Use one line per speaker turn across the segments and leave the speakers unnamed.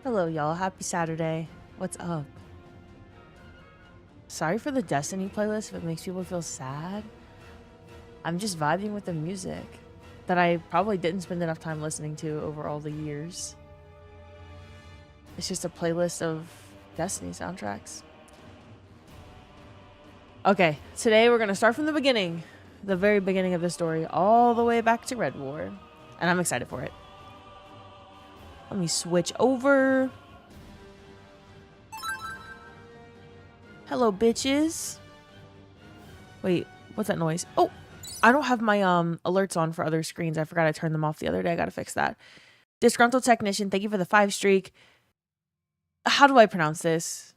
Hello, y'all. Happy Saturday. What's up? Sorry for the Destiny playlist if it makes people feel sad. I'm just vibing with the music that I probably didn't spend enough time listening to over all the years. It's just a playlist of Destiny soundtracks. Okay, today we're going to start from the beginning, the very beginning of the story, all the way back to Red War. And I'm excited for it. Let me switch over. Hello, bitches. Wait, what's that noise? Oh, I don't have my alerts on for other screens. I forgot I turned them off the other day. I gotta fix that. Disgruntled Technician, thank you for the 5 streak. How do I pronounce this?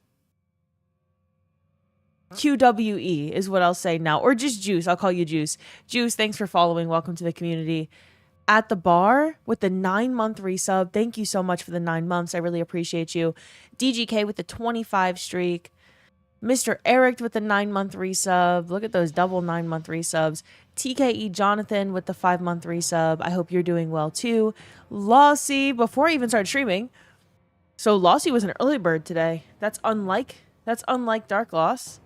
QWE is what I'll say now. Or just Juice. I'll call you Juice. Juice, thanks for following. Welcome to the community. At the Bar with the 9-month resub. Thank you so much for the 9 months. I really appreciate you. DGK with the 25 streak. Mr. Eric with the 9-month resub. Look at those double 9-month resubs. TKE Jonathan with the 5-month resub. I hope you're doing well too. Lossy, before I even started streaming. So Lossy was an early bird today. That's unlike Dark Loss.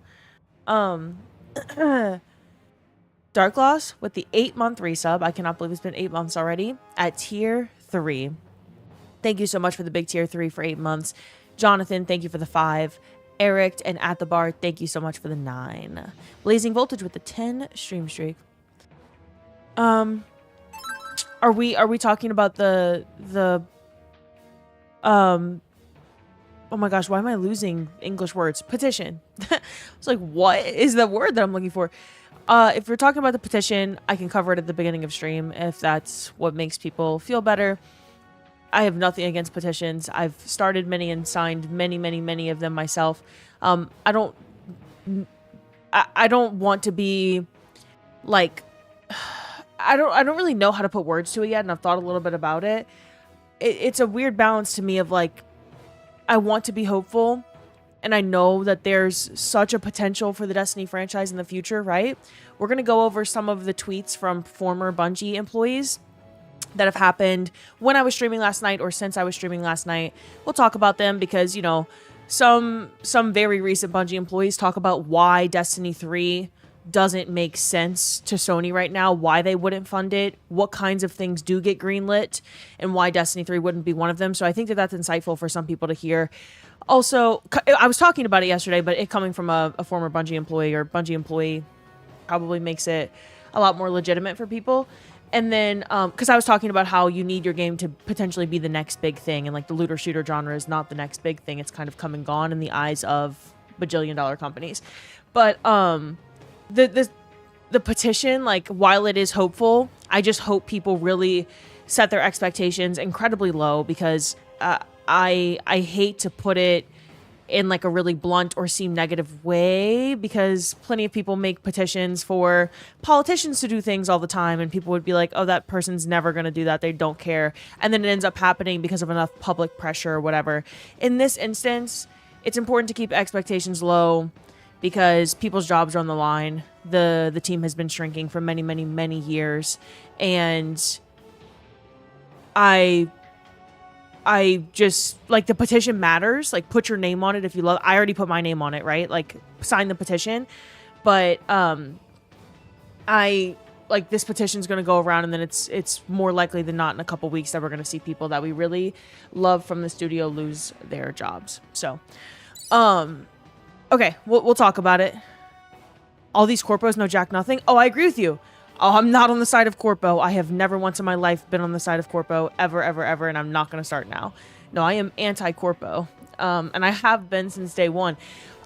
Dark Loss with the 8-month resub. I cannot believe it's been 8 months already. At tier 3. Thank you so much for the big tier 3 for 8 months. Jonathan, thank you for the 5. Eric and At the Bar, thank you so much for the 9. Blazing Voltage with the 10 stream streak. Are we talking about the oh my gosh, why am I losing English words? Petition. It's like, what is the word that I'm looking for? If we're talking about the petition, I can cover it at the beginning of stream if that's what makes people feel better. I have nothing against petitions. I've started many and signed many of them myself. I don't want to be like, I don't really know how to put words to it yet, and I've thought a little bit about it. It's a weird balance to me of like, I want to be hopeful, and I know that there's such a potential for the Destiny franchise in the future, right? We're going to go over some of the tweets from former Bungie employees that have happened when I was streaming last night or since I was streaming last night. We'll talk about them because, you know, some very recent Bungie employees talk about why Destiny 3 doesn't make sense to Sony right now, why they wouldn't fund it, what kinds of things do get greenlit, and why Destiny 3 wouldn't be one of them. So I think that that's insightful for some people to hear. Also, I was talking about it yesterday, but it coming from a former Bungie employee or Bungie employee probably makes it a lot more legitimate for people. And then, because I was talking about how you need your game to potentially be the next big thing, and like the looter shooter genre is not the next big thing. It's kind of come and gone in the eyes of bajillion-dollar companies. But the petition, like, while it is hopeful, I just hope people really set their expectations incredibly low, because I hate to put it in like a really blunt or seem negative way, because plenty of people make petitions for politicians to do things all the time, and people would be like, oh, that person's never going to do that, they don't care, and then it ends up happening because of enough public pressure or whatever. In this instance, it's important to keep expectations low because people's jobs are on the line. The team has been shrinking for many years, and I just, like, the petition matters. Like, put your name on it if you love. I already put my name on it, right? Like, sign the petition. But this petition's going to go around, and then it's more likely than not in a couple weeks that we're going to see people that we really love from the studio lose their jobs. So, okay, we'll talk about it. All these corpos, no jack nothing. Oh, I agree with you. Oh, I'm not on the side of Corpo. I have never once in my life been on the side of Corpo, ever, and I'm not going to start now. No, I am anti-Corpo, and I have been since day one.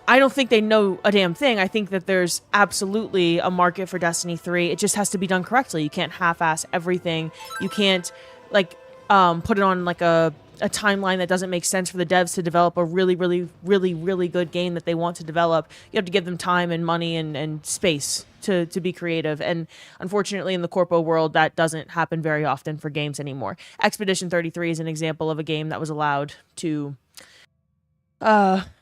I don't think they know a damn thing. I think that there's absolutely a market for Destiny 3. It just has to be done correctly. You can't half-ass everything. You can't, like, put it on, like, a timeline that doesn't make sense for the devs to develop a really good game that they want to develop. You have to give them time and money and space to be creative. And unfortunately, in the corpo world, that doesn't happen very often for games anymore. Expedition 33 is an example of a game that was allowed to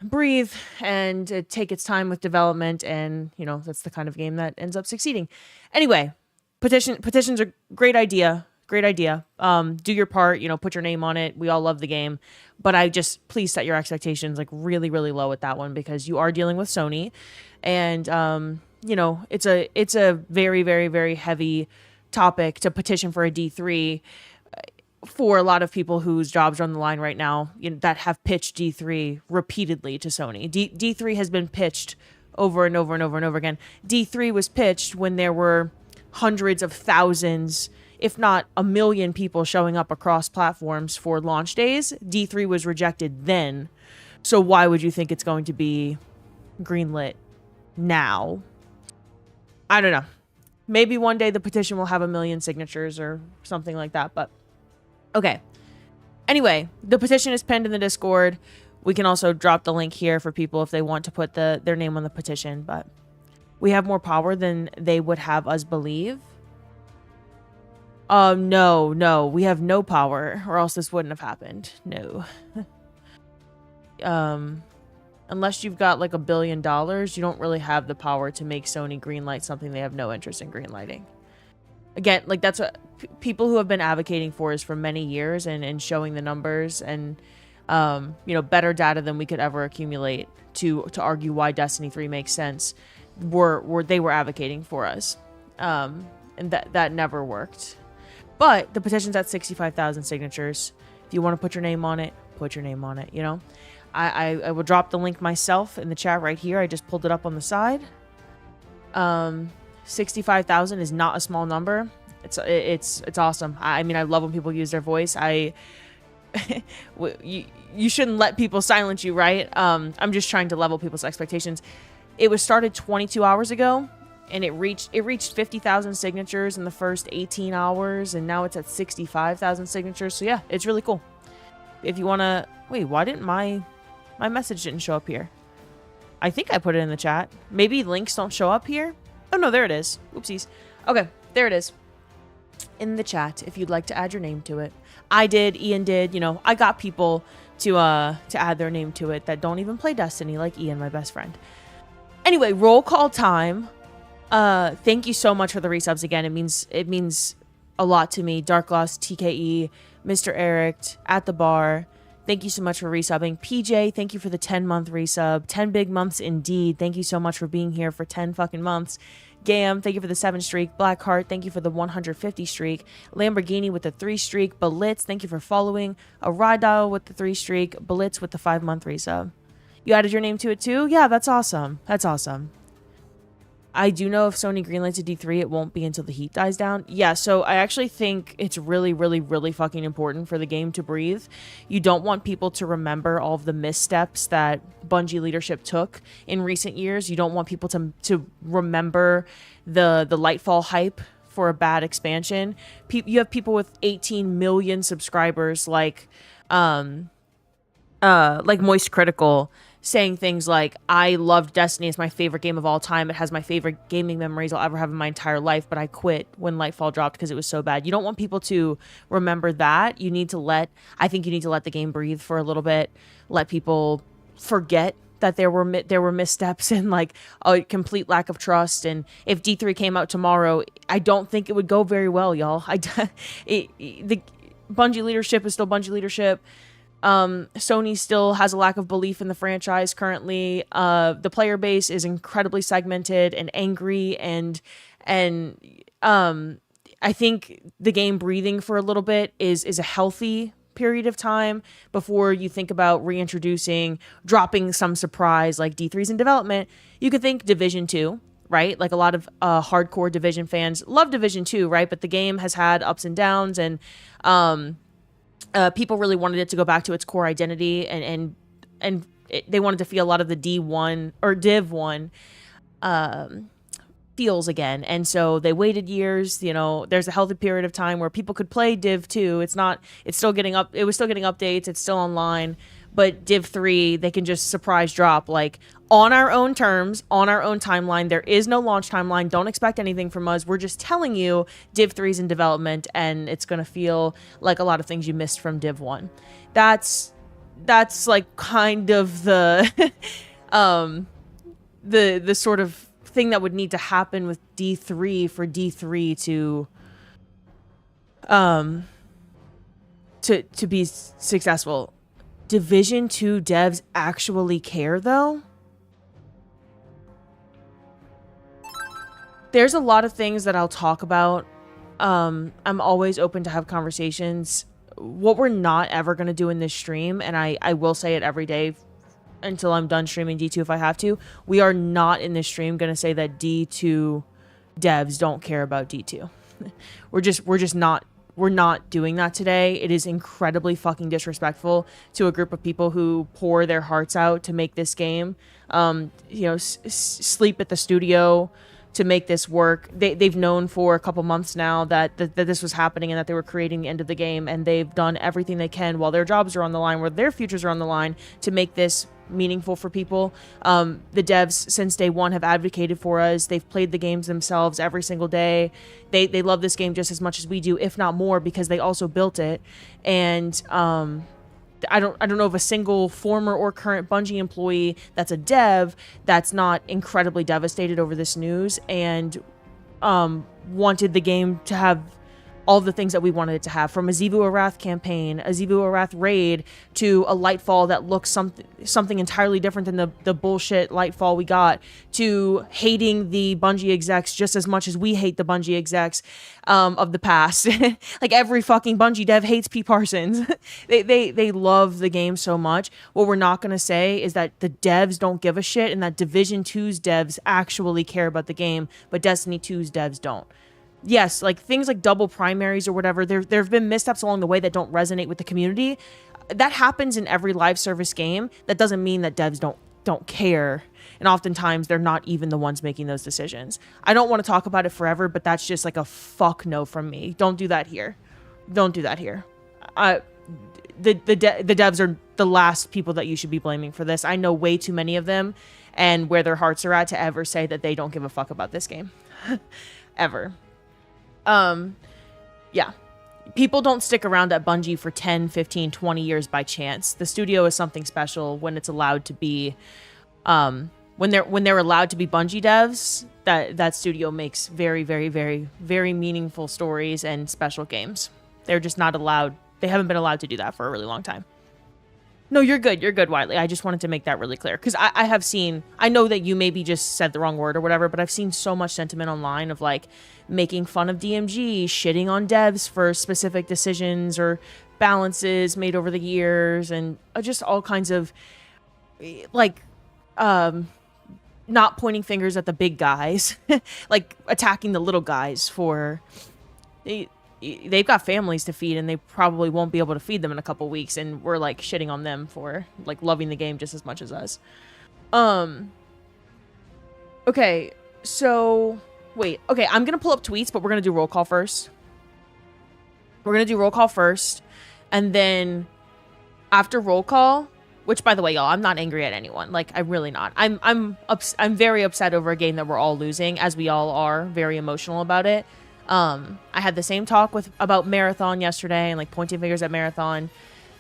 breathe and take its time with development, and, you know, that's the kind of game that ends up succeeding. Anyway, petitions are a great idea. Great idea. Do your part, you know, put your name on it. We all love the game, but please set your expectations like really, really low with that one, because you are dealing with Sony, and you know, it's a very, very, very heavy topic to petition for a D3 for a lot of people whose jobs are on the line right now, you know, that have pitched D3 repeatedly to Sony. D3 has been pitched over and over and over and over again. D3 was pitched when there were hundreds of thousands, if not a million people showing up across platforms for launch days. D3 was rejected then. So why would you think it's going to be greenlit now? I don't know. Maybe one day the petition will have 1 million signatures or something like that, but okay. Anyway, the petition is pinned in the Discord. We can also drop the link here for people if they want to put their name on the petition, but we have more power than they would have us believe. No, we have no power, or else this wouldn't have happened. No. Unless you've got like $1 billion, you don't really have the power to make Sony greenlight something they have no interest in greenlighting. Again, like that's what people who have been advocating for is for many years, and showing the numbers and you know, better data than we could ever accumulate to argue why Destiny 3 makes sense. They were advocating for us, and that never worked. But the petition's at 65,000 signatures. If you want to put your name on it, put your name on it. You know, I will drop the link myself in the chat right here. I just pulled it up on the side. 65,000 is not a small number. It's awesome. I mean, I love when people use their voice. You shouldn't let people silence you, right? I'm just trying to level people's expectations. It was started 22 hours ago, and it reached 50,000 signatures in the first 18 hours, and now it's at 65,000 signatures. So yeah, it's really cool. If you want to... Wait, why didn't my message didn't show up here? I think I put it in the chat. Maybe links don't show up here? Oh, no, there it is. Oopsies. Okay, there it is. In the chat, if you'd like to add your name to it. I did, Ian did, you know, I got people to add their name to it that don't even play Destiny, like Ian, my best friend. Anyway, roll call time. Thank you so much for the resubs again. It means a lot to me. Dark Lost, TKE, Mr. Eric, At the Bar. Thank you so much for resubbing. PJ, thank you for the 10-month resub. 10 big months indeed. Thank you so much for being here for 10 fucking months. Gam, thank you for the 7 streak. Blackheart, thank you for the 150 streak. Lamborghini with the 3 streak. Blitz, thank you for following. Aradao with the 3 streak. Blitz with the 5-month resub. You added your name to it too? Yeah, that's awesome. That's awesome. I do know if Sony greenlights a D3, it won't be until the heat dies down. Yeah, so I actually think it's really, really, really fucking important for the game to breathe. You don't want people to remember all of the missteps that Bungie leadership took in recent years. You don't want people to remember the Lightfall hype for a bad expansion. You have people with 18 million subscribers like Moist Critical, saying things like, I loved Destiny. It's my favorite game of all time. It has my favorite gaming memories I'll ever have in my entire life, but I quit when Lightfall dropped because it was so bad. You don't want people to remember that. I think you need to let the game breathe for a little bit. Let people forget that there were missteps and like a complete lack of trust. And if D3 came out tomorrow, I don't think it would go very well, y'all. The Bungie leadership is still Bungie leadership. Sony still has a lack of belief in the franchise currently. The player base is incredibly segmented and angry, and I think the game breathing for a little bit is a healthy period of time before you think about reintroducing, dropping some surprise like D3's in development. You could think Division 2, right? Like a lot of hardcore Division fans love Division 2, right? But the game has had ups and downs, and people really wanted it to go back to its core identity, and they wanted to feel a lot of the D1 or Div 1 feels again. And so they waited years. You know, there's a healthy period of time where people could play Div 2. It was still getting updates. It's still online. But Div 3, they can just surprise drop, like, on our own terms, on our own timeline. There is no launch timeline. Don't expect anything from us. We're just telling you Div 3's in development, and it's going to feel like a lot of things you missed from Div 1. That's like kind of the the sort of thing that would need to happen with D3 for D3 to to be successful. Division 2 devs actually care, though? There's a lot of things that I'll talk about. I'm always open to have conversations. What we're not ever going to do in this stream, and I will say it every day until I'm done streaming D2 if I have to, we are not in this stream going to say that D2 devs don't care about D2. We're not doing that today. It is incredibly fucking disrespectful to a group of people who pour their hearts out to make this game. Sleep at the studio to make this work. They've known for a couple months now that this was happening and that they were creating the end of the game, and they've done everything they can while their jobs are on the line, where their futures are on the line, to make this meaningful for people. The devs since day one have advocated for us. They've played the games themselves every single day. They love this game just as much as we do, if not more, because they also built it. And I don't know of a single former or current Bungie employee that's a dev that's not incredibly devastated over this news and wanted the game to have all the things that we wanted it to have, from a Xivu Arath campaign, a Xivu Arath raid, to a Lightfall that looks something entirely different than the bullshit Lightfall we got, to hating the Bungie execs just as much as we hate the Bungie execs of the past. Like, every fucking Bungie dev hates P. Parsons. They love the game so much. What we're not going to say is that the devs don't give a shit and that Division 2's devs actually care about the game, but Destiny 2's devs don't. Yes, like things like double primaries or whatever, there have been missteps along the way that don't resonate with the community. That happens in every live service game. That doesn't mean that devs don't care. And oftentimes they're not even the ones making those decisions. I don't want to talk about it forever, but that's just like a fuck no from me. Don't do that here. Don't do that here. The devs are the last people that you should be blaming for this. I know way too many of them and where their hearts are at to ever say that they don't give a fuck about this game. Ever. Yeah. People don't stick around at Bungie for 10, 15, 20 years by chance. The studio is something special when it's allowed to be, when they're allowed to be Bungie devs. That studio makes very, very, very, very meaningful stories and special games. They're just not allowed. They haven't been allowed to do that for a really long time. No, you're good. You're good, Wiley. I just wanted to make that really clear. Because I have seen, I know that you maybe just said the wrong word or whatever, but I've seen so much sentiment online of like making fun of DMG, shitting on devs for specific decisions or balances made over the years, and just all kinds of like not pointing fingers at the big guys, like attacking the little guys for... They've got families to feed and they probably won't be able to feed them in a couple weeks, and we're like shitting on them for like loving the game just as much as us. Okay, so wait. Okay, I'm gonna pull up tweets, but we're gonna do roll call first. We're gonna do roll call first, and then after roll call, which by the way, y'all, I'm not angry at anyone. Like, I'm really not. I'm very upset over a game that we're all losing, as we all are. Very emotional about it. I had the same talk about Marathon yesterday and like pointing fingers at Marathon,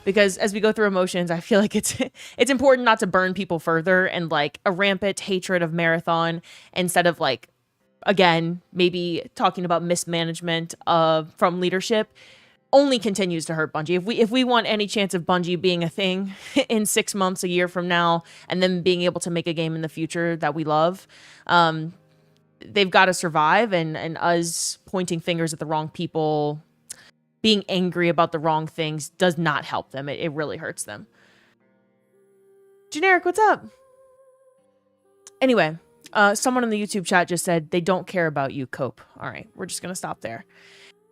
because as we go through emotions, I feel like it's important not to burn people further, and like a rampant hatred of Marathon instead of like, again, maybe talking about mismanagement from leadership only continues to hurt Bungie. If we want any chance of Bungie being a thing in 6 months, a year from now, and then being able to make a game in the future that we love, they've got to survive, and us pointing fingers at the wrong people, being angry about the wrong things, does not help them. It really hurts them. Generic, what's up? Anyway, someone in the YouTube chat just said they don't care about you, Cope. All right, we're just going to stop there.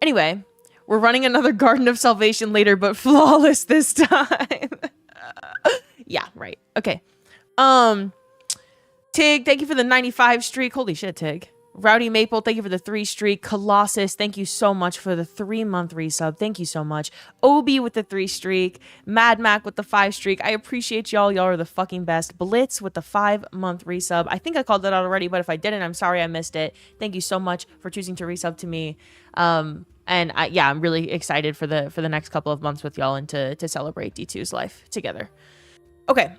Anyway, we're running another Garden of Salvation later, but flawless this time. Yeah, right. Okay. Tig, thank you for the 95 streak. Holy shit, Tig. Rowdy Maple, thank you for the 3 streak. Colossus, thank you so much for the 3-month resub. Thank you so much. Obi with the 3 streak. Mad Mac with the 5 streak. I appreciate y'all. Y'all are the fucking best. Blitz with the 5-month resub. I think I called that out already, but if I didn't, I'm sorry I missed it. Thank you so much for choosing to resub to me. And I'm really excited for the next couple of months with y'all and to celebrate D2's life together. Okay.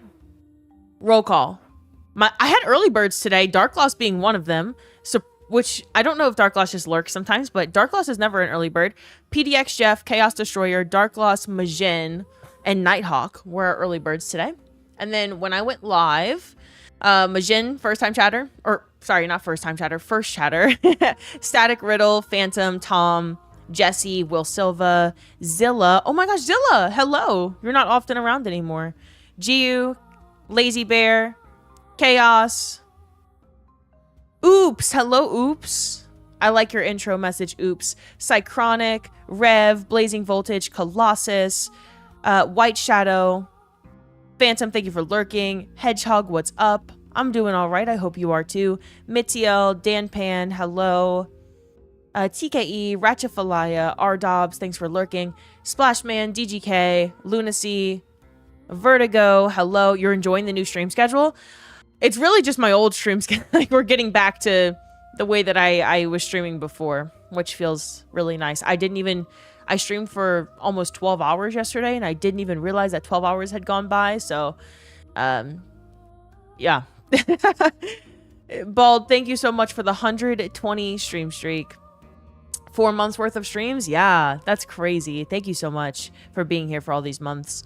Roll call. I had early birds today, Dark Lost being one of them. So which I don't know if Dark Loss just lurks sometimes, but Dark Loss is never an early bird. PDX Jeff, Chaos Destroyer, Dark Loss, Majin, and Nighthawk were our early birds today. And then when I went live, Majin, first time chatter, or sorry, not first time chatter, first chatter. Static Riddle, Phantom, Tom, Jesse, Will Silva, Zilla. Oh my gosh, Zilla, hello. You're not often around anymore. Giu, Lazy Bear, Chaos. Oops, hello, Oops. I like your intro message, Oops. Cychronic, Rev, Blazing Voltage, Colossus, White Shadow, Phantom, thank you for lurking. Hedgehog, what's up? I'm doing all right. I hope you are too. Mitiel, Dan Pan, hello. TKE, Ratchafalaya, R-Dobbs, thanks for lurking. Splashman, DGK, Lunacy, Vertigo, hello. You're enjoying the new stream schedule? It's really just my old stream schedule. Like, we're getting back to the way that I was streaming before, which feels really nice. I streamed for almost 12 hours yesterday, and I didn't even realize that 12 hours had gone by, so, yeah. Bald, thank you so much for the 120 stream streak. 4 months worth of streams? Yeah, that's crazy. Thank you so much for being here for all these months.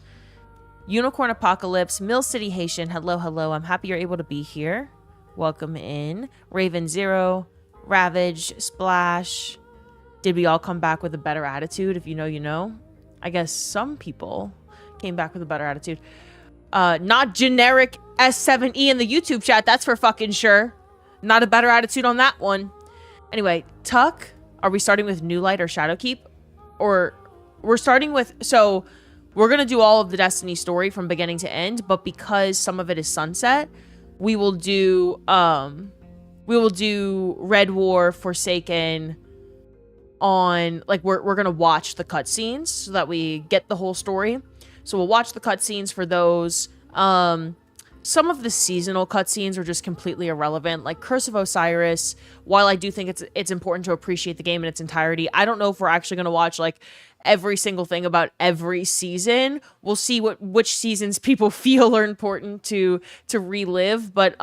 Unicorn Apocalypse, Mill City Haitian, hello, hello. I'm happy you're able to be here. Welcome in. Raven Zero, Ravage, Splash. Did we all come back with a better attitude? If you know, you know. I guess some people came back with a better attitude. Not generic S7E in the YouTube chat. That's for fucking sure. Not a better attitude on that one. Anyway, Tuck, are we starting with New Light or Shadowkeep? Or we're starting with... So we're going to do all of the Destiny story from beginning to end. But because some of it is Sunset, we will do Red War, Forsaken... on, like, we're gonna watch the cutscenes so that we get the whole story. So we'll watch the cutscenes for those. Some of the seasonal cutscenes are just completely irrelevant, like Curse of Osiris. While I do think it's important to appreciate the game in its entirety, I don't know if we're actually gonna watch like every single thing about every season. We'll see which seasons people feel are important to relive, but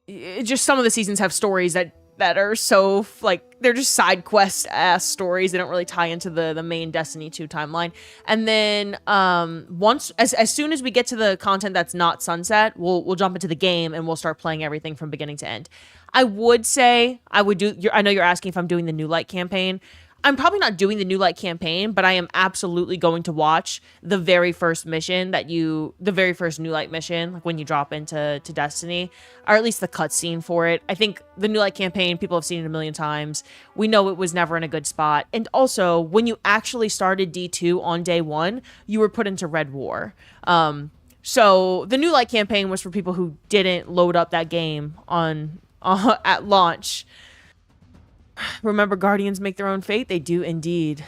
just some of the seasons have stories that are so, like, they're just side quest ass stories. They don't really tie into the main Destiny 2 timeline. And then as soon as we get to the content that's not Sunset, we'll jump into the game and we'll start playing everything from beginning to end. I would say I know you're asking if I'm doing the New Light campaign. I'm probably not doing the New Light campaign, but I am absolutely going to watch the very first mission the very first New Light mission, like when you drop into Destiny, or at least the cutscene for it. I think the New Light campaign, people have seen it a million times. We know it was never in a good spot. And also, when you actually started D2 on day one, you were put into Red War. So the New Light campaign was for people who didn't load up that game at launch. Remember, Guardians make their own fate? They do indeed.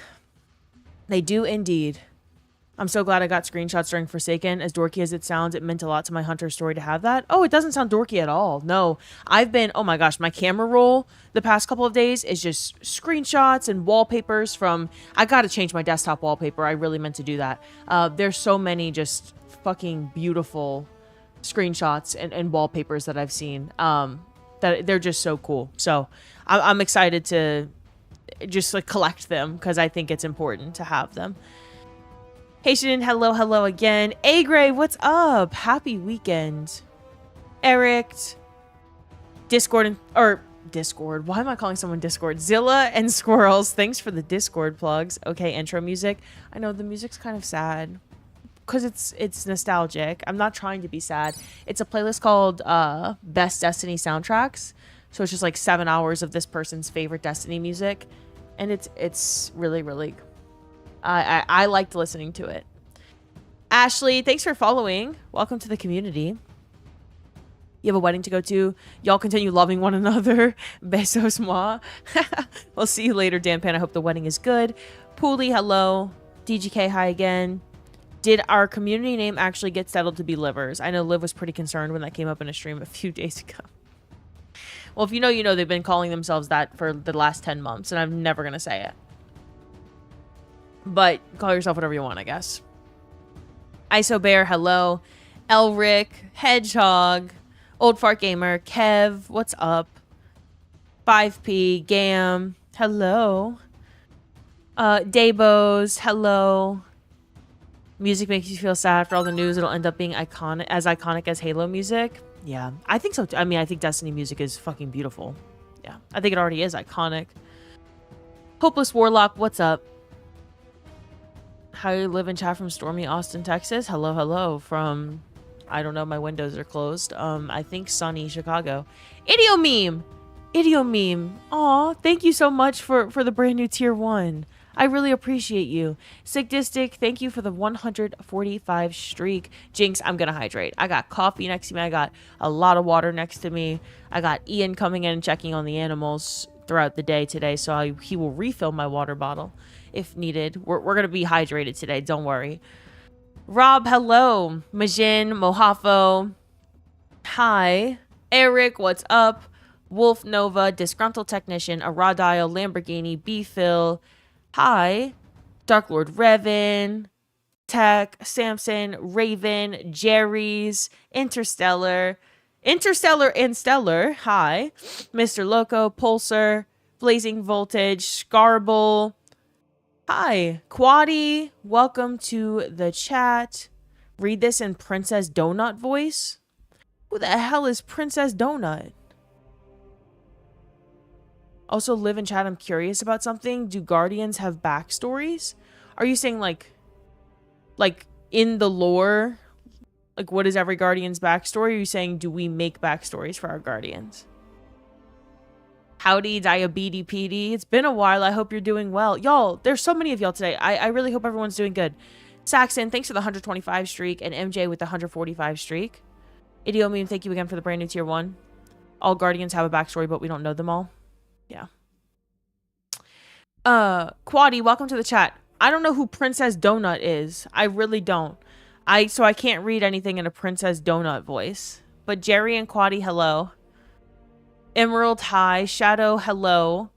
They do indeed. I'm so glad I got screenshots during Forsaken. As dorky as it sounds, it meant a lot to my Hunter story to have that. Oh, it doesn't sound dorky at all. No. Oh my gosh, my camera roll the past couple of days is just screenshots and wallpapers from... I gotta change my desktop wallpaper. I really meant to do that. There's so many just fucking beautiful screenshots and wallpapers that I've seen. That they're just so cool. So I'm excited to just like collect them because I think it's important to have them. Haitian, hello again. A-Gray, what's up? Happy weekend. Eric, Discord. Why am I calling someone Discord? Zilla and Squirrels, thanks for the Discord plugs. Okay, intro music. I know the music's kind of sad because it's nostalgic. I'm not trying to be sad. It's a playlist called Best Destiny Soundtracks. So it's just like 7 hours of this person's favorite Destiny music. And it's really, really... I liked listening to it. Ashley, thanks for following. Welcome to the community. You have a wedding to go to. Y'all continue loving one another. Besos moi. We'll see you later, Dan Pan. I hope the wedding is good. Pooley, hello. DGK, hi again. Did our community name actually get settled to be Livers? I know Liv was pretty concerned when that came up in a stream a few days ago. Well, if you know, you know. They've been calling themselves that for the last 10 months, and I'm never going to say it. But call yourself whatever you want, I guess. Iso Bear, hello. Elric, Hedgehog, Old Fart Gamer, Kev, what's up? 5P, Gam, hello. Daybos, hello. Music makes you feel sad for all the news. It'll end up being iconic as Halo music. Yeah, I think so. I mean, I think Destiny music is fucking beautiful. Yeah, I think it already is iconic. Hopeless Warlock, what's up? How you live in chat from stormy Austin, Texas? Hello, hello. From, I don't know, my windows are closed. I think sunny Chicago. Idiomeme! Idiomeme. Aw, thank you so much for the brand new tier 1. I really appreciate you. Sigdistic, thank you for the 145 streak. Jinx, I'm gonna hydrate. I got coffee next to me. I got a lot of water next to me. I got Ian coming in and checking on the animals throughout the day today, so he will refill my water bottle if needed. We're gonna be hydrated today, don't worry. Rob, hello. Majin, Mohafo, hi. Eric, what's up? Wolf Nova, Disgruntled Technician, Aradile, Lamborghini, B-Phil, hi. Dark Lord Revan, Tech, Samson, Raven, Jerry's, Interstellar and Stellar, hi. Mr. Loco, Pulsar, Blazing Voltage, Scarble, hi. Quaddy, welcome to the chat. Read this in Princess Donut voice. Who the hell is Princess Donut? Also, live in chat, I'm curious about something. Do Guardians have backstories? Are you saying like in the lore? Like, what is every Guardian's backstory? Or are you saying, do we make backstories for our Guardians? Howdy, Diabetes PD. It's been a while. I hope you're doing well. Y'all, there's so many of y'all today. I really hope everyone's doing good. Saxon, thanks for the 125 streak. And MJ with the 145 streak. Idiomeme, thank you again for the brand new tier 1. All Guardians have a backstory, but we don't know them all. Yeah. Quaddy, welcome to the chat. I don't know who Princess Donut is. I really don't. So I can't read anything in a Princess Donut voice. But Jerry and Quaddy, hello. Emerald, hi. Shadow, hello.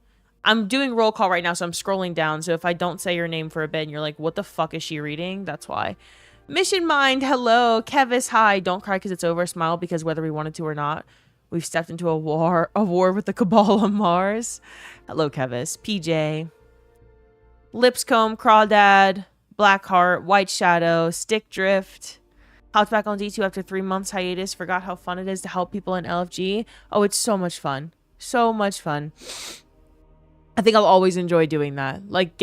I'm doing roll call right now, so I'm scrolling down. So if I don't say your name for a bit and you're like, what the fuck is she reading? That's why. Mission Mind, hello. Kevis, hi. Don't cry because it's over. Smile because whether we wanted to or not, we've stepped into a war with the Cabal on Mars. Hello, Kevis. PJ. Lipscomb, Crawdad, Blackheart, White Shadow, Stick Drift. Hopped back on D2 after 3 months hiatus. Forgot how fun it is to help people in LFG. Oh, it's so much fun. So much fun. I think I'll always enjoy doing that. Like,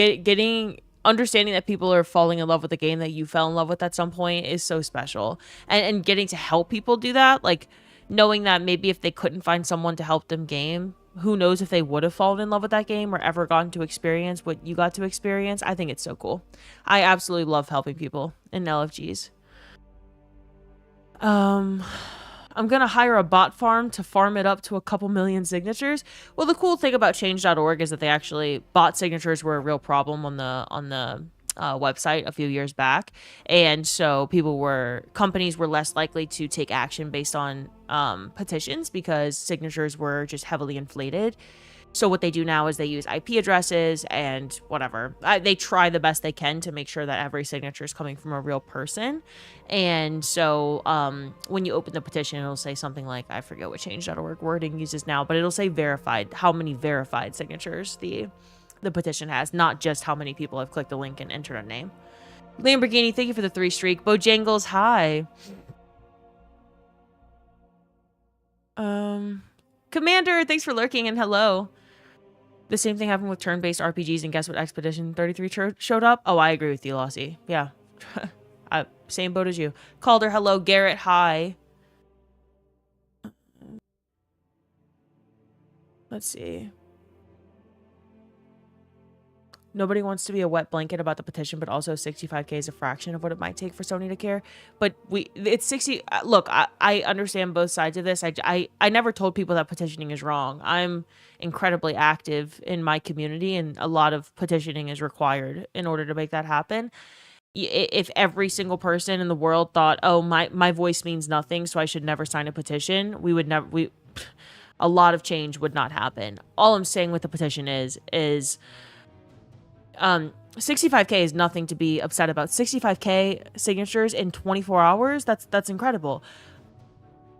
understanding that people are falling in love with the game that you fell in love with at some point is so special. And getting to help people do that, like, knowing that maybe if they couldn't find someone to help them game, who knows if they would have fallen in love with that game or ever gotten to experience what you got to experience. I think it's so cool. I absolutely love helping people in LFGs. I'm gonna hire a bot farm to farm it up to a couple million signatures. Well, the cool thing about change.org is that they actually, bot signatures were a real problem on the website a few years back, and so companies were less likely to take action based on petitions because signatures were just heavily inflated. So what they do now is they use IP addresses and whatever. They try the best they can to make sure that every signature is coming from a real person. And so when you open the petition, it'll say something like, I forget what change.org wording uses now, but it'll say verified, how many verified signatures the petition has, not just how many people have clicked the link and entered a name. Lamborghini, thank you for the 3 streak. Bojangles, hi. Commander, thanks for lurking and hello. The same thing happened with turn-based RPGs, and guess what Expedition 33 showed up? Oh, I agree with you, Lossie. Yeah. Same boat as you. Calder, hello. Garrett, hi. Let's see. Nobody wants to be a wet blanket about the petition, but also 65K is a fraction of what it might take for Sony to care. But it's 60. Look, I understand both sides of this. I never told people that petitioning is wrong. I'm incredibly active in my community, and a lot of petitioning is required in order to make that happen. If every single person in the world thought, oh, my voice means nothing, so I should never sign a petition, a lot of change would not happen. All I'm saying with the petition is 65K is nothing to be upset about. 65K signatures in 24 hours, that's incredible.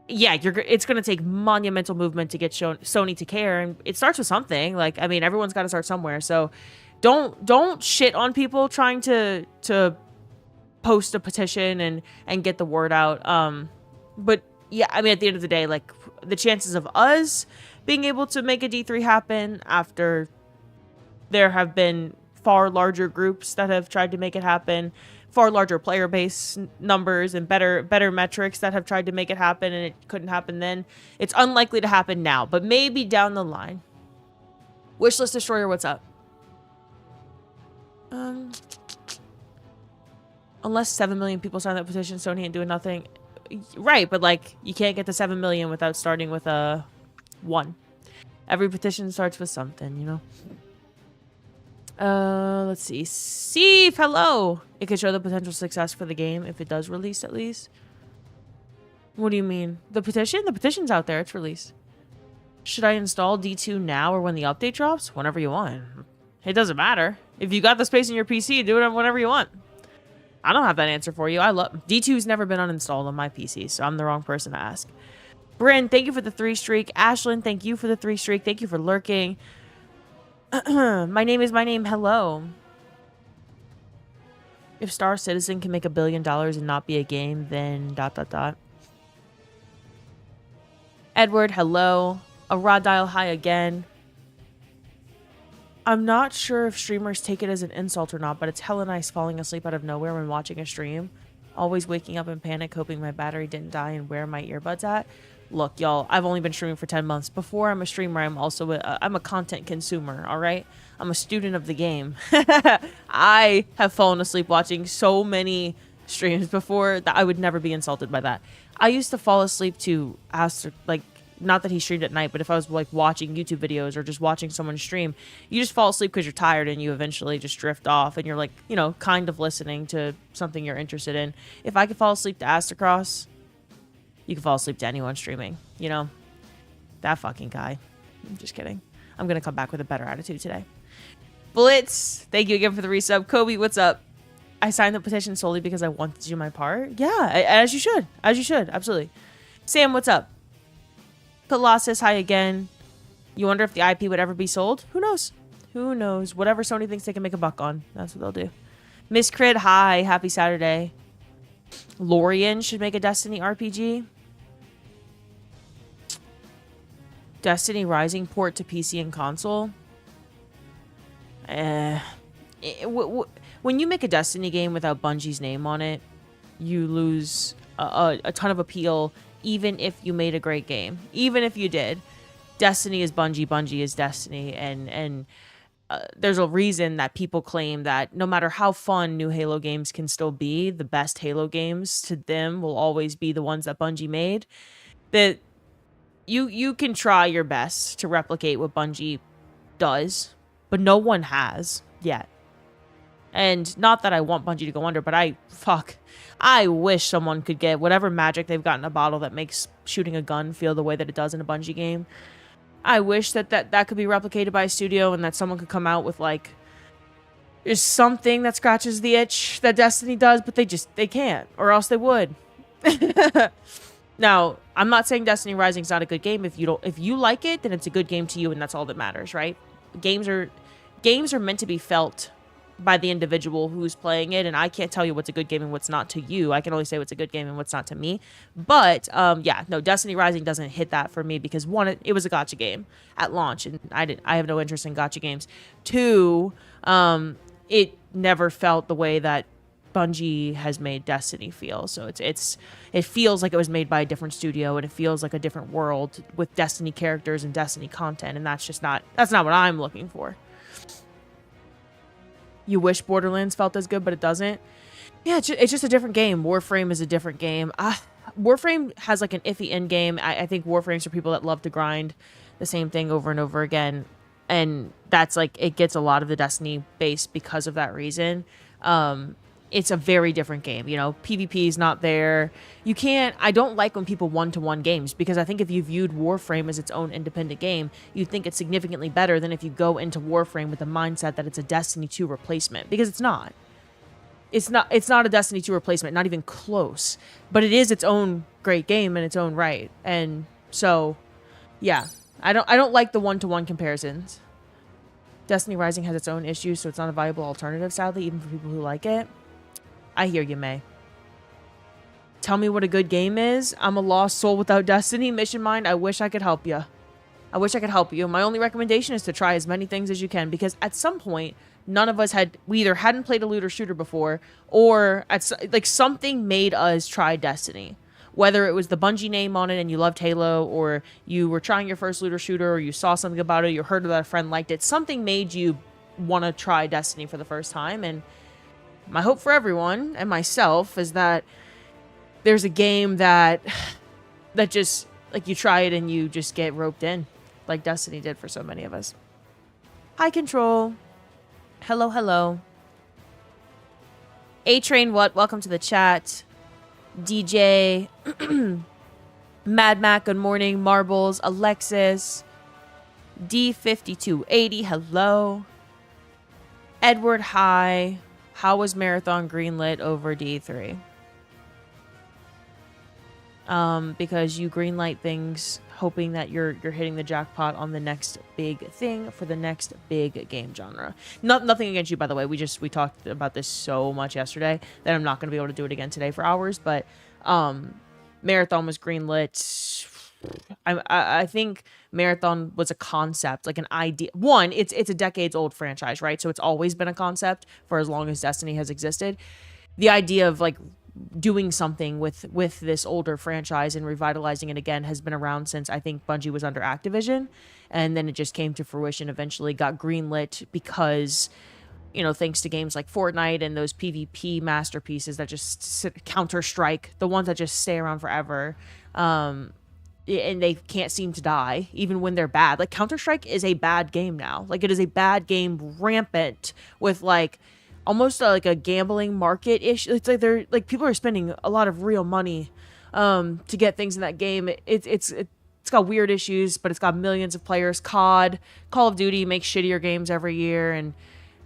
yeah, it's going to take monumental movement to get Sony to care, and it starts with something. Like, I mean, everyone's got to start somewhere. So don't shit on people trying to post a petition and get the word out. But yeah, I mean, at the end of the day, like, the chances of us being able to make a D3 happen after there have been far larger groups that have tried to make it happen, far larger player base numbers and better metrics that have tried to make it happen, and it couldn't happen then. It's unlikely to happen now, but maybe down the line. Wishlist Destroyer, what's up? Unless 7 million people sign that petition, Sony ain't doing nothing. Right, but like, you can't get to 7 million without starting with a 1. Every petition starts with something, you know? Let's see. Steve, hello! It could show the potential success for the game if it does release, at least. What do you mean? The petition? The petition's out there. It's released. Should I install D2 now or when the update drops? Whenever you want. It doesn't matter. If you got the space in your PC, do it whenever you want. I don't have that answer for you. D2's never been uninstalled on my PC, so I'm the wrong person to ask. Bryn, thank you for the 3 streak. Ashlyn, thank you for the 3 streak. Thank you for lurking. My name is my name. Hello. If Star Citizen can make $1 billion and not be a game, then ... Edward, hello. A raw dial hi again. I'm not sure if streamers take it as an insult or not, but it's hella nice falling asleep out of nowhere when watching a stream. Always waking up in panic, hoping my battery didn't die and where are my earbuds at. Look, y'all, I've only been streaming for 10 months. Before I'm a streamer, I'm also I'm a content consumer, all right? I'm a student of the game. I have fallen asleep watching so many streams before that I would never be insulted by that. I used to fall asleep to not that he streamed at night, but if I was like watching YouTube videos or just watching someone stream, you just fall asleep because you're tired and you eventually just drift off and you're like, you know, kind of listening to something you're interested in. If I could fall asleep to Astacross, you can fall asleep to anyone streaming, you know? That fucking guy. I'm just kidding. I'm going to come back with a better attitude today. Blitz, thank you again for the resub. Kobe, what's up? I signed the petition solely because I wanted to do my part. Yeah, as you should. As you should. Absolutely. Sam, what's up? Colossus, hi again. You wonder if the IP would ever be sold? Who knows? Who knows? Whatever Sony thinks they can make a buck on, that's what they'll do. Miss Crid, hi. Happy Saturday. Lorian should make a Destiny RPG. Destiny Rising port to PC and console. When you make a Destiny game without Bungie's name on it, you lose a ton of appeal, even if you made a great game. Even if you did. Destiny is Bungie, Bungie is Destiny, and there's a reason that people claim that no matter how fun new Halo games can still be, the best Halo games to them will always be the ones that Bungie made. That you can try your best to replicate what Bungie does, but no one has yet. And not that I want Bungie to go under, but I wish someone could get whatever magic they've got in a bottle that makes shooting a gun feel the way that it does in a Bungie game. I wish that could be replicated by a studio and that someone could come out with, like, there's something that scratches the itch that Destiny does, but they can't, or else they would. Now, I'm not saying Destiny Rising's not a good game. If you like it, then it's a good game to you, and that's all that matters, right? Games are meant to be felt by the individual who's playing it, and I can't tell you what's a good game and what's not to you. I can only say what's a good game and what's not to me. But yeah, no, Destiny Rising doesn't hit that for me because one, it was a gacha game at launch, and I have no interest in gacha games. Two, it never felt the way that Bungie has made Destiny feel. So it feels like it was made by a different studio, and it feels like a different world with Destiny characters and Destiny content, and that's not what I'm looking for. You wish Borderlands felt as good, but it doesn't. Yeah, it's just a different game. Warframe is a different game. Warframe has like an iffy end game. I think Warframe's for people that love to grind the same thing over and over again. And that's like, it gets a lot of the Destiny base because of that reason. It's a very different game. You know, PvP is not there. I don't like when people one-to-one games, because I think if you viewed Warframe as its own independent game, you'd think it's significantly better than if you go into Warframe with the mindset that it's a Destiny 2 replacement, because it's not. it's not a Destiny 2 replacement, not even close. But it is its own great game in its own right. And so, yeah, I don't like the one-to-one comparisons. Destiny Rising has its own issues, so it's not a viable alternative, sadly, even for people who like it. I hear you, May. Tell me what a good game is. I'm a lost soul without Destiny. Mission Mind, I wish I could help you. I wish I could help you. My only recommendation is to try as many things as you can, because at some point, none of us we either hadn't played a looter shooter before, or like something made us try Destiny. Whether it was the Bungie name on it and you loved Halo, or you were trying your first looter shooter, or you saw something about it, you heard that a friend liked it, something made you want to try Destiny for the first time. And my hope for everyone, and myself, is that there's a game that just, like, you try it and you just get roped in, like Destiny did for so many of us. Hi, Control. Hello, hello. A-Train, what? Welcome to the chat. DJ. Mad Mac, good morning. Marbles. Alexis. D5280, hello. Edward, hi. How was Marathon greenlit over D3? Because you greenlight things hoping that you're hitting the jackpot on the next big thing for the next big game genre. Nothing against you, by the way. We talked about this so much yesterday that I'm not going to be able to do it again today for hours. But Marathon was greenlit. I think Marathon was a concept, like an idea. One, it's a decades old franchise, right? So it's always been a concept for as long as Destiny has existed. The idea of like doing something with this older franchise and revitalizing it again has been around since I think Bungie was under Activision, and then it just came to fruition, eventually got greenlit because, you know, thanks to games like Fortnite and those PvP masterpieces that just Counter-Strike, the ones that just stay around forever, and they can't seem to die even when they're bad. Like, Counter-Strike is a bad game now. Like, it is a bad game, rampant with like almost like a gambling market issue. It's like they're like, people are spending a lot of real money to get things in that game. It's got weird issues, but it's got millions of players. Call of Duty makes shittier games every year, and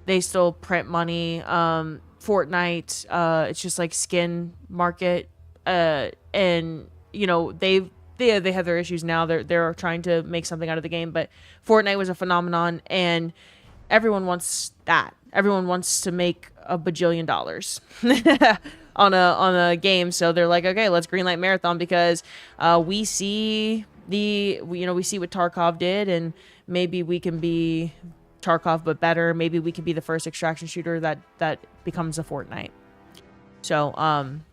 they still print money. Fortnite, it's just like skin market, and you know they have their issues now. They're trying to make something out of the game, but Fortnite was a phenomenon, and everyone wants that. Everyone wants to make $1 bajillion on a game, so they're like, okay, let's greenlight Marathon because we see what Tarkov did, and maybe we can be Tarkov but better. Maybe we can be the first extraction shooter that becomes a Fortnite. So and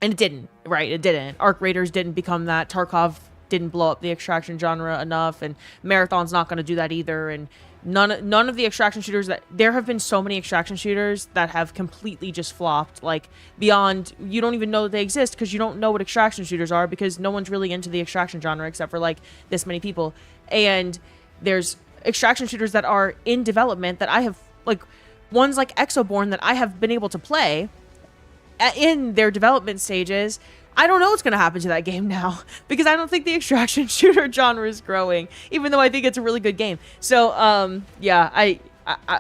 it didn't, right? It didn't. Arc Raiders didn't become that. Tarkov didn't blow up the extraction genre enough, and Marathon's not going to do that either. And none of the extraction shooters there have been so many extraction shooters that have completely just flopped, like beyond, you don't even know that they exist because you don't know what extraction shooters are because no one's really into the extraction genre except for like this many people. And there's extraction shooters that are in development that I have, like ones like Exoborn that I have been able to play in their development stages. I don't know what's going to happen to that game now because I don't think the extraction shooter genre is growing, even though I think it's a really good game. So, yeah,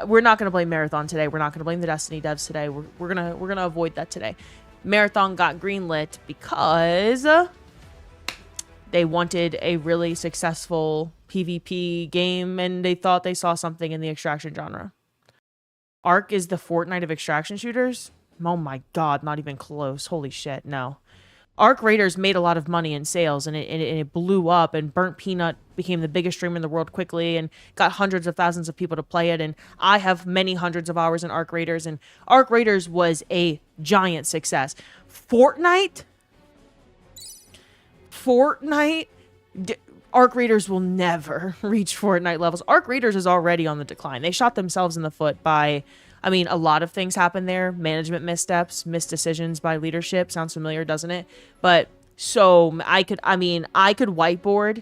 we're not going to blame Marathon today. We're not going to blame the Destiny devs today. We're going to avoid that today. Marathon got greenlit because they wanted a really successful PvP game and they thought they saw something in the extraction genre. Arc is the Fortnite of extraction shooters? Oh my god, not even close. Holy shit, no. Arc Raiders made a lot of money in sales, and it blew up, and Burnt Peanut became the biggest streamer in the world quickly and got hundreds of thousands of people to play it, and I have many hundreds of hours in Arc Raiders, and Arc Raiders was a giant success. Fortnite? Arc Raiders will never reach Fortnite levels. Arc Raiders is already on the decline. They shot themselves in the foot by, I mean, a lot of things happened there. Management missteps, missed decisions by leadership. Sounds familiar, doesn't it? But so I could whiteboard.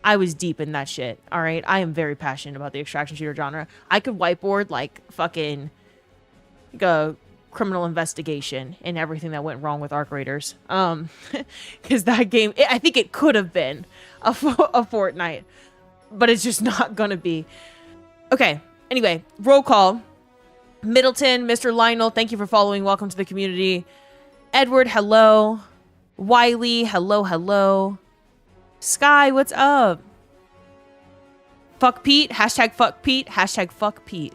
I was deep in that shit. All right. I am very passionate about the extraction shooter genre. I could whiteboard like fucking like a criminal investigation and everything that went wrong with Arc Raiders. Because that game, I think it could have been a Fortnite, but it's just not gonna be. Okay. Anyway, roll call. Middleton, Mr. Lionel, thank you for following. Welcome to the community. Edward, hello. Wiley, hello, hello. Sky, what's up? Fuck Pete, hashtag fuck Pete, hashtag fuck Pete.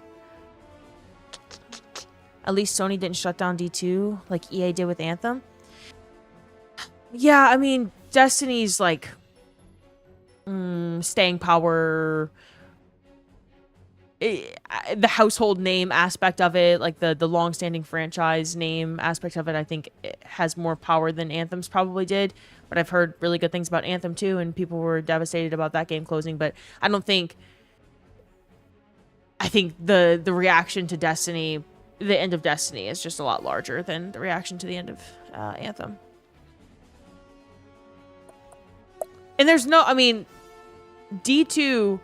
At least Sony didn't shut down D2 like EA did with Anthem. Yeah, I mean, Destiny's like staying power, the household name aspect of it, like the long-standing franchise name aspect of it, I think it has more power than Anthem's probably did. But I've heard really good things about Anthem too, and people were devastated about that game closing. But I think the reaction to Destiny, the end of Destiny, is just a lot larger than the reaction to the end of Anthem. And there's no, I mean, D2,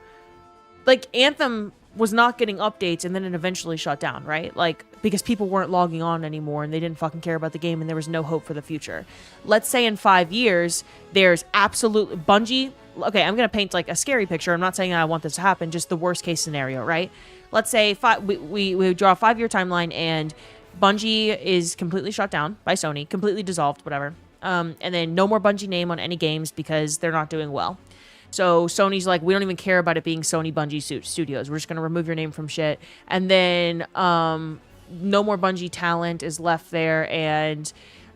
like, Anthem was not getting updates and then it eventually shut down, right? Like, because people weren't logging on anymore and they didn't fucking care about the game and there was no hope for the future. Let's say in 5 years, there's absolutely Bungie. Okay, I'm going to paint like a scary picture. I'm not saying I want this to happen, just the worst case scenario, right? Let's say we draw a 5-year timeline and Bungie is completely shut down by Sony, completely dissolved, whatever. And then no more Bungie name on any games because they're not doing well. So Sony's like, we don't even care about it being Sony Bungie Studios. We're just going to remove your name from shit. And then no more Bungie talent is left there. And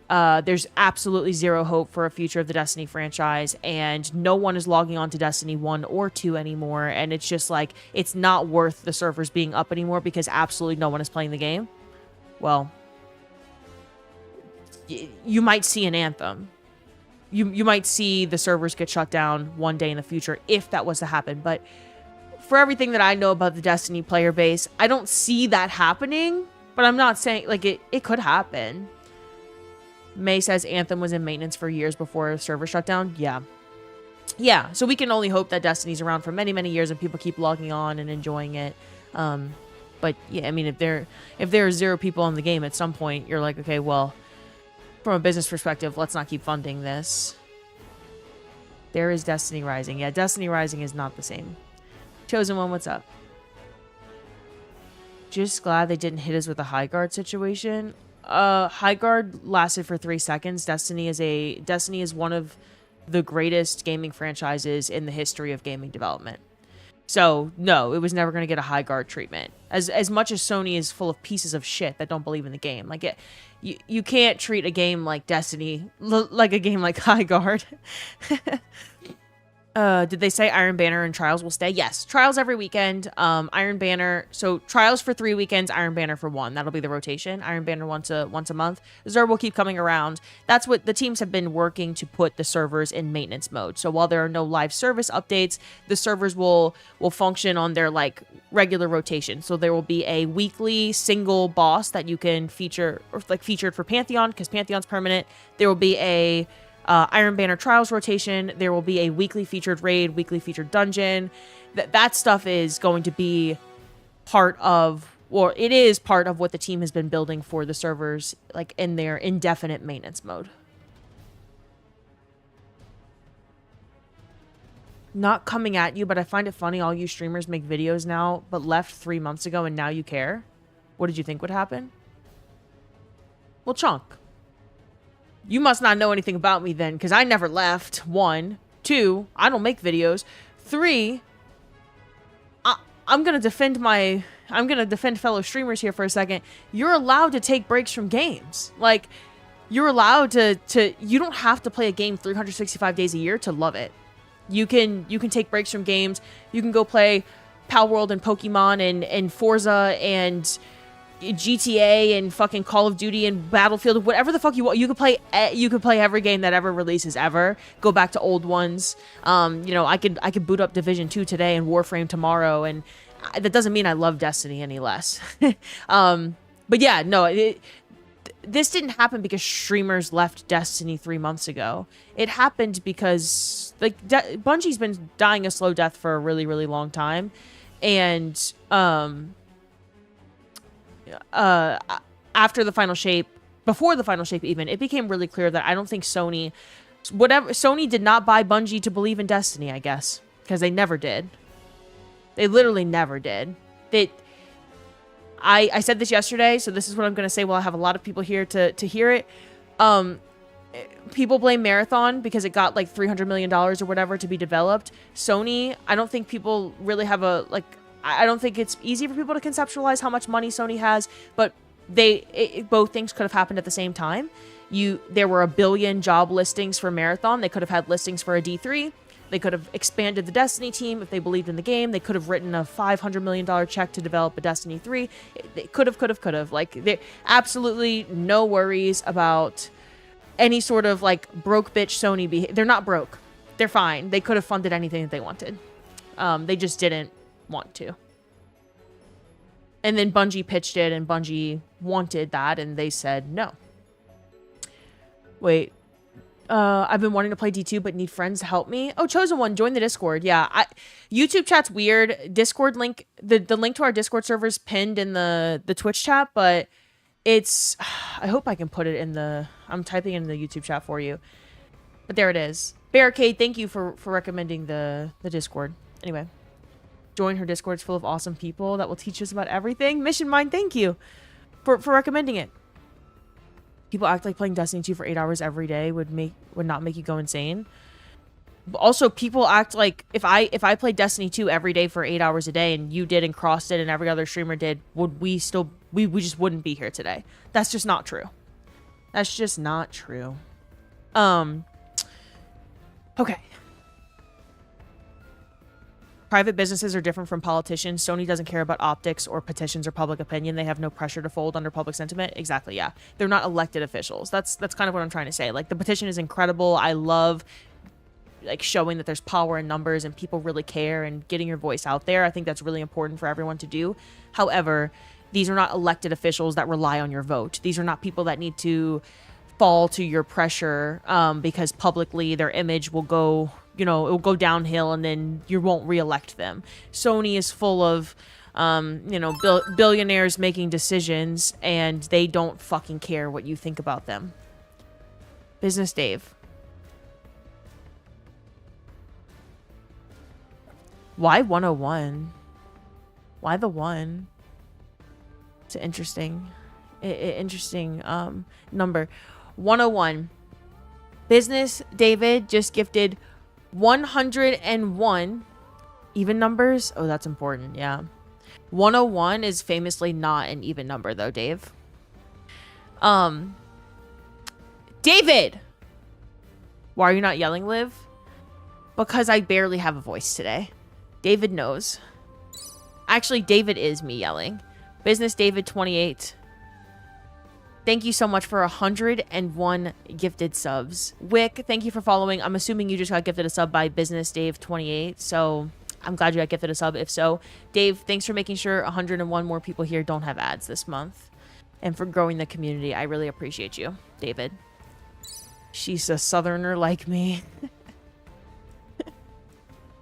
there's absolutely zero hope for a future of the Destiny franchise. And no one is logging on to Destiny 1 or 2 anymore. And it's just like, it's not worth the servers being up anymore because absolutely no one is playing the game. Well, you might see an Anthem. You might see the servers get shut down one day in the future if that was to happen. But for everything that I know about the Destiny player base, I don't see that happening. But I'm not saying, like, it could happen. May says Anthem was in maintenance for years before server shut down. Yeah. Yeah, so we can only hope that Destiny's around for many, many years and people keep logging on and enjoying it. But yeah, I mean, if there are 0 people on the game at some point, you're like, okay, well, from a business perspective, let's not keep funding this. There is Destiny Rising. Yeah, Destiny Rising is not the same. Chosen One, what's up? Just glad they didn't hit us with a high guard situation. High guard lasted for 3 seconds. Destiny is one of the greatest gaming franchises in the history of gaming development. So, no, it was never going to get a high guard treatment. As much as Sony is full of pieces of shit that don't believe in the game. Like, you can't treat a game like Destiny like a game like High Guard. Did they say Iron Banner and Trials will stay? Yes. Trials every weekend. Iron Banner. So Trials for 3 weekends, Iron Banner for 1. That'll be the rotation. Iron Banner once a month. Xur will keep coming around. That's what the teams have been working to put the servers in maintenance mode. So while there are no live service updates, the servers will function on their like regular rotation. So there will be a weekly single boss that you can feature, or like featured for Pantheon, because Pantheon's permanent. There will be a Iron Banner Trials rotation. There will be a weekly featured raid, weekly featured dungeon. That stuff is going to be part of, or it is part of what the team has been building for the servers, like in their indefinite maintenance mode. Not coming at you, but I find it funny all you streamers make videos now, but left 3 months ago and now you care. What did you think would happen? Well, Chunk, you must not know anything about me then, because I never left. 1. 2, I don't make videos. 3, I'm gonna defend fellow streamers here for a second. You're allowed to take breaks from games. Like, you're allowed to you don't have to play a game 365 days a year to love it. You can take breaks from games. You can go play Pal World and Pokemon and Forza and GTA and fucking Call of Duty and Battlefield, whatever the fuck you want. You could play every game that ever releases ever. Go back to old ones. You know, I could boot up Division 2 today and Warframe tomorrow, and that doesn't mean I love Destiny any less. But yeah, no, this didn't happen because streamers left Destiny 3 months ago. It happened because like Bungie's been dying a slow death for a really, really long time, and after the final shape, before the final shape even, it became really clear that I don't think Sony did not buy Bungie to believe in Destiny, I guess, because they never did. They literally never did. I said this yesterday, so this is what I'm going to say while I have a lot of people here to hear it. People blame Marathon because it got like $300 million or whatever to be developed. Sony, I don't think people really have a, like, I don't think it's easy for people to conceptualize how much money Sony has, but both things could have happened at the same time. There were 1 billion job listings for Marathon. They could have had listings for a D3. They could have expanded the Destiny team if they believed in the game. They could have written a $500 million check to develop a Destiny 3. They could have. Like, absolutely no worries about any sort of, like, broke bitch Sony behavior. They're not broke. They're fine. They could have funded anything that they wanted. They just didn't want to. And then Bungie pitched it, and Bungie wanted that, and they said no. Wait. I've been wanting to play D2, but need friends to help me. Oh, Chosen One, join the Discord. Yeah, YouTube chat's weird. Discord link, the link to our Discord server is pinned in the Twitch chat, but it's, I hope I can put it in I'm typing in the YouTube chat for you. But there it is. Barricade, thank you for recommending the Discord. Anyway, join her Discord. It's full of awesome people that will teach us about everything. Mission Mind, thank you for recommending it. People act like playing Destiny 2 for 8 hours every day would not make you go insane. But also, people act like if I played Destiny 2 every day for 8 hours a day, and you did and Cross did and every other streamer did, would we just wouldn't be here today. That's just not true. That's just not true. Okay. Private businesses are different from politicians. Sony doesn't care about optics or petitions or public opinion. They have no pressure to fold under public sentiment. Exactly, yeah. They're not elected officials. That's kind of what I'm trying to say. Like, the petition is incredible. I love, like, showing that there's power in numbers and people really care and getting your voice out there. I think that's really important for everyone to do. However, these are not elected officials that rely on your vote. These are not people that need to fall to your pressure because publicly their image will go... it will go downhill and then you won't re-elect them. Sony is full of, billionaires making decisions and they don't fucking care what you think about them. Business Dave. Why 101? Why the 1? It's an interesting number. 101. Business David just gifted 101 even numbers. Oh, that's important. Yeah. 101 is famously not an even number though, Dave. David, why are you not yelling, Liv? Because I barely have a voice today. David knows. Actually, David is me yelling. Business David 28. Thank you so much for 101 gifted subs. Wick, thank you for following. I'm assuming you just got gifted a sub by Business Dave 28, so I'm glad you got gifted a sub. If so, Dave, thanks for making sure 101 more people here don't have ads this month, and for growing the community. I really appreciate you, David. She's a southerner like me.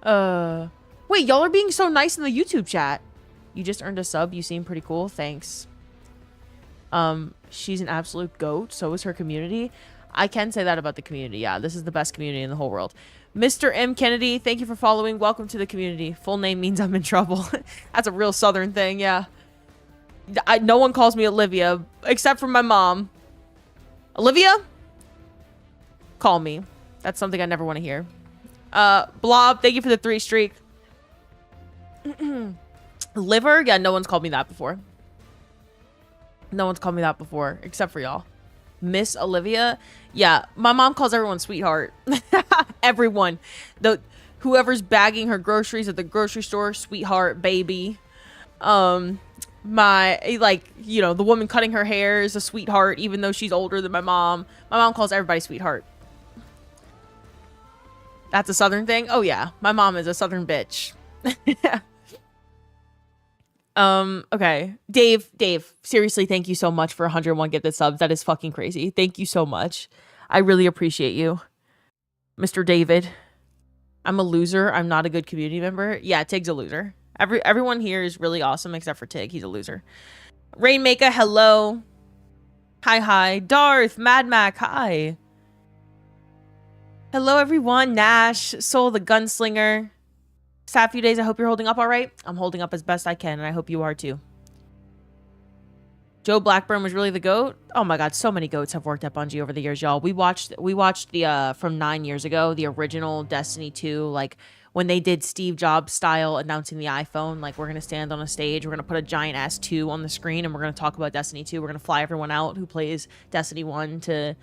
Wait, y'all are being so nice in the YouTube chat. You just earned a sub. You seem pretty cool. Thanks. She's an absolute goat. So is her community. I can say that about the community. Yeah, this is the best community in the whole world. Mr. M. Kennedy, thank you for following. Welcome to the community. Full name means I'm in trouble. That's a real southern thing, yeah. No one calls me Olivia, except for my mom. Olivia? Call me. That's something I never want to hear. Blob, thank you for the 3 streak. Liver? Yeah, no one's called me that before. No one's called me that before, except for y'all. Miss Olivia? Yeah, my mom calls everyone sweetheart. Everyone. Whoever's bagging her groceries at the grocery store, sweetheart, baby. The woman cutting her hair is a sweetheart, even though she's older than my mom. My mom calls everybody sweetheart. That's a southern thing? Oh yeah, my mom is a southern bitch. Okay. Dave, seriously, thank you so much for 101 gifted subs. That is fucking crazy. Thank you so much. I really appreciate you. Mr. David. I'm a loser. I'm not a good community member. Yeah, Tig's a loser. Everyone here is really awesome except for Tig. He's a loser. Rainmaker, hello. Hi. Darth, Mad Mac, hi. Hello, everyone. Nash, Soul the Gunslinger. Sad few days. I hope you're holding up all right. I'm holding up as best I can, and I hope you are too. Joe Blackburn was really the GOAT. Oh my God, so many GOATs have worked at Bungie over the years, y'all. We watched the from 9 years ago, the original Destiny 2, like when they did Steve Jobs style announcing the iPhone, like we're gonna stand on a stage, we're gonna put a giant ass 2 on the screen, and we're gonna talk about Destiny 2. We're gonna fly everyone out who plays Destiny 1 to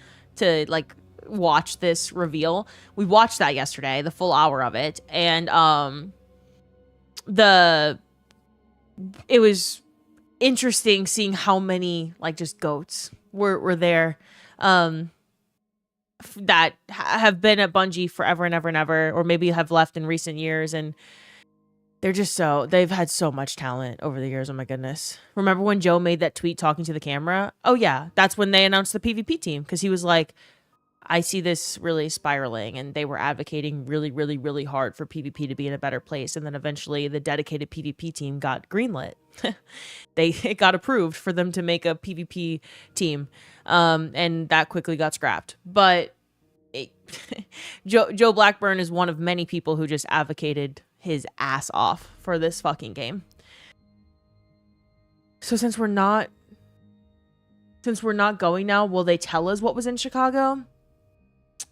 like watch this reveal. We watched that yesterday, the full hour of it, and it was interesting seeing how many like just goats were there that have been at Bungie forever and ever and ever, or maybe have left in recent years, and they've had so much talent over the years. Oh my goodness. Remember when Joe made that tweet talking to the camera? Oh yeah, that's when they announced the PvP team, because he was like, I see this really spiraling, and they were advocating really, really, really hard for PvP to be in a better place. And then eventually the dedicated PvP team got greenlit. It got approved for them to make a PvP team. And that quickly got scrapped. But Joe Blackburn is one of many people who just advocated his ass off for this fucking game. So since we're not going now, will they tell us what was in Chicago?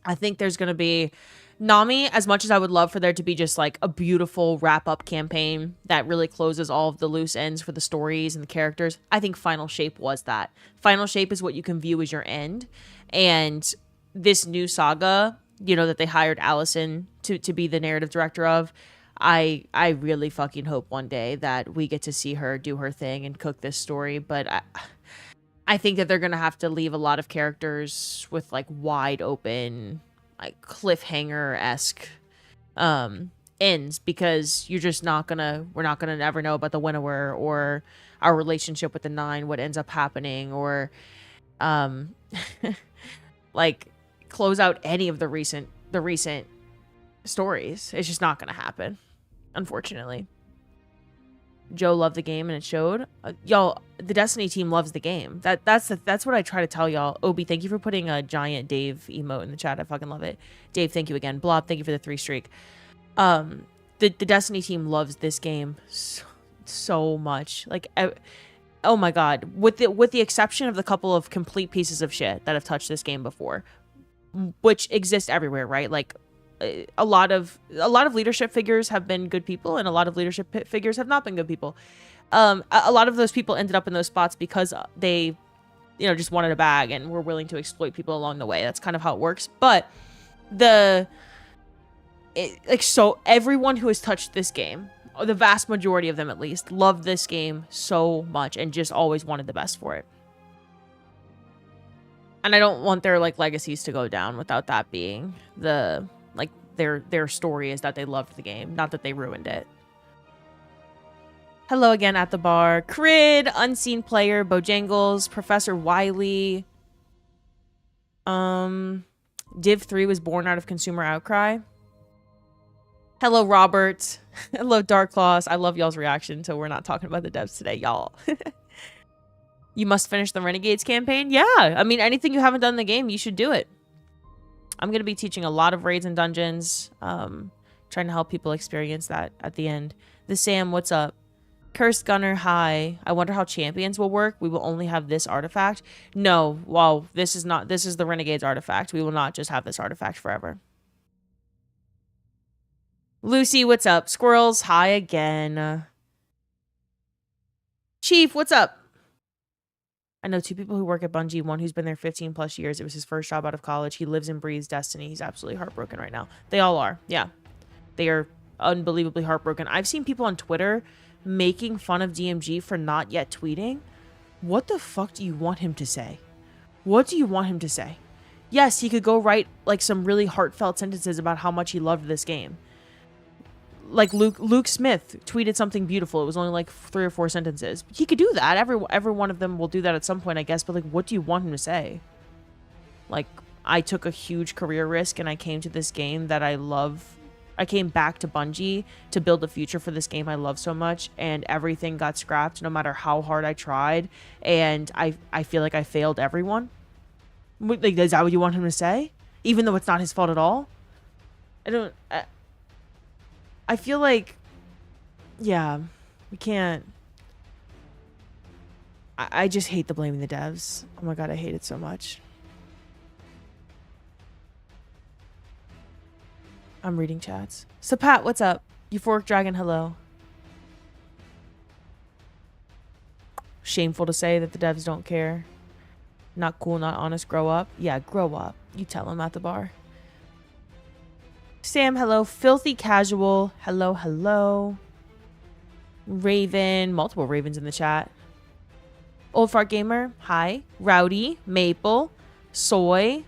I think there's going to be Nami, as much as I would love for there to be just like a beautiful wrap-up campaign that really closes all of the loose ends for the stories and the characters. I think Final Shape was that. Final Shape is what you can view as your end. And this new saga, you know, that they hired Allison to be the narrative director of, I really fucking hope one day that we get to see her do her thing and cook this story. But I think that they're going to have to leave a lot of characters with like wide open, like cliffhanger-esque ends, because we're not going to ever know about the Winnower or our relationship with the Nine, what ends up happening, or like close out any of the recent stories. It's just not going to happen, unfortunately. Joe loved the game and it showed. Y'all, the Destiny team loves the game. That's what I try to tell y'all. Obi, thank you for putting a giant Dave emote in the chat. I fucking love it. Dave, thank you again. Blob, thank you for the 3 streak. The Destiny team loves this game so much. Like, oh my God, with the exception of the couple of complete pieces of shit that have touched this game before, which exist everywhere, right? Like, a lot of leadership figures have been good people, and a lot of leadership figures have not been good people. A lot of those people ended up in those spots because they, you know, just wanted a bag and were willing to exploit people along the way. That's kind of how it works. But so everyone who has touched this game, or the vast majority of them at least, loved this game so much and just always wanted the best for it. And I don't want their like legacies to go down without that being the like their story is that they loved the game, not that they ruined it. Hello again at the bar. Crid, Unseen Player, Bojangles, Professor Wiley. Div 3 was born out of consumer outcry. Hello, Robert. Hello, Dark Claws. I love y'all's reaction to we're not talking about the devs today, y'all. You must finish the Renegades campaign? Yeah, I mean, anything you haven't done in the game, you should do it. I'm going to be teaching a lot of raids and dungeons, trying to help people experience that at the end. The Sam, what's up? Cursed Gunner, hi. I wonder how champions will work. We will only have this artifact. No, well, this is the Renegades artifact. We will not just have this artifact forever. Lucy, what's up? Squirrels, hi again. Chief, what's up? I know 2 people who work at Bungie, one who's been there 15 plus years. It was his first job out of college. He lives and breathes Destiny. He's absolutely heartbroken right now. They all are. Yeah. They are unbelievably heartbroken. I've seen people on Twitter making fun of DMG for not yet tweeting. What the fuck do you want him to say? What do you want him to say? Yes, he could go write like some really heartfelt sentences about how much he loved this game. Like Luke Smith tweeted something beautiful. It was only like 3 or 4 sentences. He could do that. Every one of them will do that at some point, I guess. But like, what do you want him to say? Like, I took a huge career risk and I came to this game that I love. I came back to Bungie to build a future for this game I love so much, and everything got scrapped no matter how hard I tried. And I feel like I failed everyone. Like, is that what you want him to say? Even though it's not his fault at all? I feel like, yeah, we can't. I just hate the blaming the devs. Oh my god, I hate it so much. I'm reading chats. So Pat, what's up? Euphoric Dragon, hello. Shameful to say that the devs don't care. Not cool, not honest, grow up. Yeah, grow up. You tell them at the bar. Sam, hello. Filthy Casual, hello, hello. Raven, multiple Ravens in the chat. Old Fart Gamer, hi. Rowdy, Maple, Soy,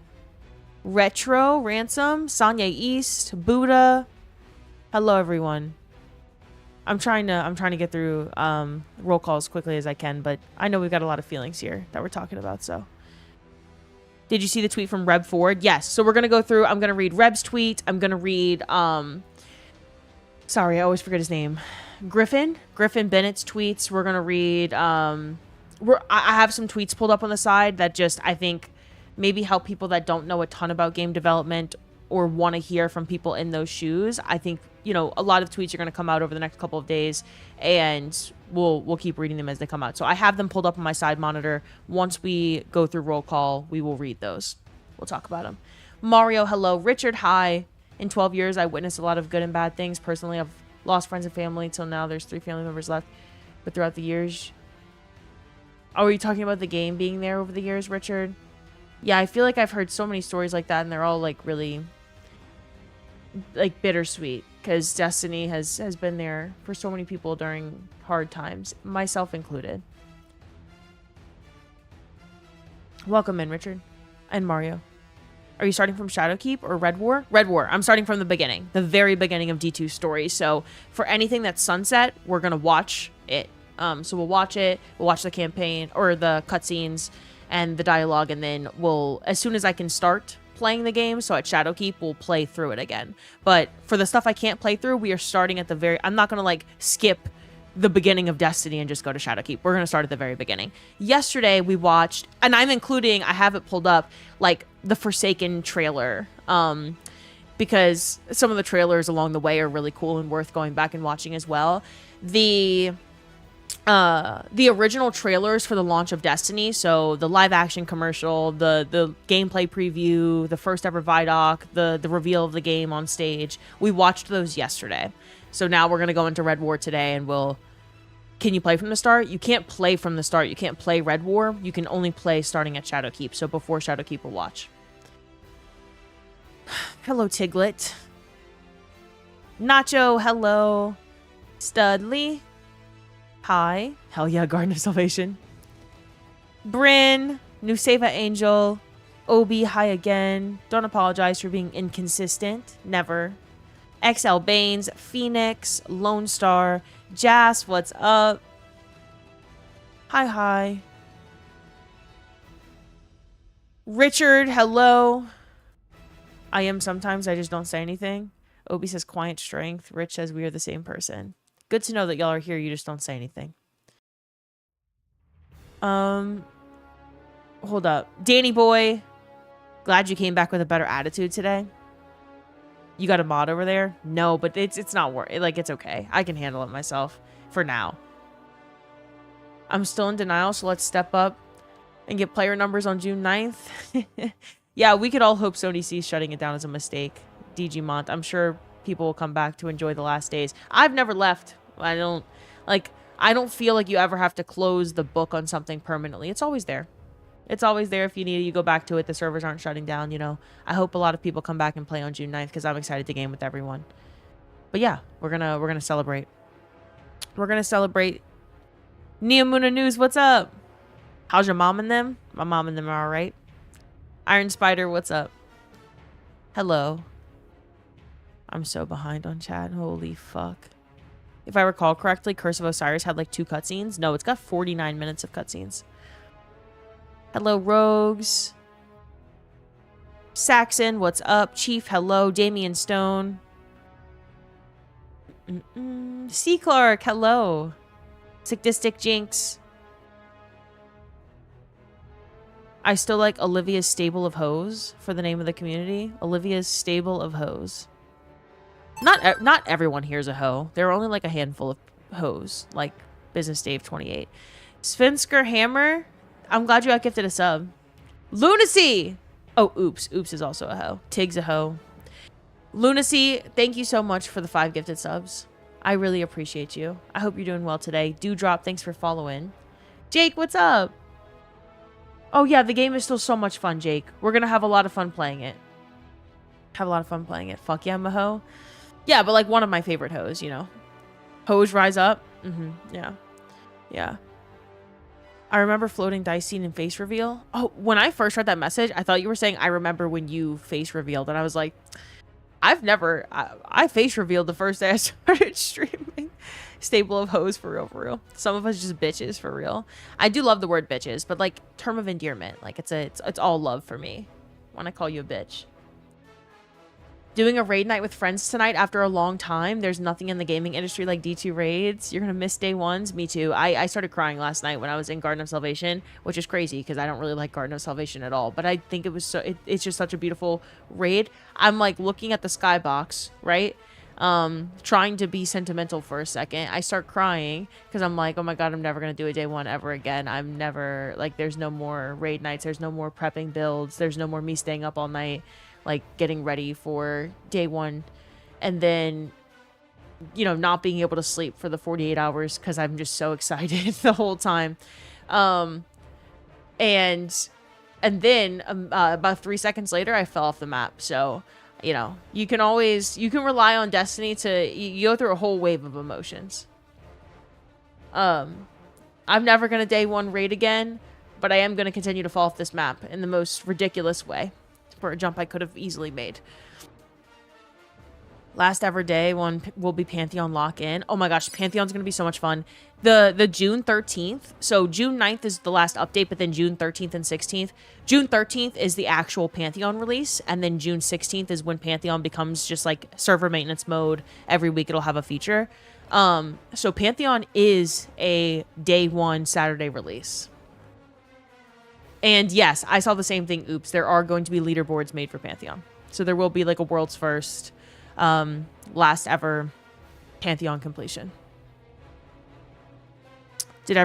Retro, Ransom, Sonya East, Buddha. Hello, everyone. I'm trying to get through roll call as quickly as I can, but I know we've got a lot of feelings here that we're talking about, so. Did you see the tweet from Reb Ford? Yes. So we're going to go through. I'm going to read Reb's tweet. I'm going to read, sorry, I always forget his name. Griffin Bennett's tweets. We're going to read, I have some tweets pulled up on the side that just, I think, maybe help people that don't know a ton about game development or want to hear from people in those shoes. I think, you know, a lot of tweets are going to come out over the next couple of days, and we'll keep reading them as they come out. So I have them pulled up on my side monitor. Once we go through roll call, we will read those. We'll talk about them. Mario, hello. Richard, hi. In 12 years, I witnessed a lot of good and bad things. Personally, I've lost friends and family. Till now, there's 3 family members left. But throughout the years... Oh, are you talking about the game being there over the years, Richard? Yeah, I feel like I've heard so many stories like that, and they're all, like, really... like, bittersweet. Because Destiny has been there for so many people during hard times, myself included. Welcome in, Richard. And Mario. Are you starting from Shadowkeep or Red War? Red War. I'm starting from the beginning. The very beginning of D2's story. So for anything that's Sunset, we're going to watch it. So we'll watch it. We'll watch the campaign or the cutscenes and the dialogue. And then we'll, as soon as I can start playing the game, so at Shadowkeep, we'll play through it again. But for the stuff I can't play through, we are starting at the very... I'm not going to, like, skip the beginning of Destiny and just go to Shadowkeep. We're going to start at the very beginning. Yesterday, we watched... And I'm including... I have it pulled up, like, the Forsaken trailer. Because some of the trailers along the way are really cool and worth going back and watching as well. The original trailers for the launch of Destiny, so the live action commercial, the gameplay preview, the first ever Vidoc, the reveal of the game on stage, we watched those yesterday. So now we're going to go into Red War today, and can you play from the start? You can't play from the start. You can't play Red War. You can only play starting at Shadowkeep. So before Shadowkeep, we'll watch. Hello, Tiglet. Nacho, hello. Studley. Hi. Hell yeah, Garden of Salvation. Bryn. Nuseva Angel. Obi, hi again. Don't apologize for being inconsistent. Never. XL Baines. Phoenix. Lone Star. Jas, what's up? Hi. Richard, hello. I am sometimes, I just don't say anything. Obi says quiet strength. Rich says we are the same person. Good to know that y'all are here. You just don't say anything. Hold up. Danny boy. Glad you came back with a better attitude today. You got a mod over there? No, but it's not worth it. Like, it's okay. I can handle it myself for now. I'm still in denial, so let's step up and get player numbers on June 9th. Yeah, we could all hope Sony sees shutting it down as a mistake. DG Mont. I'm sure people will come back to enjoy the last days. I've never left. I don't feel like you ever have to close the book on something permanently. It's always there. It's always there if you need it. You go back to it. The servers aren't shutting down, you know. I hope a lot of people come back and play on June 9th because I'm excited to game with everyone. But yeah, we're gonna celebrate. We're gonna celebrate. Neomuna News, what's up? How's your mom and them? My mom and them are alright. Iron Spider, what's up? Hello. I'm so behind on chat. Holy fuck. If I recall correctly, Curse of Osiris had like 2 cutscenes. No, it's got 49 minutes of cutscenes. Hello, Rogues. Saxon, what's up? Chief, hello. Damian Stone. C. Clark, hello. Sadistic Jinx. I still like Olivia's Stable of Hoes for the name of the community. Olivia's Stable of Hoes. Not everyone here's a hoe. There are only like a handful of hoes, like Business Dave 28. Svensker Hammer. I'm glad you got gifted a sub. Lunacy. Oh, oops. Oops is also a hoe. Tig's a hoe. Lunacy, thank you so much for the 5 gifted subs. I really appreciate you. I hope you're doing well today. Dewdrop, thanks for following. Jake, what's up? Oh, yeah, the game is still so much fun, Jake. We're going to have a lot of fun playing it. Fuck yeah, I'm a hoe. Yeah, but like one of my favorite hoes, you know. Hoes rise up. Yeah. Yeah. I remember floating dice scene and face reveal. Oh, when I first read that message, I thought you were saying I remember when you face revealed. And I was like, I face revealed the first day I started streaming. Stable of hoes for real, for real. Some of us just bitches for real. I do love the word bitches, but like term of endearment. Like it's all love for me when I call you a bitch. Doing a raid night with friends tonight after a long time. There's nothing in the gaming industry like D2 raids. You're going to miss day ones. Me too. I started crying last night when I was in Garden of Salvation, which is crazy because I don't really like Garden of Salvation at all. But I think it was it's just such a beautiful raid. I'm like looking at the skybox, right? Trying to be sentimental for a second. I start crying because I'm like, oh my God, I'm never going to do a day one ever again. I'm never like, there's no more raid nights. There's no more prepping builds. There's no more me staying up all night, like getting ready for day one, and then, you know, not being able to sleep for the 48 hours because I'm just so excited the whole time. And then about 3 seconds later, I fell off the map. So, you know, you can rely on Destiny to, you go through a whole wave of emotions. I'm never going to day one raid again, but I am going to continue to fall off this map in the most ridiculous way. For a jump I could have easily made. Last ever day one will be Pantheon lock-in. Oh my gosh, Pantheon's gonna be so much fun. The June 13th, so June 9th is the last update, but then June 13th and 16th. June 13th is the actual Pantheon release, and then June 16th is when Pantheon becomes just like server maintenance mode. Every week it'll have a feature. So Pantheon is a day one Saturday release. And yes, I saw the same thing. Oops, there are going to be leaderboards made for Pantheon. So there will be like a world's first, last ever Pantheon completion. Did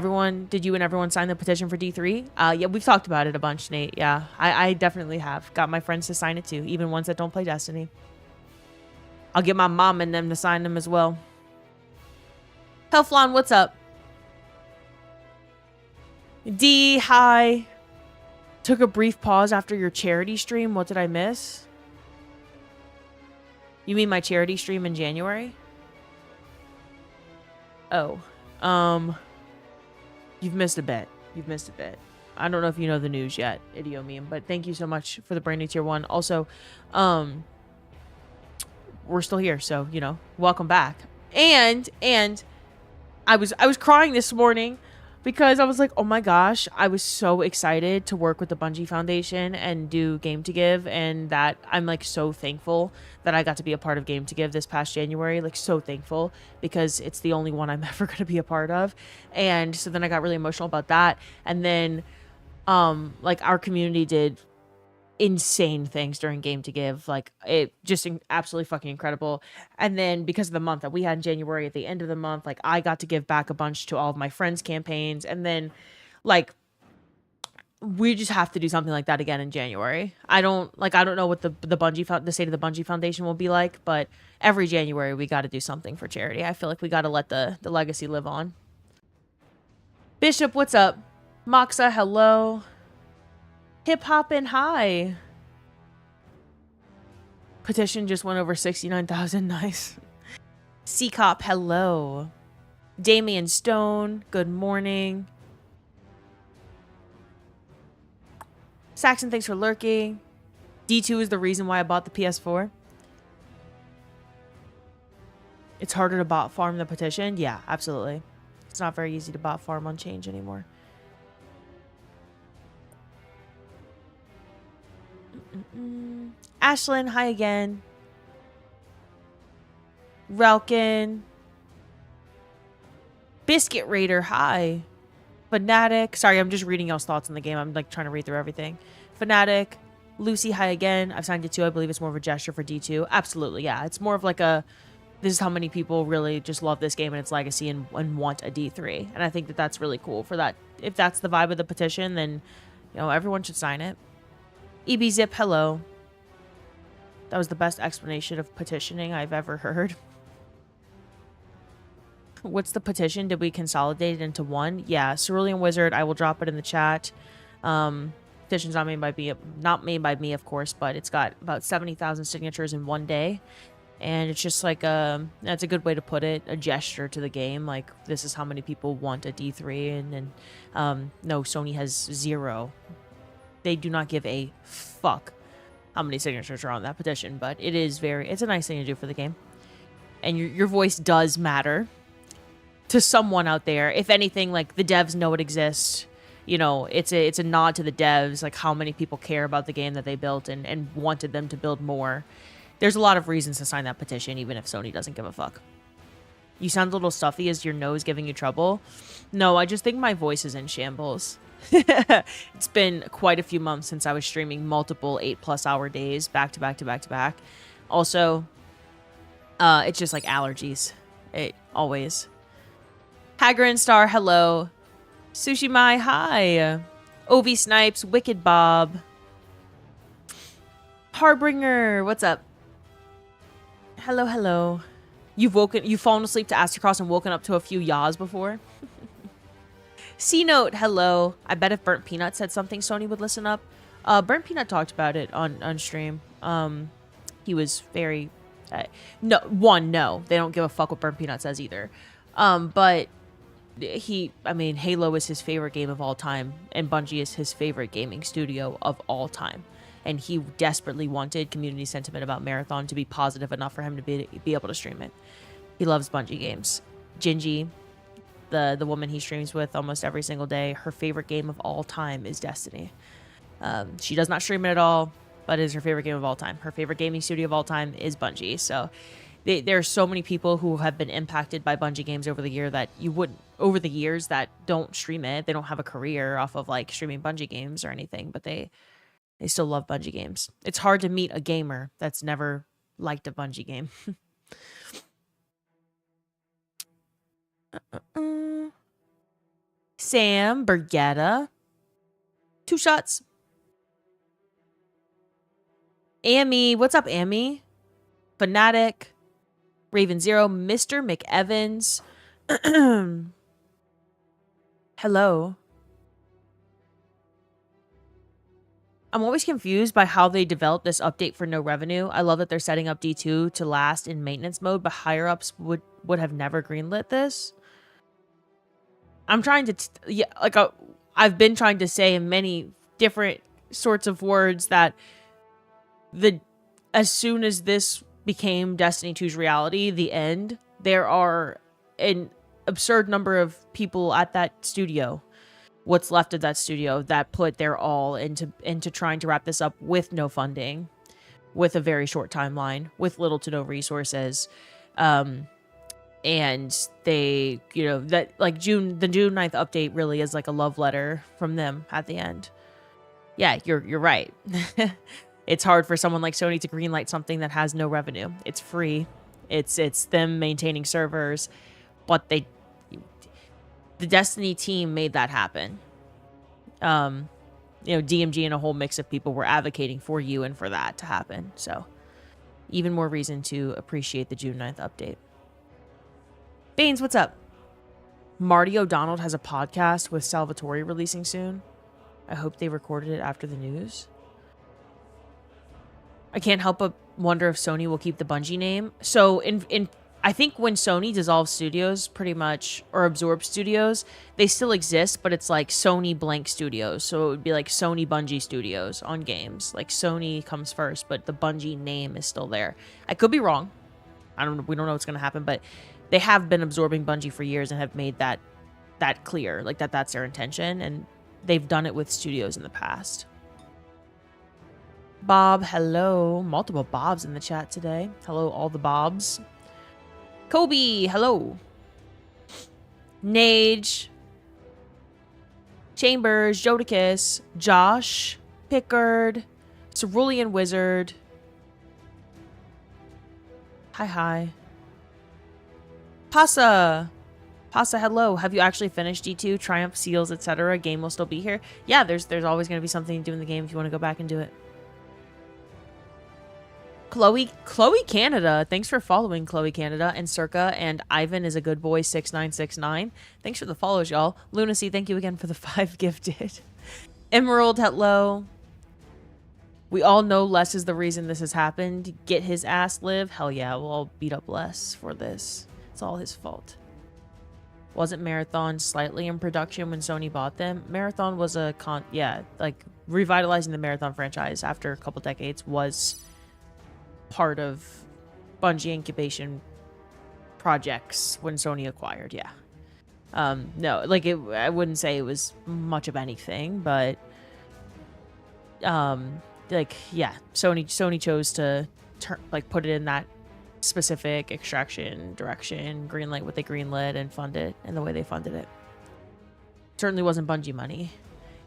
you and everyone sign the petition for D3? Yeah, we've talked about it a bunch, Nate. Yeah, I definitely have. Got my friends to sign it too, even ones that don't play Destiny. I'll get my mom and them to sign them as well. Helflon, what's up? D, hi. Took a brief pause after your charity stream. What did I miss? You mean my charity stream in January? Oh. You've missed a bit. I don't know if you know the news yet, Idio meme, but thank you so much for the brand new tier 1. Also, we're still here, so, you know, welcome back. And I was crying this morning because I was like, oh my gosh, I was so excited to work with the Bungie Foundation and do Game to Give, and that I'm like so thankful that I got to be a part of Game to Give this past January. Like so thankful because it's the only one I'm ever going to be a part of. And so then I got really emotional about that. And then like our community did insane things during Game to Give, like it just absolutely fucking incredible. And then because of the month that we had in January, at the end of the month, like I got to give back a bunch to all of my friends' campaigns. And then like we just have to do something like that again in January. I don't know what the state of the Bungie Foundation will be like, but every January we got to do something for charity. I feel like we got to let the legacy live on. Bishop, what's up? Moxa, hello. Hip hop and hi. Petition just went over 69,000. Nice. C-Cop, hello. Damian Stone, good morning. Saxon, thanks for lurking. D2 is the reason why I bought the PS4. It's harder to bot farm the petition. Yeah, absolutely. It's not very easy to bot farm on Change anymore. Ashlyn, hi again. Relkin. Biscuit Raider, hi. Fanatic. Sorry, I'm just reading y'all's thoughts on the game. I'm like trying to read through everything. Fanatic. Lucy, hi again. I've signed it too. I believe it's more of a gesture for D2. Absolutely, yeah. It's more of like a this is how many people really just love this game and its legacy and want a D3. And I think that that's really cool for that. If that's the vibe of the petition, then, you know, everyone should sign it. EBZip, hello. That was the best explanation of petitioning I've ever heard. What's the petition? Did we consolidate it into one? Yeah, Cerulean Wizard. I will drop it in the chat. Petition's not made by me, of course, but it's got about 70,000 signatures in one day. And it's just like that's a good way to put it, a gesture to the game. Like, this is how many people want a D3, and no, Sony has 0. They do not give a fuck how many signatures are on that petition, but it's a nice thing to do for the game. And your voice does matter to someone out there. If anything, like, the devs know it exists. You know, it's a nod to the devs, like how many people care about the game that they built and wanted them to build more. There's a lot of reasons to sign that petition, even if Sony doesn't give a fuck. You sound a little stuffy. Is your nose giving you trouble? No, I just think my voice is in shambles. It's been quite a few months since I was streaming multiple 8+ hour days back to back to back to back. Also, it's just like allergies. It always. Hagrin Star, hello. Sushi Mai, hi. Ovi Snipes, Wicked Bob. Harbinger, what's up? Hello, hello. You've fallen asleep to Astrocross and woken up to a few yaws before? C-Note, hello. I bet if Burnt Peanut said something, Sony would listen up. Burnt Peanut talked about it on stream. He was very... no. They don't give a fuck what Burnt Peanut says either. But... Halo is his favorite game of all time, and Bungie is his favorite gaming studio of all time. And he desperately wanted community sentiment about Marathon to be positive enough for him to be able to stream it. He loves Bungie games. Gingy, the woman he streams with almost every single day, her favorite game of all time is Destiny. She does not stream it at all, but it is her favorite game of all time. Her favorite gaming studio of all time is Bungie. So there are so many people who have been impacted by Bungie games over the years that don't stream it. They don't have a career off of like streaming Bungie games or anything, but they still love Bungie games. It's hard to meet a gamer that's never liked a Bungie game. Sam Bergetta. 2 shots. Amy. What's up, Amy? Fanatic. Raven Zero. Mr. McEvans. Hello. I'm always confused by how they developed this update for no revenue. I love that they're setting up D2 to last in maintenance mode, but higher-ups would have never greenlit this. I'm trying to... I've been trying to say in many different sorts of words that as soon as this became Destiny 2's reality, the end, there are an absurd number of people at that studio, what's left of that studio, that put their all into trying to wrap this up with no funding, with a very short timeline, with little to no resources. And they, that like the June 9th update really is like a love letter from them at the end. Yeah, you're right. It's hard for someone like Sony to greenlight something that has no revenue. It's free. It's them maintaining servers, but the Destiny team made that happen. DMG and a whole mix of people were advocating for you and for that to happen. So even more reason to appreciate the June 9th update. Baines, what's up? Marty O'Donnell has a podcast with Salvatore releasing soon. I hope they recorded it after the news. I can't help but wonder if Sony will keep the Bungie name. So I think when Sony dissolves studios pretty much, or absorbs studios, they still exist, but it's like Sony blank studios. So it would be like Sony Bungie studios on games. Like Sony comes first, but the Bungie name is still there. I could be wrong. We don't know what's going to happen, but they have been absorbing Bungie for years and have made that clear, like that's their intention, and they've done it with studios in the past. Bob, hello. Multiple Bobs in the chat today. Hello, all the Bobs. Kobe, hello. Nage. Chambers, Jodicus, Josh, Pickard, Cerulean Wizard. Hi. Pasa. Pasa, hello. Have you actually finished D2, Triumph, Seals, etc.? Game will still be here. Yeah, there's always going to be something to do in the game if you want to go back and do it. Chloe Canada. Thanks for following, Chloe Canada. And Circa and Ivan is a good boy, 6969. Thanks for the follows, y'all. Lunacy, thank you again for the 5 gifted. Emerald, hello. We all know Les is the reason this has happened. Get his ass live. Hell yeah, we'll all beat up Les for this. It's all his fault. Wasn't Marathon slightly in production when Sony bought them? Marathon was a like revitalizing the Marathon franchise after a couple decades was part of Bungie incubation projects when Sony acquired. Yeah. No, like I wouldn't say it was much of anything, but like yeah, Sony chose to put it in that specific extraction direction, greenlight what they greenlit, and fund it in the way they funded it. Certainly wasn't Bungie money.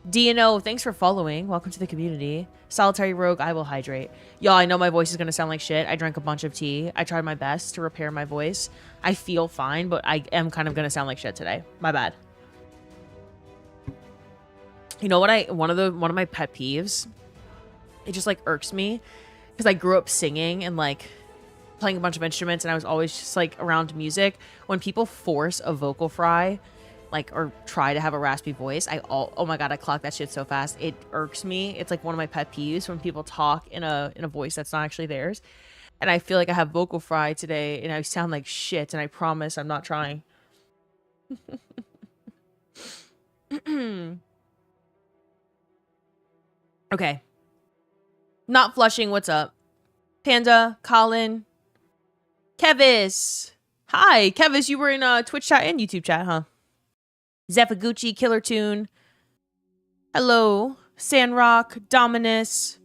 DNO, thanks for following. Welcome to the community. Solitary Rogue, I will hydrate. Y'all, I know my voice is going to sound like shit. I drank a bunch of tea. I tried my best to repair my voice. I feel fine, but I am kind of going to sound like shit today. My bad. You know what one of my pet peeves? It just like irks me because I grew up singing and like playing a bunch of instruments, and I was always just like around music. When people force a vocal fry, like, or try to have a raspy voice, oh my god, I clock that shit so fast. It irks me. It's like one of my pet peeves when people talk in a voice that's not actually theirs. And I feel like I have vocal fry today and I sound like shit, and I promise I'm not trying. Okay. Not flushing, what's up? Panda, Colin, Kevis. Hi, Kevis, you were in Twitch chat and YouTube chat, huh? Zephaguchi, Killer Tune. Hello. Sandrock, Dominus.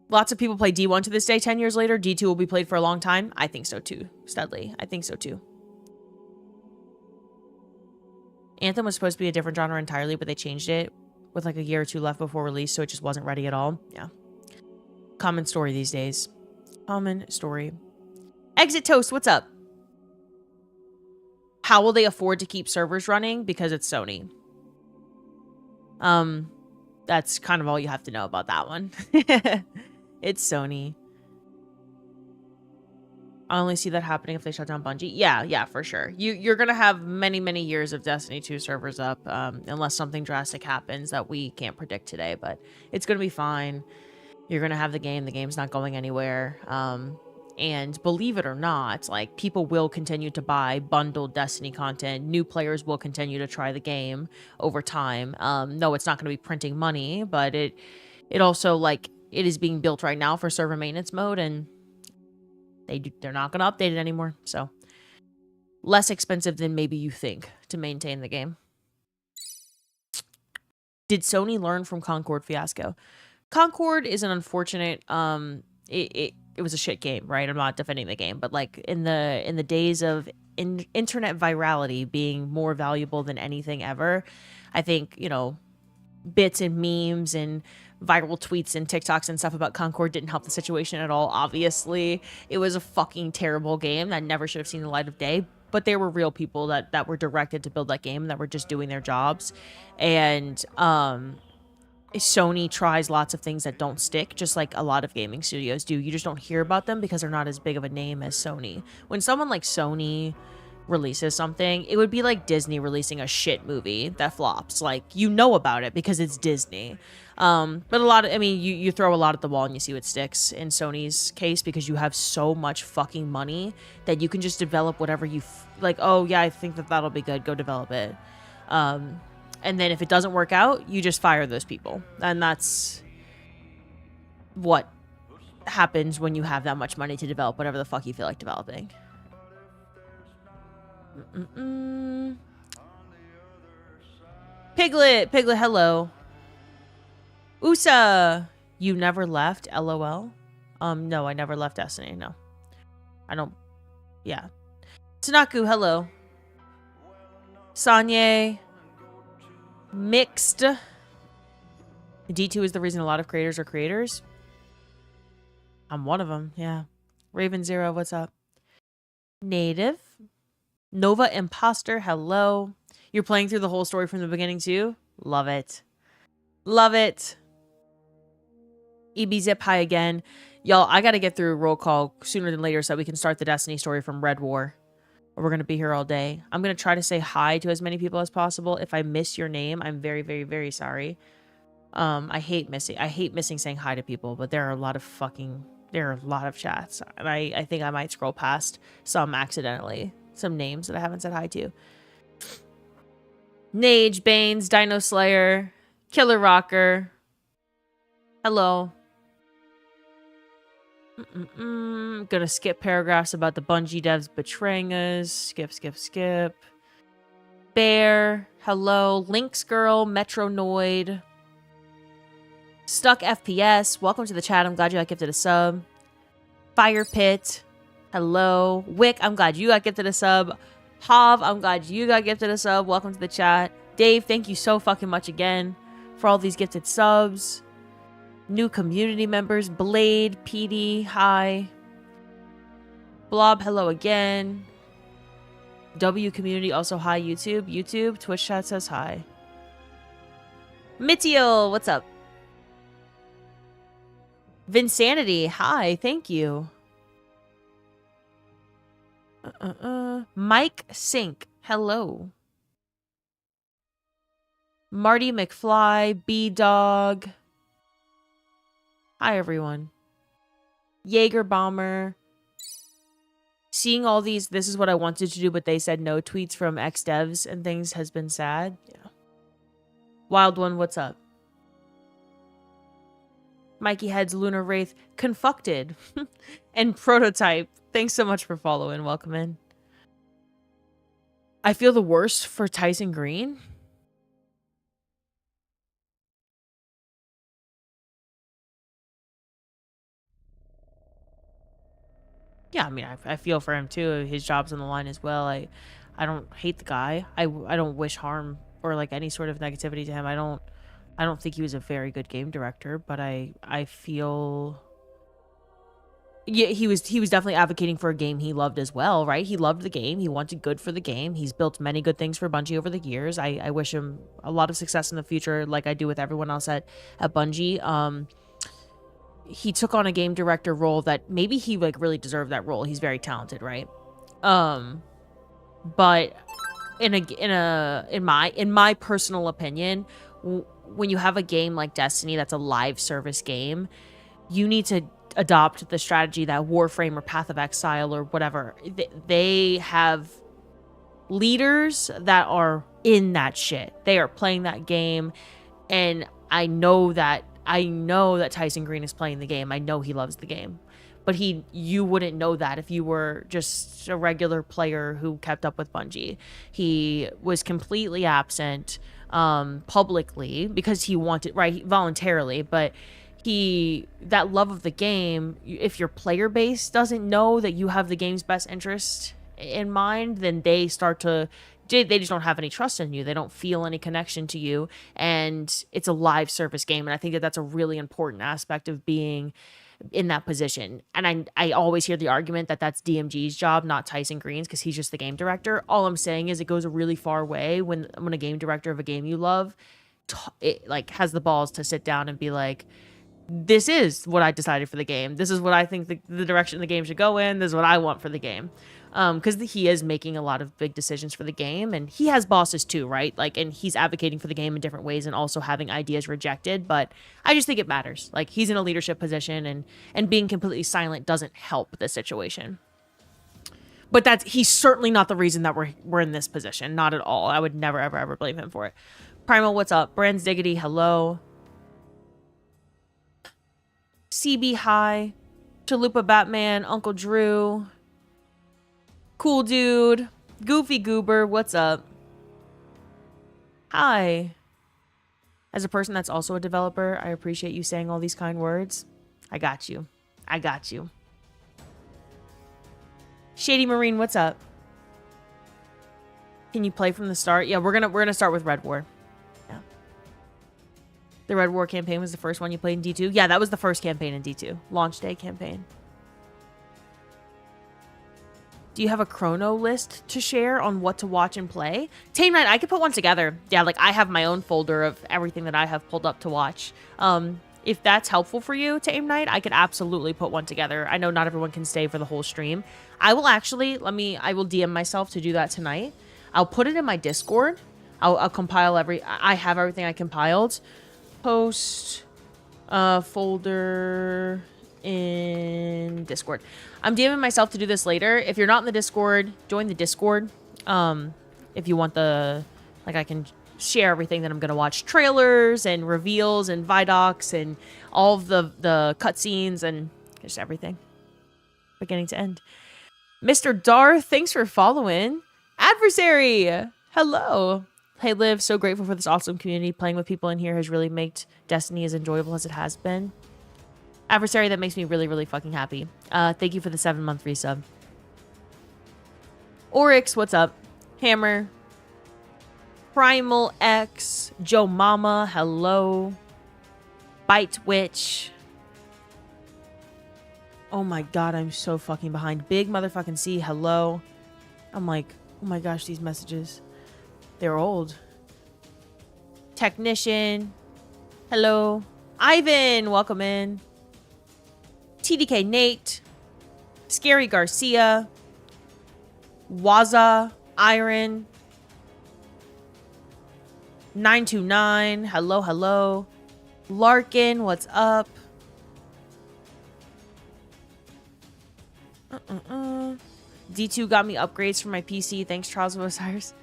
Lots of people play D1 to this day. 10 years later, D2 will be played for a long time. I think so too, Studley. I think so too. Anthem was supposed to be a different genre entirely, but they changed it with like a year or two left before release, so it just wasn't ready at all. Yeah. Common story these days. Common story. Exit Toast, what's up? How will they afford to keep servers running? Because it's Sony. That's kind of all you have to know about that one. It's Sony. I only see that happening if they shut down Bungie. Yeah, for sure. You're going to have many, many years of Destiny 2 servers up, unless something drastic happens that we can't predict today, but it's going to be fine. You're going to have the game. The game's not going anywhere. And believe it or not, like, people will continue to buy bundled Destiny content. New players will continue to try the game over time. No, it's not going to be printing money, but it also, like, it is being built right now for server maintenance mode, and they're not going to update it anymore. So less expensive than maybe you think to maintain the game. Did Sony learn from Concord fiasco? Concord is an unfortunate, it was a shit game, right? I'm not defending the game, but like in the days of internet virality being more valuable than anything ever, I think, you know, bits and memes and viral tweets and TikToks and stuff about Concord didn't help the situation at all. Obviously, it was a fucking terrible game that never should have seen the light of day, but there were real people that were directed to build that game that were just doing their jobs. And Sony tries lots of things that don't stick, just like a lot of gaming studios do. You just don't hear about them because they're not as big of a name as Sony. When someone like Sony releases something, it would be like Disney releasing a shit movie that flops. Like, you know about it because it's Disney. But a lot of, I mean, you throw a lot at the wall and you see what sticks in Sony's case, because you have so much fucking money that you can just develop whatever you like. Oh yeah, I think that'll be good. Go develop it. And then if it doesn't work out, you just fire those people. And that's what happens when you have that much money to develop whatever the fuck you feel like developing. Piglet, hello. USA, you never left, LOL. No, I never left Destiny, no. I don't, yeah. Tanaku, hello. Sanye, mixed. D2 is the reason a lot of creators are creators. I'm one of them, yeah. Raven Zero, what's up? Native. Nova Imposter, hello. You're playing through the whole story from the beginning too? Love it. Love it. EB Zip, hi again. Y'all, I gotta get through roll call sooner than later so that we can start the Destiny story from Red War. Or we're gonna be here all day. I'm gonna try to say hi to as many people as possible. If I miss your name, I'm very, very, very sorry. I hate missing saying hi to people, but there are a lot of chats. And I think I might scroll past some accidentally. Some names that I haven't said hi to. Nage, Banes, Dino Slayer, Killer Rocker. Hello. Gonna skip paragraphs about the Bungie devs betraying us. Skip. Bear, hello. Lynx Girl, Metronoid. Stuck FPS, welcome to the chat. I'm glad you got gifted a sub. Fire Pit, hello. Wick, I'm glad you got gifted a sub. Hav, I'm glad you got gifted a sub. Welcome to the chat. Dave, thank you so fucking much again for all these gifted subs. New community members. Blade, PD, hi. Blob, hello again. W community, also hi. YouTube, Twitch chat says hi. Mitio, what's up? Vinsanity, hi, thank you. Mike Sink, hello. Marty McFly, B-Dog. Hi, everyone. Jaeger Bomber. Seeing all these, this is what I wanted to do, but they said no tweets from ex-devs and things has been sad. Yeah. Wild One, what's up? Mikey Heads, Lunar Wraith, Conflicted, and Prototype. Thanks so much for following. Welcome in. I feel the worst for Tyson Green. Yeah, I mean, I feel for him too. His job's on the line as well. I don't hate the guy. I don't wish harm or like any sort of negativity to him. I don't think he was a very good game director, but I feel, yeah, he was definitely advocating for a game he loved as well, right? He loved the game. He wanted good for the game. He's built many good things for Bungie over the years. I wish him a lot of success in the future, like I do with everyone else at Bungie. He took on a game director role that maybe he like really deserved that role. He's very talented, right? But in my personal opinion, when you have a game like Destiny that's a live service game, you need to adopt the strategy that Warframe or Path of Exile or whatever, they have leaders that are in that shit. They are playing that game, and I know that Tyson Green is playing the game. I know he loves the game. But you wouldn't know that if you were just a regular player who kept up with Bungie. He was completely absent publicly because he wanted, right, voluntarily, but that love of the game, if your player base doesn't know that you have the game's best interest in mind, then they just don't have any trust in you. They don't feel any connection to you, and it's a live service game, and I think that that's a really important aspect of being in that position. And I always hear the argument that that's DMG's job, not Tyson Green's, because he's just the game director. All I'm saying is it goes a really far way when a game director of a game you love like has the balls to sit down and be like, this is what I decided for the game. This is what I think the direction the game should go in. This is what I want for the game. Because he is making a lot of big decisions for the game, and he has bosses too, right? Like, and he's advocating for the game in different ways and also having ideas rejected. But I just think it matters. Like, he's in a leadership position, and being completely silent doesn't help the situation. But he's certainly not the reason that we're in this position. Not at all. I would never, ever, ever blame him for it. Primal, what's up? Brands Diggity, hello. CB, hi. Chalupa Batman, Uncle Drew. Cool Dude. Goofy Goober, what's up? Hi. As a person that's also a developer, I appreciate you saying all these kind words. I got you. I got you. Shady Marine, what's up? Can you play from the start? Yeah, we're gonna start with Red War. Yeah. The Red War campaign was the first one you played in D2? Yeah, that was the first campaign in D2. Launch day campaign. Do you have a chrono list to share on what to watch and play? Tame Night, I could put one together. Yeah, like I have my own folder of everything that I have pulled up to watch. If that's helpful for you, Tame Night, I could absolutely put one together. I know not everyone can stay for the whole stream. I will actually, I will DM myself to do that tonight. I'll put it in my Discord. I'll compile I have everything I compiled. Post folder in Discord. I'm DMing myself to do this later. If you're not in the Discord, join the Discord. If you want I can share everything that I'm going to watch. Trailers and reveals and Vidocs and all of the cutscenes and just everything. Beginning to end. Mr. Darth, thanks for following. Adversary, hello. Hey, Liv, so grateful for this awesome community. Playing with people in here has really made Destiny as enjoyable as it has been. Adversary, that makes me really, really fucking happy. Thank you for the 7-month resub. Oryx, what's up? Hammer. Primal X. Joe Mama, hello. Bite Witch. Oh my god, I'm so fucking behind. Big motherfucking C, hello. I'm like, oh my gosh, these messages. They're old. Technician. Hello. Ivan, welcome in. TDK Nate. Scary Garcia. Waza. Iron. 929. Hello, hello. Larkin, what's up? D2 got me upgrades for my PC. Thanks, Trials of Osiris.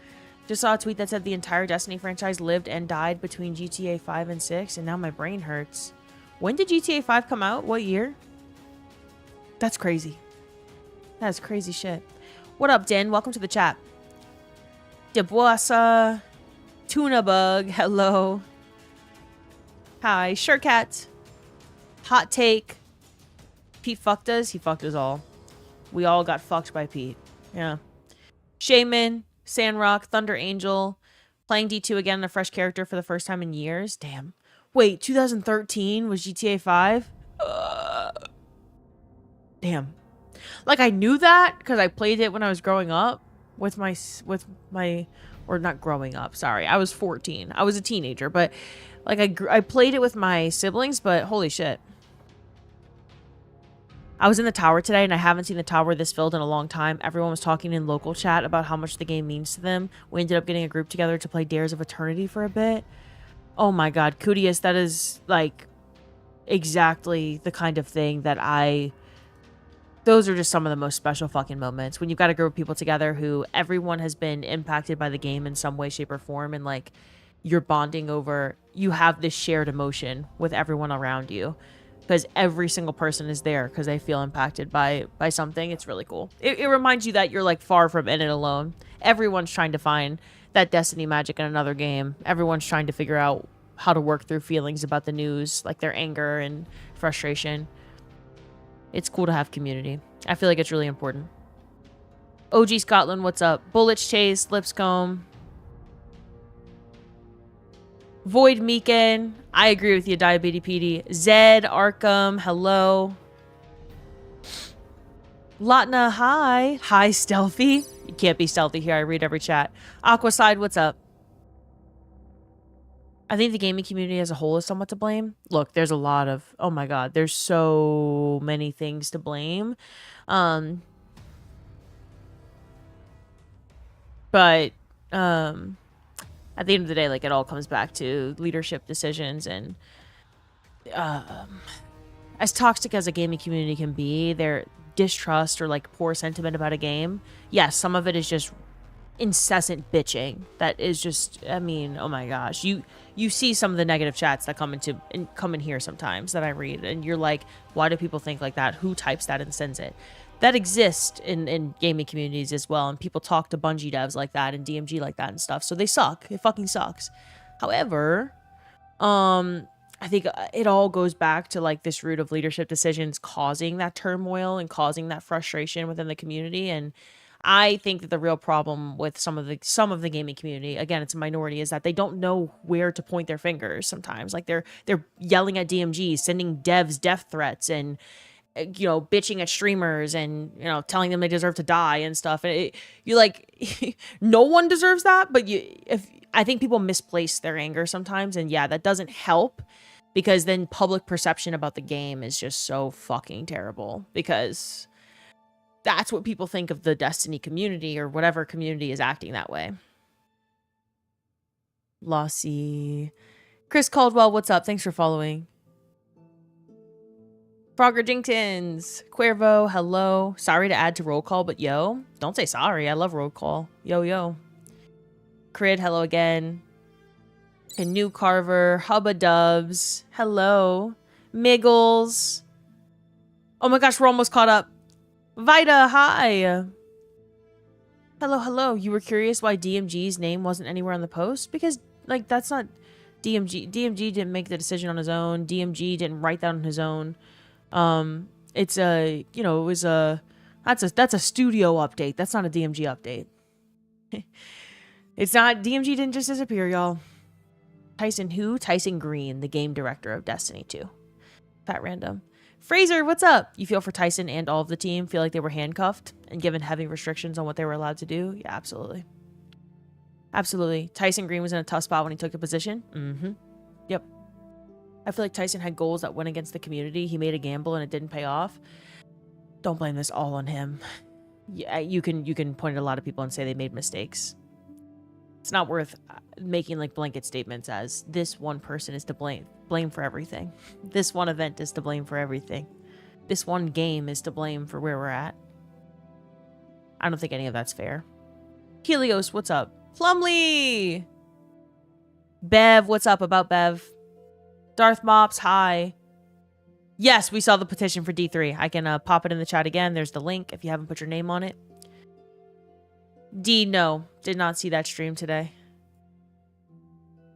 Just saw a tweet that said the entire Destiny franchise lived and died between GTA 5 and 6, and now my brain hurts. When did GTA 5 come out? What year? That's crazy. That's crazy shit. What up, Dan? Welcome to the chat. Debuasa. Tuna Bug. Hello. Hi. Surecat. Hot Take. Pete fucked us. He fucked us all. We all got fucked by Pete. Yeah. Shaman. Sandrock, Thunder Angel, playing D2 again, a fresh character for the first time in years. Damn. Wait, 2013 was GTA 5? Damn. Like, I knew that because I played it when I was growing up with my, or not growing up, sorry. I was 14. I was a teenager, but like I played it with my siblings, but holy shit. I was in the tower today, and I haven't seen the tower this filled in a long time. Everyone was talking in local chat about how much the game means to them. We ended up getting a group together to play Dares of Eternity for a bit. Oh my god, Kudius, that is, like, exactly the kind of thing that those are just some of the most special fucking moments. When you've got a group of people together who everyone has been impacted by the game in some way, shape, or form, and, like, you're bonding over, you have this shared emotion with everyone around you. Because every single person is there because they feel impacted by something. It's really cool. It reminds you that you're, like, far from in it alone. Everyone's trying to find that Destiny magic in another game. Everyone's trying to figure out how to work through feelings about the news, like their anger and frustration. It's cool to have community. I feel like it's really important. OG Scotland, what's up? Bullets Chase, Lipscomb. Void Meekin, I agree with you, Diabetes PD. Zed, Arkham, hello. Latna, hi. Hi, Stealthy. You can't be stealthy here, I read every chat. Aquaside, what's up? I think the gaming community as a whole is somewhat to blame. Look, there's a lot of, oh my god, there's so many things to blame. But, at the end of the day, like, it all comes back to leadership decisions, and as toxic as a gaming community can be, their distrust or, like, poor sentiment about a game, yes, some of it is just incessant bitching. That is just, I mean, oh my gosh, you see some of the negative chats that come in here sometimes that I read, and you're like, why do people think like that? Who types that and sends it? That exists in gaming communities as well, and people talk to Bungie devs like that and DMG like that and stuff, so they suck. It fucking sucks. However, I think it all goes back to, like, this root of leadership decisions causing that turmoil and causing that frustration within the community. And I think that the real problem with some of the gaming community, again, it's a minority, is that they don't know where to point their fingers sometimes. Like, they're yelling at DMG, sending devs death threats, and you know, bitching at streamers and, you know, telling them they deserve to die and stuff. And you like, no one deserves that, but I think people misplace their anger sometimes, and yeah, that doesn't help, because then public perception about the game is just so fucking terrible, because that's what people think of the Destiny community, or whatever community is acting that way. Lossy. Chris Caldwell, what's up? Thanks for following. Frogger Jenkins. Cuervo, hello. Sorry to add to roll call, but yo. Don't say sorry. I love roll call. Yo, yo. Crid, hello again. Canoe Carver. Hubba Dubs. Hello. Miggles. Oh my gosh, we're almost caught up. Vita, hi. Hello, hello. You were curious why DMG's name wasn't anywhere on the post? Because, like, that's not DMG. DMG didn't make the decision on his own. DMG didn't write that on his own. It's a, you know, it was a, that's a studio update. That's not a DMG update. It's not, DMG didn't just disappear, y'all. Tyson who? Tyson Green, the game director of Destiny 2. Fat random. Fraser, what's up? You feel for Tyson and all of the team? Feel like they were handcuffed and given heavy restrictions on what they were allowed to do? Yeah, absolutely. Absolutely. Tyson Green was in a tough spot when he took the position. Mm-hmm. Yep. I feel like Tyson had goals that went against the community. He made a gamble and it didn't pay off. Don't blame this all on him. Yeah, you can point at a lot of people and say they made mistakes. It's not worth making like blanket statements as this one person is to blame for everything. This one event is to blame for everything. This one game is to blame for where we're at. I don't think any of that's fair. Helios, what's up? Plumley! Bev, what's up about Bev? Darth Mops, hi. Yes, we saw the petition for D3. I can pop it in the chat again. There's the link if you haven't put your name on it. D, no. Did not see that stream today.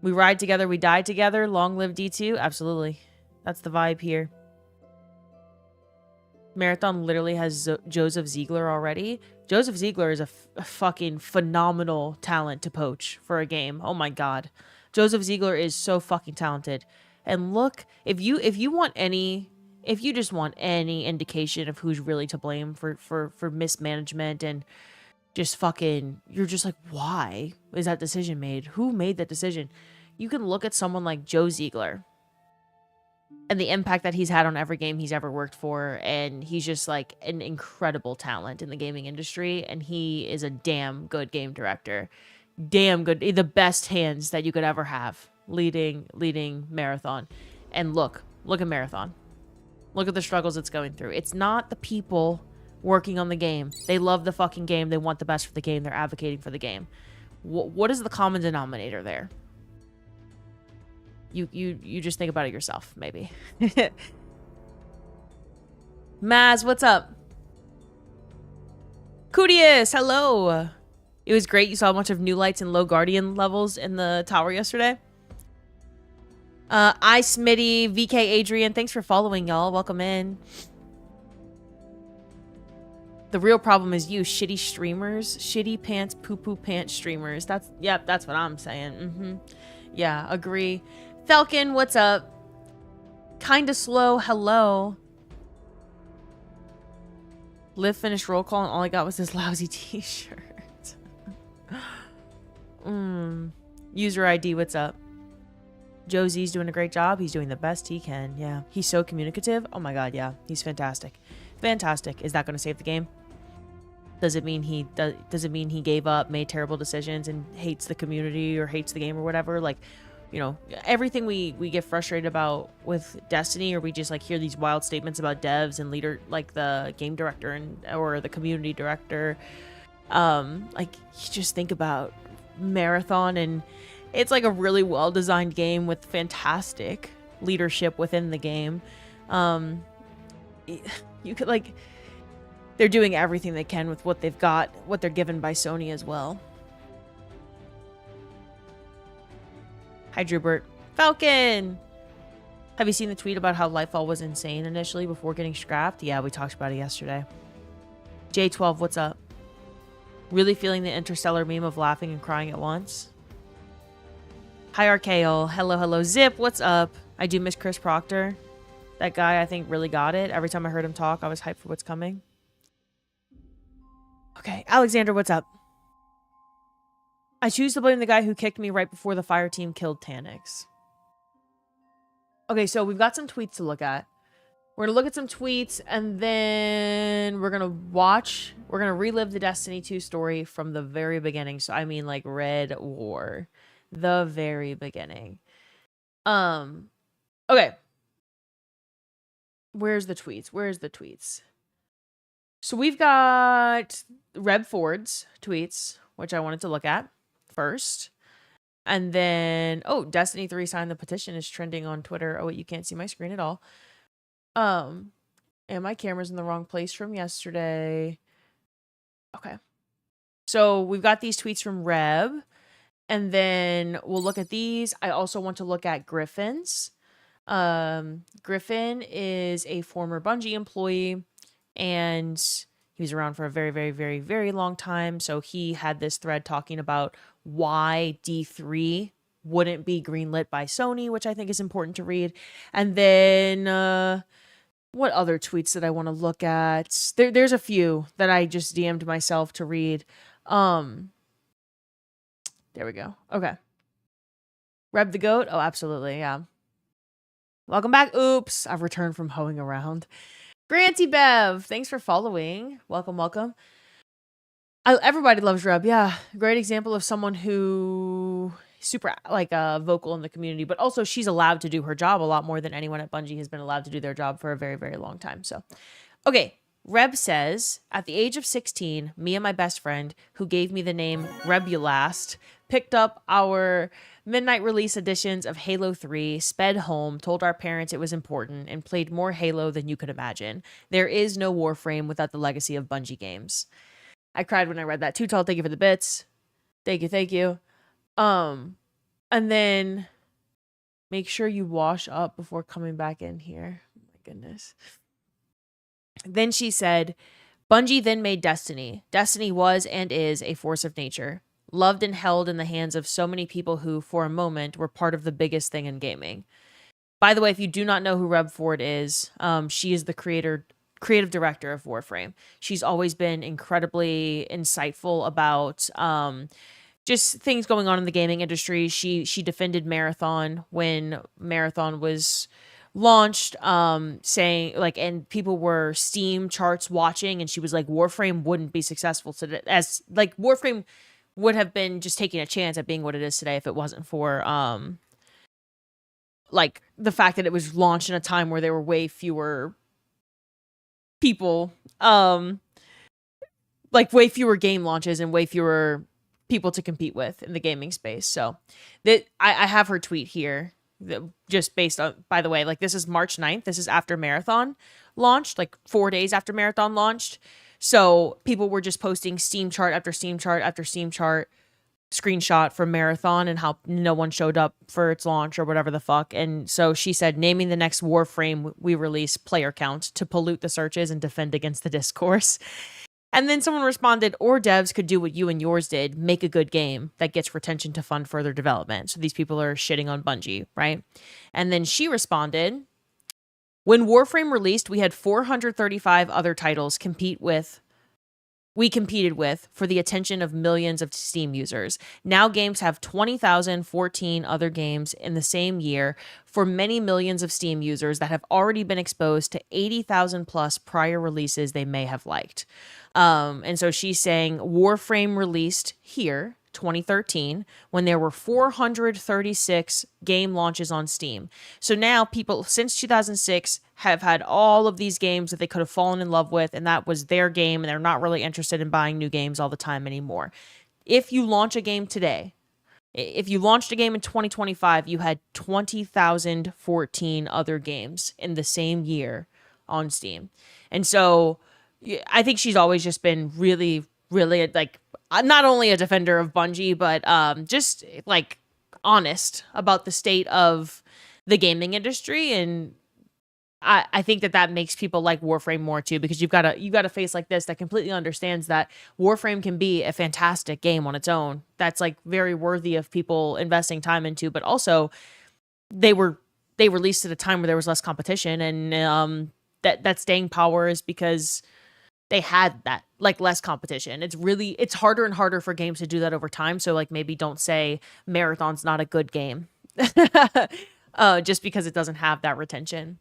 We ride together, we die together. Long live D2. Absolutely. That's the vibe here. Marathon literally has Joseph Ziegler already. Joseph Ziegler is a fucking phenomenal talent to poach for a game. Oh my god. Joseph Ziegler is so fucking talented. And look, if you just want any indication of who's really to blame for mismanagement and just fucking, you're just like, why is that decision made? Who made that decision? You can look at someone like Joe Ziegler and the impact that he's had on every game he's ever worked for, and he's just like an incredible talent in the gaming industry, and he is a damn good game director. Damn good, the best hands that you could ever have leading Marathon. And look at Marathon. Look at the struggles it's going through. It's not the people working on the game. They love the fucking game. They want the best for the game. They're advocating for the game. What is the common denominator there? You just think about it yourself, maybe. Maz, what's up? Cudius, hello. It was great. You saw a bunch of new lights and low guardian levels in the tower yesterday. I Smitty, VK Adrian, thanks for following, y'all. Welcome in. The real problem is you, shitty streamers. Shitty pants, poo-poo pants streamers. That's what I'm saying. Yeah, agree. Falcon, what's up? Kinda slow, hello. Liv finished roll call and all I got was this lousy t-shirt. User ID, what's up? Josie's doing a great job. He's doing the best he can. Yeah. He's so communicative. Oh my god, yeah. He's fantastic. Fantastic. Is that going to save the game? Does it mean he gave up, made terrible decisions, and hates the community or hates the game or whatever? Like, you know, everything we get frustrated about with Destiny, or we just like hear these wild statements about devs and leader, like the game director or the community director. Like, you just think about Marathon, and it's like a really well-designed game with fantastic leadership within the game. You could, like, they're doing everything they can with what they've got, what they're given by Sony as well. Hi, Drubert. Falcon! Have you seen the tweet about how Lightfall was insane initially before getting scrapped? Yeah, we talked about it yesterday. J12, what's up? Really feeling the Interstellar meme of laughing and crying at once? Hi, Archaeal. Hello, hello. Zip, what's up? I do miss Chris Proctor. That guy, I think, really got it. Every time I heard him talk, I was hyped for what's coming. Okay, Alexander, what's up? I choose to blame the guy who kicked me right before the fire team killed Tanix. Okay, so we've got some tweets to look at. We're going to look at some tweets, and then we're going to relive the Destiny 2 story from the very beginning. So I mean like Red War. The very beginning. Okay. Where's the tweets? So we've got Reb Ford's tweets, which I wanted to look at first. And then, Destiny 3 signed the petition is trending on Twitter. Oh, wait, you can't see my screen at all. And my camera's in the wrong place from yesterday. Okay. So we've got these tweets from Reb. And then we'll look at these. I also want to look at Griffin's. Griffin is a former Bungie employee, and he was around for a very, very, very, very long time. So he had this thread talking about why D3 wouldn't be greenlit by Sony, which I think is important to read. And then what other tweets did I want to look at? There's a few that I just DM'd myself to read. There we go. Okay. Reb the Goat? Oh, absolutely, yeah. Welcome back. Oops, I've returned from hoeing around. Granty Bev, thanks for following. Welcome. Everybody loves Reb. Yeah, great example of someone who super vocal in the community, but also she's allowed to do her job a lot more than anyone at Bungie has been allowed to do their job for a very, very long time. So, okay. Reb says, at the age of 16, me and my best friend, who gave me the name Rebulast, picked up our midnight release editions of Halo 3, sped home, told our parents it was important, and played more Halo than you could imagine. There is no Warframe without the legacy of Bungie games. I cried when I read that. Too Tall, thank you for the bits. Thank you. And then make sure you wash up before coming back in here. Oh my goodness. Then she said, Bungie then made Destiny. Destiny was and is a force of nature, loved and held in the hands of so many people who, for a moment, were part of the biggest thing in gaming. By the way, if you do not know who Reb Ford is, she is the creative director of Warframe. She's always been incredibly insightful about just things going on in the gaming industry. She defended Marathon when Marathon was launched, saying and people were Steam charts watching, and she was like, Warframe wouldn't be successful today, as Warframe would have been just taking a chance at being what it is today if it wasn't for the fact that it was launched in a time where there were way fewer people, way fewer game launches and way fewer people to compete with in the gaming space. So that I have her tweet here, just based on, by the way, this is March 9th. This is after Marathon launched, 4 days after Marathon launched. So people were just posting Steam chart after Steam chart after Steam chart screenshot from Marathon and how no one showed up for its launch or whatever the fuck. And so she said, naming the next Warframe we release player count to pollute the searches and defend against the discourse. And then someone responded, or devs could do what you and yours did, make a good game that gets retention to fund further development. So these people are shitting on Bungie, right? And then she responded, when Warframe released, we had 435 other titles we competed with for the attention of millions of Steam users. Now games have 20,014 other games in the same year for many millions of Steam users that have already been exposed to 80,000 plus prior releases they may have liked. And so she's saying Warframe released here, 2013, when there were 436 game launches on Steam. So now people, since 2006, have had all of these games that they could have fallen in love with, and that was their game, and they're not really interested in buying new games all the time anymore. If you launch a game today, if you launched a game in 2025, you had 20,014 other games in the same year on Steam. And so I think she's always just been really, really not only a defender of Bungie, but just honest about the state of the gaming industry. And I think that makes people like Warframe more too, because you've got a face like this that completely understands that Warframe can be a fantastic game on its own. That's very worthy of people investing time into, but also they were they released at a time where there was less competition, and that staying power is because they had that like less competition. It's harder and harder for games to do that over time. So like maybe don't say Marathon's not a good game just because it doesn't have that retention.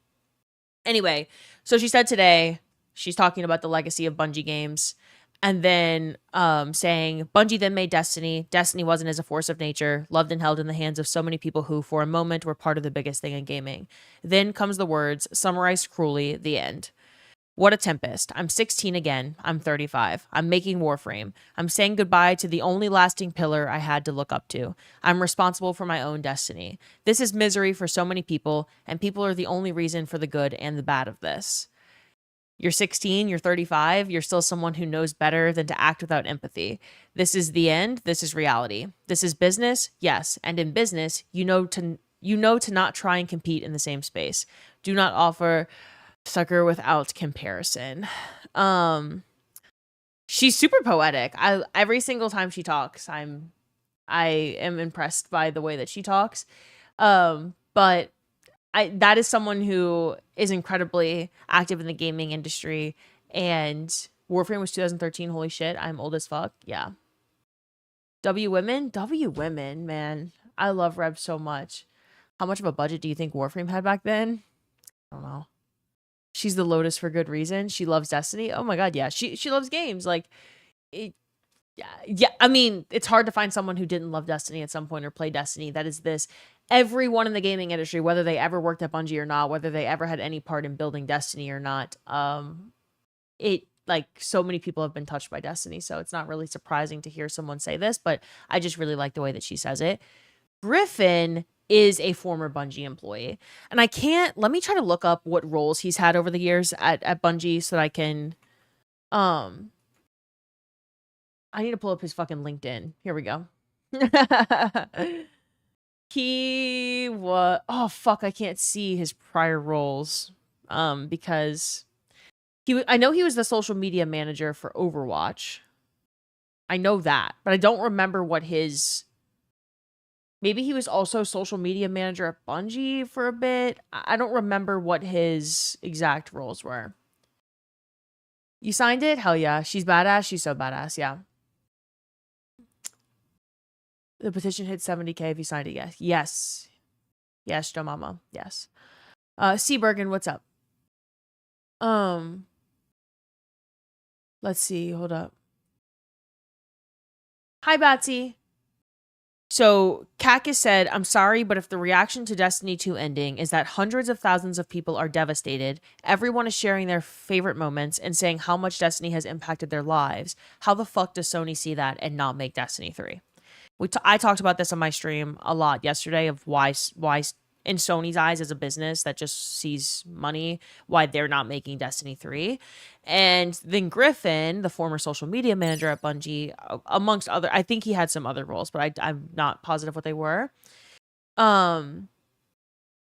Anyway, so she said today she's talking about the legacy of Bungie games, and then saying Bungie then made Destiny. Destiny wasn't as a force of nature, loved and held in the hands of so many people who for a moment were part of the biggest thing in gaming. Then comes the words, summarized cruelly, the end. What a tempest. I'm 16 again. I'm 35. I'm making Warframe. I'm saying goodbye to the only lasting pillar I had to look up to. I'm responsible for my own destiny. This is misery for so many people, and people are the only reason for the good and the bad of this. You're 16, you're 35, you're still someone who knows better than to act without empathy. This is the end, this is reality. This is business, yes, and in business, you know to not try and compete in the same space. Do not offer sucker without comparison. She's super poetic. Every single time she talks, I am impressed by the way that she talks. But that is someone who is incredibly active in the gaming industry, and Warframe was 2013. Holy shit, I'm old as fuck. Yeah. W Women, man. I love Reb so much. How much of a budget do you think Warframe had back then? I don't know. She's the Lotus for good reason. She loves Destiny. Oh my god, yeah. She loves games. Like, yeah. I mean, it's hard to find someone who didn't love Destiny at some point or play Destiny. That is this. Everyone in the gaming industry, whether they ever worked at Bungie or not, whether they ever had any part in building Destiny or not, so many people have been touched by Destiny. So it's not really surprising to hear someone say this, but I just really like the way that she says it. Griffin is a former Bungie employee. And let me try to look up what roles he's had over the years at Bungie so that I can, I need to pull up his fucking LinkedIn. Here we go. He was, oh fuck, I can't see his prior roles, because I know he was the social media manager for Overwatch. I know that, but I don't remember what maybe he was also social media manager at Bungie for a bit. I don't remember what his exact roles were. You signed it? Hell yeah. She's badass. She's so badass. Yeah. The petition hit 70K if you signed it. Yes. Yes. Yes, Joe Mama. Yes. Seabergen, what's up? Let's see. Hold up. Hi, Batsy. So, Kakis said, I'm sorry, but if the reaction to Destiny 2 ending is that hundreds of thousands of people are devastated, everyone is sharing their favorite moments and saying how much Destiny has impacted their lives, how the fuck does Sony see that and not make Destiny 3? I talked about this on my stream a lot yesterday of why in Sony's eyes as a business that just sees money, why they're not making Destiny 3. And then Griffin, the former social media manager at Bungie, amongst other, I think he had some other roles, but I'm not positive what they were.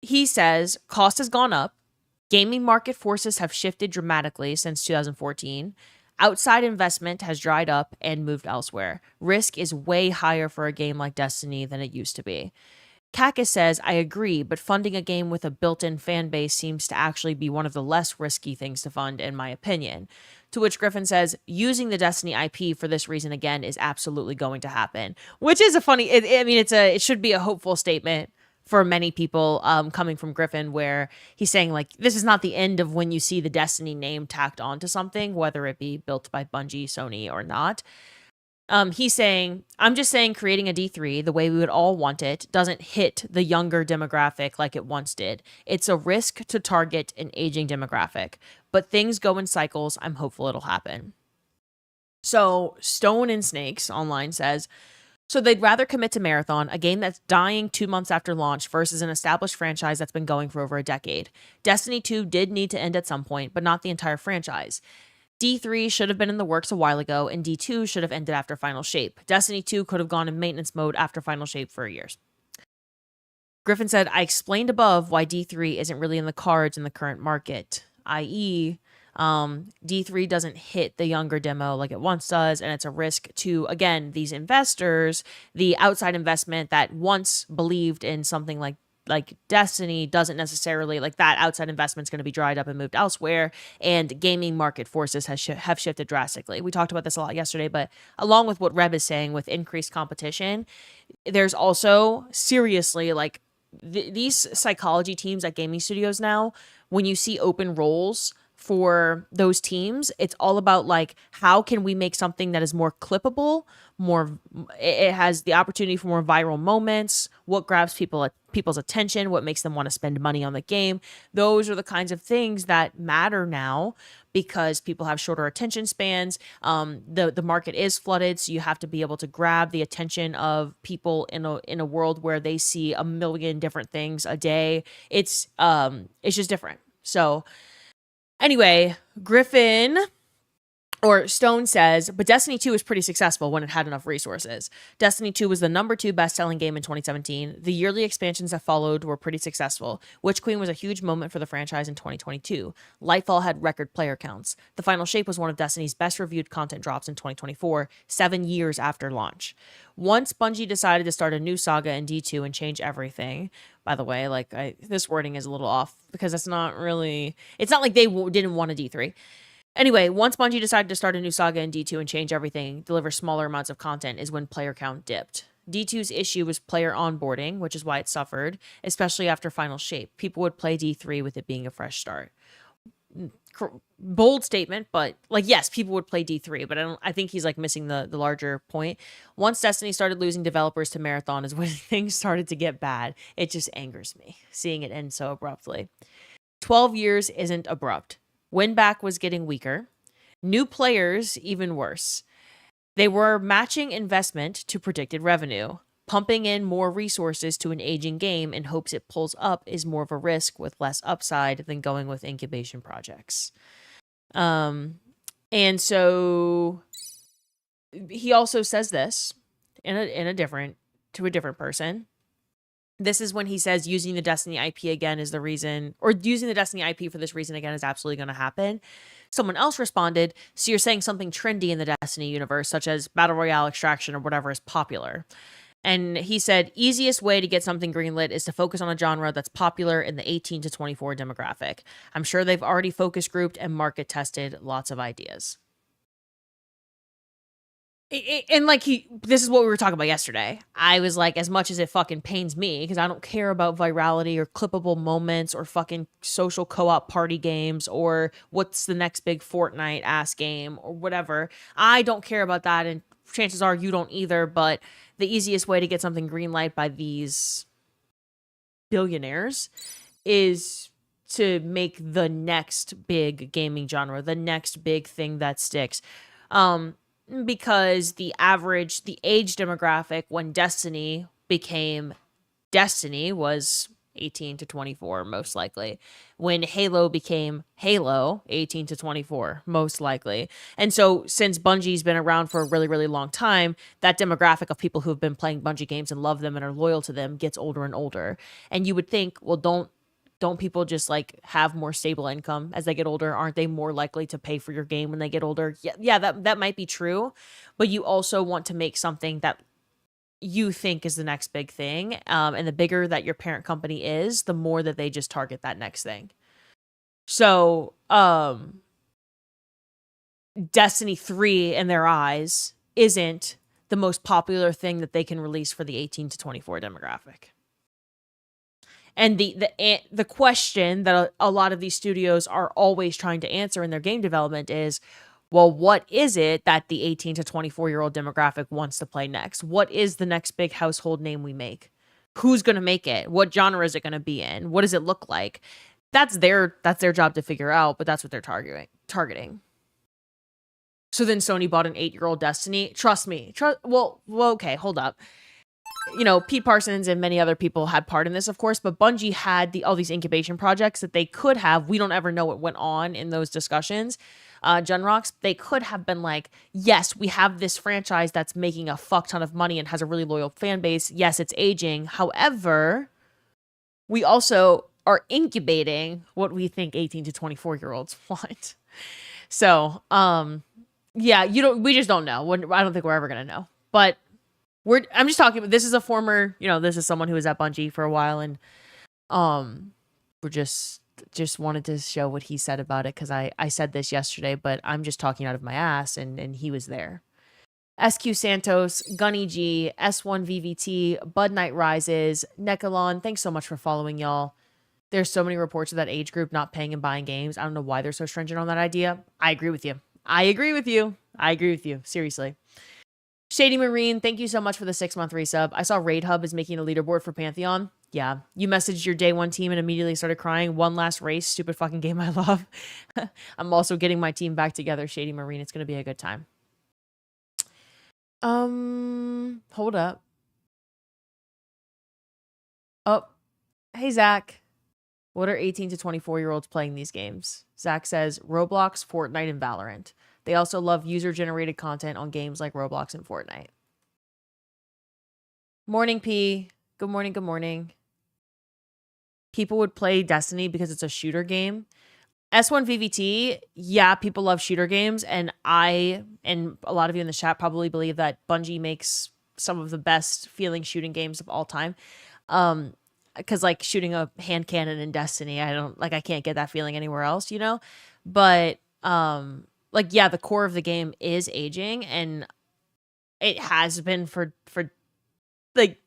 He says, cost has gone up. Gaming market forces have shifted dramatically since 2014. Outside investment has dried up and moved elsewhere. Risk is way higher for a game like Destiny than it used to be. Kakis says, I agree, but funding a game with a built-in fan base seems to actually be one of the less risky things to fund, in my opinion. To which Griffin says, using the Destiny IP for this reason again is absolutely going to happen. Which is a funny, it should be a hopeful statement for many people coming from Griffin, where he's saying, like, this is not the end of when you see the Destiny name tacked onto something, whether it be built by Bungie, Sony, or not. He's saying, I'm just saying creating a D3 the way we would all want it doesn't hit the younger demographic like it once did. It's a risk to target an aging demographic, but things go in cycles. I'm hopeful it'll happen. So Stone and Snakes Online says, so they'd rather commit to Marathon, a game that's dying 2 months after launch versus an established franchise that's been going for over a decade. Destiny 2 did need to end at some point, but not the entire franchise. D3 should have been in the works a while ago, and D2 should have ended after Final Shape. Destiny 2 could have gone in maintenance mode after Final Shape for years. Griffin said, I explained above why D3 isn't really in the cards in the current market, i.e., D3 doesn't hit the younger demo like it once does, and it's a risk to, again, these investors, the outside investment that once believed in something like like Destiny doesn't necessarily, like, that outside investment's going to be dried up and moved elsewhere, and gaming market forces have shifted drastically. We talked about this a lot yesterday, but along with what Reb is saying, with increased competition, there's also seriously, like, these psychology teams at gaming studios now, when you see open roles for those teams, it's all about, like, how can we make something that is more clippable, it has the opportunity for more viral moments, what grabs people's attention, what makes them want to spend money on the game. Those are the kinds of things that matter now, because people have shorter attention spans. The market is flooded, so you have to be able to grab the attention of people in a world where they see a million different things a day. It's just different. So anyway, Stone says, but Destiny 2 was pretty successful when it had enough resources. Destiny 2 was the number 2 best-selling game in 2017. The yearly expansions that followed were pretty successful. Witch Queen was a huge moment for the franchise in 2022. Lightfall had record player counts. The Final Shape was one of Destiny's best-reviewed content drops in 2024, 7 years after launch. Once Bungie decided to start a new saga in D2 and change everything, by the way, like, this wording is a little off, because it's not like they didn't want a D3. Anyway, once Bungie decided to start a new saga in D2 and change everything, deliver smaller amounts of content, is when player count dipped. D2's issue was player onboarding, which is why it suffered, especially after Final Shape. People would play D3 with it being a fresh start. Bold statement, but, like, yes, people would play D3, but I think he's, like, missing the larger point. Once Destiny started losing developers to Marathon is when things started to get bad. It just angers me, seeing it end so abruptly. 12 years isn't abrupt. Winback was getting weaker. New players, even worse. They were matching investment to predicted revenue. Pumping in more resources to an aging game in hopes it pulls up is more of a risk with less upside than going with incubation projects. And so he also says this to a different person. This is when he says using the Destiny IP again is the reason, or using the Destiny IP for this reason again is absolutely going to happen. Someone else responded, so you're saying something trendy in the Destiny universe, such as Battle Royale extraction or whatever is popular. And he said, easiest way to get something greenlit is to focus on a genre that's popular in the 18 to 24 demographic. I'm sure they've already focus grouped and market tested lots of ideas. And, like, this is what we were talking about yesterday. I was like, as much as it fucking pains me, because I don't care about virality or clippable moments or fucking social co-op party games or what's the next big Fortnite ass game or whatever. I don't care about that, and chances are you don't either, but the easiest way to get something greenlight by these billionaires is to make the next big gaming genre, the next big thing that sticks. Because the age demographic when Destiny became Destiny was 18 to 24, most likely. When Halo became Halo, 18 to 24, most likely. And so since Bungie's been around for a really, really long time, that demographic of people who have been playing Bungie games and love them and are loyal to them gets older and older. And you would think, well, don't people just, like, have more stable income as they get older? Aren't they more likely to pay for your game when they get older? Yeah, that might be true, but you also want to make something that you think is the next big thing. And the bigger that your parent company is, the more that they just target that next thing. So, Destiny 3 in their eyes isn't the most popular thing that they can release for the 18 to 24 demographic. And the question that a lot of these studios are always trying to answer in their game development is, well, what is it that the 18 to 24-year-old demographic wants to play next? What is the next big household name we make? Who's going to make it? What genre is it going to be in? What does it look like? That's their job to figure out, but that's what they're targeting. So then Sony bought an 8-year-old Destiny. Trust me. Well, okay, hold up. You know, Pete Parsons and many other people had part in this, of course, but Bungie had all these incubation projects that they could have. We don't ever know what went on in those discussions. Genrox, they could have been like, yes, we have this franchise that's making a fuck ton of money and has a really loyal fan base. Yes, it's aging. However, we also are incubating what we think 18 to 24-year-olds want. So, yeah, we just don't know. I don't think we're ever going to know. But I'm just talking about, this is a former, this is someone who was at Bungie for a while, and We're just wanted to show what he said about it, because I said this yesterday, but I'm just talking out of my ass, and he was there. SQ Santos, Gunny G, S1 VVT, Bud Knight Rises, Nekalon, thanks so much for following, y'all. There's so many reports of that age group not paying and buying games. I don't know why they're so stringent on that idea. I agree with you. I agree with you. Seriously. Shady Marine, thank you so much for the 6-month resub. I saw Raid Hub is making a leaderboard for Pantheon. Yeah. You messaged your day one team and immediately started crying. One last race. Stupid fucking game I love. I'm also getting my team back together, Shady Marine. It's going to be a good time. Hold up. Oh, hey, Zach. What are 18 to 24-year-olds playing these games? Zach says Roblox, Fortnite, and Valorant. They also love user-generated content on games like Roblox and Fortnite. Morning, P. Good morning, good morning. People would play Destiny because it's a shooter game. S1 VVT, yeah, people love shooter games, and I and a lot of you in the chat probably believe that Bungie makes some of the best feeling shooting games of all time. Because like shooting a hand cannon in Destiny, I can't get that feeling anywhere else, you know? But like, yeah, the core of the game is aging, and it has been for like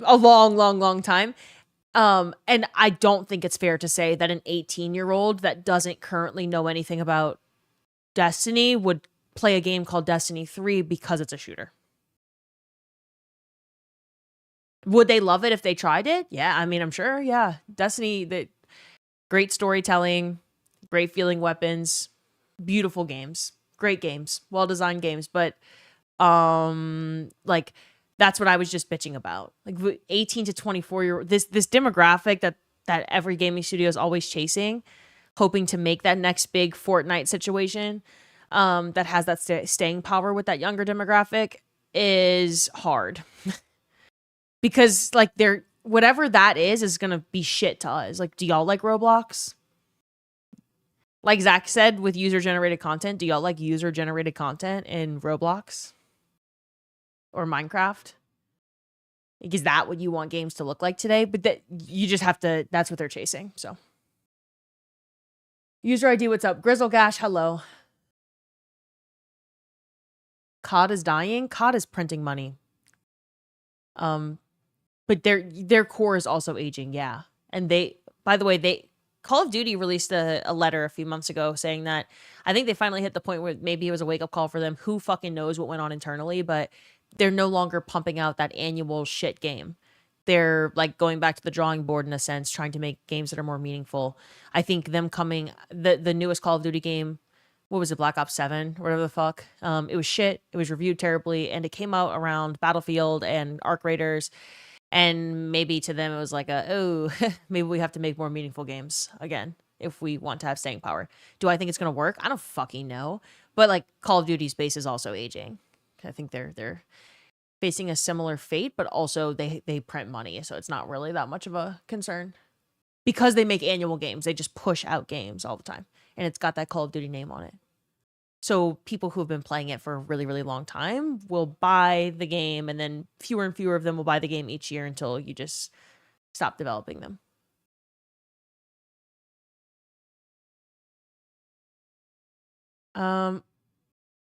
a long time. And I don't think it's fair to say that an 18-year-old that doesn't currently know anything about Destiny would play a game called Destiny 3 because it's a shooter. Would they love it if they tried it? Yeah, I mean, I'm sure, yeah. Destiny, the great storytelling, great feeling weapons, beautiful games, great games, well-designed games, but like that's what I was just bitching about. Like 18 to 24-year-old, this demographic that every gaming studio is always chasing, hoping to make that next big Fortnite situation that has that staying power with that younger demographic is hard. Because like whatever that is going to be shit to us. Like, do y'all like Roblox? Like Zach said with user-generated content, do y'all like user-generated content in Roblox? Or Minecraft? Like, is that what you want games to look like today? But that you just have to, that's what they're chasing, so. User ID, what's up? Grizzle Gash, hello. COD is dying? COD is printing money. But their core is also aging, yeah. And they, by the way, Call of Duty released a letter a few months ago saying that I think they finally hit the point where maybe it was a wake-up call for them. Who fucking knows what went on internally, but they're no longer pumping out that annual shit game. They're like going back to the drawing board in a sense, trying to make games that are more meaningful. I think them coming, the newest Call of Duty game, what was it, Black Ops 7, whatever the fuck. It was shit. It was reviewed terribly, and it came out around Battlefield and Arc Raiders. And maybe to them it was like maybe we have to make more meaningful games again if we want to have staying power. Do I think it's going to work? I don't fucking know. But like Call of Duty's base is also aging. I think they're facing a similar fate, but also they print money, so it's not really that much of a concern. Because they make annual games, they just push out games all the time. And it's got that Call of Duty name on it. So people who have been playing it for a really, really long time will buy the game, and then fewer and fewer of them will buy the game each year until you just stop developing them.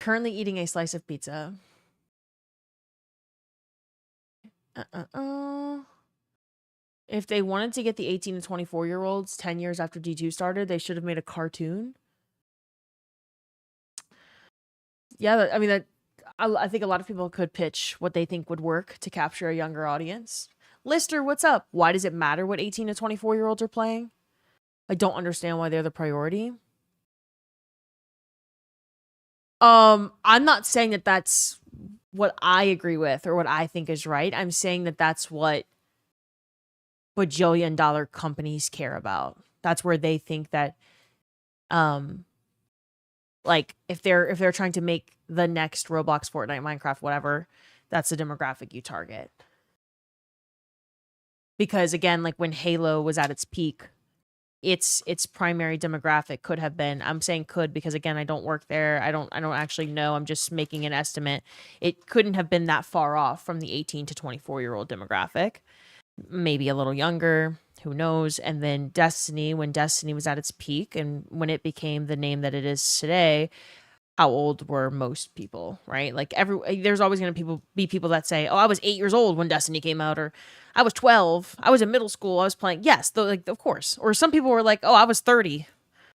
Currently eating a slice of pizza. If they wanted to get the 18 to 24-year-olds 10 years after D2 started, they should have made a cartoon. Yeah, I mean, I think a lot of people could pitch what they think would work to capture a younger audience. Lister, what's up? Why does it matter what 18 to 24-year-olds are playing? I don't understand why they're the priority. I'm not saying that that's what I agree with or what I think is right. I'm saying that that's what bajillion-dollar companies care about. That's where they think that, like if they're trying to make the next Roblox, Fortnite, Minecraft, whatever, that's the demographic you target. Because again, like when Halo was at its peak, its primary demographic could have been, I'm saying could because again, I don't work there. I don't actually know. I'm just making an estimate. It couldn't have been that far off from the 18 to 24-year-old demographic. maybe a little younger, who knows? And then Destiny, when Destiny was at its peak and when it became the name that it is today, how old were most people, right? Like there's always going to be people that say, "Oh, I was 8 years old when Destiny came out," or "I was 12, I was in middle school, I was playing." Yes, like of course. Or some people were like, "Oh, I was 30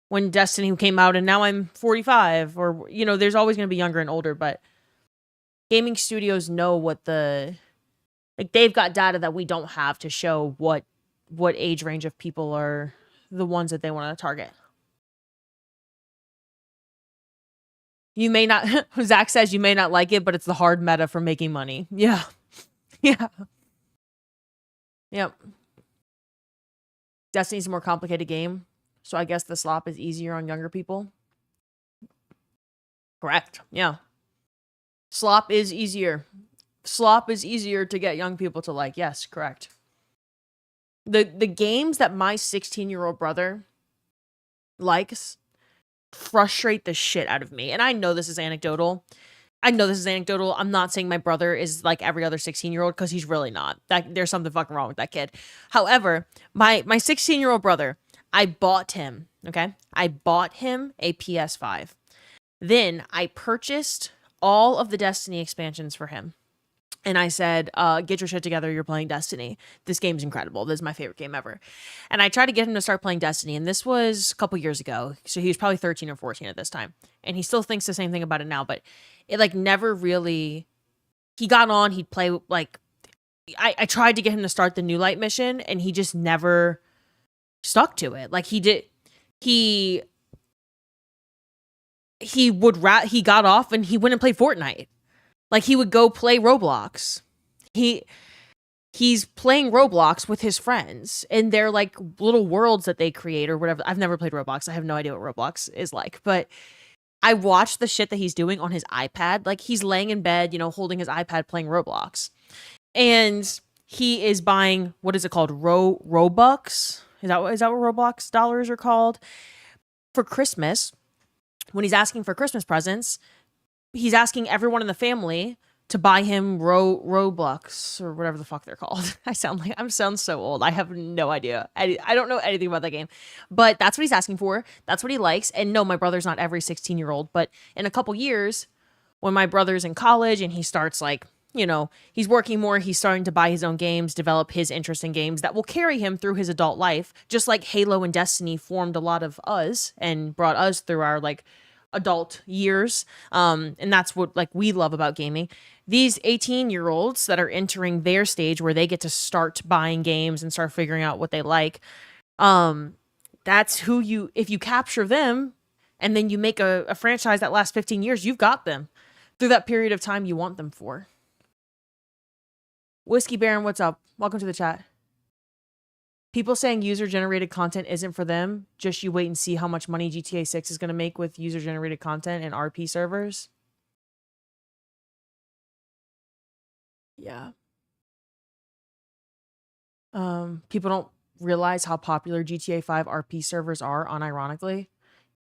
when Destiny came out and now I'm 45," or there's always going to be younger and older, but gaming studios know what they've got data that we don't have to show what age range of people are the ones that they want to target. You may not, Zach says you may not like it, but it's the hard meta for making money. Yeah. Yeah. Yep. Destiny's a more complicated game, so I guess the slop is easier on younger people. Correct. Yeah. Slop is easier. Slop is easier to get young people to like. Yes, correct. The games that my 16-year-old brother likes frustrate the shit out of me. And I know this is anecdotal. I'm not saying my brother is like every other 16-year-old, because he's really not. There's something fucking wrong with that kid. However, my 16-year-old brother, I bought him a PS5. Then I purchased all of the Destiny expansions for him. And I said, get your shit together. You're playing Destiny. This game's incredible. This is my favorite game ever. And I tried to get him to start playing Destiny. And this was a couple years ago. So he was probably 13 or 14 at this time. And he still thinks the same thing about it now. But it like never really... He got on. He'd play like... I tried to get him to start the New Light mission. And he just never stuck to it. Like he did... He got off and he went and played Fortnite. Like, he would go play Roblox. He's playing Roblox with his friends, and they're like little worlds that they create or whatever. I've never played Roblox. I have no idea what Roblox is like, but I watched the shit that he's doing on his iPad. Like, he's laying in bed, holding his iPad playing Roblox. And he is buying, what is it called? Robux? Is that what Roblox dollars are called? For Christmas, when he's asking for Christmas presents, he's asking everyone in the family to buy him Roblox or whatever the fuck they're called. I sound so old. I have no idea. I don't know anything about that game, but that's what he's asking for. That's what he likes. And no, my brother's not every 16-year-old, but in a couple years, when my brother's in college and he starts like, he's working more, he's starting to buy his own games, develop his interest in games that will carry him through his adult life, just like Halo and Destiny formed a lot of us and brought us through our like adult years. And that's what like we love about gaming. These 18-year-olds that are entering their stage where they get to start buying games and start figuring out what they like. That's who if you capture them and then you make a franchise that lasts 15 years, you've got them through that period of time you want them for. Whiskey Baron, what's up? Welcome to the chat. People saying user-generated content isn't for them. Just you wait and see how much money GTA 6 is going to make with user-generated content and RP servers. Yeah. People don't realize how popular GTA 5 RP servers are, unironically.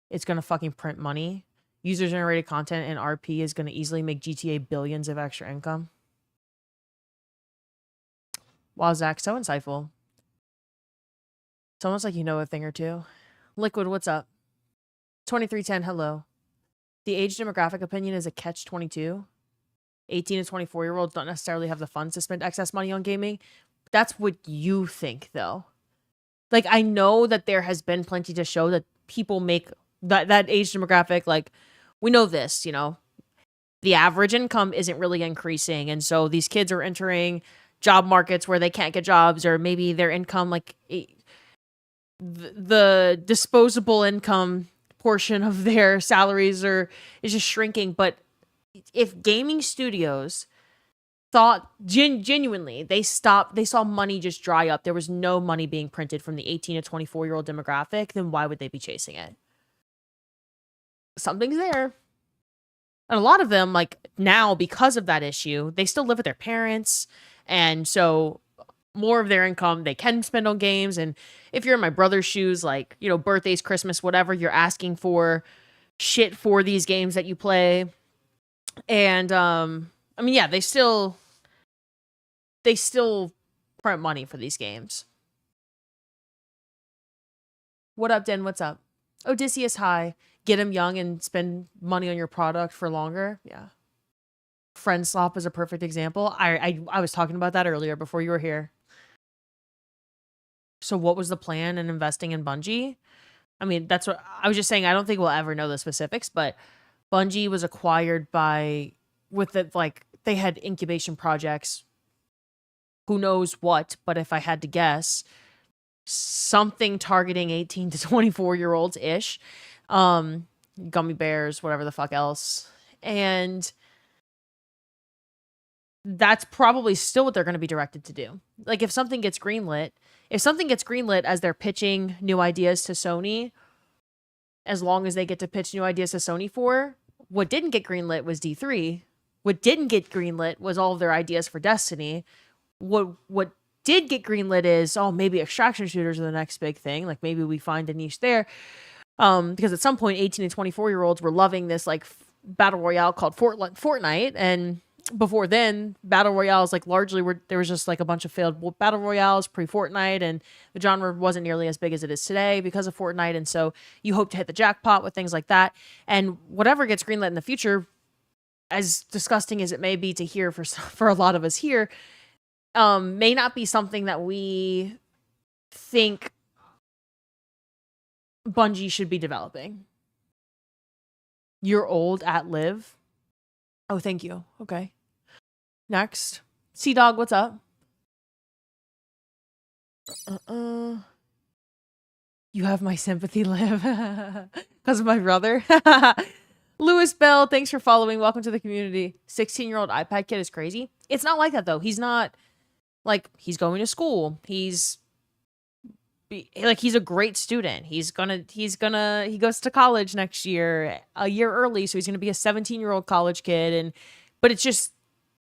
It's going to fucking print money. User-generated content and RP is going to easily make GTA billions of extra income. Wow, Zach, so insightful. It's almost like you know a thing or two. Liquid, what's up? 2310, hello. The age demographic opinion is a catch-22. 18 to 24-year-olds don't necessarily have the funds to spend excess money on gaming. That's what you think, though. Like, I know that there has been plenty to show that people make that age demographic, like, we know this, the average income isn't really increasing. And so these kids are entering job markets where they can't get jobs, or maybe their income, like, the disposable income portion of their salaries is just shrinking. But if gaming studios thought genuinely, they saw money just dry up, there was no money being printed from the 18 to 24-year-old demographic, then why would they be chasing it? Something's there. And a lot of them, like, now, because of that issue, they still live with their parents, and so more of their income they can spend on games. And if you're in my brother's shoes, like, birthdays, Christmas, whatever, you're asking for shit for these games that you play. And yeah, they still print money for these games. What up, Den? What's up? Odysseus, hi. Get him young and spend money on your product for longer. Yeah. Friend swap is a perfect example. I was talking about that earlier before you were here. So what was the plan in investing in Bungie? I mean, that's what I was just saying. I don't think we'll ever know the specifics, but Bungie was acquired by, with the, like, they had incubation projects. Who knows what, but if I had to guess, something targeting 18 to 24-year-olds ish. Gummy bears, whatever the fuck else. And that's probably still what they're going to be directed to do. Like, if something gets greenlit as they're pitching new ideas to Sony, as long as they get to pitch new ideas to Sony for, what didn't get greenlit was D3. What didn't get greenlit was all of their ideas for Destiny. What did get greenlit is, oh, maybe extraction shooters are the next big thing. Like, maybe we find a niche there. Because at some point, 18 and 24-year-olds were loving this, like, battle royale called Fortnite, and before then, battle royales, like, largely there was just like a bunch of failed battle royales pre-Fortnite, and the genre wasn't nearly as big as it is today because of Fortnite. And so you hope to hit the jackpot with things like that. And whatever gets greenlit in the future, as disgusting as it may be to hear for a lot of us here, may not be something that we think Bungie should be developing. You're old at live. Oh, thank you. Okay. Next. Sea-Dog, what's up? You have my sympathy, Liv. Because of my brother. Lewis Bell, thanks for following. Welcome to the community. 16-year-old iPad kid is crazy. It's not like that, though. He's not, like, he's going to school. He's a great student. He goes to college next year, a year early, so he's gonna be a 17-year-old college kid. But it's just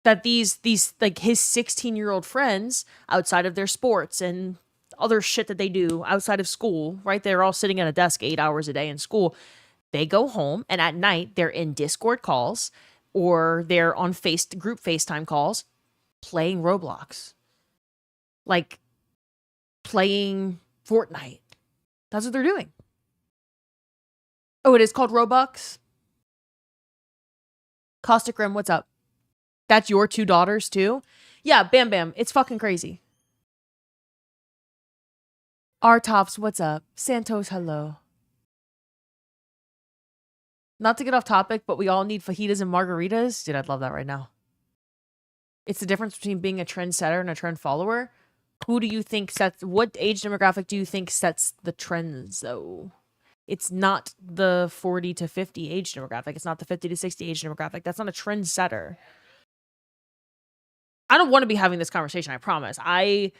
that these like his 16-year-old friends, outside of their sports and other shit that they do outside of school, right? They're all sitting at a desk 8 hours a day in school. They go home, and at night they're in Discord calls or they're on group FaceTime calls playing Roblox. Like, playing Fortnite. That's what they're doing. Oh, it is called Robux? Caustic Rim, what's up? That's your 2 daughters too? Yeah, Bam Bam. It's fucking crazy. R-Tops, what's up? Santos, hello. Not to get off topic, but we all need fajitas and margaritas. Dude, I'd love that right now. It's the difference between being a trendsetter and a trend follower. Who do you think what age demographic do you think sets the trends, though? It's not the 40 to 50 age demographic. It's not the 50 to 60 age demographic. That's not a trendsetter. I don't want to be having this conversation, I promise. I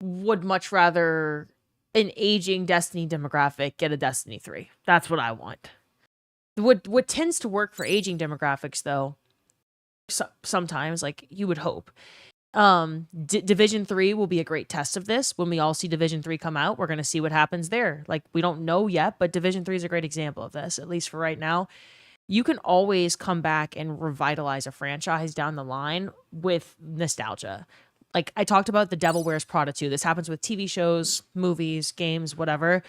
would much rather an aging Destiny demographic get a Destiny 3. That's what I want. What tends to work for aging demographics, though, sometimes, like you would hope, Division 3 will be a great test of this. When we all see Division 3 come out, we're going to see what happens there. Like, we don't know yet, but Division 3 is a great example of this, at least for right now. You can always come back and revitalize a franchise down the line with nostalgia. Like, I talked about The Devil Wears Prada 2. This happens with TV shows, movies, games, whatever.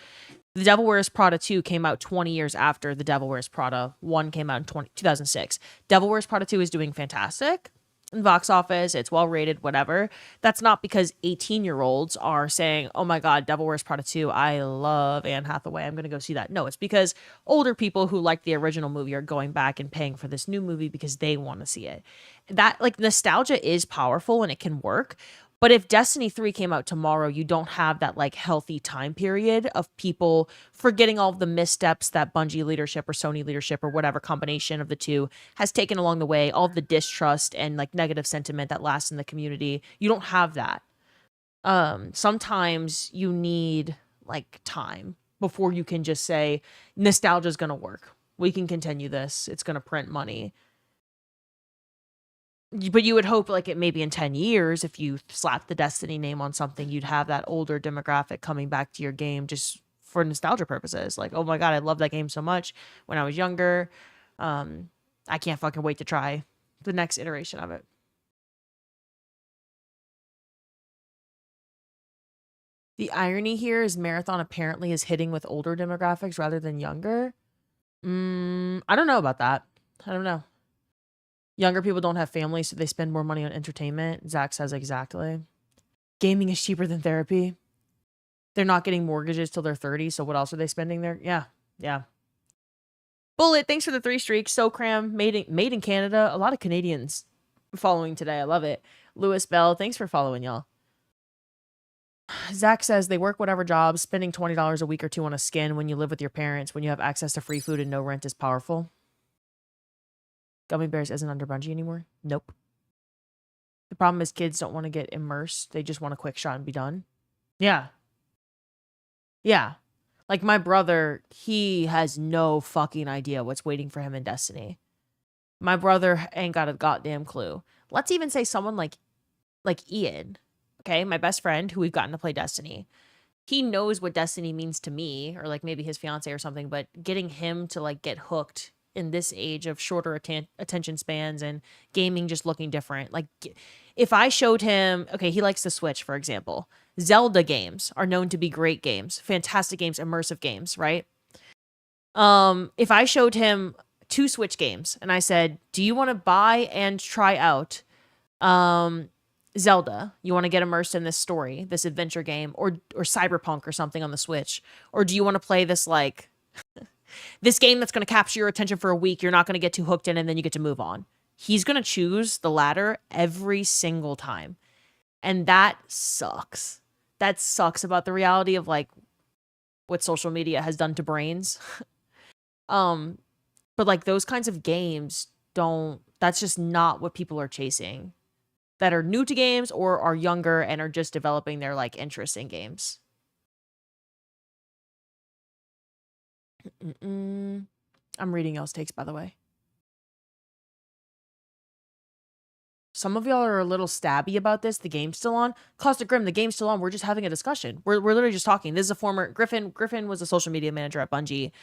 The Devil Wears Prada 2 came out 20 years after The Devil Wears Prada 1 came out in 2006. Devil Wears Prada 2 is doing fantastic in box office. It's well rated, whatever. That's not because 18-year-olds are saying, oh my God, Devil Wears Prada 2, I love Anne Hathaway, I'm going to go see that. No, it's because older people who like the original movie are going back and paying for this new movie because they want to see it. That, like, nostalgia is powerful and it can work. But if Destiny 3 came out tomorrow, you don't have that, like, healthy time period of people forgetting all of the missteps that Bungie leadership or Sony leadership or whatever combination of the two has taken along the way, all of the distrust and, like, negative sentiment that lasts in the community. You don't have that. Sometimes you need, like, time before you can just say, nostalgia is going to work. We can continue this. It's going to print money. But you would hope, like, it maybe in 10 years, if you slap the Destiny name on something, you'd have that older demographic coming back to your game just for nostalgia purposes. Like, oh my God, I love that game so much when I was younger. I can't fucking wait to try the next iteration of it. The irony here is Marathon apparently is hitting with older demographics rather than younger. I don't know about that. I don't know. Younger people don't have families, so they spend more money on entertainment. Zach says exactly. Gaming is cheaper than therapy. They're not getting mortgages till they're 30, so what else are they spending there? Yeah. Bullet, thanks for the 3 streaks. So Cram, made in Canada. A lot of Canadians following today. I love it. Lewis Bell, thanks for following, y'all. Zach says they work whatever jobs, spending $20 a week or two on a skin when you live with your parents, when you have access to free food and no rent is powerful. Gummy Bears isn't under Bungie anymore? Nope. The problem is kids don't want to get immersed. They just want a quick shot and be done. Yeah. Like my brother, he has no fucking idea what's waiting for him in Destiny. My brother ain't got a goddamn clue. Let's even say someone like Ian, okay, my best friend who we've gotten to play Destiny. He knows what Destiny means to me, or like maybe his fiance or something, but getting him to like get hooked in this age of shorter attention spans and gaming just looking different. Like if I showed him, okay, he likes the Switch, for example. Zelda games are known to be great games, fantastic games, immersive games, right? If I showed him 2 Switch games and I said, do you want to buy and try out Zelda? You want to get immersed in this story, this adventure game, or Cyberpunk or something on the Switch? Or do you want to play this like this game that's going to capture your attention for a week, you're not going to get too hooked in, and then you get to move on? He's going to choose the latter every single time. And that sucks. That sucks about the reality of like what social media has done to brains. But like those kinds of games that's just not what people are chasing that are new to games or are younger and are just developing their like interest in games. I'm reading y'all's takes, by the way. Some of y'all are a little stabby about this. The game's still on. Costa Grim, the game's still on. We're just having a discussion. We're literally just talking. This is a former Griffin. Griffin was a social media manager at Bungie.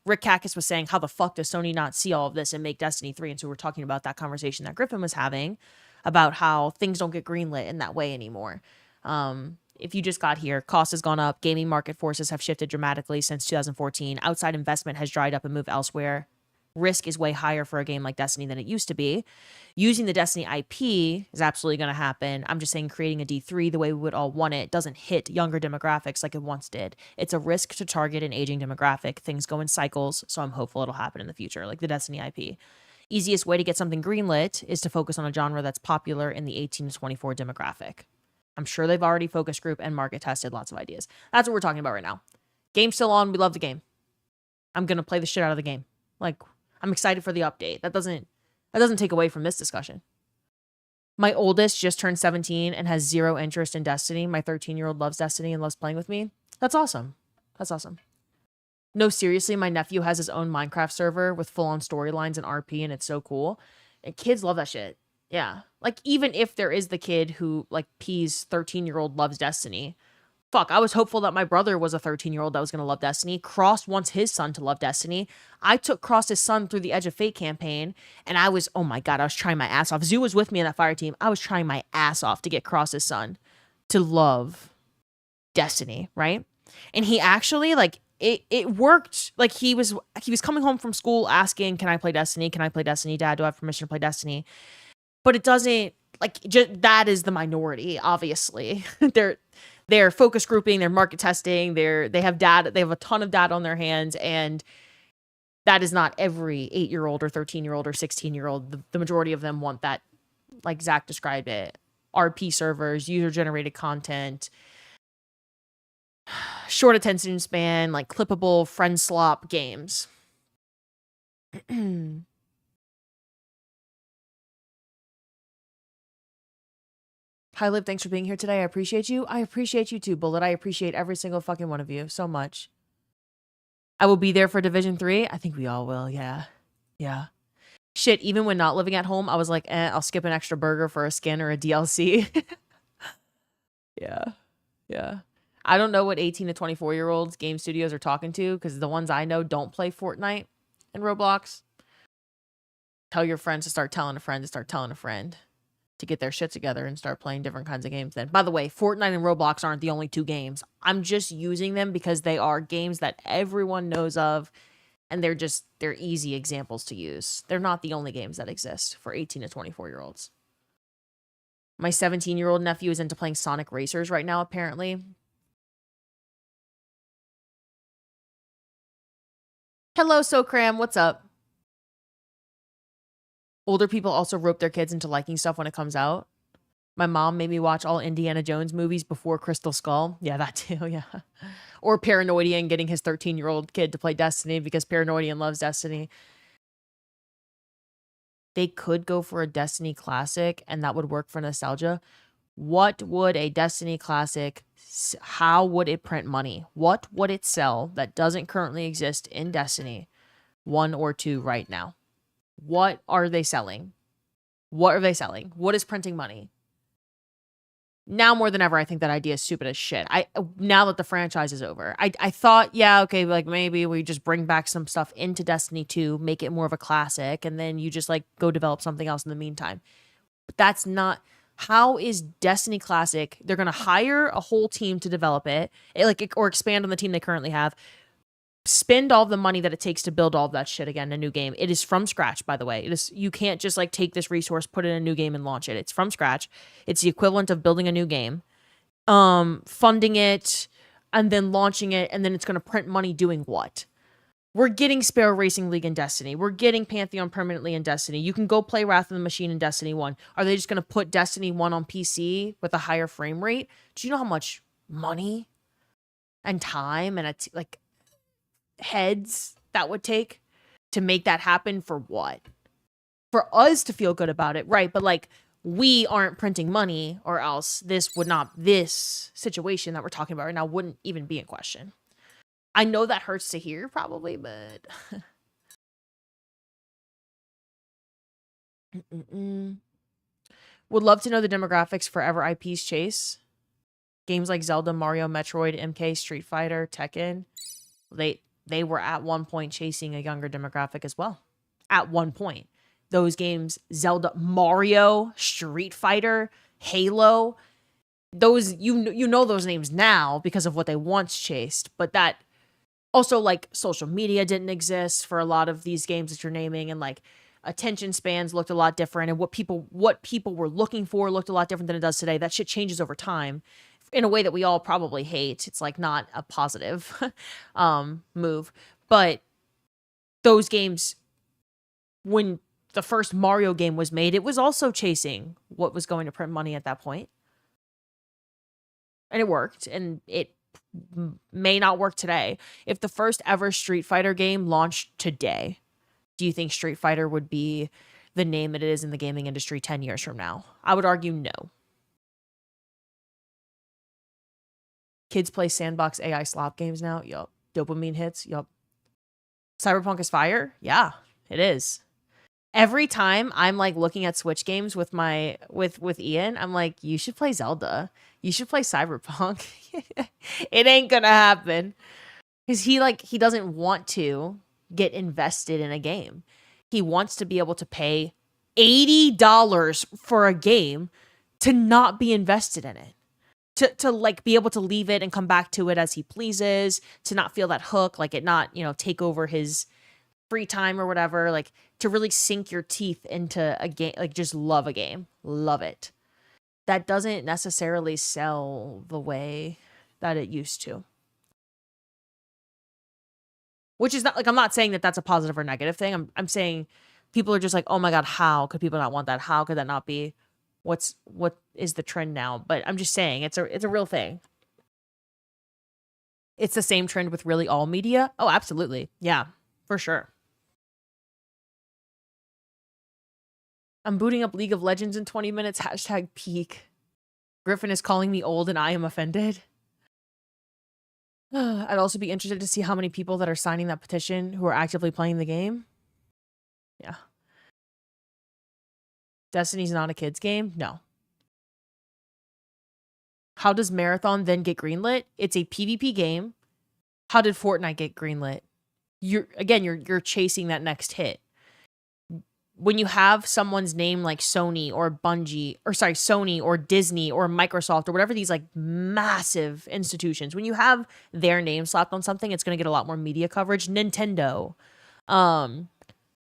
Rick Kakis was saying, how the fuck does Sony not see all of this and make Destiny 3? And so we're talking about that conversation that Griffin was having about how things don't get greenlit in that way anymore. If you just got here, cost has gone up. Gaming market forces have shifted dramatically since 2014. Outside investment has dried up and moved elsewhere. Risk is way higher for a game like Destiny than it used to be. Using the Destiny IP is absolutely going to happen. I'm just saying creating a D3 the way we would all want it doesn't hit younger demographics like it once did. It's a risk to target an aging demographic. Things go in cycles, so I'm hopeful it'll happen in the future, like the Destiny IP. Easiest way to get something greenlit is to focus on a genre that's popular in the 18 to 24 demographic. I'm sure they've already focus group and market tested lots of ideas. That's what we're talking about right now. Game's still on. We love the game. I'm going to play the shit out of the game. Like, I'm excited for the update. That doesn't take away from this discussion. My oldest just turned 17 and has zero interest in Destiny. My 13-year-old loves Destiny and loves playing with me. That's awesome. That's awesome. No, seriously, my nephew has his own Minecraft server with full-on storylines and RP, and it's so cool. And kids love that shit. Yeah. Like, even if there is the kid who, like, P's 13-year-old loves Destiny, fuck, I was hopeful that my brother was a 13-year-old that was going to love Destiny. Cross wants his son to love Destiny. I took Cross's son through the Edge of Fate campaign, and I was, oh my God, I was trying my ass off. Zoo was with me in that fire team. I was trying my ass off to get Cross's son to love Destiny, right? And he actually, like, it worked. Like, he was coming home from school asking, can I play Destiny? Can I play Destiny, Dad? Do I have permission to play Destiny? But it doesn't, like, just, that is the minority, obviously. They're focus grouping, they're market testing, they have a ton of data on their hands, and that is not every 8-year-old or 13-year-old or 16-year-old. The majority of them want that, like Zach described it, RP servers, user-generated content, short attention span, like clippable friend slop games. Hi, Liv. Thanks for being here today. I appreciate you. I appreciate you too, Bullet. I appreciate every single fucking one of you so much. I will be there for Division 3. I think we all will. Yeah. Yeah. Shit, even when not living at home, I was like, I'll skip an extra burger for a skin or a DLC. Yeah. Yeah. I don't know what 18 to 24-year-olds game studios are talking to, because the ones I know don't play Fortnite and Roblox. Tell your friends to start telling a friend to start telling a friend. to get their shit together and start playing different kinds of games then. By the way, Fortnite and Roblox aren't the only 2 games. I'm just using them because they are games that everyone knows of, and they're easy examples to use. They're not the only games that exist for 18 to 24-year-olds. My 17-year-old nephew is into playing Sonic Racers right now, apparently. Hello, SoCram. What's up? Older people also rope their kids into liking stuff when it comes out. My mom made me watch all Indiana Jones movies before Crystal Skull. Yeah, that too, yeah. Or Paranoidian getting his 13-year-old kid to play Destiny because Paranoidian loves Destiny. They could go for a Destiny classic, and that would work for nostalgia. What would a Destiny classic, how would it print money? What would it sell that doesn't currently exist in Destiny 1 or 2 right now? What are they selling? What are they selling? What is printing money? Now more than ever, I think that idea is stupid as shit. Now that the franchise is over, I thought, yeah, okay, like maybe we just bring back some stuff into Destiny 2, make it more of a classic, and then you just like go develop something else in the meantime. But that's not how is Destiny Classic. They're gonna hire a whole team to develop it, or expand on the team they currently have. Spend all the money that it takes to build all of that shit again in a new game. It is from scratch, by the way. You can't just like take this resource, put it in a new game and launch it. It's from scratch. It's the equivalent of building a new game, funding it, and then launching it, and then it's going to print money doing what? We're getting Sparrow Racing League in Destiny. We're getting Pantheon permanently in Destiny. You can go play Wrath of the Machine in Destiny 1. Are they just going to put Destiny 1 on PC with a higher frame rate? Do you know how much money and time and heads that would take to make that happen? For what? For us to feel good about it, right? But like, we aren't printing money, or else this situation that we're talking about right now wouldn't even be in question. I know that hurts to hear probably, but would love to know the demographics for ever IPs chase. Games like Zelda, Mario, Metroid, MK, Street Fighter, Tekken. They were at one point chasing a younger demographic as well. At one point. Those games, Zelda, Mario, Street Fighter, Halo, those, you know those names now because of what they once chased. But that also, like, social media didn't exist for a lot of these games that you're naming, and like attention spans looked a lot different, and what people were looking for looked a lot different than it does today. That shit changes over time in a way that we all probably hate. It's like not a positive move. But those games, when the first Mario game was made, it was also chasing what was going to print money at that point. And it worked, and it may not work today. If the first ever Street Fighter game launched today, do you think Street Fighter would be the name it is in the gaming industry 10 years from now? I would argue no. Kids play sandbox AI slop games now. Yup. Dopamine hits. Yup. Cyberpunk is fire. Yeah, it is. Every time I'm like looking at Switch games with Ian, I'm like, you should play Zelda. You should play Cyberpunk. It ain't gonna happen. Because he doesn't want to get invested in a game. He wants to be able to pay $80 for a game to not be invested in it. To like be able to leave it and come back to it as he pleases, to not feel that hook, like it not, take over his free time or whatever, like to really sink your teeth into a game, like just love a game, love it. That doesn't necessarily sell the way that it used to. Which is not like, I'm not saying that that's a positive or negative thing. I'm saying people are just like, oh my God, how could people not want that? How could that not be what is the trend now? But I'm just saying it's a real thing. It's the same trend with really all media. Oh, absolutely. Yeah, for sure. I'm booting up League of Legends in 20 minutes. # peak. Griffin is calling me old and I am offended. I'd also be interested to see how many people that are signing that petition who are actively playing the game. Yeah. Destiny's not a kid's game? No. How does Marathon then get greenlit? It's a PvP game. How did Fortnite get greenlit? You're chasing that next hit. when you have someone's name like Sony or Bungie, or sorry, Sony or Disney or Microsoft or whatever, these like massive institutions, when you have their name slapped on something, it's going to get a lot more media coverage. Nintendo.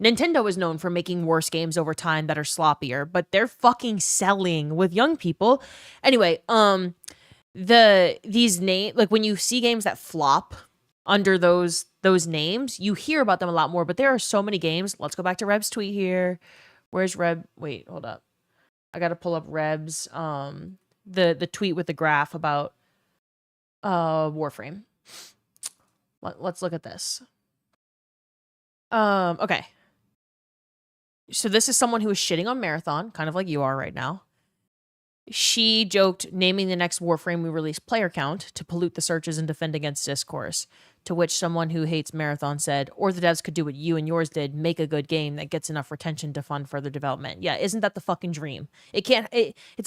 Nintendo is known for making worse games over time that are sloppier, but they're fucking selling with young people. Anyway, these name, like when you see games that flop under those names, you hear about them a lot more, but there are so many games. Let's go back to Reb's tweet here. Where's Reb? Wait, hold up. I got to pull up Reb's the tweet with the graph about Warframe. Let's look at this. Okay. So this is someone who is shitting on Marathon, kind of like you are right now. She joked, naming the next Warframe we release player count to pollute the searches and defend against discourse. To which someone who hates Marathon said, or the devs could do what you and yours did, make a good game that gets enough retention to fund further development. Yeah, isn't that the fucking dream? It's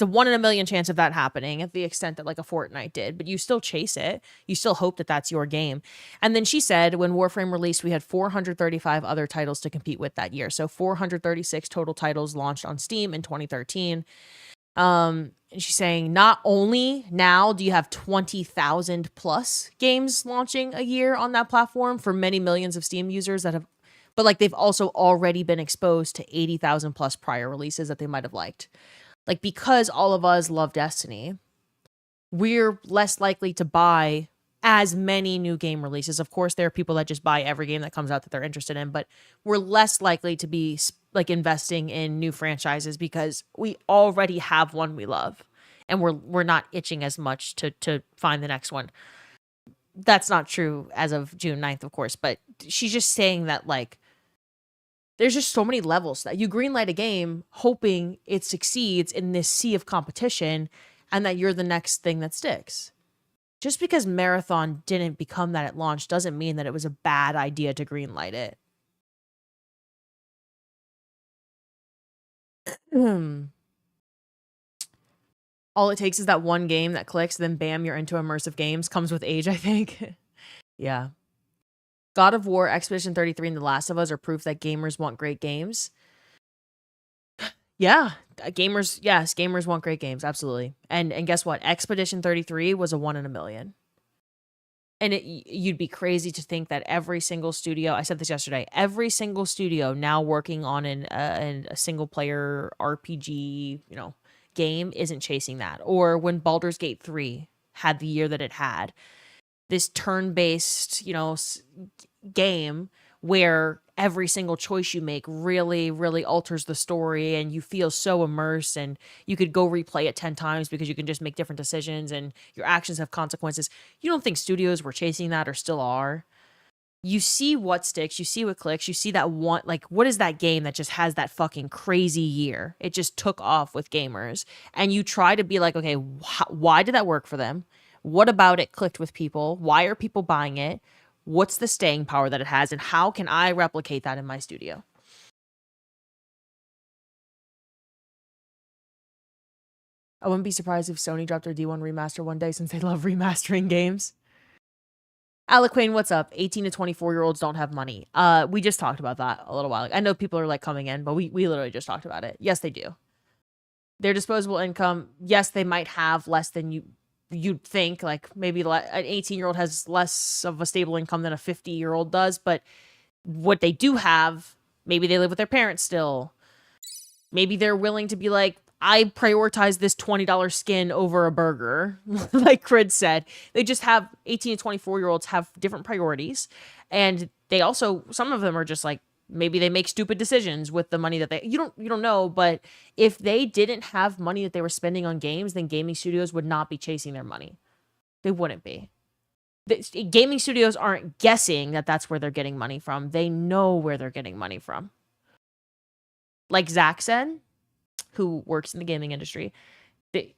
a 1 in a million chance of that happening at the extent that like a Fortnite did, but you still chase it. You still hope that that's your game. And then she said, when Warframe released, we had 435 other titles to compete with that year. So 436 total titles launched on Steam in 2013. And she's saying, not only now do you have 20,000 plus games launching a year on that platform for many millions of Steam users that have, but like they've also already been exposed to 80,000 plus prior releases that they might have liked. Like, because all of us love Destiny, we're less likely to buy as many new game releases. Of course, there are people that just buy every game that comes out that they're interested in, but we're less likely to be like investing in new franchises because we already have one we love and we're not itching as much to find the next one. That's not true as of June 9th, of course, but she's just saying that like there's just so many levels that you greenlight a game hoping it succeeds in this sea of competition and that you're the next thing that sticks. Just because Marathon didn't become that at launch doesn't mean that it was a bad idea to greenlight it. All it takes is that one game that clicks, then bam, you're into immersive games. Comes with age, I think. Yeah. God of War, Expedition 33, and The Last of Us are proof that gamers want great games. Yeah, gamers want great games, absolutely. And guess what? Expedition 33 was a 1 in a million. And you'd be crazy to think that every single studio, I said this yesterday, every single studio now working on a single player RPG, game isn't chasing that. Or when Baldur's Gate 3 had the year that it had, this turn-based, game where every single choice you make really, really alters the story and you feel so immersed and you could go replay it 10 times because you can just make different decisions and your actions have consequences. You don't think studios were chasing that or still are? You see what sticks, you see what clicks, you see that one, like, what is that game that just has that fucking crazy year? It just took off with gamers. And you try to be like, okay, why did that work for them? What about it clicked with people? Why are people buying it? What's the staying power that it has, and how can I replicate that in my studio? I wouldn't be surprised if Sony dropped their D1 remaster one day since they love remastering games. Aliquane, what's up? 18 to 24-year-olds don't have money. We just talked about that a little while ago. I know people are like coming in, but we literally just talked about it. Yes, they do. Their disposable income, yes, they might have less than you'd think, like maybe an 18-year-old has less of a stable income than a 50-year-old does, but what they do have, maybe they live with their parents still. Maybe they're willing to be like, I prioritize this $20 skin over a burger, like Crid said. They just have 18 to 24-year-olds have different priorities, and they also, some of them are just like, maybe they make stupid decisions with the money that you don't know, but if they didn't have money that they were spending on games, then gaming studios would not be chasing their money. They wouldn't be. Gaming studios aren't guessing that that's where they're getting money from. They know where they're getting money from. Like Zach said, who works in the gaming industry,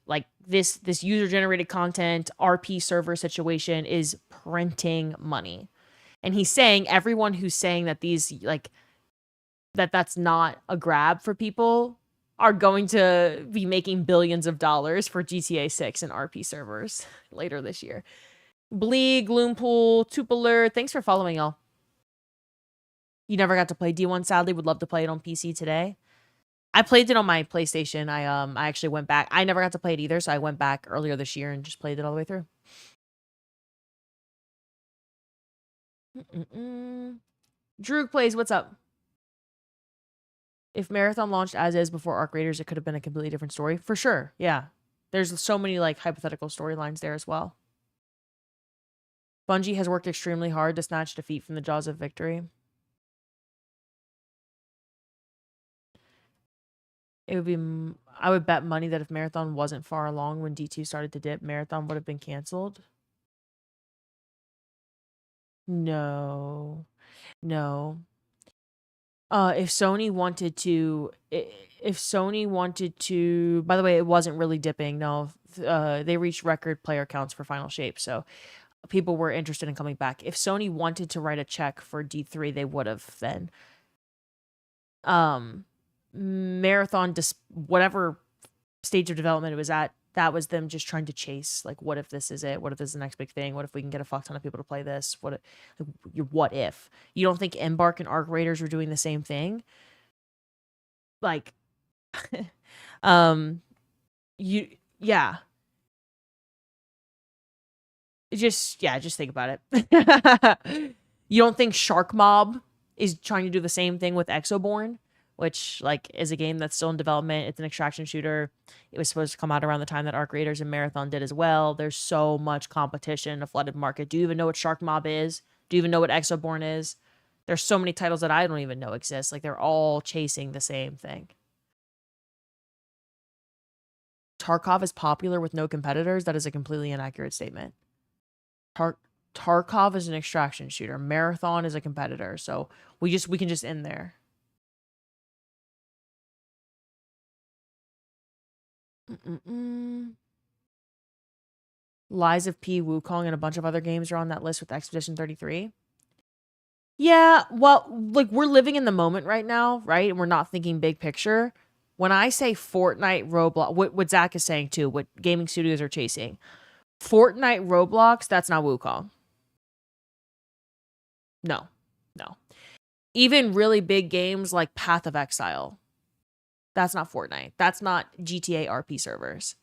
like this user-generated content, RP server situation is printing money. And he's saying everyone who's saying that these, like, that's not a grab for people are going to be making billions of dollars for GTA 6 and RP servers later this year. Bleeg, Gloompool, Tupeler, thanks for following, y'all. You never got to play D1, sadly. Would love to play it on PC today. I played it on my PlayStation. I actually went back. I never got to play it either, so I went back earlier this year and just played it all the way through. Droog plays, what's up? If Marathon launched as is before Arc Raiders, it could have been a completely different story. For sure, yeah. There's so many, like, hypothetical storylines there as well. Bungie has worked extremely hard to snatch defeat from the jaws of victory. It would be... I would bet money that if Marathon wasn't far along when D2 started to dip, Marathon would have been canceled. No. No. If Sony wanted to... By the way, it wasn't really dipping. No. They reached record player counts for Final Shape, so people were interested in coming back. If Sony wanted to write a check for D3, they would have then. Marathon, whatever stage of development it was at, that was them just trying to chase, like, what if this is it? What if this is the next big thing? What if we can get a fuck ton of people to play this? What if? You don't think Embark and Arc Raiders were doing the same thing? Like, yeah. Just think about it. You don't think Shark Mob is trying to do the same thing with Exoborn? Which, like, is a game that's still in development. It's an extraction shooter. It was supposed to come out around the time that Arc Raiders and Marathon did as well. There's so much competition, a flooded market. Do you even know what Shark Mob is? Do you even know what Exoborn is? There's so many titles that I don't even know exist. Like, they're all chasing the same thing. Tarkov is popular with no competitors. That is a completely inaccurate statement. Tarkov is an extraction shooter. Marathon is a competitor. So we can just end there. Lies of P, Wukong, and a bunch of other games are on that list with Expedition 33. Yeah, well, like, we're living in the moment right now, right? And we're not thinking big picture. When I say Fortnite, Roblox, what Zach is saying too, what gaming studios are chasing, Fortnite, Roblox, that's not Wukong. No. Even really big games like Path of Exile, that's not Fortnite. That's not GTA RP servers.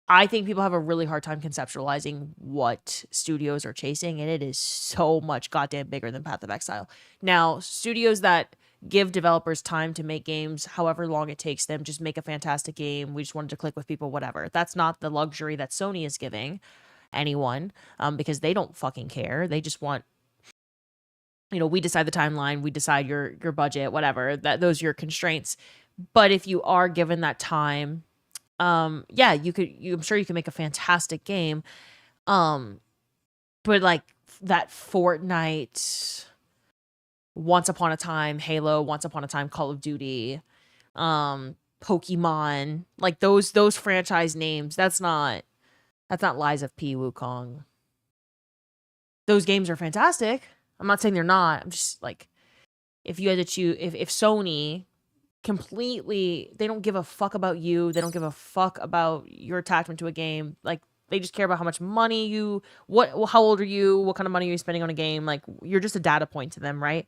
I think people have a really hard time conceptualizing what studios are chasing, and it is so much goddamn bigger than Path of Exile. Now, studios that give developers time to make games however long it takes them, just make a fantastic game. We just wanted to click with people, whatever. That's not the luxury that Sony is giving anyone, because they don't fucking care. They just want, we decide the timeline, we decide your budget, whatever. Those are your constraints. But if you are given that time, I'm sure you can make a fantastic game. But like that Fortnite, Once Upon a Time, Halo, Once Upon a Time, Call of Duty, Pokemon, like those franchise names, that's not Lies of P, Wukong. Those games are fantastic. I'm not saying they're not. I'm just like, if you had to choose, if Sony completely, they don't give a fuck about you, they don't give a fuck about your attachment to a game, like, they just care about how much money how old are you, what kind of money are you spending on a game, like, you're just a data point to them, right?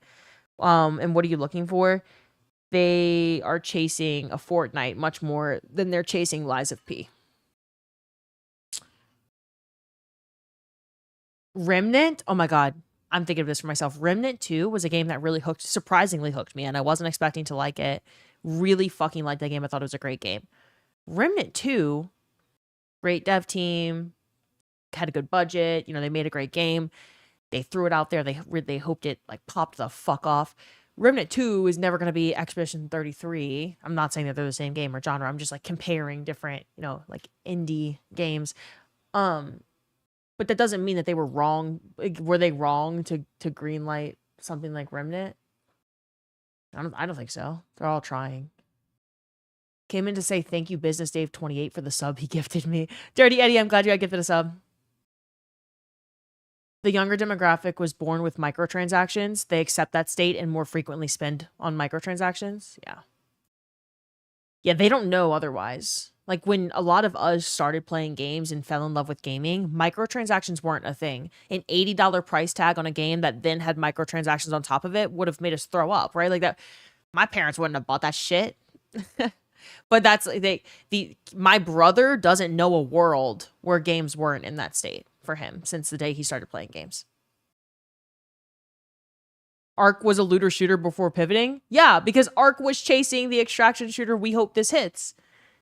And what are you looking for? They are chasing a Fortnite much more than they're chasing Lies of P. Remnant, oh my god, I'm thinking of this for myself. Remnant 2 was a game that really surprisingly hooked me, and I wasn't expecting to like it. Really fucking liked that game. I thought it was a great game. Remnant 2, great dev team, had a good budget. They made a great game. They threw it out there. They hoped it, like, popped the fuck off. Remnant 2 is never going to be Expedition 33. I'm not saying that they're the same game or genre. I'm just, like, comparing different, like, indie games. But that doesn't mean that they were wrong. Like, were they wrong to greenlight something like Remnant? I don't think so. They're all trying. Came in to say thank you, Business Dave 28, for the sub he gifted me. Dirty Eddie, I'm glad you got gifted a sub. The younger demographic was born with microtransactions. They accept that state and more frequently spend on microtransactions. Yeah. Yeah, they don't know otherwise. Like when a lot of us started playing games and fell in love with gaming, microtransactions weren't a thing. An $80 price tag on a game that then had microtransactions on top of it would have made us throw up, right? Like that, my parents wouldn't have bought that shit. But that's my brother doesn't know a world where games weren't in that state for him since the day he started playing games. Ark was a looter shooter before pivoting? Yeah, because Ark was chasing the extraction shooter we hope this hits.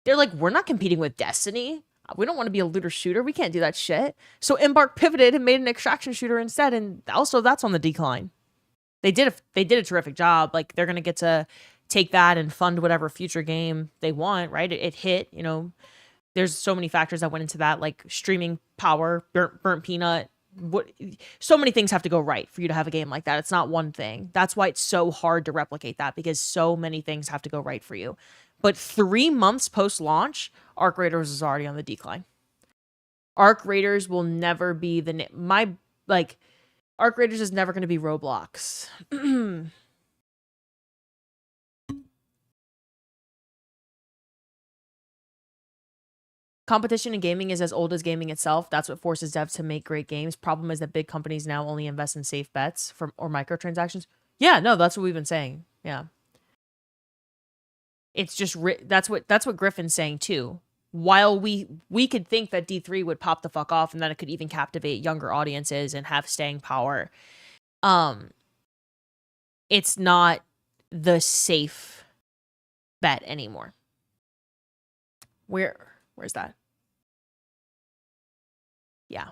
They're like, we're not competing with Destiny. We don't want to be a looter shooter. We can't do that shit. So Embark pivoted and made an extraction shooter instead, and also that's on the decline. They did a terrific job. Like, they're going to get to take that and fund whatever future game they want, right? It hit, you know. There's so many factors that went into that, like streaming power, burnt peanut. So many things have to go right for you to have a game like that. It's not one thing. That's why it's so hard to replicate that, because so many things have to go right for you. But 3 months post-launch, Arc Raiders is already on the decline. Arc Raiders will never be Arc Raiders is never going to be Roblox. Competition in gaming is as old as gaming itself. That's what forces devs to make great games. Problem is that big companies now only invest in safe bets or microtransactions. Yeah, no, that's what we've been saying. Yeah. It's just that's what Griffin's saying too. While we could think that D3 would pop the fuck off and that it could even captivate younger audiences and have staying power, it's not the safe bet anymore. Where's that? Yeah.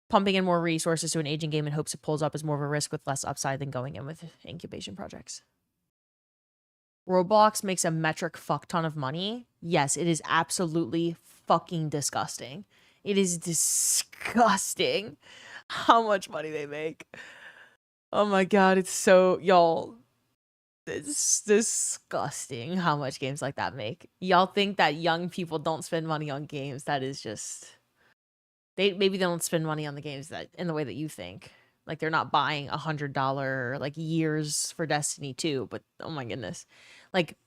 Pumping in more resources to an aging game in hopes it pulls up is more of a risk with less upside than going in with incubation projects. Roblox makes a metric fuck ton of money. Yes, it is absolutely fucking disgusting. It is disgusting how much money they make. Oh my god, it's so... Y'all, it's disgusting how much games like that make. Y'all think that young people don't spend money on games. That is just... Maybe they don't spend money on the games that in the way that you think. Like, they're not buying $100 like years for Destiny 2, but oh my goodness. Like,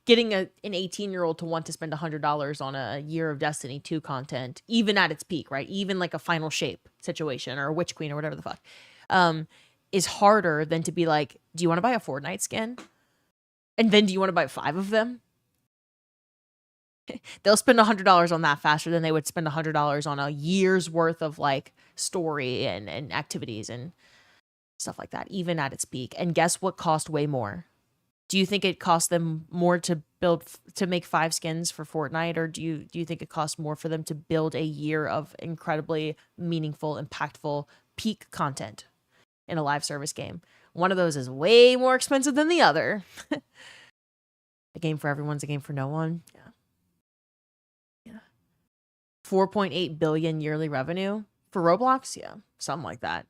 getting an 18-year-old to want to spend $100 on a year of Destiny 2 content, even at its peak, right? Even like a Final Shape situation or a Witch Queen or whatever the fuck, is harder than to be like, do you want to buy a Fortnite skin? And then do you want to buy 5 of them? They'll spend $100 on that faster than they would spend $100 on a year's worth of like story and activities and stuff like that, even at its peak. And guess what cost way more? Do you think it cost them more to make 5 skins for Fortnite, or do you think it cost more for them to build a year of incredibly meaningful, impactful peak content in a live service game? One of those is way more expensive than the other. A game for everyone's a game for no one. Yeah. 4.8 billion yearly revenue for Roblox. Yeah, something like that.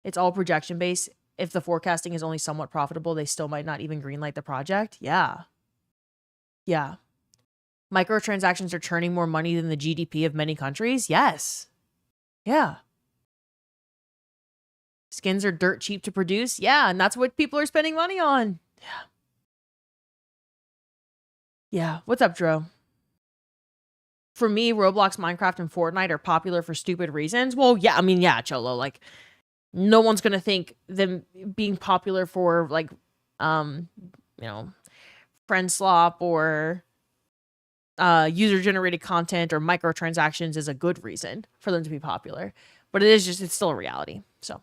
It's all projection based. If the forecasting is only somewhat profitable, they still might not even greenlight the project. Yeah. Microtransactions are churning more money than the GDP of many countries. Yes. Yeah. Skins are dirt cheap to produce. Yeah, and that's what people are spending money on. Yeah. What's up, Dro? For me, Roblox, Minecraft, and Fortnite are popular for stupid reasons. Well, yeah, I mean, yeah, Cholo, like, no one's gonna think them being popular for, like, friend slop or user-generated content or microtransactions is a good reason for them to be popular. But it's still a reality, so.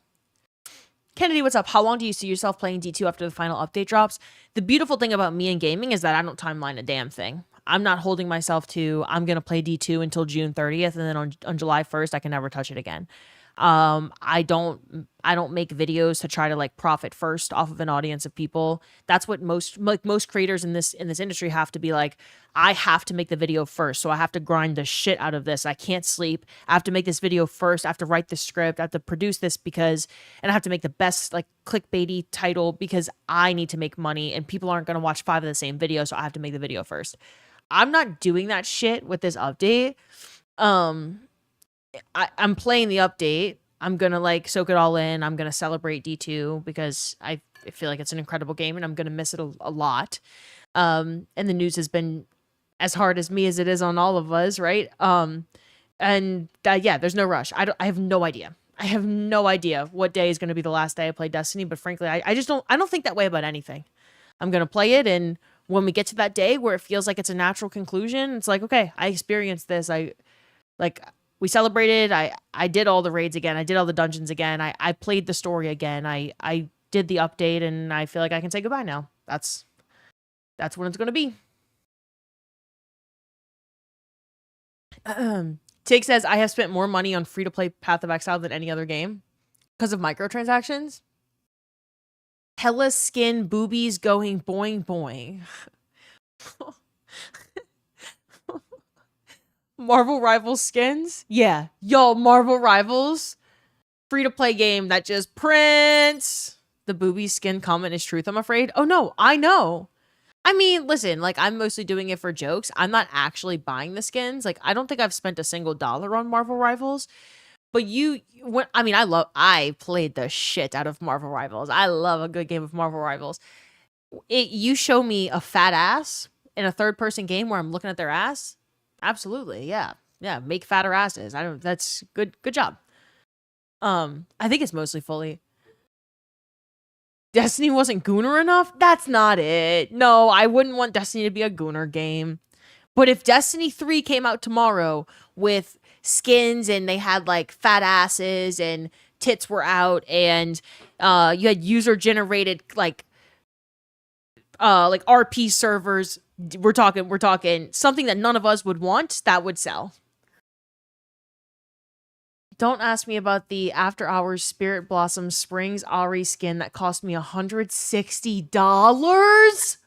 Kennedy, what's up? How long do you see yourself playing D2 after the final update drops? The beautiful thing about me and gaming is that I don't timeline a damn thing. I'm not holding myself to, I'm going to play D2 until June 30th, and then on July 1st, I can never touch it again. I don't make videos to try to like profit first off of an audience of people. That's what most creators in this industry have to be like. I have to make the video first, so I have to grind the shit out of this. I can't sleep. I have to make this video first. I have to write the script. I have to produce this and I have to make the best like clickbaity title because I need to make money, and people aren't going to watch 5 of the same video, so I have to make the video first. I'm not doing that shit with this update. I'm playing the update. I'm gonna like soak it all in. I'm gonna celebrate D2 because I feel like it's an incredible game and I'm gonna miss it a lot. And the news has been as hard as me as it is on all of us, right? And yeah, there's no rush. I have no idea. I have no idea what day is going to be the last day I play Destiny, but frankly, I just don't think that way about anything. I'm going to play it, and when we get to that day where it feels like it's a natural conclusion, it's like, okay, I experienced this. We celebrated. I did all the raids again. I did all the dungeons again. I played the story again. I did the update, and I feel like I can say goodbye now. That's what it's going to be. Tig says, I have spent more money on free-to-play Path of Exile than any other game because of microtransactions. Hella skin boobies going boing boing. Marvel Rivals skins? Yeah. Yo, Marvel Rivals. Free-to-play game that just prints. The booby skin comment is truth, I'm afraid. Oh, no. I know. I mean, listen, like, I'm mostly doing it for jokes. I'm not actually buying the skins. Like, I don't think I've spent a single dollar on Marvel Rivals. But I played the shit out of Marvel Rivals. I love a good game of Marvel Rivals. You show me a fat ass in a third-person game where I'm looking at their ass? Absolutely, yeah. Yeah, make fatter asses. That's good job. I think it's mostly fully. Destiny wasn't Gooner enough? That's not it. No, I wouldn't want Destiny to be a Gooner game. But if Destiny 3 came out tomorrow with skins and they had like fat asses and tits were out and you had user generated like RP servers, we're talking something that none of us would want, that would sell. Don't ask me about the After Hours Spirit Blossom Springs Ari skin that cost me $160.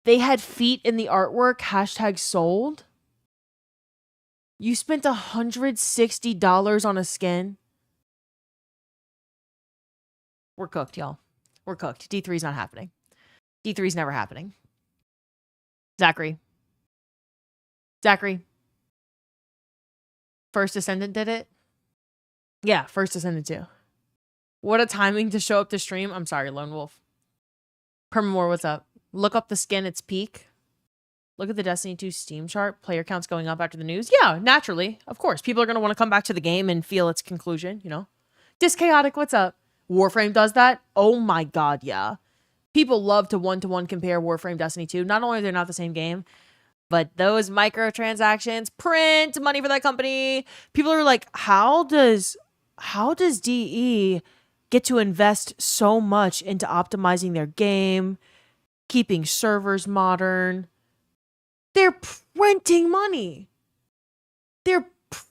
They had feet in the artwork, #sold. You spent $160 on a skin? We're cooked, y'all. We're cooked. D3's not happening. D3's never happening. Zachary. First Descendant did it? Yeah, First Descendant too. What a timing to show up to stream. I'm sorry, Lone Wolf. Permamore, what's up? Look up the skin, its peak. Look at the Destiny 2 Steam chart. Player counts going up after the news. Yeah, naturally. Of course. People are going to want to come back to the game and feel its conclusion, you know? Dischaotic, what's up? Warframe does that? Oh my god, yeah. People love to one-to-one compare Warframe Destiny 2. Not only are they not the same game, but those microtransactions print money for that company. People are like, how does DE get to invest so much into optimizing their game, keeping servers modern? They're printing money. They're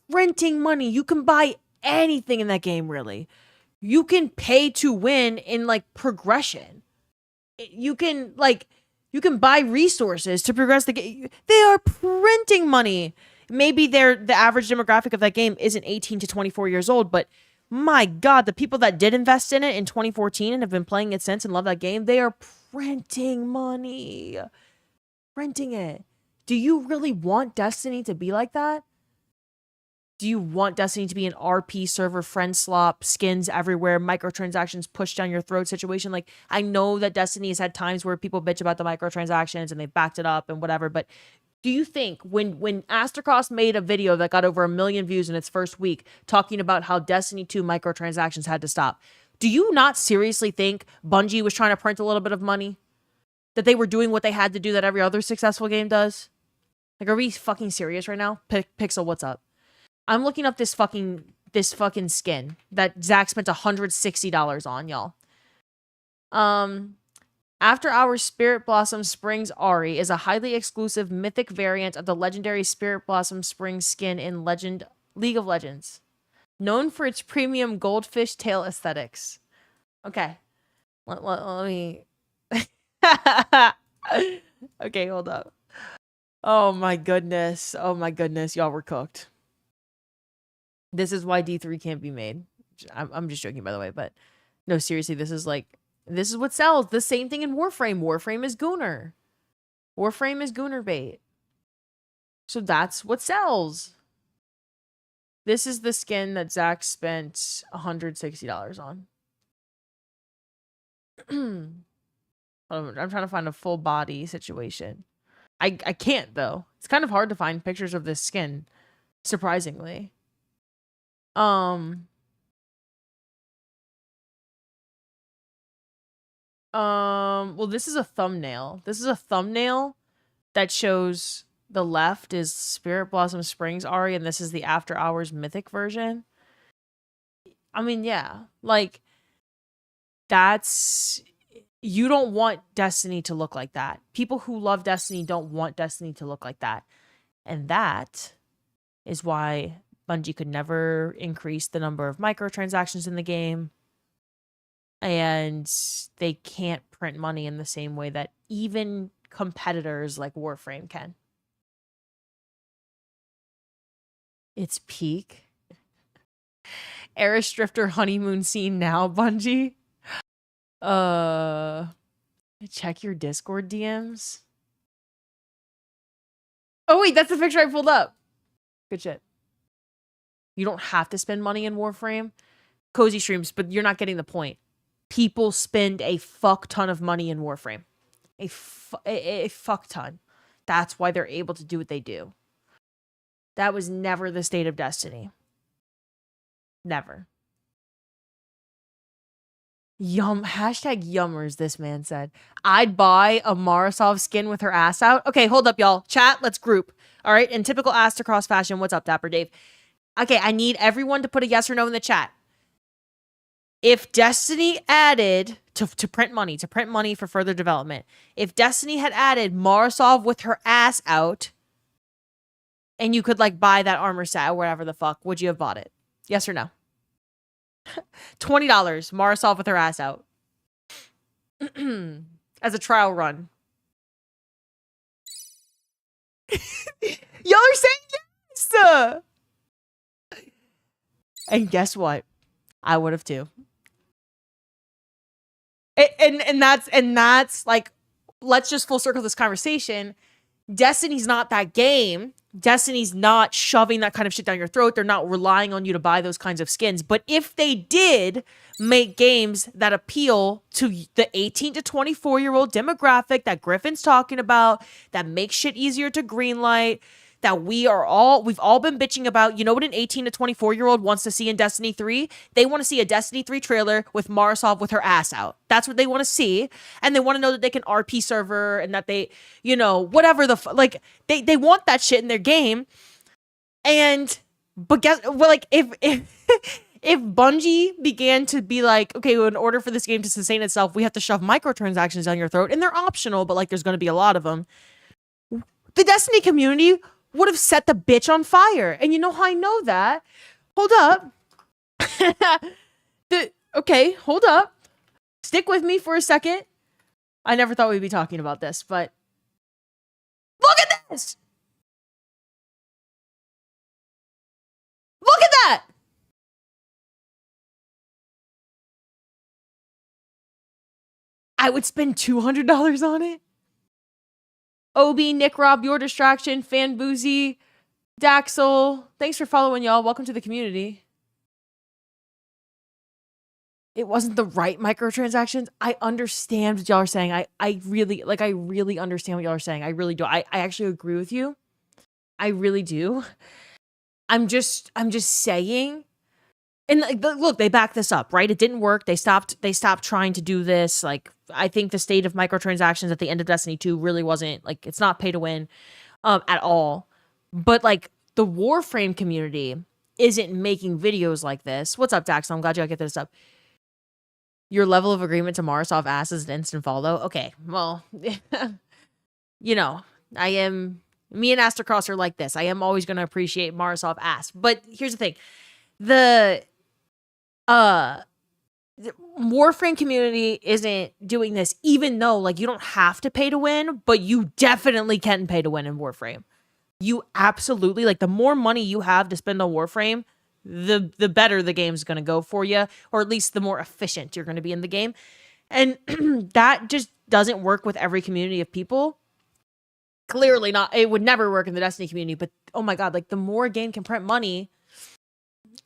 printing money. You can buy anything in that game, really. You can pay to win in like progression. You can buy resources to progress the game. They are printing money. Maybe the average demographic of that game isn't 18 to 24 years old, but my god, the people that did invest in it in 2014 and have been playing it since and love that game, they are printing money. Printing it. Do you really want Destiny to be like that? Do you want Destiny to be an RP server, friend slop, skins everywhere, microtransactions pushed down your throat situation? Like, I know that Destiny has had times where people bitch about the microtransactions and they backed it up and whatever, but do you think when Astrocross made a video that got over 1 million views in its first week talking about how Destiny 2 microtransactions had to stop, do you not seriously think Bungie was trying to print a little bit of money? That they were doing what they had to do that every other successful game does? Like, are we fucking serious right now? Pixel, what's up? I'm looking up this fucking skin that Zach spent $160 on, y'all. After Hours Spirit Blossom Springs Ari is a highly exclusive mythic variant of the legendary Spirit Blossom Springs skin in League of Legends, known for its premium goldfish tail aesthetics. Okay, let me. Okay, hold up. Oh my goodness, y'all were cooked. This is why D3 can't be made. I'm just joking, by the way, but no, seriously, this is what sells. The same thing in Warframe. Warframe is Gooner. Warframe is Gooner bait. So that's what sells. This is the skin that Zach spent $160 on. I'm trying to find a full body situation. I can't, though. It's kind of hard to find pictures of this skin, surprisingly. Well, this is a thumbnail. This is a thumbnail that shows the left is Spirit Blossom Springs Ari, and this is the After Hours Mythic version. I mean, yeah, like, that's... You don't want Destiny to look like that. People who love Destiny don't want Destiny to look like that. And that is why Bungie could never increase the number of microtransactions in the game. And they can't print money in the same way that even competitors like Warframe can. It's peak. Eris Drifter honeymoon scene now, Bungie. Check your Discord DMs. Oh wait, that's the picture I pulled up. Good shit. You don't have to spend money in Warframe. Cozy streams, but you're not getting the point. People spend a fuck ton of money in Warframe. A fuck ton. That's why they're able to do what they do. That was never the state of Destiny. Never. Hashtag yummers, this man said. I'd buy a Marasov skin with her ass out. Okay, hold up, y'all. Chat, let's group. All right, in typical ass to cross fashion, what's up, Dapper Dave? Okay, I need everyone to put a yes or no in the chat. If Destiny added, to print money for further development, if Destiny had added Marasov with her ass out, and you could, like, buy that armor set or whatever the fuck, would you have bought it? Yes or no? $20, Marasov with her ass out. As a trial run. Y'all are saying yes! And guess what? I would have too. And that's like, let's just full circle this conversation. Destiny's not that game. Destiny's not shoving that kind of shit down your throat. They're not relying on you to buy those kinds of skins. But if they did make games that appeal to the 18 to 24-year-old demographic that Griffin's talking about, that makes shit easier to greenlight, that we've all been bitching about. You know what an 18 to 24-year-old wants to see in Destiny 3? They want to see a Destiny 3 trailer with Marasov with her ass out. That's what they want to see. And they want to know that they can RP server and that they, you know, whatever the like they want that shit in their game. But guess, well, like, if if Bungie began to be like, okay, well, in order for this game to sustain itself, we have to shove microtransactions down your throat, and they're optional, but like there's going to be a lot of them. The Destiny community would have set the bitch on fire. And you know how I know that? Hold up. Okay, hold up. Stick with me for a second. I never thought we'd be talking about this, but look at this. Look at that. I would spend $200 on it. Obi, Nick Rob, Your Distraction, Fan Boozy, Daxel. Thanks for following, y'all. Welcome to the community. It wasn't the right microtransactions. I understand what y'all are saying. I really understand what y'all are saying. I really do. I actually agree with you. I really do. I'm just saying. And look, they backed this up, right? It didn't work. They stopped trying to do this. Like, I think the state of microtransactions at the end of Destiny 2 really wasn't, like, it's not pay to win at all. But, like, the Warframe community isn't making videos like this. What's up, Dax? I'm glad you got this up. Your level of agreement to Marasov ass is an instant follow. Okay, well, you know, me and Astercross are like this. I am always going to appreciate Marasov ass. But here's the thing. The Warframe community isn't doing this, even though, like, you don't have to pay to win, but you definitely can pay to win in Warframe. You absolutely, like, the more money you have to spend on Warframe, the better the game's going to go for you, or at least the more efficient you're going to be in the game. And that just doesn't work with every community of people. Clearly not. It would never work in the Destiny community, but oh my God, like, the more a game can print money,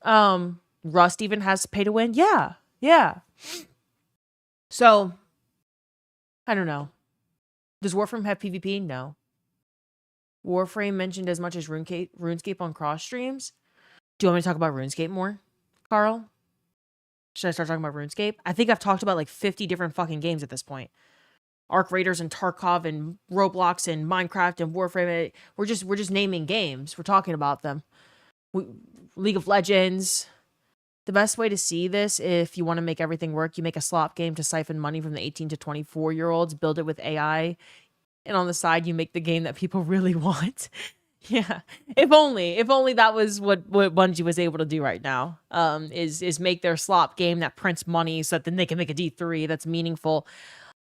Rust even has pay to win. Yeah. Yeah. So, I don't know. Does Warframe have PvP? No. Warframe mentioned as much as RuneScape on cross streams. Do you want me to talk about RuneScape more, Carl? Should I start talking about RuneScape? I think I've talked about like 50 different fucking games at this point. Arc Raiders and Tarkov and Roblox and Minecraft and Warframe. We're just naming games. We're talking about them. League of Legends. The best way to see this, if you want to make everything work, you make a slot game to siphon money from the 18 to 24-year-olds, build it with AI, and on the side, you make the game that people really want. Yeah. If only that was what Bungie was able to do right now, is make their slot game that prints money so that then they can make a D3 that's meaningful.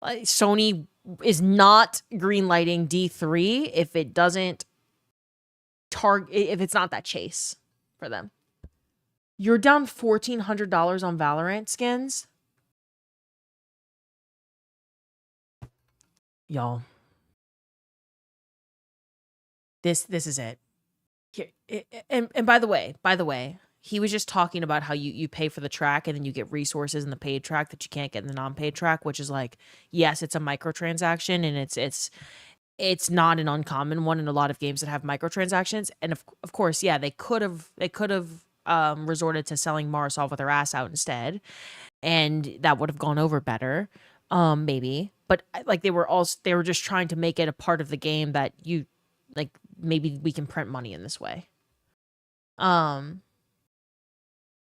Sony is not greenlighting D3 if it doesn't if it's not that chase for them. You're down $1,400 on Valorant skins. Y'all. This is it. Here, and by the way, he was just talking about how you pay for the track and then you get resources in the paid track that you can't get in the non-paid track, which is like, yes, it's a microtransaction and it's not an uncommon one in a lot of games that have microtransactions. And of course, yeah, they could have resorted to selling Marisol with her ass out instead, and that would have gone over better, maybe. But like they were just trying to make it a part of the game that you like. Maybe we can print money in this way. Because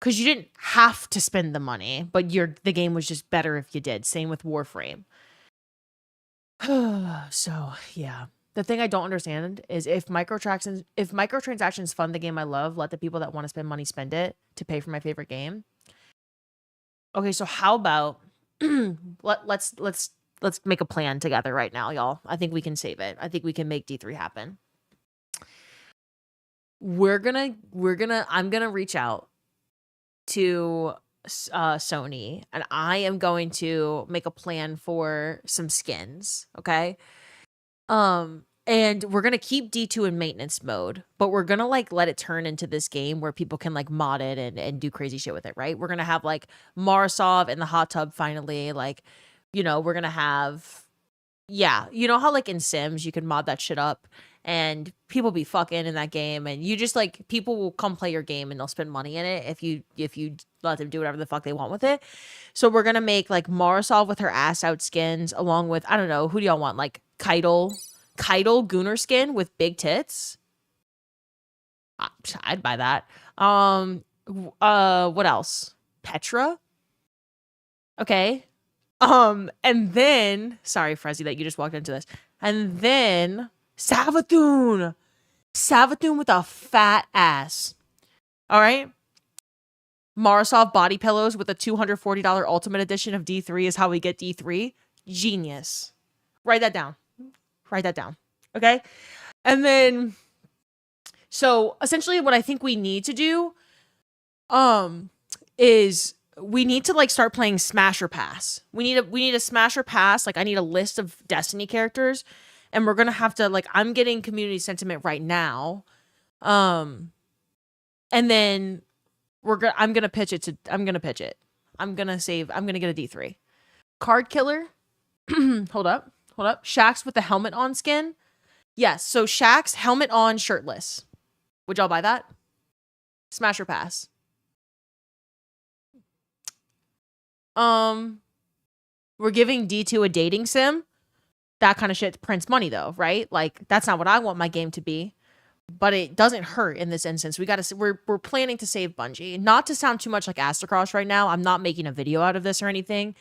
you didn't have to spend the money, but the game was just better if you did. Same with Warframe. So yeah, the thing I don't understand is if microtransactions fund the game I love, let the people that want to spend money spend it to pay for my favorite game. Okay, so how about let's make a plan together right now, y'all. I think we can save it. I think we can make D3 happen. I'm gonna reach out to Sony, and I am going to make a plan for some skins, okay? And we're gonna keep D2 in maintenance mode, but we're gonna like let it turn into this game where people can like mod it and do crazy shit with it, right? We're gonna have like Marisov in the hot tub finally, like, you know, we're gonna have, yeah, you know how like in Sims you can mod that shit up and people be fucking in that game, and you just like, people will come play your game and they'll spend money in it if you let them do whatever the fuck they want with it. So we're gonna make like Marisol with her ass out skins, along with, I don't know, who do y'all want? Like Keitel Gunner skin with big tits. I'd buy that. What else? Petra. Okay. And then, sorry, Frezzy, that you just walked into this. And then Savathun with a fat ass. All right. Marisov body pillows with a $240 ultimate edition of D3 is how we get D3. Genius. Write that down. Okay. And then, so essentially what I think we need to do, is we need to like start playing Smash or Pass. We need a Smash or Pass. Like I need a list of Destiny characters, and we're gonna have to like, I'm getting community sentiment right now, and then I'm gonna pitch it. I'm gonna get a D3 card killer. Hold up. Shaxx with the helmet on skin. Yes. So Shaxx helmet on, shirtless. Would y'all buy that? Smash or Pass? We're giving D2 a dating sim. That kind of shit prints money though, right? Like that's not what I want my game to be, but it doesn't hurt in this instance. We're planning to save Bungie. Not to sound too much like Astrocross right now. I'm not making a video out of this or anything.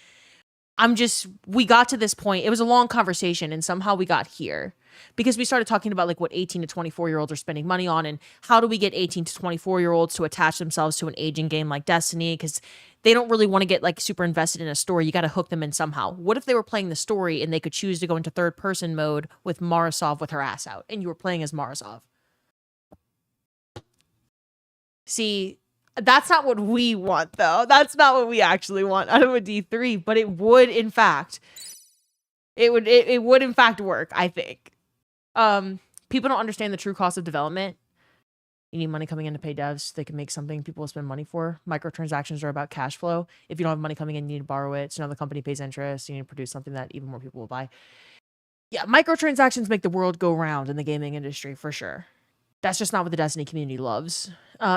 We got to this point. It was a long conversation and somehow we got here because we started talking about like what 18 to 24-year-olds are spending money on and how do we get 18 to 24-year-olds to attach themselves to an aging game like Destiny, because they don't really want to get like super invested in a story. You got to hook them in somehow. What if they were playing the story and they could choose to go into third person mode with Marisov with her ass out and you were playing as Marisov? See, that's not what we want, though. That's not what we actually want out of a D3, but it would, in fact, work, I think. People don't understand the true cost of development. You need money coming in to pay devs so they can make something people will spend money for. Microtransactions are about cash flow. If you don't have money coming in, you need to borrow it. So now the company pays interest. You need to produce something that even more people will buy. Yeah, microtransactions make the world go round in the gaming industry for sure. That's just not what the Destiny community loves.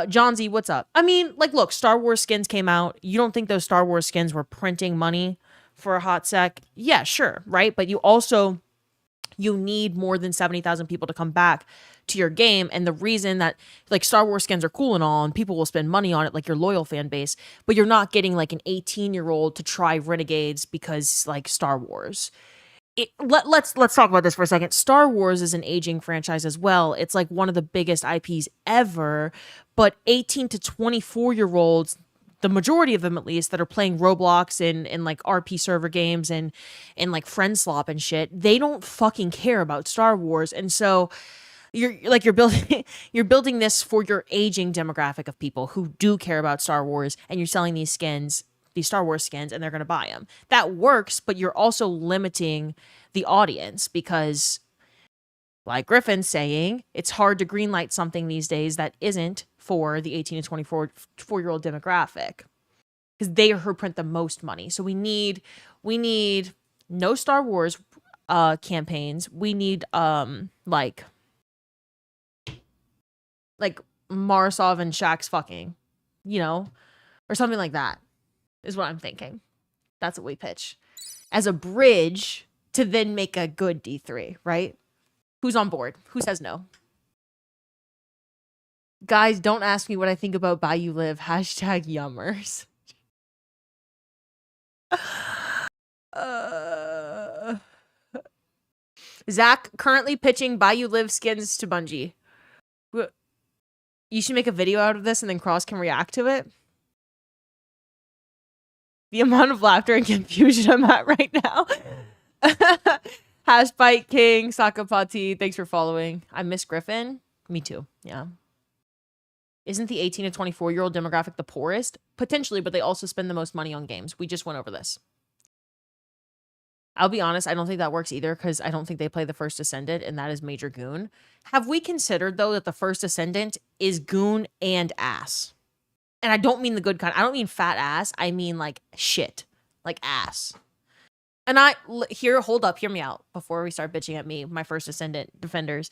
John Z, what's up? I mean, like, look, Star Wars skins came out. You don't think those Star Wars skins were printing money for a hot sec? Yeah, sure, right? But you need more than 70,000 people to come back to your game. And the reason that, like, Star Wars skins are cool and all, and people will spend money on it, like your loyal fan base, but you're not getting like an 18-year-old to try Renegades because, like, Star Wars. Let's talk about this for a second. Star Wars is an aging franchise as well. It's like one of the biggest IPs ever, but 18 to 24-year-olds, the majority of them at least, that are playing Roblox and like RP server games and like friend slop and shit, they don't fucking care about Star Wars. And so you're building you're building this for your aging demographic of people who do care about Star Wars, and you're selling these Star Wars skins, and they're going to buy them. That works, but you're also limiting the audience because, like Griffin's saying, it's hard to greenlight something these days that isn't for the 18 to 24-year-old demographic because they are who print the most money. So we need no Star Wars campaigns. We need like Marisov and Shaq's fucking, or something like that. Is what I'm thinking. That's what we pitch. As a bridge to then make a good D3, right? Who's on board? Who says no? Guys, don't ask me what I think about Bayou Live. Hashtag yummers. Zach currently pitching Bayou Live skins to Bungie. You should make a video out of this and then Cross can react to it. The amount of laughter and confusion I'm at right now. Hashbite King, Sakapati, thanks for following. I miss Griffin. Me too, yeah. Isn't the 18 to 24-year-old demographic the poorest? Potentially, but they also spend the most money on games. We just went over this. I'll be honest, I don't think that works either because I don't think they play the First Ascendant, and that is Major Goon. Have we considered, though, that the First Ascendant is Goon and ass? And I don't mean the good kind. I don't mean fat ass. I mean like shit. Like ass. And hold up, hear me out before we start bitching at me, my First Ascendant defenders.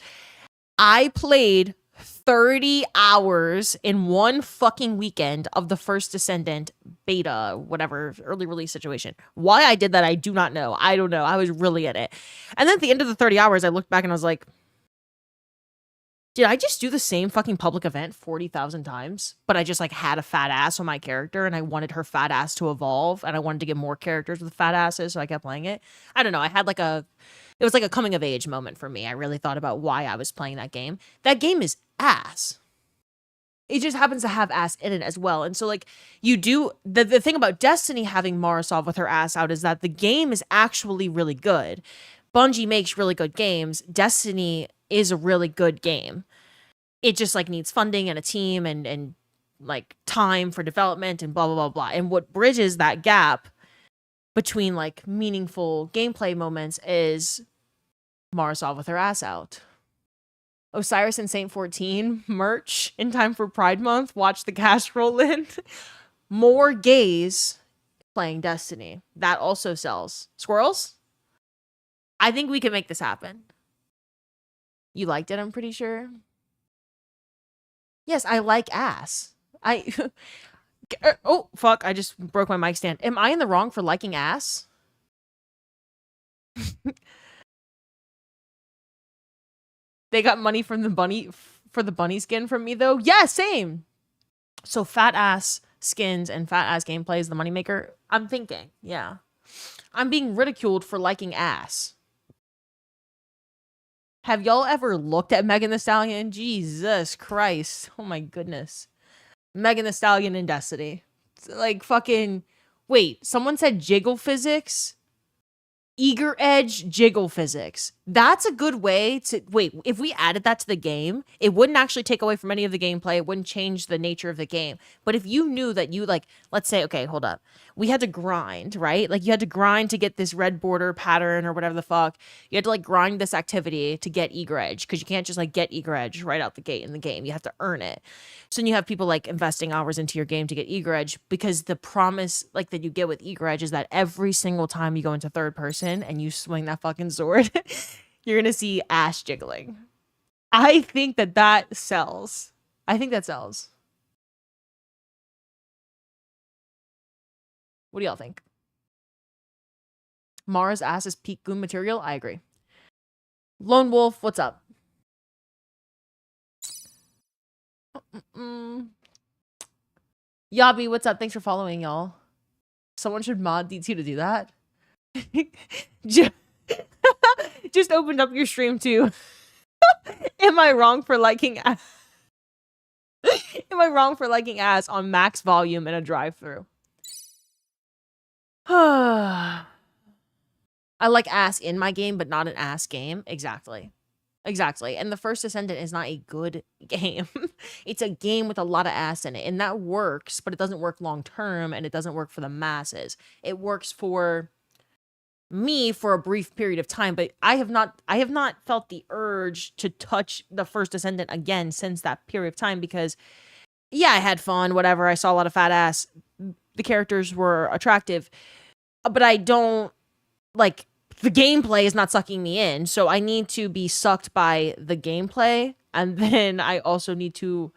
I played 30 hours in one fucking weekend of the First Ascendant beta, whatever, early release situation. Why I did that, I do not know. I don't know. I was really in it. And then at the end of the 30 hours, I looked back and I was like, did I just do the same fucking public event 40,000 times? But I just like had a fat ass on my character and I wanted her fat ass to evolve and I wanted to get more characters with fat asses, so I kept playing it. I don't know. It was like a coming of age moment for me. I really thought about why I was playing that game. That game is ass. It just happens to have ass in it as well. And so like you do, the thing about Destiny having Marisov with her ass out is that the game is actually really good. Bungie makes really good games. Destiny is a really good game. It just like needs funding and a team and like time for development and blah, blah, blah, blah. And what bridges that gap between like meaningful gameplay moments is Marisol with her ass out. Osiris and Saint 14 merch in time for Pride Month. Watch the cash roll in. More gays playing Destiny. That also sells. Squirrels? I think we can make this happen. You liked it, I'm pretty sure. Yes, I like ass. Oh, fuck, I just broke my mic stand. Am I in the wrong for liking ass? They got money from the bunny skin from me, though? Yeah, same. So fat ass skins and fat ass gameplay is the moneymaker? I'm thinking, yeah. I'm being ridiculed for liking ass. Have y'all ever looked at Megan Thee Stallion? Jesus Christ. Oh my goodness. Megan Thee Stallion in Destiny. Like fucking... Wait, someone said jiggle physics? Eager edge jiggle physics. That's a good way to wait. If we added that to the game, it wouldn't actually take away from any of the gameplay. It wouldn't change the nature of the game. But if you knew that you like, let's say, okay, hold up. We had to grind, right? Like you had to grind to get this red border pattern or whatever the fuck. You had to like grind this activity to get eager edge because you can't just like get eager edge right out the gate in the game. You have to earn it. So then you have people like investing hours into your game to get eager edge because the promise like that you get with eager edge is that every single time you go into third person and you swing that fucking sword, you're gonna see ass jiggling. I think that sells. I think that sells. What do y'all think? Mara's ass is peak goon material? I agree. Lone Wolf, what's up? Yabi, what's up? Thanks for following, y'all. Someone should mod D2 to do that. Just opened up your stream too. Am I wrong for liking ass? Am I wrong for liking ass on max volume in a drive-thru? I like ass in my game, but not an ass game. Exactly. Exactly. And the First Descendant is not a good game. It's a game with a lot of ass in it. And that works, but it doesn't work long term and it doesn't work for the masses. It works for me for a brief period of time, but I have not felt the urge to touch the First Descendant again since that period of time because yeah, I had fun, whatever. I saw a lot of fat ass. The characters were attractive, but I don't like the gameplay is not sucking me in. So I need to be sucked by the gameplay. And then I also need to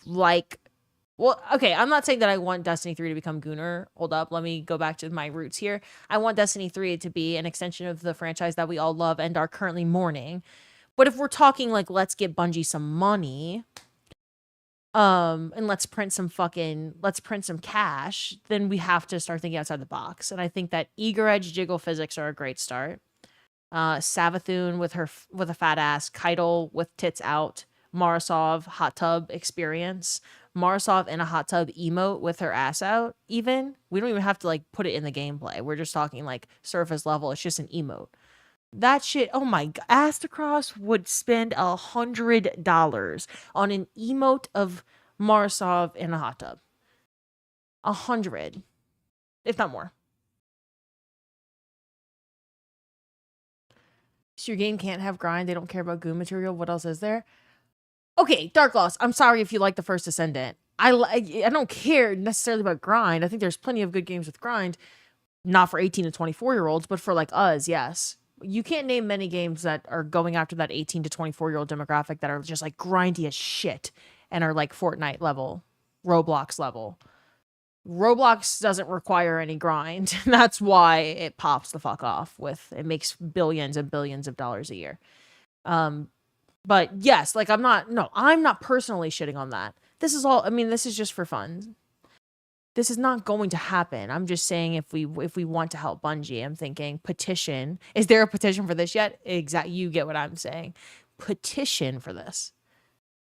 like, well, okay, I'm not saying that I want Destiny 3 to become Gooner. Hold up. Let me go back to my roots here. I want Destiny 3 to be an extension of the franchise that we all love and are currently mourning. But if we're talking like, let's get Bungie some money, and let's print some cash, then we have to start thinking outside the box. And I think that Eager Edge jiggle physics are a great start. Savathun with a fat ass, Keitel with tits out, Marasov hot tub experience, Marasov in a hot tub emote with her ass out. Even we don't even have to like put it in the gameplay. We're just talking like surface level. It's just an emote. That shit, oh my god, Astacross would spend $100 on an emote of Marasov in a hot tub. 100, if not more. So your game can't have grind. They don't care about goo material. What else is there? Okay, Dark Lost. I'm sorry if you like the First Descendant. I don't care necessarily about grind. I think there's plenty of good games with grind. Not for 18 to 24-year-olds, but for like us, yes. You can't name many games that are going after that 18 to 24-year-old demographic that are just like grindy as shit and are like Fortnite level, Roblox level. Roblox doesn't require any grind. That's why it pops the fuck off it makes billions and billions of dollars a year. But yes, like I'm not personally shitting on that. This is just for fun. This is not going to happen. I'm just saying if we want to help Bungie, I'm thinking petition. Is there a petition for this yet? Exactly. You get what I'm saying. Petition for this.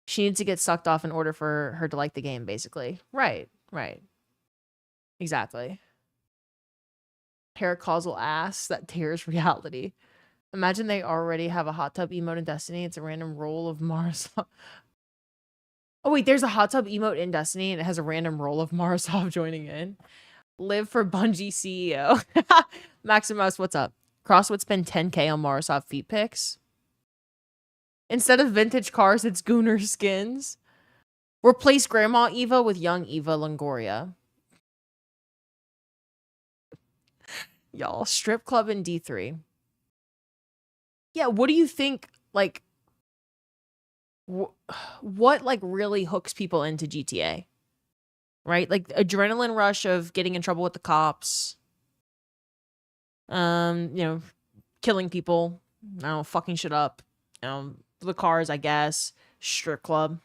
She needs to get sucked off in order for her to like the game, basically. Right. Exactly. Paracausal ass that tears reality. Imagine they already have a hot tub emote in Destiny. It's a random roll of Marasov. Oh, wait, there's a hot tub emote in Destiny, and it has a random roll of Marasov joining in. Live for Bungie CEO. Maximus, what's up? Cross would spend 10K on Marasov feet pics. Instead of vintage cars, it's Gooner skins. Replace Grandma Eva with young Eva Longoria. Y'all, strip club in D3. Yeah, what do you think, like, what like really hooks people into GTA? Right? Like adrenaline rush of getting in trouble with the cops. Killing people. I don't know, fucking shit up. The cars, I guess. Strip club.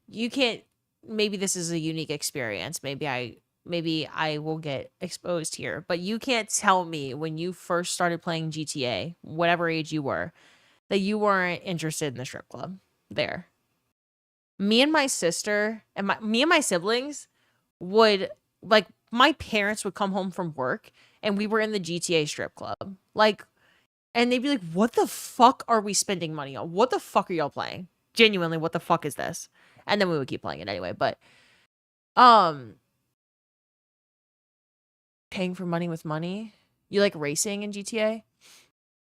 You can't, maybe this is a unique experience. Maybe I will get exposed here, but you can't tell me when you first started playing GTA, whatever age you were, that you weren't interested in the strip club there. Me and my sister and my siblings would like my parents would come home from work and we were in the GTA strip club. Like, and they'd be like, what the fuck are we spending money on? What the fuck are y'all playing? Genuinely, what the fuck is this? And then we would keep playing it anyway. But paying for money with money. You like racing in GTA?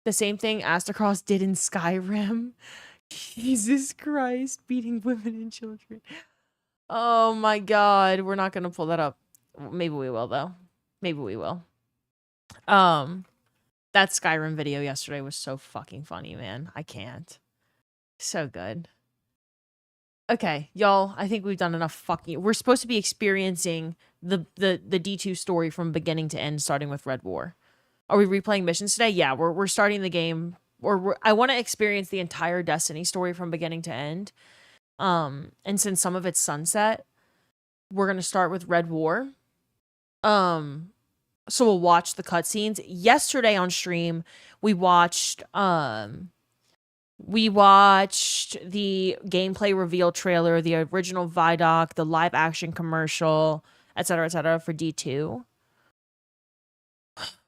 The same thing Astacross did in Skyrim. Jesus Christ, beating women and children. Oh my god, we're not gonna pull that up. Maybe we will though. Maybe we will. That Skyrim video yesterday was so fucking funny, man. I can't. So good. Okay, y'all, I think we've done enough fucking... We're supposed to be experiencing the D2 story from beginning to end, starting with Red War. Are we replaying missions today? Yeah, we're starting the game. I want to experience the entire Destiny story from beginning to end. And since some of it's sunset, we're going to start with Red War. So we'll watch the cutscenes. Yesterday on stream, we watched the gameplay reveal trailer, the original Vidoc, the live action commercial, etc., for D2.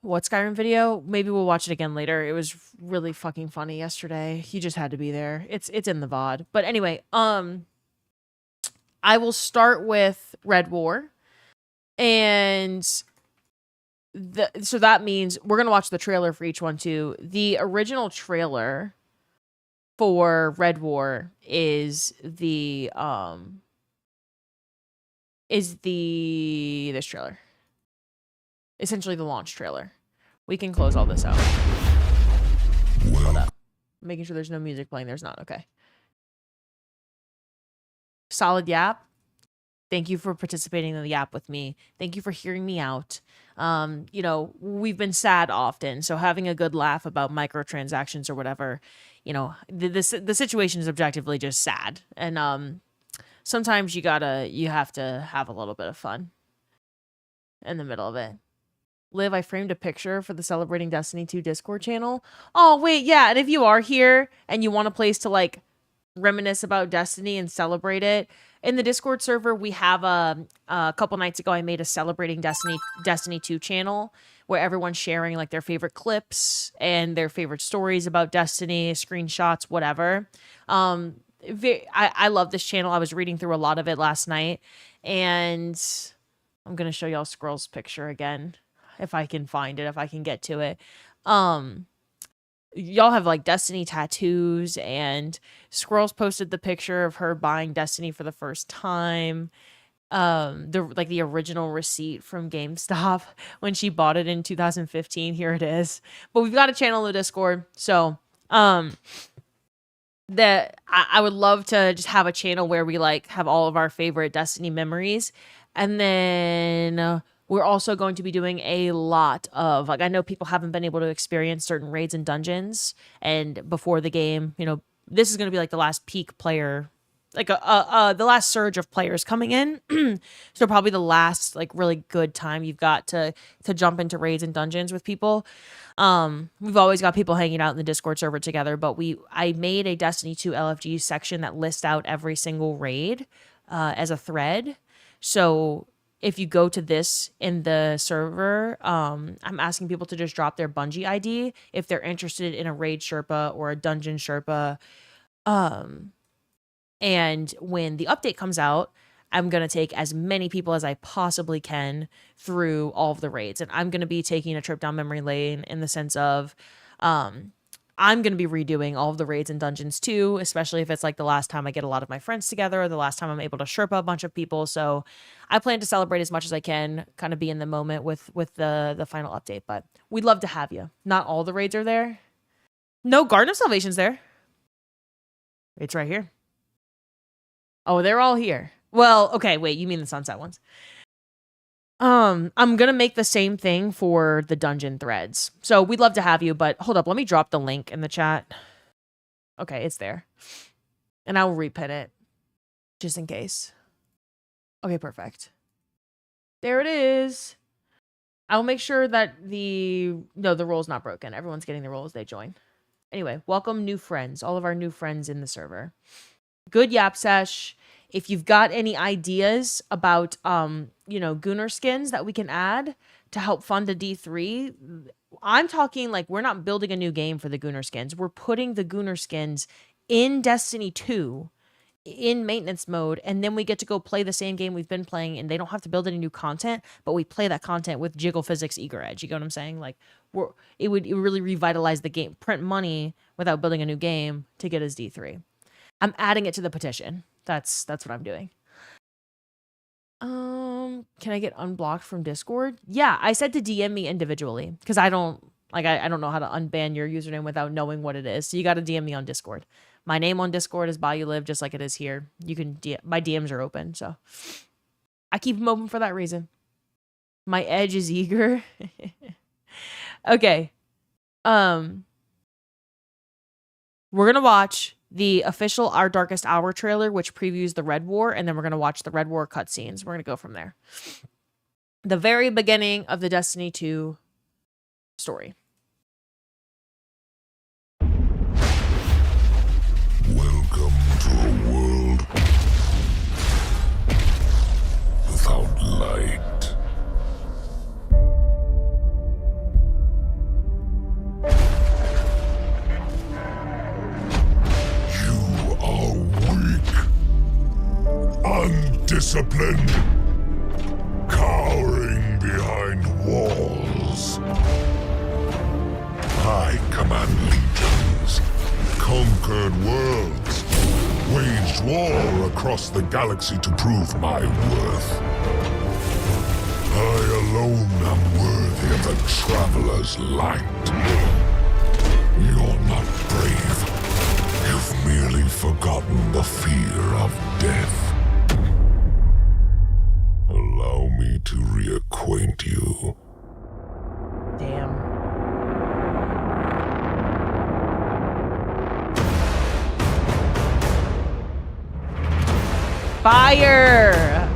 What Skyrim video? Maybe we'll watch it again later. It was really fucking funny yesterday. You just had to be there. It's in the VOD. But anyway, I will start with Red War. And so that means we're going to watch the trailer for each one too. The original trailer for Red War is this trailer. Essentially the launch trailer. We can close all this out. Hold up. Making sure there's no music playing. There's not. Okay. Solid yap. Thank you for participating in the yap with me. Thank you for hearing me out. You know, we've been sad often, so having a good laugh about microtransactions or whatever, you know, the situation is objectively just sad. And sometimes you have to have a little bit of fun in the middle of it. Liv, I framed a picture for the Celebrating Destiny 2 Discord channel. Oh, wait, yeah. And if you are here and you want a place to, like, reminisce about Destiny and celebrate it, in the Discord server, we have a couple nights ago, I made a Celebrating Destiny 2 channel where everyone's sharing, like, their favorite clips and their favorite stories about Destiny, screenshots, whatever. I love this channel. I was reading through a lot of it last night, and I'm going to show y'all Squirrel's picture again. If I can find it, if I can get to it. Y'all have like Destiny tattoos, and Squirrels posted the picture of her buying Destiny for the first time. The original receipt from GameStop when she bought it in 2015. Here it is. But we've got a channel in the Discord. So that I would love to just have a channel where we like have all of our favorite Destiny memories. And then we're also going to be doing a lot of, like, I know people haven't been able to experience certain raids and dungeons, and before the game, you know, this is going to be like the last peak player, like the last surge of players coming in. So probably the last like really good time you've got to jump into raids and dungeons with people. We've always got people hanging out in the Discord server together, but I made a Destiny 2 LFG section that lists out every single raid as a thread. So if you go to this in the server, I'm asking people to just drop their Bungie ID if they're interested in a raid Sherpa or a dungeon Sherpa. And when the update comes out, I'm going to take as many people as I possibly can through all of the raids. And I'm going to be taking a trip down memory lane in the sense of I'm going to be redoing all of the raids and dungeons too, especially if it's like the last time I get a lot of my friends together or the last time I'm able to Sherpa a bunch of people. So I plan to celebrate as much as I can, kind of be in the moment with the final update. But we'd love to have you. Not all the raids are there. No, Garden of Salvation's there. It's right here. Oh, they're all here. Well, okay, wait, you mean the sunset ones. I'm gonna make the same thing for the dungeon threads. So we'd love to have you, but hold up, let me drop the link in the chat. Okay, it's there. And I will repin it just in case. Okay, perfect. There it is. I'll make sure that the role's not broken. Everyone's getting the role as they join. Anyway, welcome new friends, all of our new friends in the server. Good yap sesh. if you've got any ideas about, you know, Gunnar skins that we can add to help fund the D3, I'm talking like we're not building a new game for the Gunnar skins. We're putting the Gunnar skins in Destiny 2 in maintenance mode, and then we get to go play the same game we've been playing, and they don't have to build any new content, but we play that content with Jiggle Physics Eager Edge. You get what I'm saying? Like, it would really revitalize the game, print money without building a new game to get us D3. I'm adding it to the petition. That's what I'm doing. Can I get unblocked from Discord? Yeah, I said to DM me individually because I don't know how to unban your username without knowing what it is. So you got to DM me on Discord. My name on Discord is BayouLive, just like it is here. You can my DMs are open, so I keep them open for that reason. My edge is eager. Okay. We're gonna watch the official Our Darkest Hour trailer, which previews the Red War, and then we're gonna watch the Red War cutscenes. We're gonna go from there. The very beginning of the Destiny 2 story.
Welcome to a world without light. You are weak, undisciplined, cowering behind walls. I command legions, conquered worlds, waged war across the galaxy to prove my worth. I alone am worthy of the Traveler's light. You're not brave. You've merely forgotten the fear of death. Allow me to reacquaint you.
Damn. Fire!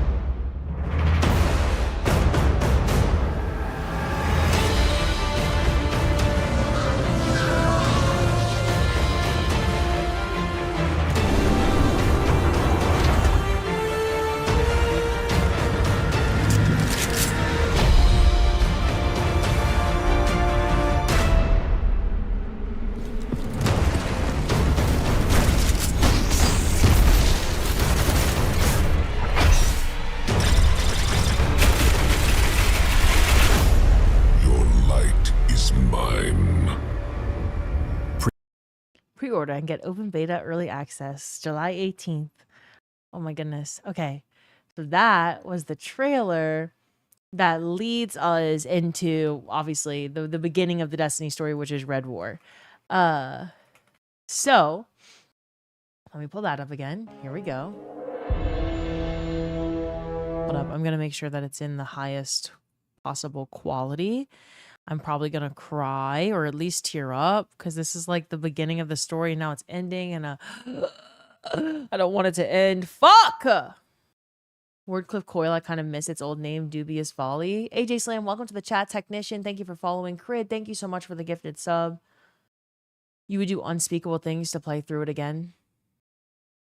Pre-order and get open beta early access July 18th. Oh my goodness. Okay. So that was the trailer that leads us into obviously the beginning of the Destiny story, which is Red War. So let me pull that up again. Here we go. Hold up. I'm gonna make sure that it's in the highest possible quality. I'm probably gonna cry or at least tear up because this is like the beginning of the story. Now it's ending, and I don't want it to end. Fuck! Wordcliff Coil, I kind of miss its old name, Dubious Folly. AJ Slam, welcome to the chat. Technician, thank you for following. Crid, thank you so much for the gifted sub. You would do unspeakable things to play through it again.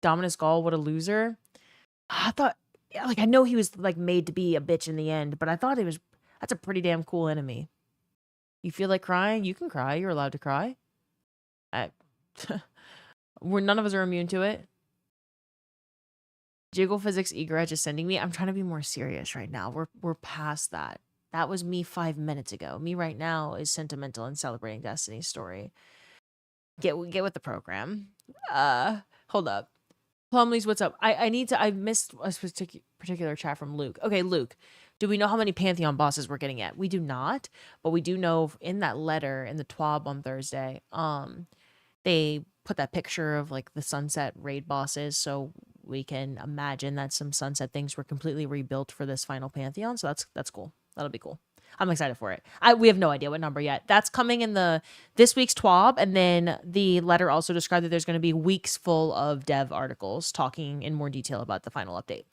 Dominus Gall, what a loser. I thought, like, I know he was like made to be a bitch in the end, but I thought that's a pretty damn cool enemy. You feel like crying? You can cry. You're allowed to cry. None of us are immune to it. Jiggle Physics Eager Edge is sending me. I'm trying to be more serious right now. We're past that. That was me 5 minutes ago. Me right now is sentimental and celebrating Destiny's story. Get with the program. Hold up. Plumleys, what's up? I missed a particular chat from Luke. Okay, Luke. Do we know how many Pantheon bosses we're getting yet? We do not, but we do know in that letter in the TWAB on Thursday, they put that picture of like the Sunset raid bosses, so we can imagine that some Sunset things were completely rebuilt for this final Pantheon. So that's cool. That'll be cool. I'm excited for it. We have no idea what number yet. That's coming in this week's TWAB, and then the letter also described that there's going to be weeks full of dev articles talking in more detail about the final update.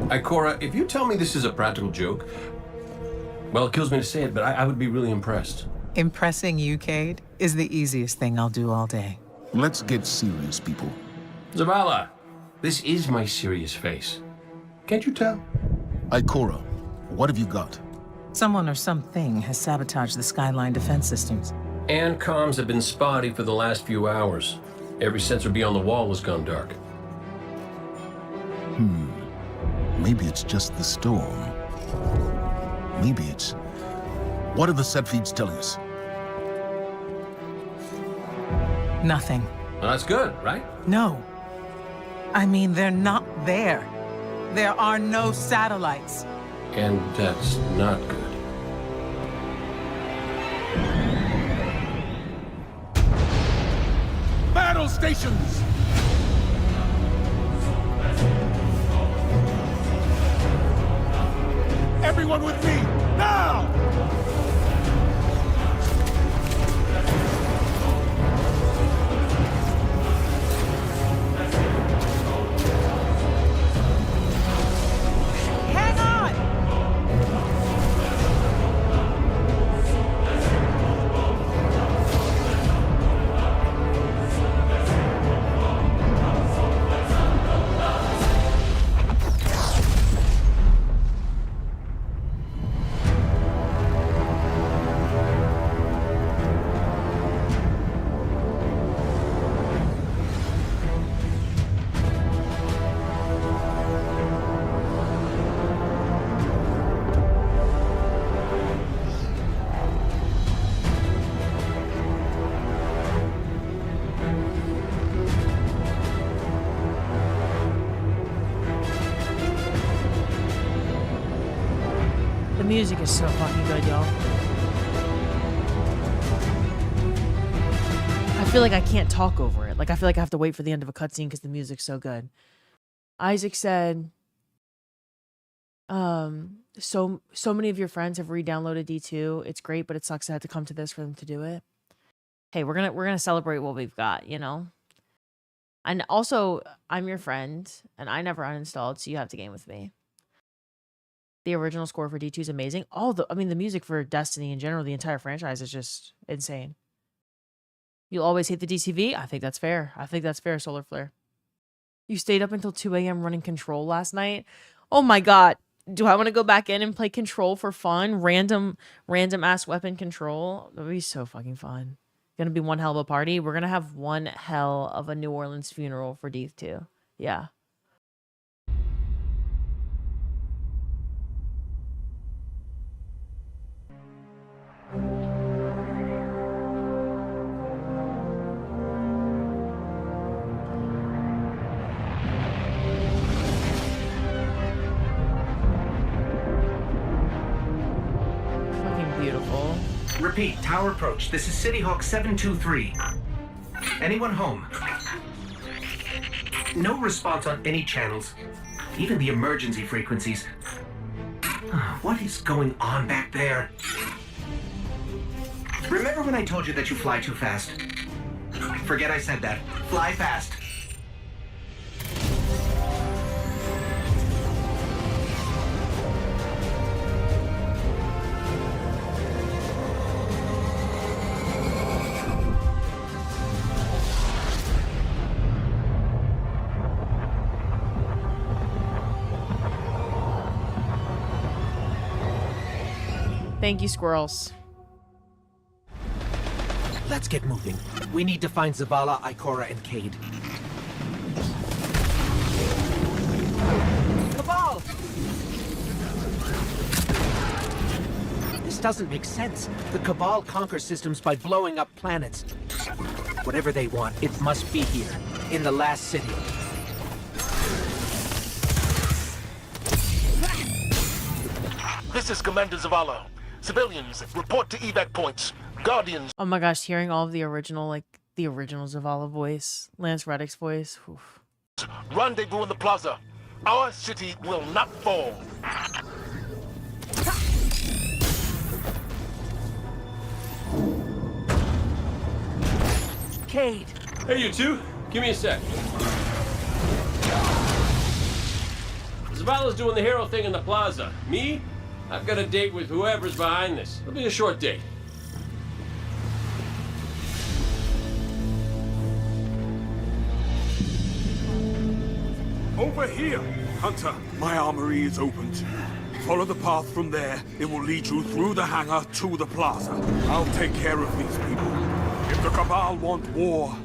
Ikora, if you tell me this is a practical joke, well, it kills me to say it, but I would be really impressed.
Impressing you, Cade, is the easiest thing I'll do all day.
Let's get serious, people.
Zavala, this is my serious face. Can't you tell?
Ikora, what have you got?
Someone or something has sabotaged the Skyline defense systems.
And comms have been spotty for the last few hours. Every sensor beyond the wall has gone dark.
Maybe it's just the storm. Maybe it's... What are the set feeds telling us?
Nothing.
Well, that's good, right?
No. I mean, they're not there. There are no satellites.
And that's not good.
Battle stations! Everyone with me, now!
Hang on!
The music is so fucking good, y'all. I feel like I can't talk over it. Like, I feel like I have to wait for the end of a cutscene because the music's so good. Isaac said, so many of your friends have re-downloaded D2. It's great, but it sucks I had to come to this for them to do it. Hey, we're gonna celebrate what we've got, you know? And also, I'm your friend, and I never uninstalled, so you have to game with me. The original score for D2 is amazing. I mean, the music for Destiny in general, the entire franchise is just insane. You'll always hate the DCV? I think that's fair. I think that's fair, Solar Flare. You stayed up until 2 a.m. running Control last night? Oh my god. Do I want to go back in and play Control for fun? Random ass weapon Control? That would be so fucking fun. Gonna be one hell of a party. We're gonna have one hell of a New Orleans funeral for D2. Yeah. Beautiful.
Repeat, tower approach. This is City Hawk 723. Anyone home? No response on any channels, even the emergency frequencies. What is going on back there? Remember when I told you that you fly too fast? Forget I said that. Fly fast.
Thank you, squirrels.
Let's get moving. We need to find Zavala, Ikora, and Cade. Cabal! This doesn't make sense. The Cabal conquer systems by blowing up planets. Whatever they want, it must be here, in the last city.
This is Commander Zavala. Civilians, report to evac points. Guardians.
Oh my gosh, hearing all of the original, like, the original Zavala voice, Lance Reddick's voice. Oof.
Rendezvous in the plaza. Our city will not fall.
Cade!
Hey, you two. Give me a sec. Zavala's doing the hero thing in the plaza. Me? I've got a date with whoever's behind this. It'll be a short date.
Over here, Hunter. My armory is open to you. Follow the path from there. It will lead you through the hangar to the plaza. I'll take care of these people. If the Cabal want war,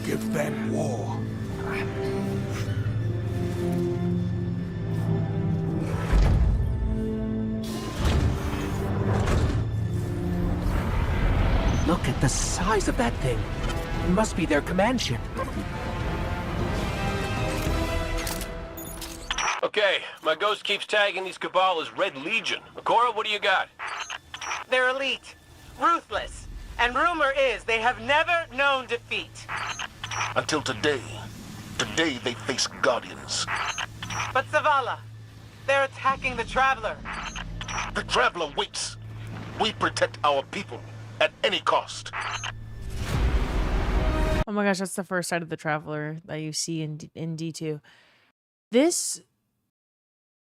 give them war.
Look at the size of that thing. It must be their command ship.
Okay, my ghost keeps tagging these Cabal as Red Legion. Akora, what do you got?
They're elite, ruthless, and rumor is they have never known defeat.
Until today. Today they face Guardians.
But Zavala, they're attacking the Traveler.
The Traveler waits. We protect our people at any cost.
Oh my gosh, that's the first sight of the Traveler that you see in D2. This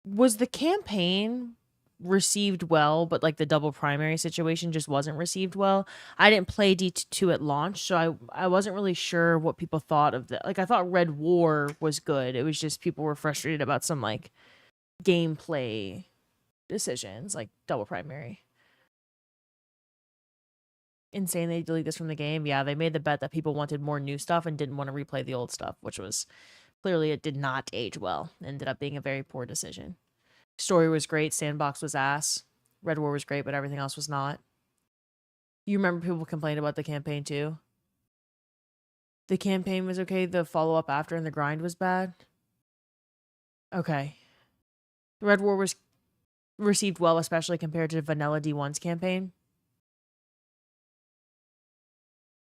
was the campaign received well, but like the double primary situation just wasn't received well. I didn't play D2 at launch, so I wasn't really sure what people thought of that. Like I thought Red War was good. It was just people were frustrated about some like gameplay decisions, like double primary. Insane they delete this from the game. Yeah, they made the bet that people wanted more new stuff and didn't want to replay the old stuff, which was clearly it did not age well. Ended up being a very poor decision. Story was great. Sandbox was ass. Red War was great, but everything else was not. You remember people complained about the campaign too? The campaign was okay. The follow-up after and the grind was bad. Okay. Red War was received well, especially compared to Vanilla D1's campaign.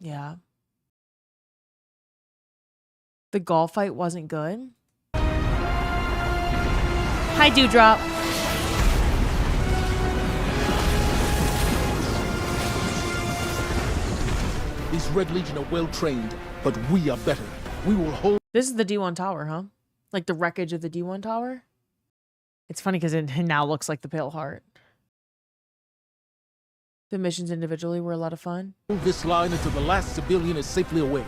Yeah. The golf fight wasn't good. Hi, Dewdrop.
These Red Legion are well trained, but we are better. We will hold.
This is the D1 tower, huh? Like the wreckage of the D1 tower? It's funny because it now looks like the Pale Heart. The missions individually were a lot of fun.
Hold this line until the last civilian is safely away.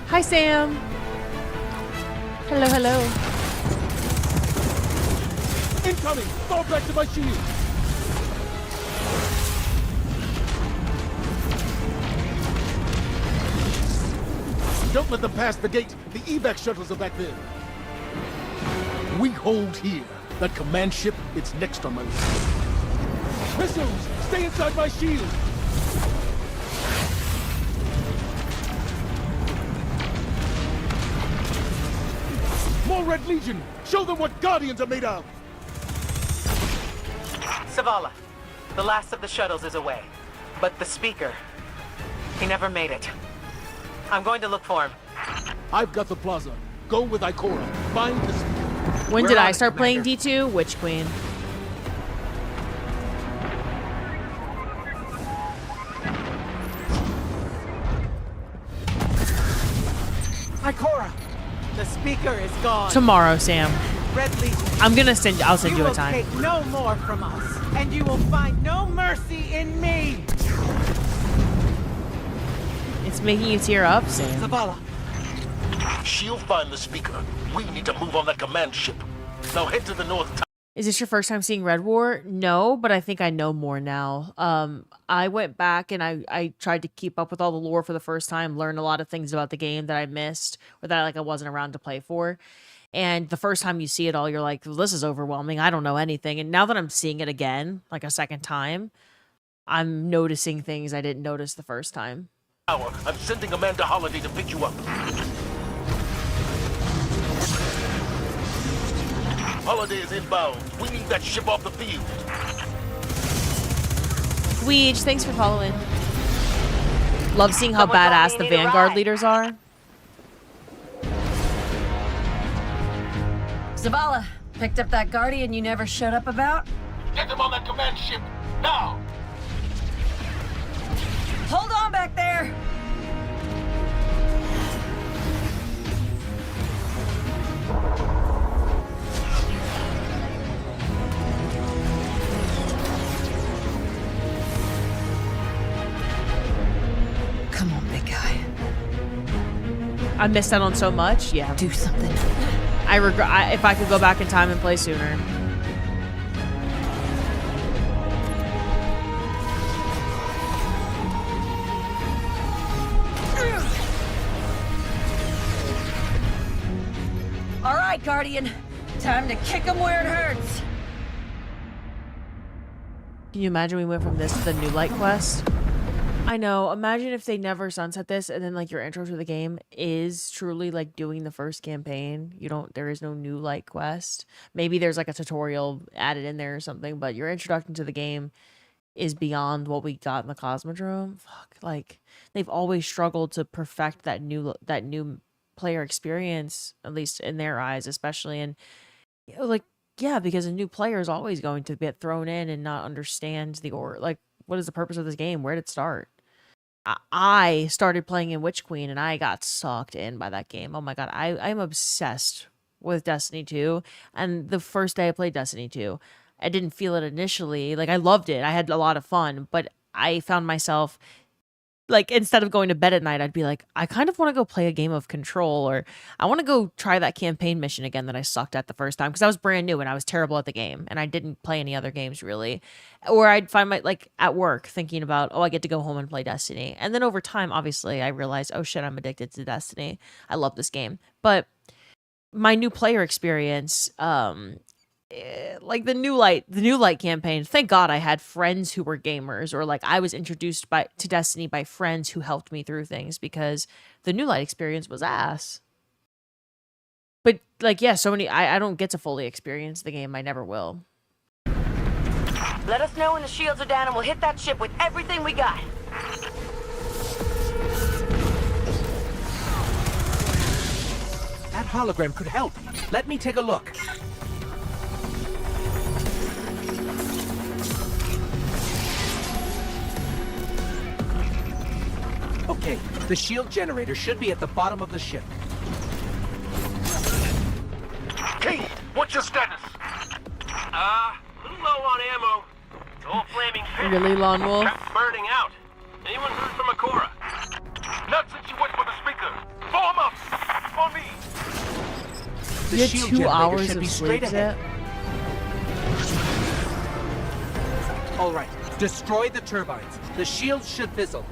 Hi, Sam. Hello, hello.
Incoming! Fall back to my shield! Don't let them pass the gate. The evac shuttles are back there. We hold here. That command ship, it's next on my list. Missiles! Stay inside my shield! More Red Legion! Show them what Guardians are made of!
Zavala, the last of the shuttles is away. But the speaker, he never made it. I'm going to look for him.
I've got the plaza. Go with Ikora. Find the speaker.
When did I start playing D2? Witch Queen.
Ikora! The speaker is gone.
Tomorrow, Sam.
Red Legion.
I'll send you a time.
You will take no more from us, and you will find no mercy in me.
It's making you tear up, Sam.
Zavala.
She'll find the speaker. We need to move on that command ship. Now head to the north tower.
Is this your first time seeing Red War? No, but I think I know more now. I went back and I tried to keep up with all the lore for the first time, learn a lot of things about the game that I missed or that I wasn't around to play for. And the first time you see it all, you're like, well, this is overwhelming. I don't know anything. And now that I'm seeing it again, like a second time, I'm noticing things I didn't notice the first time.
I'm sending Amanda Holiday to pick you up. Holiday is inbound. We need that ship off the field.
Weege, thanks for following. Love seeing how badass the Vanguard leaders are.
Zavala, picked up that Guardian you never showed up about?
Get them on that command ship, now!
Hold on back there!
I missed out on so much. Yeah.
Do something.
I regret if I could go back in time and play sooner.
All right, Guardian. Time to kick him where it hurts.
Can you imagine we went from this to the New Light quest? I know. Imagine if they never sunset this and then like your intro to the game is truly like doing the first campaign. There is no New Light quest. Maybe there's like a tutorial added in there or something, but your introduction to the game is beyond what we got in the Cosmodrome. Fuck, like they've always struggled to perfect that new player experience, at least in their eyes, especially. And like, yeah, because a new player is always going to get thrown in and not understand like, what is the purpose of this game? Where did it start? I started playing in Witch Queen and I got sucked in by that game. Oh my god, I'm obsessed with Destiny 2. And the first day I played Destiny 2, I didn't feel it initially. Like, I loved it. I had a lot of fun, but I found myself like, instead of going to bed at night, I'd be like, I kind of want to go play a game of Control, or I want to go try that campaign mission again that I sucked at the first time, because I was brand new and I was terrible at the game and I didn't play any other games really. Or I'd find like at work thinking about, oh, I get to go home and play Destiny. And then over time, obviously, I realized, oh shit, I'm addicted to Destiny. I love this game. But my new player experience, like the New Light campaign, thank God I had friends who were gamers, or like I was introduced to Destiny by friends who helped me through things, because the New Light experience was ass. But like, yeah, so many, I don't get to fully experience the game. I never will.
Let us know when the shields are down and we'll hit that ship with everything we got.
That hologram could help. Let me take a look. Okay, the shield generator should be at the bottom of the ship.
Kate, what's your status?
A little low on ammo. The whole flaming pit.
Really, Lone Wolf?
Kept burning out. Anyone heard from Akora?
Not since you went for the speaker. Form up! On me!
The
You had
shield
2
generator
hours
should
of
be
sleep,
straight ahead.
Zip?
All right, destroy the turbines. The shields should fizzle.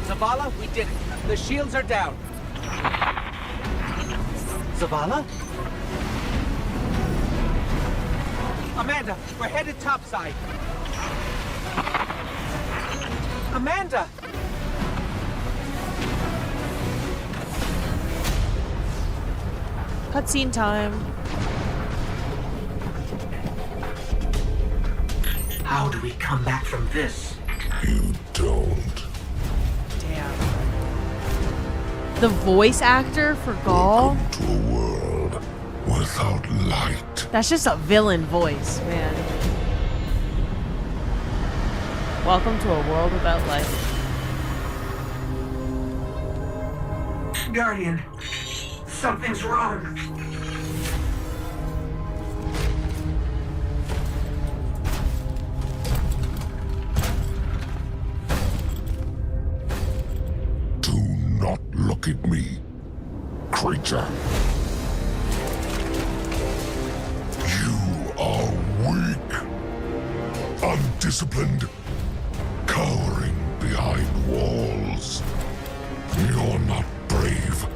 Zavala, we did it. The shields are down. Zavala? Amanda, we're headed topside. Amanda!
Cutscene time.
How do we come back from this?
You don't.
Damn. The voice actor for Gaul?
Welcome to a world without light.
That's just a villain voice, man. Welcome to a world without light.
Guardian, something's wrong.
Do not look at me, creature. You are weak, undisciplined, cowering behind walls. You're not brave.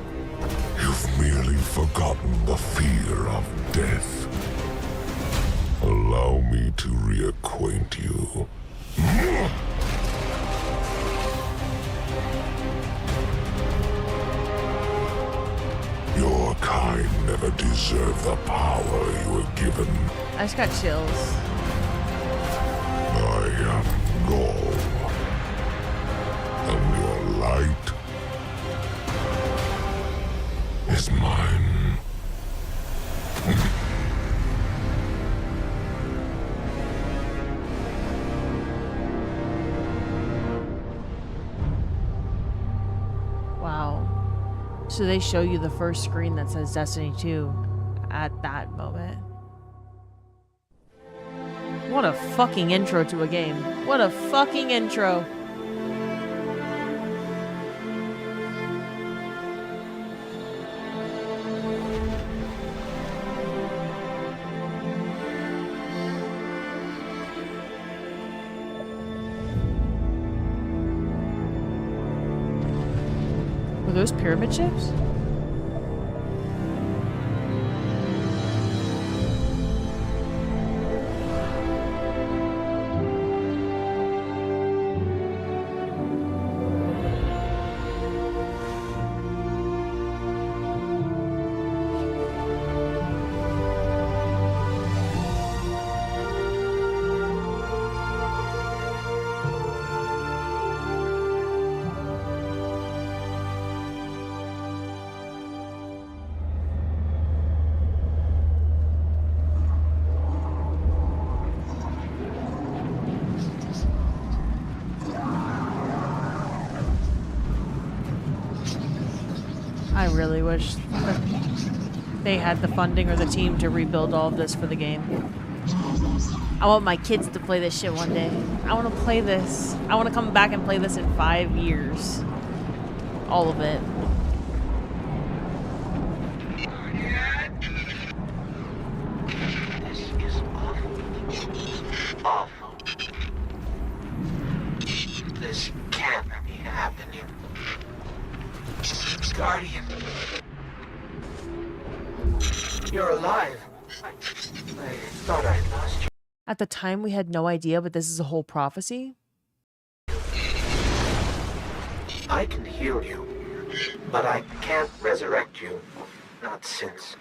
You've merely forgotten the fear of death. Allow me to reacquaint you. Your kind never deserved the power you were given.
I just got chills.
I am Gaul. And your light is mine.
Wow. So they show you the first screen that says Destiny 2 at that moment. What a fucking intro to a game. What a fucking intro. Were those pyramid ships? I really wish that they had the funding or the team to rebuild all of this for the game. I want my kids to play this shit one day. I want to play this. I want to come back and play this in 5 years. All of it.
This is awful. Awful. This can't be happening. Guardian. You're alive. I thought I lost you.
At the time, we had no idea, but this is a whole prophecy.
I can heal you, but I can't resurrect you. Not since.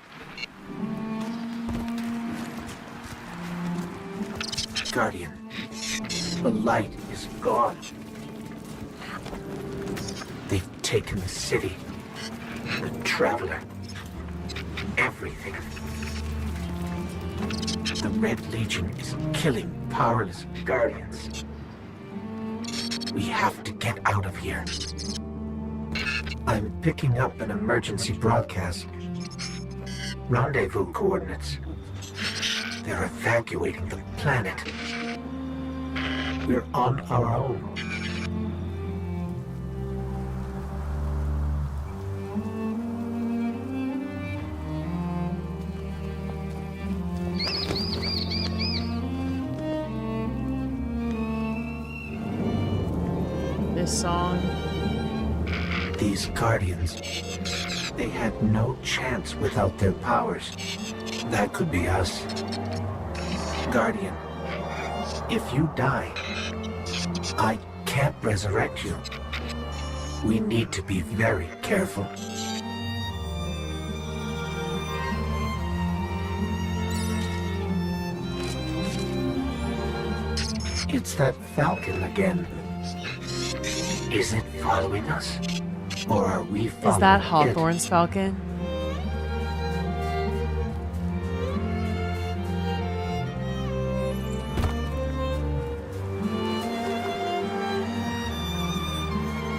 Guardian, the light is gone. They've taken the city, the Traveler, everything. The Red Legion is killing powerless Guardians. We have to get out of here. I'm picking up an emergency broadcast. Rendezvous coordinates. They're evacuating the planet. We're on our own.
This song.
These Guardians, they had no chance without their powers. That could be us. Guardian, if you die, I can't resurrect you. We need to be very careful. It's that Falcon again. Is it following us? Or are we following
Is that
it?
Hawthorne's Falcon?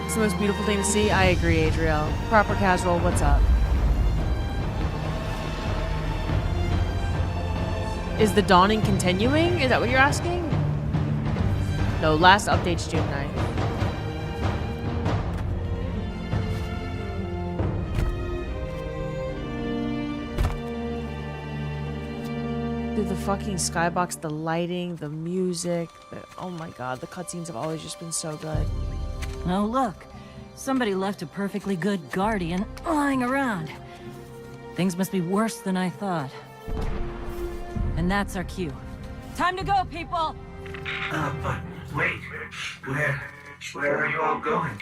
It's the most beautiful thing to see. I agree, Adriel. Proper casual, what's up? Is the dawning continuing? Is that what you're asking? No, last update's June 9th. Dude, the fucking skybox, the lighting, the music, oh my god, the cutscenes have always just been so good.
Oh, look. Somebody left a perfectly good Guardian lying around. Things must be worse than I thought. And that's our cue. Time to go, people!
But wait. Where are you all going?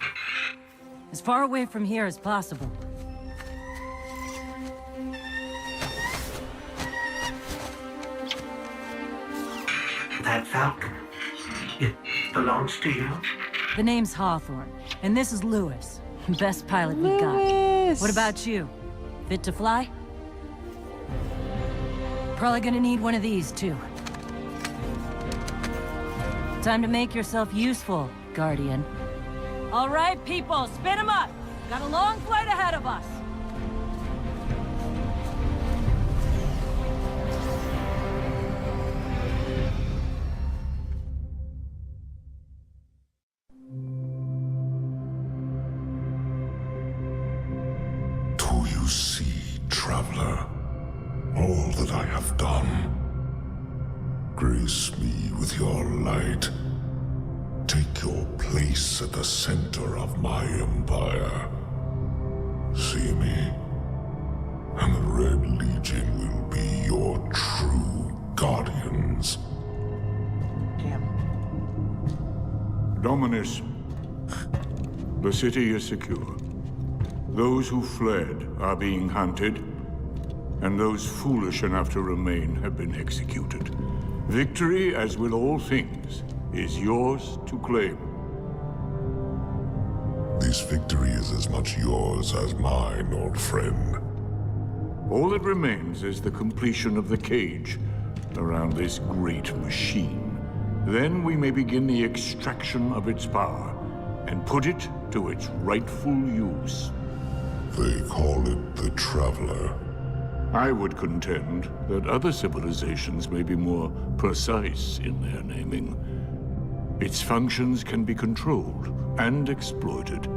As far away from here as possible.
That Falcon, it belongs to you?
The name's Hawthorne, and this is Lewis. Best pilot we got. What about you? Fit to fly? Probably gonna need one of these, too. Time to make yourself useful, Guardian. All right, people, spin 'em up! Got a long flight ahead of us!
Do you see, traveler, all that I have done? Grace me with your light. Take your place at the center of my empire.
Dominus, the city is secure. Those who fled are being hunted, and those foolish enough to remain have been executed. Victory, as with all things, is yours to claim.
This victory is as much yours as mine, old friend.
All that remains is the completion of the cage around this great machine. Then we may begin the extraction of its power and put it to its rightful use.
They call it the Traveler.
I would contend that other civilizations may be more precise in their naming. Its functions can be controlled and exploited,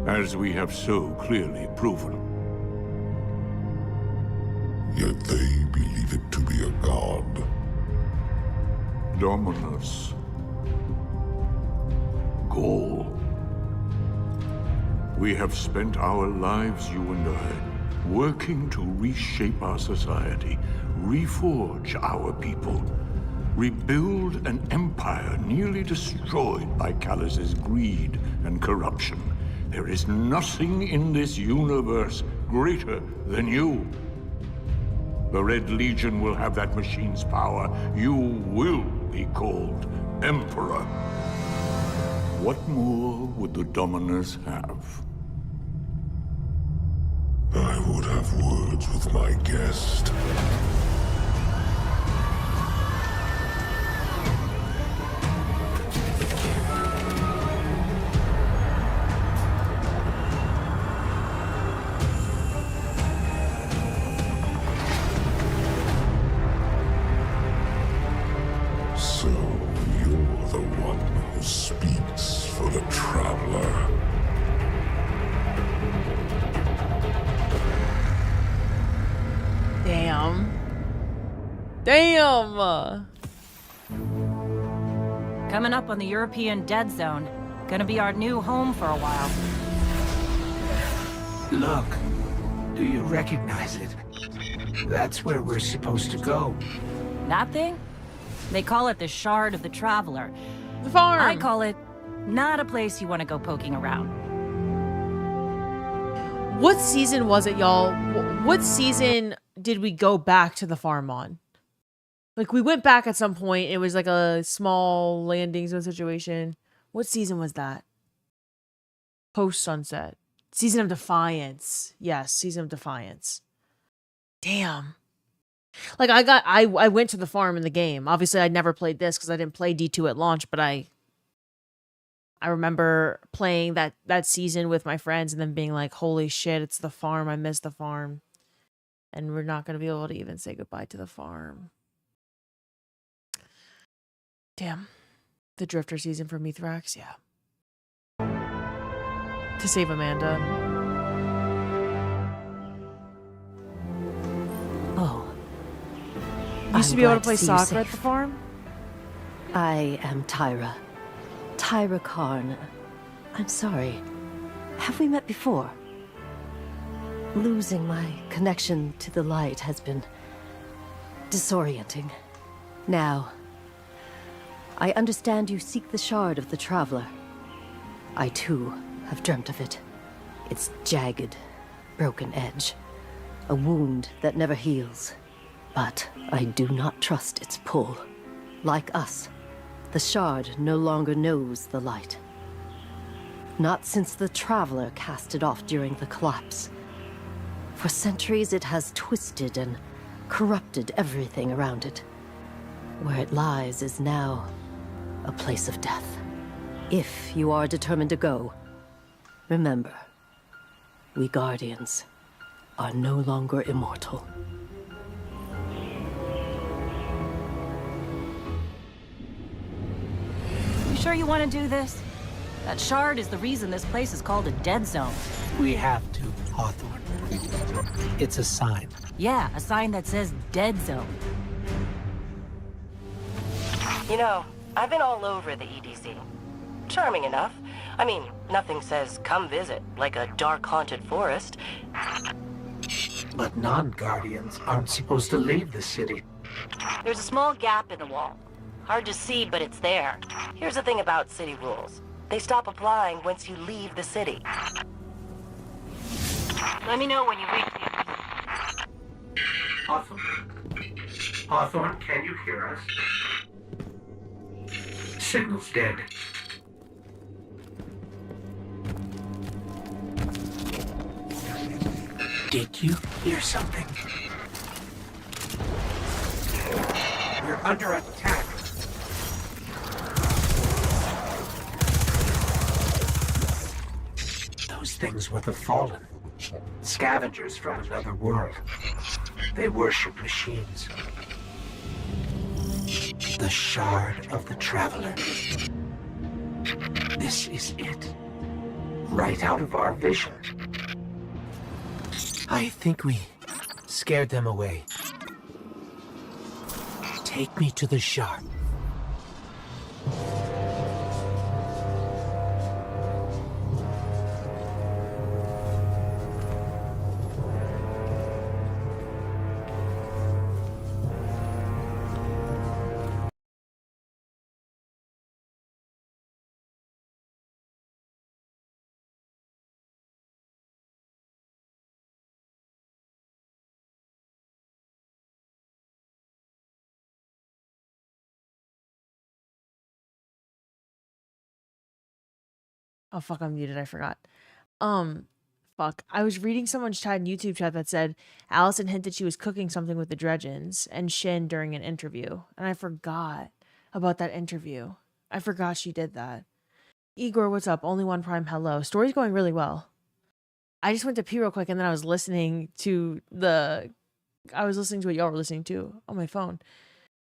as we have so clearly proven.
Yet they believe it to be a god.
Dominus. Gaul. We have spent our lives, you and I, working to reshape our society, reforge our people, rebuild an empire nearly destroyed by Callus's greed and corruption. There is nothing in this universe greater than you. The Red Legion will have that machine's power. You will be called Emperor. What more would the Dominus have?
I would have words with my guest. So you're the one who speaks for the Traveler.
Damn!
Coming up on the European Dead Zone. Gonna be our new home for a while.
Look, do you recognize it? That's where we're supposed to go.
That thing? They call it the Shard of the Traveler.
The farm!
I call it not a place you want to go poking around.
What season was it, y'all? What season did we go back to the farm on? Like, we went back at some point. It was like a small landing zone situation. What season was that? Post-sunset. Season of Defiance. Yes, Season of Defiance. Damn. Like, I went to the farm in the game. Obviously, I never played this because I didn't play D2 at launch, but I remember playing that season with my friends and then being like, holy shit, it's the farm. I miss the farm. And we're not going to be able to even say goodbye to the farm. Damn. The Drifter season for Mithrax, yeah. To save Amanda.
Oh.
Used to be able to play soccer at the farm?
I am Tyra. Tyra Karn. I'm sorry. Have we met before? Losing my connection to the light has been disorienting. Now, I understand you seek the Shard of the Traveler. I too have dreamt of it. Its jagged, broken edge. A wound that never heals. But I do not trust its pull. Like us, the Shard no longer knows the light. Not since the Traveler cast it off during the collapse. For centuries it has twisted and corrupted everything around it. Where it lies is now a place of death. If you are determined to go, remember, we Guardians are no longer immortal.
You sure you want to do this? That shard is the reason this place is called a dead zone.
We have to, Hawthorne. It's a sign.
Yeah, a sign that says dead zone.
You know, I've been all over the EDZ. Charming enough. I mean, nothing says come visit, like a dark haunted forest.
But non-Guardians aren't supposed to leave the city.
There's a small gap in the wall. Hard to see, but it's there. Here's the thing about city rules. They stop applying once you leave the city. Let me know when you reach the...
Hawthorne? Hawthorne, can you hear us? Signal's dead. Did you hear something? We're under attack. Those things were the Fallen. Scavengers from another world. They worship machines. The Shard of the Traveler. This is it. Right out of our vision. I think we scared them away. Take me to the Shard.
Oh, fuck, I'm muted. I forgot. Fuck. I was reading someone's chat in YouTube chat that said Allison hinted she was cooking something with the Dredgens and Shin during an interview. And I forgot about that interview. I forgot she did that. Igor, what's up? Only One Prime, hello. Story's going really well. I just went to pee real quick and then I was listening to what y'all were listening to on my phone.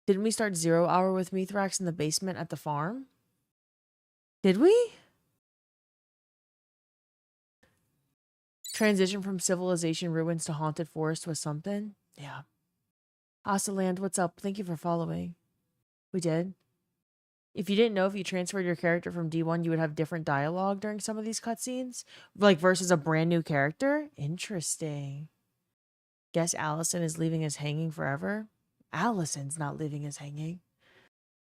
Didn't we start 0 Hour with Mithrax in the basement at the farm? Did we? Transition from civilization ruins to haunted forest was something. Yeah. Asaland, what's up? Thank you for following. We did. If you didn't know, if you transferred your character from D1, you would have different dialogue during some of these cutscenes, like versus a brand new character. Interesting. Guess Allison is leaving us hanging forever. Allison's not leaving us hanging.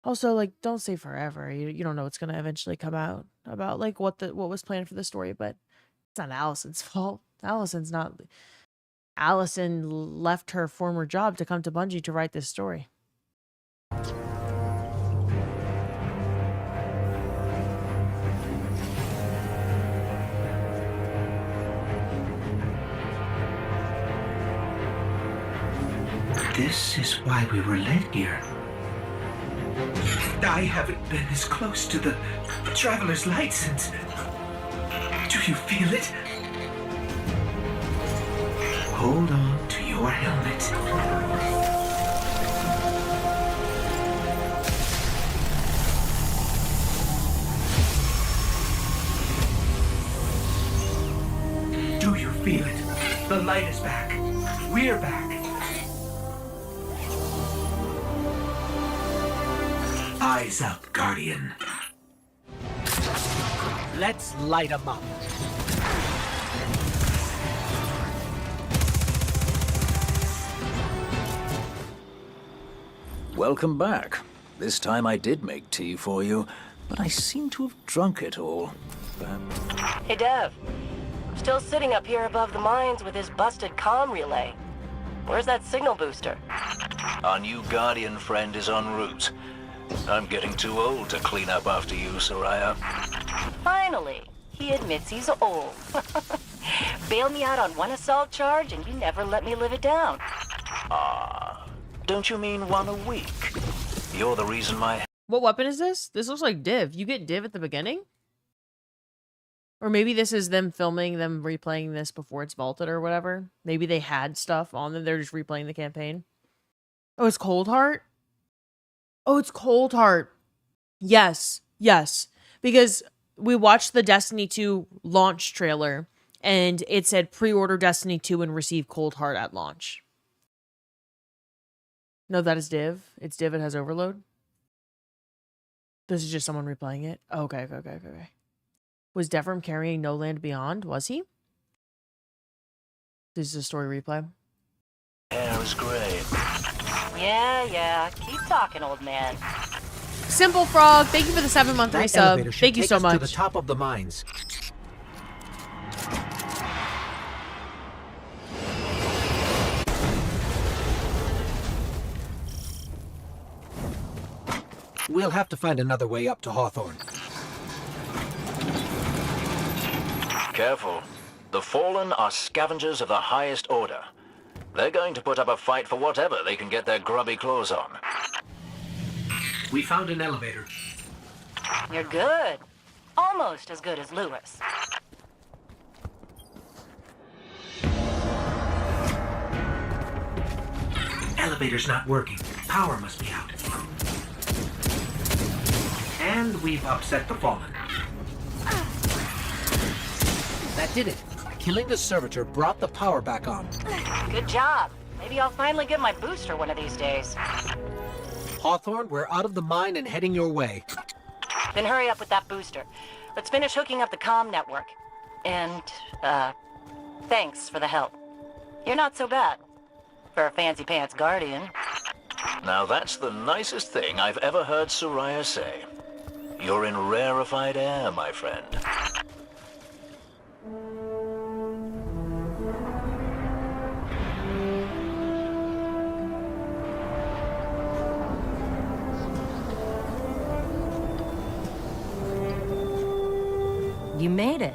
Also, like, don't say forever. You don't know what's gonna eventually come out about like what was planned for the story, but it's not Allison's fault. Allison left her former job to come to Bungie to write this story.
This is why we were led here. I haven't been as close to the Traveler's Light since... Do you feel it? Hold on to your helmet. Do you feel it? The light is back. We're back. Eyes up, Guardian. Let's light 'em up.
Welcome back. This time I did make tea for you, but I seem to have drunk it all.
Hey, Dev. I'm still sitting up here above the mines with his busted comm relay. Where's that signal booster?
Our new Guardian friend is en route. I'm getting too old to clean up after you, Soraya.
Finally, he admits he's old. Bail me out on one assault charge and you never let me live it down.
Don't you mean one a week? You're the reason my...
What weapon is this? This looks like Div. You get Div at the beginning? Or maybe this is them filming, them replaying this before it's vaulted or whatever. Maybe they had stuff on them. They're just replaying the campaign. Oh, it's Cold Heart? Oh, it's Cold Heart. Yes. Yes. Because we watched the Destiny 2 launch trailer and it said pre-order Destiny 2 and receive Cold Heart at launch. No, that is Div. It's Div. It has overload. This is just someone replaying it. Oh, okay. Was Devram carrying No Land Beyond? Was he? This is a story replay.
Hair is gray.
Yeah. Keep talking, old man.
Simple Frog, thank you for the 7-month
That
resub.
elevator should
Thank you
take
so
us
much.
to the top of the mines. We'll have to find another way up to Hawthorne.
Careful. The Fallen are scavengers of the highest order. They're going to put up a fight for whatever they can get their grubby claws on.
We found an elevator.
You're good. Almost as good as Lewis.
Elevator's not working. Power must be out. And we've upset the Fallen.
That did it. Killing the servitor brought the power back on.
Good job. Maybe I'll finally get my booster one of these days.
Hawthorne, we're out of the mine and heading your way.
Then hurry up with that booster. Let's finish hooking up the comm network. And, thanks for the help. You're not so bad. For a fancy pants guardian.
Now that's the nicest thing I've ever heard Soraya say. You're in rarefied air, my friend.
You made it.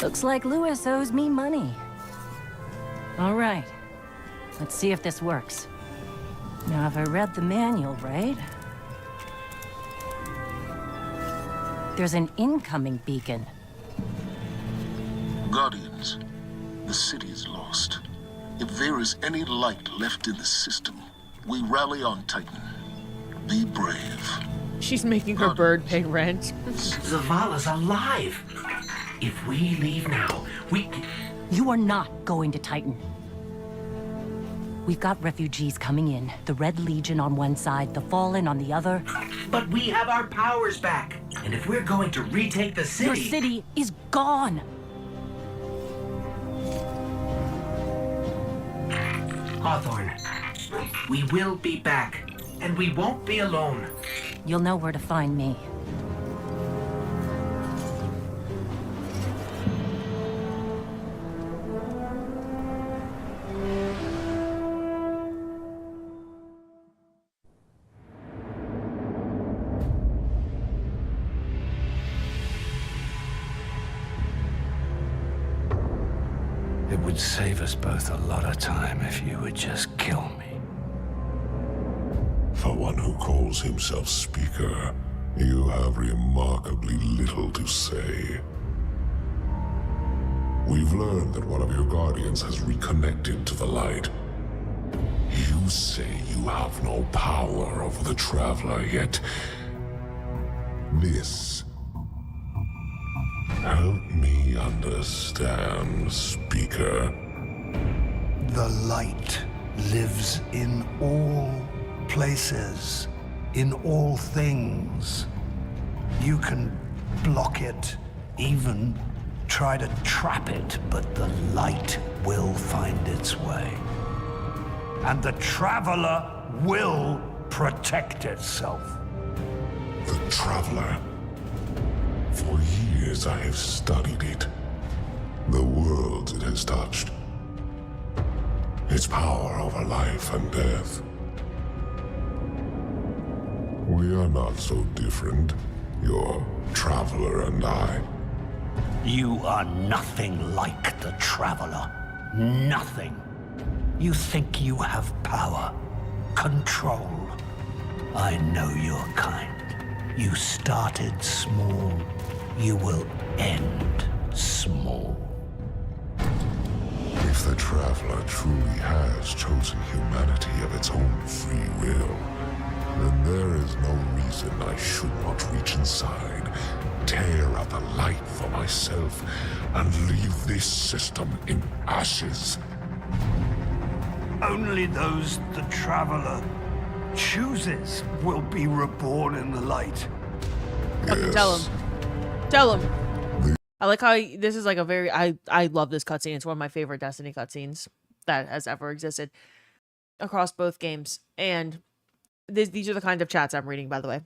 Looks like Lewis owes me money. All right. Let's see if this works. Now, if I read the manual right... There's an incoming beacon.
Guardians, the city is lost. If there is any light left in the system, we rally on Titan. Be brave.
She's making her bird pay rent.
Zavala's alive. If we leave now, we...
You are not going to Titan. We've got refugees coming in. The Red Legion on one side, the Fallen on the other.
But we have our powers back. And if we're going to retake the city...
Your city is gone.
Hawthorne, we will be back. And we won't be alone.
You'll know where to find me.
It would save us both a lot of time if you would just kill me.
For one who calls himself Speaker, you have remarkably little to say. We've learned that one of your guardians has reconnected to the light. You say you have no power over the Traveler, yet... This... Help me understand, Speaker.
The light lives in all places, in all things. You can block it, even try to trap it, but the light will find its way. And the Traveler will protect itself.
The Traveler. For years I have studied it. The worlds it has touched. Its power over life and death. We are not so different, your Traveler and I.
You are nothing like the Traveler. Nothing. You think you have power, control. I know your kind. You started small. You will end small.
If the Traveler truly has chosen humanity of its own free will, then there is no reason I should not reach inside, tear out the light for myself, and leave this system in ashes.
Only those the Traveler chooses will be reborn in the light.
Okay, tell him. Tell him. I like how this is like a very... I love this cutscene. It's one of my favorite Destiny cutscenes that has ever existed across both games. And these are the kind of chats I'm reading, by the way.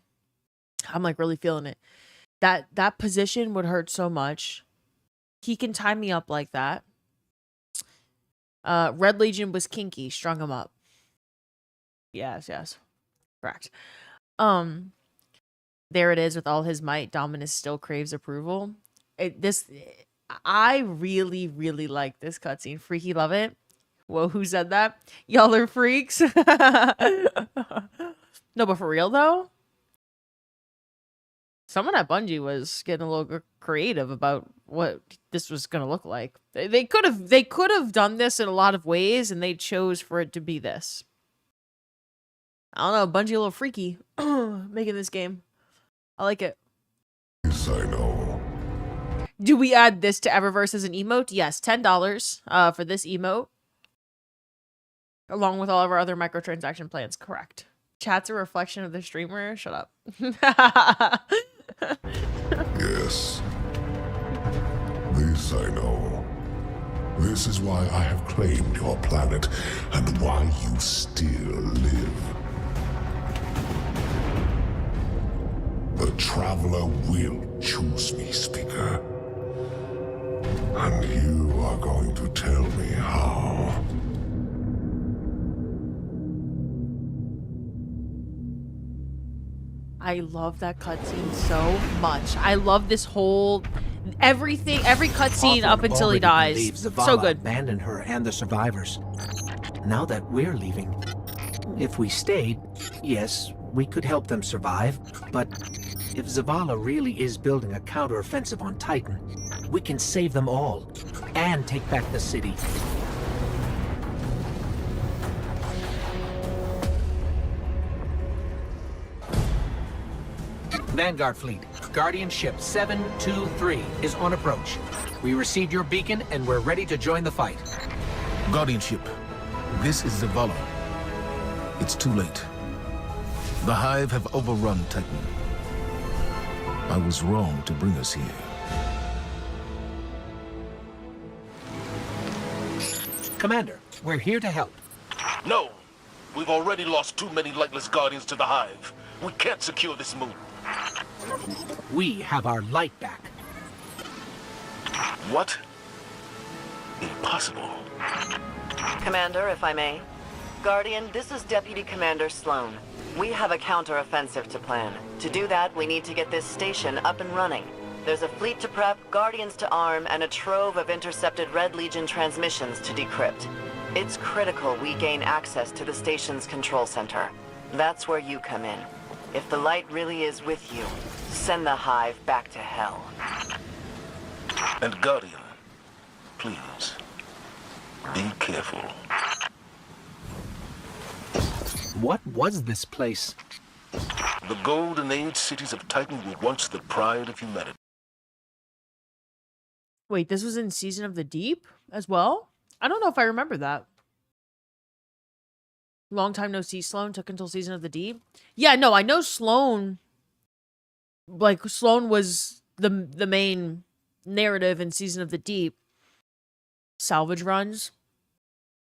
I'm like really feeling it. That position would hurt so much. He can tie me up like that. Red Legion was kinky, strung him up. Yes. Correct. There it is with all his might. Dominus still craves approval. I really, really like this cutscene. Freaky love it. Whoa, who said that? Y'all are freaks. No, but for real though, someone at Bungie was getting a little creative about what this was gonna look like. They could have done this in a lot of ways, and they chose for it to be this. I don't know, Bungie a little freaky making this game. I like it.
Yes, I know.
Do we add this to Eververse as an emote? Yes, $10 for this emote. Along with all of our other microtransaction plans, correct. Chat's a reflection of the streamer. Shut up.
Yes. This I know. This is why I have claimed your planet, and why you still live. The Traveler will choose me, Speaker. And you are going to tell me how.
I love that cutscene so much. I love this whole everything, every cutscene up until he dies. So good.
Abandoned her and the survivors. Now that we're leaving, if we stayed, yes, we could help them survive. But if Zavala really is building a counteroffensive on Titan, we can save them all and take back the city. Vanguard Fleet, Guardian Ship 723 is on approach. We received your beacon and we're ready to join the fight.
Guardian Ship, this is Zavala. It's too late. The Hive have overrun Titan. I was wrong to bring us here.
Commander, we're here to help.
No! We've already lost too many lightless Guardians to the Hive. We can't secure this moon.
We have our light back.
What? Impossible.
Commander, if I may. Guardian, this is Deputy Commander Sloan. We have a counter-offensive to plan. To do that, we need to get this station up and running. There's a fleet to prep, Guardians to arm, and a trove of intercepted Red Legion transmissions to decrypt. It's critical we gain access to the station's control center. That's where you come in. If the light really is with you, send the Hive back to hell.
And Guardian, please, be careful.
What was this place?
The Golden Age cities of Titan were once the pride of humanity.
Wait, this was in Season of the Deep as well? I don't know if I remember that. Long time no see, Sloan. Took until Season of the Deep. Yeah, no, I know Sloan. Like, Sloan was the main narrative in Season of the Deep. Salvage runs.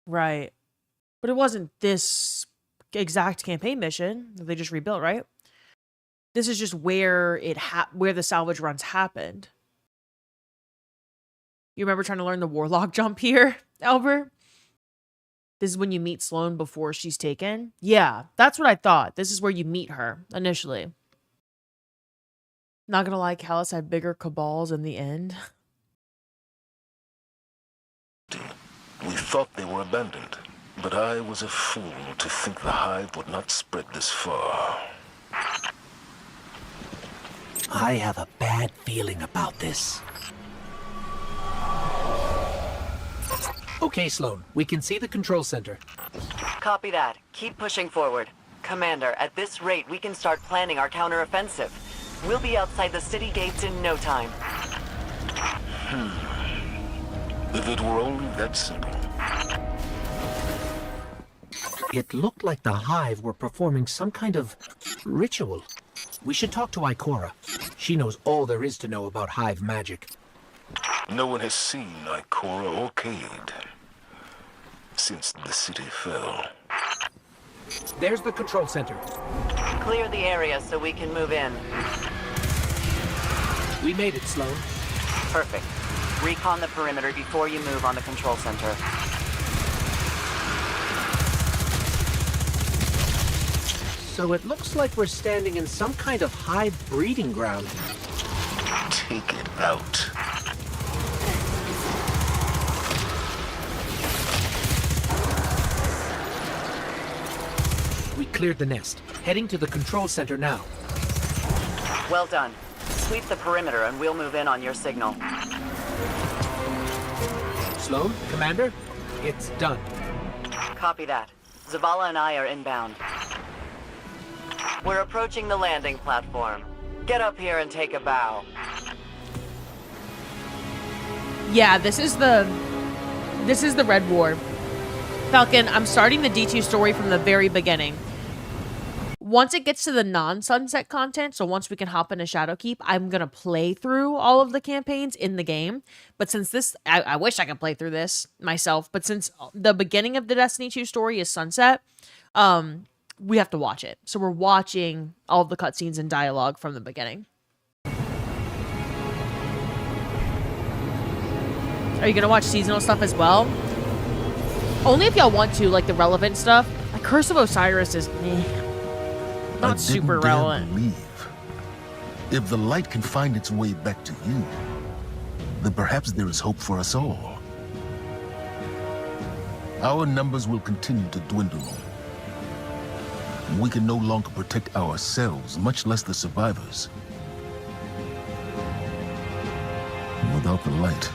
Right. But it wasn't this exact campaign mission that they just rebuilt, right? This is just where where the salvage runs happened. You remember trying to learn the Warlock jump here, Albert? This is when you meet Sloan before she's taken? Yeah, that's what I thought. This is where you meet her, initially. Not gonna lie, Callus had bigger cabals in the end.
We thought they were abandoned, but I was a fool to think the Hive would not spread this far.
I have a bad feeling about this. Okay, Sloan, we can see the control center.
Copy that. Keep pushing forward. Commander, at this rate, we can start planning our counteroffensive. We'll be outside the city gates in no time.
If it were only that simple.
It looked like the Hive were performing some kind of ritual. We should talk to Ikora. She knows all there is to know about Hive magic.
No one has seen Ikora or Cade since the city fell.
There's the control center.
Clear the area so we can move in.
We made it, Sloan.
Perfect. Recon the perimeter before you move on the control center.
So it looks like we're standing in some kind of hive breeding ground.
Take it out.
We cleared the nest. Heading to the control center now.
Well done. Sweep the perimeter and we'll move in on your signal.
Sloan, Commander, it's done.
Copy that. Zavala and I are inbound. We're approaching the landing platform. Get up here and take a bow.
Yeah, this is the Red War. Falcon, I'm starting the D2 story from the very beginning. Once it gets to the non-sunset content, so once we can hop into Shadowkeep, I'm going to play through all of the campaigns in the game. But since this, I wish I could play through this myself, but since the beginning of the Destiny 2 story is sunset, we have to watch it. So we're watching all of the cutscenes and dialogue from the beginning. Are you going to watch seasonal stuff as well? Only if y'all want to, like the relevant stuff. Like Curse of Osiris is not super relevant.
Believe. If the light can find its way back to you, then perhaps there is hope for us all. Our numbers will continue to dwindle. We can no longer protect ourselves, much less the survivors. Without the light,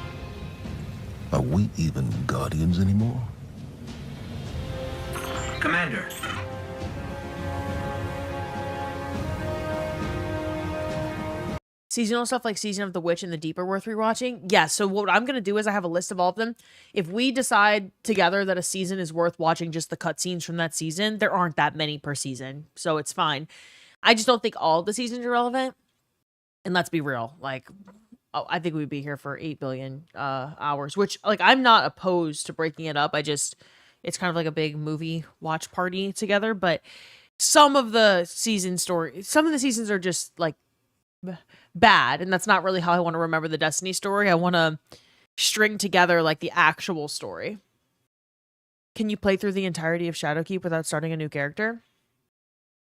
are we even Guardians anymore?
Commander.
Seasonal stuff like Season of the Witch and The Deep are worth rewatching. Yeah, so what I'm going to do is I have a list of all of them. If we decide together that a season is worth watching just the cutscenes from that season, there aren't that many per season, so it's fine. I just don't think all the seasons are relevant. And let's be real, like, I think we'd be here for 8 billion hours, which, like, I'm not opposed to breaking it up. It's kind of like a big movie watch party together, but some of the seasons are just, like, bad, and that's not really how I want to remember the Destiny story. I want to string together like the actual story. Can you play through the entirety of Shadowkeep without starting a new character?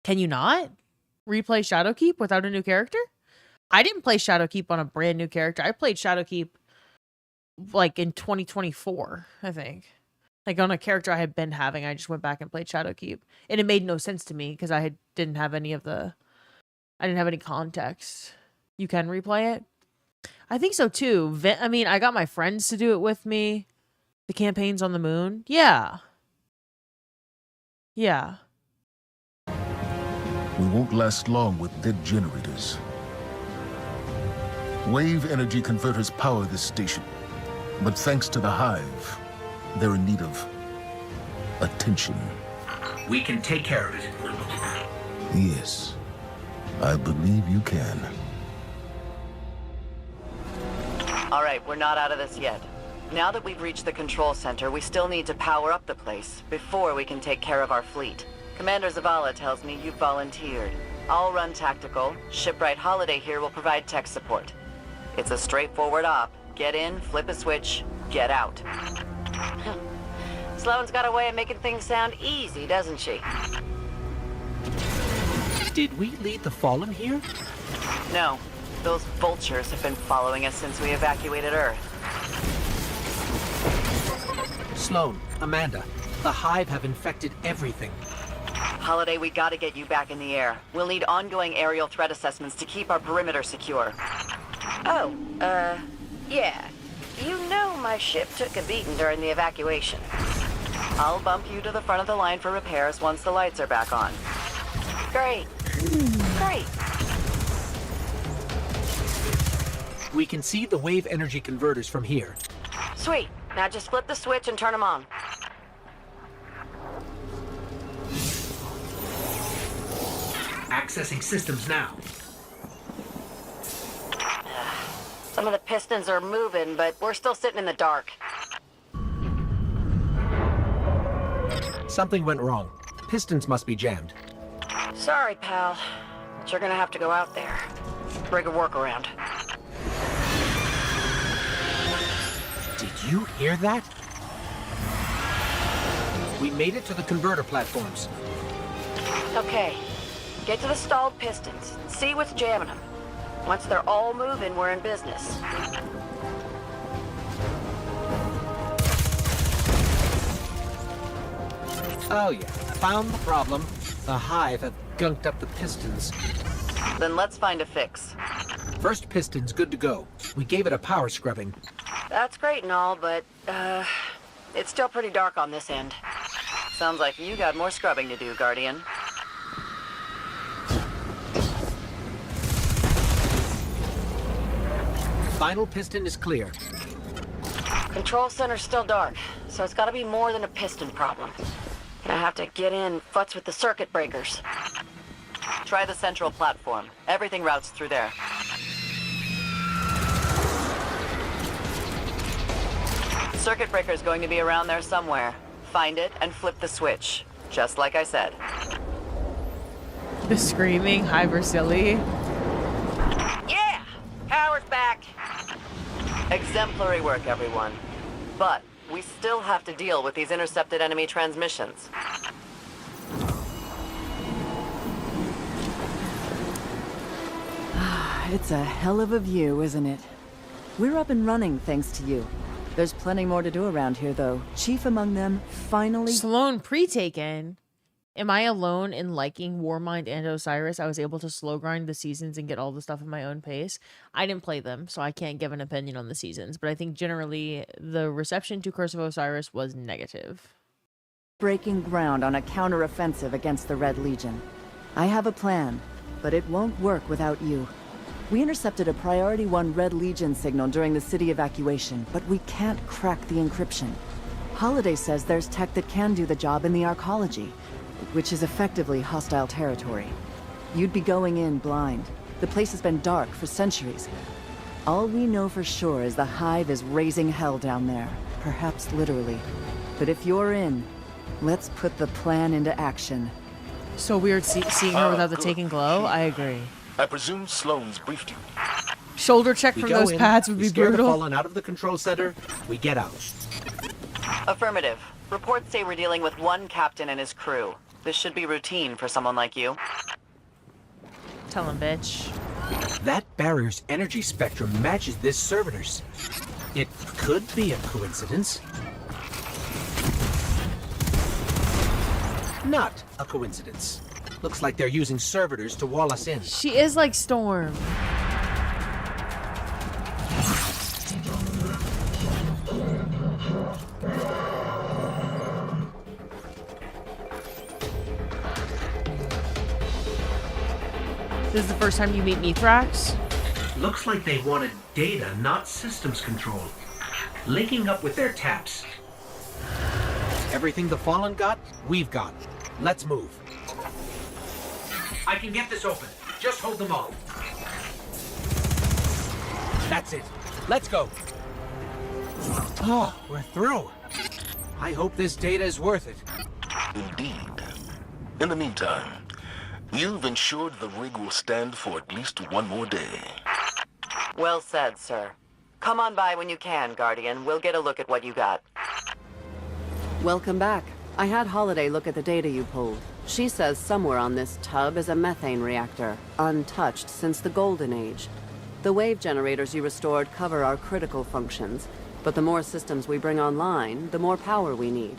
Can you not replay Shadowkeep without a new character? I didn't play Shadowkeep on a brand new character. I played Shadowkeep like in 2024, I think. Like on a character I had been having, I just went back and played Shadowkeep, and it made no sense to me because I didn't have any context. You can replay it? I think so too. I mean, I got my friends to do it with me. The campaigns on the moon. Yeah. Yeah.
We won't last long with dead generators. Wave energy converters power this station. But thanks to the Hive, they're in need of attention.
We can take care of it.
Yes. I believe you can.
All right, we're not out of this yet. Now that we've reached the control center, we still need to power up the place before we can take care of our fleet. Commander Zavala tells me you've volunteered. I'll run tactical. Shipwright Holiday here will provide tech support. It's a straightforward op. Get in, flip a switch, get out. Sloane's got a way of making things sound easy, doesn't she?
Did we lead the Fallen here?
No. Those vultures have been following us since we evacuated Earth.
Sloane, Amanda, the Hive have infected everything.
Holiday, we gotta get you back in the air. We'll need ongoing aerial threat assessments to keep our perimeter secure.
Oh, yeah. You know my ship took a beating during the evacuation.
I'll bump you to the front of the line for repairs once the lights are back on.
Great. Great.
We can see the wave energy converters from here.
Sweet. Now just flip the switch and turn them on.
Accessing systems now.
Some of the pistons are moving, but we're still sitting in the dark.
Something went wrong. Pistons must be jammed.
Sorry, pal. But you're gonna have to go out there. Rig a workaround.
Did you hear that? We made it to the converter platforms.
Okay. Get to the stalled pistons. See what's jamming them. Once they're all moving, we're in business.
Oh yeah, found the problem. The Hive have gunked up the pistons.
Then let's find a fix.
First piston's good to go. We gave it a power scrubbing.
That's great and all, but, it's still pretty dark on this end.
Sounds like you got more scrubbing to do, Guardian.
Final piston is clear.
Control center's still dark, so it's gotta be more than a piston problem. Gonna have to get in, futz with the circuit breakers.
Try the central platform. Everything routes through there. The circuit breaker is going to be around there somewhere. Find it and flip the switch. Just like I said.
The screaming Hive are silly.
Yeah! Power's back!
Exemplary work, everyone. But we still have to deal with these intercepted enemy transmissions.
It's a hell of a view, isn't it? We're up and running thanks to you. There's plenty more to do around here, though. Chief among them, finally...
Sloan pre-taken. Am I alone in liking Warmind and Osiris? I was able to slow grind the seasons and get all the stuff at my own pace. I didn't play them, so I can't give an opinion on the seasons, but I think generally the reception to Curse of Osiris was negative.
Breaking ground on a counter-offensive against the Red Legion. I have a plan, but it won't work without you. We intercepted a Priority 1 Red Legion signal during the city evacuation, but we can't crack the encryption. Holiday says there's tech that can do the job in the arcology, which is effectively hostile territory. You'd be going in blind. The place has been dark for centuries. All we know for sure is the Hive is raising hell down there, perhaps literally. But if you're in, let's put the plan into action.
So weird seeing her without the taking glow? I agree.
I presume Sloane's briefed you.
Shoulder check from those pads would be brutal.
Fallen out of the control center, we get out.
Affirmative. Reports say we're dealing with one captain and his crew. This should be routine for someone like you.
Tell him, bitch.
That barrier's energy spectrum matches this servitor's. It could be a coincidence. Not a coincidence. Looks like they're using servitors to wall us in.
She is like Storm. This is the first time you meet Mithrax?
Looks like they wanted data, not systems control. Linking up with their taps. Everything the Fallen got, we've got. Let's move. I can get this open. Just hold them all. That's it. Let's go. Oh, we're through. I hope this data is worth it.
Indeed. In the meantime, you've ensured the rig will stand for at least one more day.
Well said, sir. Come on by when you can, Guardian. We'll get a look at what you got.
Welcome back. I had Holiday look at the data you pulled. She says somewhere on this tub is a methane reactor, untouched since the Golden Age. The wave generators you restored cover our critical functions, but the more systems we bring online, the more power we need.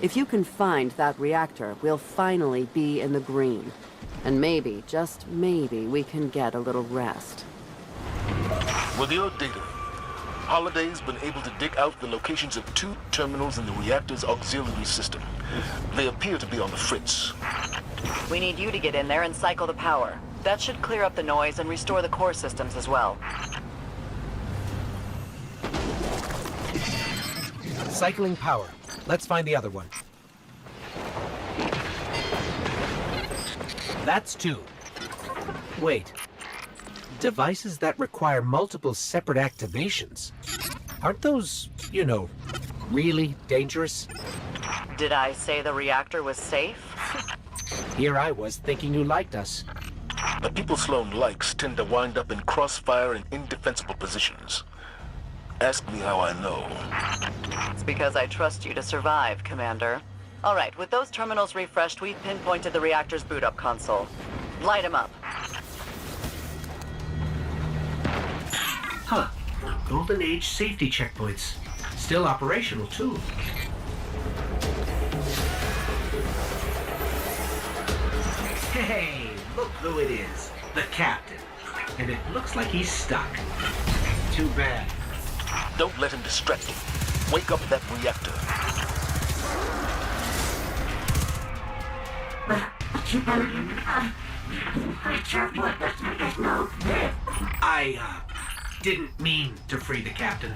If you can find that reactor, we'll finally be in the green. And maybe, just maybe, we can get a little rest.
With your data, Holiday's been able to dig out the locations of 2 terminals in the reactor's auxiliary system. They appear to be on the fritz.
We need you to get in there and cycle the power. That should clear up the noise and restore the core systems as well.
Cycling power. Let's find the other one. That's 2. Wait. Devices that require multiple separate activations. Aren't those, you know, really dangerous?
Did I say the reactor was safe?
Here I was thinking you liked us.
The people Sloan likes tend to wind up in crossfire and indefensible positions. Ask me how I know.
It's because I trust you to survive, Commander. All right, with those terminals refreshed, we've pinpointed the reactor's boot-up console. Light them up.
Huh. Golden Age safety checkpoints. Still operational, too. Hey, look who it is. The captain. And it looks like he's stuck. Too bad.
Don't let him distract you. Wake up that reactor.
I didn't mean to free the captain.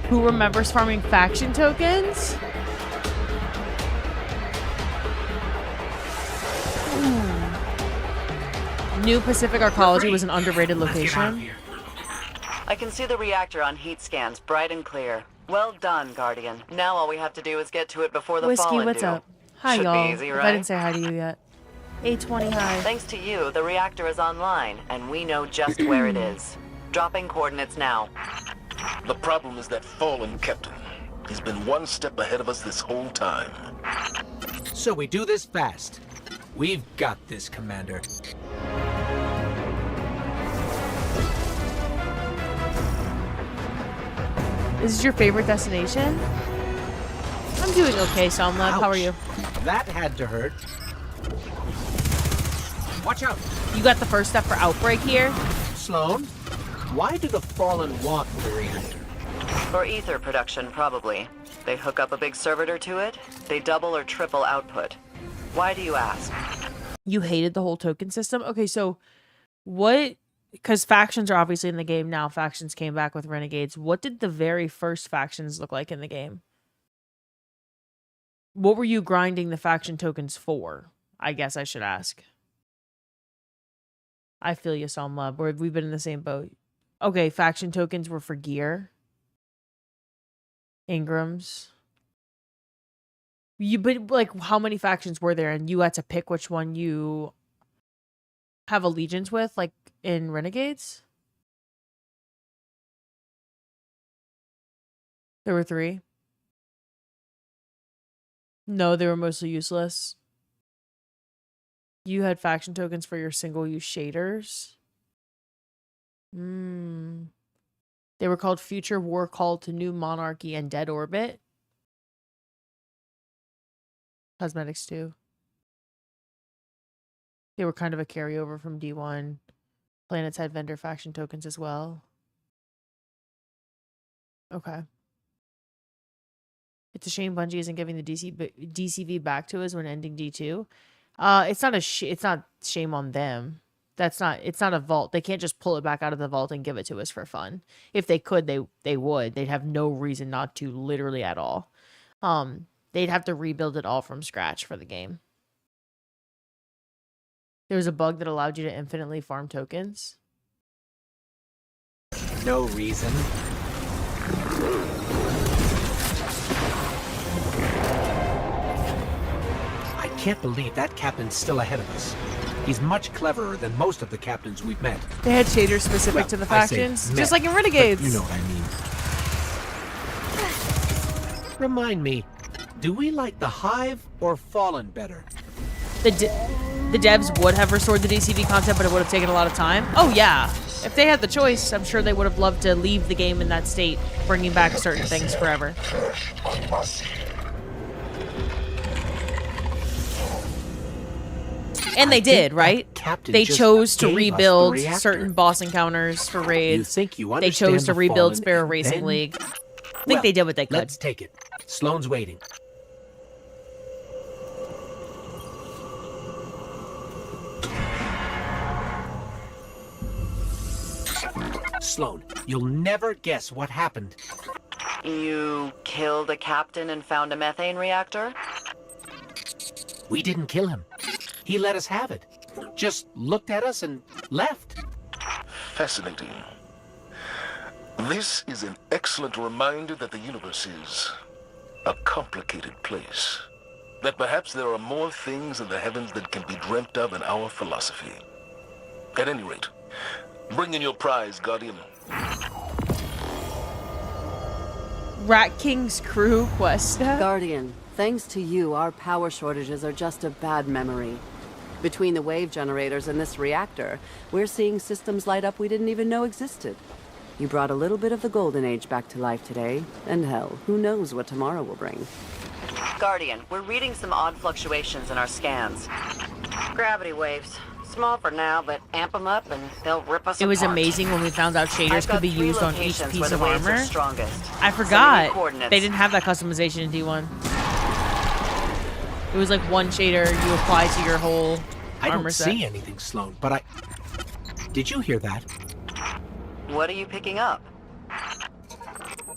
Who remembers farming faction tokens? New Pacific Arcology was an underrated location.
I can see the reactor on heat scans, bright and clear. Well done, Guardian. Now all we have to do is get to it before the
Whiskey,
Fallen
what's
do.
up? Hi,
Should
y'all.
be easy,
If
right?
I didn't say hi to you yet. 820 hi.
Thanks to you, the reactor is online, and we know just where it is. Dropping coordinates now.
The problem is that Fallen Captain. He's been one step ahead of us this whole time.
So we do this fast. We've got this, Commander.
Is this your favorite destination? I'm doing okay, Somlab. How are you?
That had to hurt. Watch out!
You got the first step for Outbreak here?
Sloan, why do the Fallen want the reactor?
For ether production, probably. They hook up a big servitor to it, they double or triple output. Why do you ask?
You hated the whole token system? Okay, so what... Because factions are obviously in the game now. Factions came back with Renegades. What did the very first factions look like in the game? What were you grinding the faction tokens for? I guess I should ask. I feel you, Somlab. We've been in the same boat. Okay, faction tokens were for gear. Ingrams. But like, how many factions were there? And you had to pick which one you have allegiance with, like in Renegades? There were 3. No, they were mostly useless. You had faction tokens for your single-use shaders. They were called Future War Call to New Monarchy and Dead Orbit. Cosmetics too. They were kind of a carryover from D1. Planets had vendor faction tokens as well. Okay. It's a shame Bungie isn't giving the DCV back to us when ending D2. It's not shame on them. It's not a vault. They can't just pull it back out of the vault and give it to us for fun. If they could, they would. They'd have no reason not to, literally at all. They'd have to rebuild it all from scratch for the game. There was a bug that allowed you to infinitely farm tokens.
No reason. I can't believe that captain's still ahead of us. He's much cleverer than most of the captains we've met.
They had shaders specific to the factions, just like in Renegades.
You know what I mean. Remind me, do we like the Hive or Fallen better?
The devs would have restored the DCV content, but it would have taken a lot of time. Oh yeah, if they had the choice, I'm sure they would have loved to leave the game in that state, bringing back certain things forever. And they did, right? They chose to rebuild certain boss encounters for raids. They chose to rebuild Sparrow Racing League. I think they did what they could.
Let's take it. Sloan's waiting. Sloan, you'll never guess what happened.
You killed a captain and found a methane reactor?
We didn't kill him. He let us have it. Just looked at us and left.
Fascinating. This is an excellent reminder that the universe is a complicated place. That perhaps there are more things in the heavens than can be dreamt of in our philosophy. At any rate, bring in your prize, Guardian.
Rat King's crew quest.
Guardian, thanks to you, our power shortages are just a bad memory. Between the wave generators and this reactor, we're seeing systems light up we didn't even know existed. You brought a little bit of the Golden Age back to life today, and hell, who knows what tomorrow will bring.
Guardian, we're reading some odd fluctuations in our scans. Gravity waves. Small for now, but amp them up and they'll rip us apart.
It was amazing when we found out shaders could be used on each piece of armor.
Strongest.
I forgot they didn't have that customization in D1. It was like one shader you apply to your whole
I
armor
don't
set.
see anything, Sloan, but I... Did you hear that?
What are you picking up?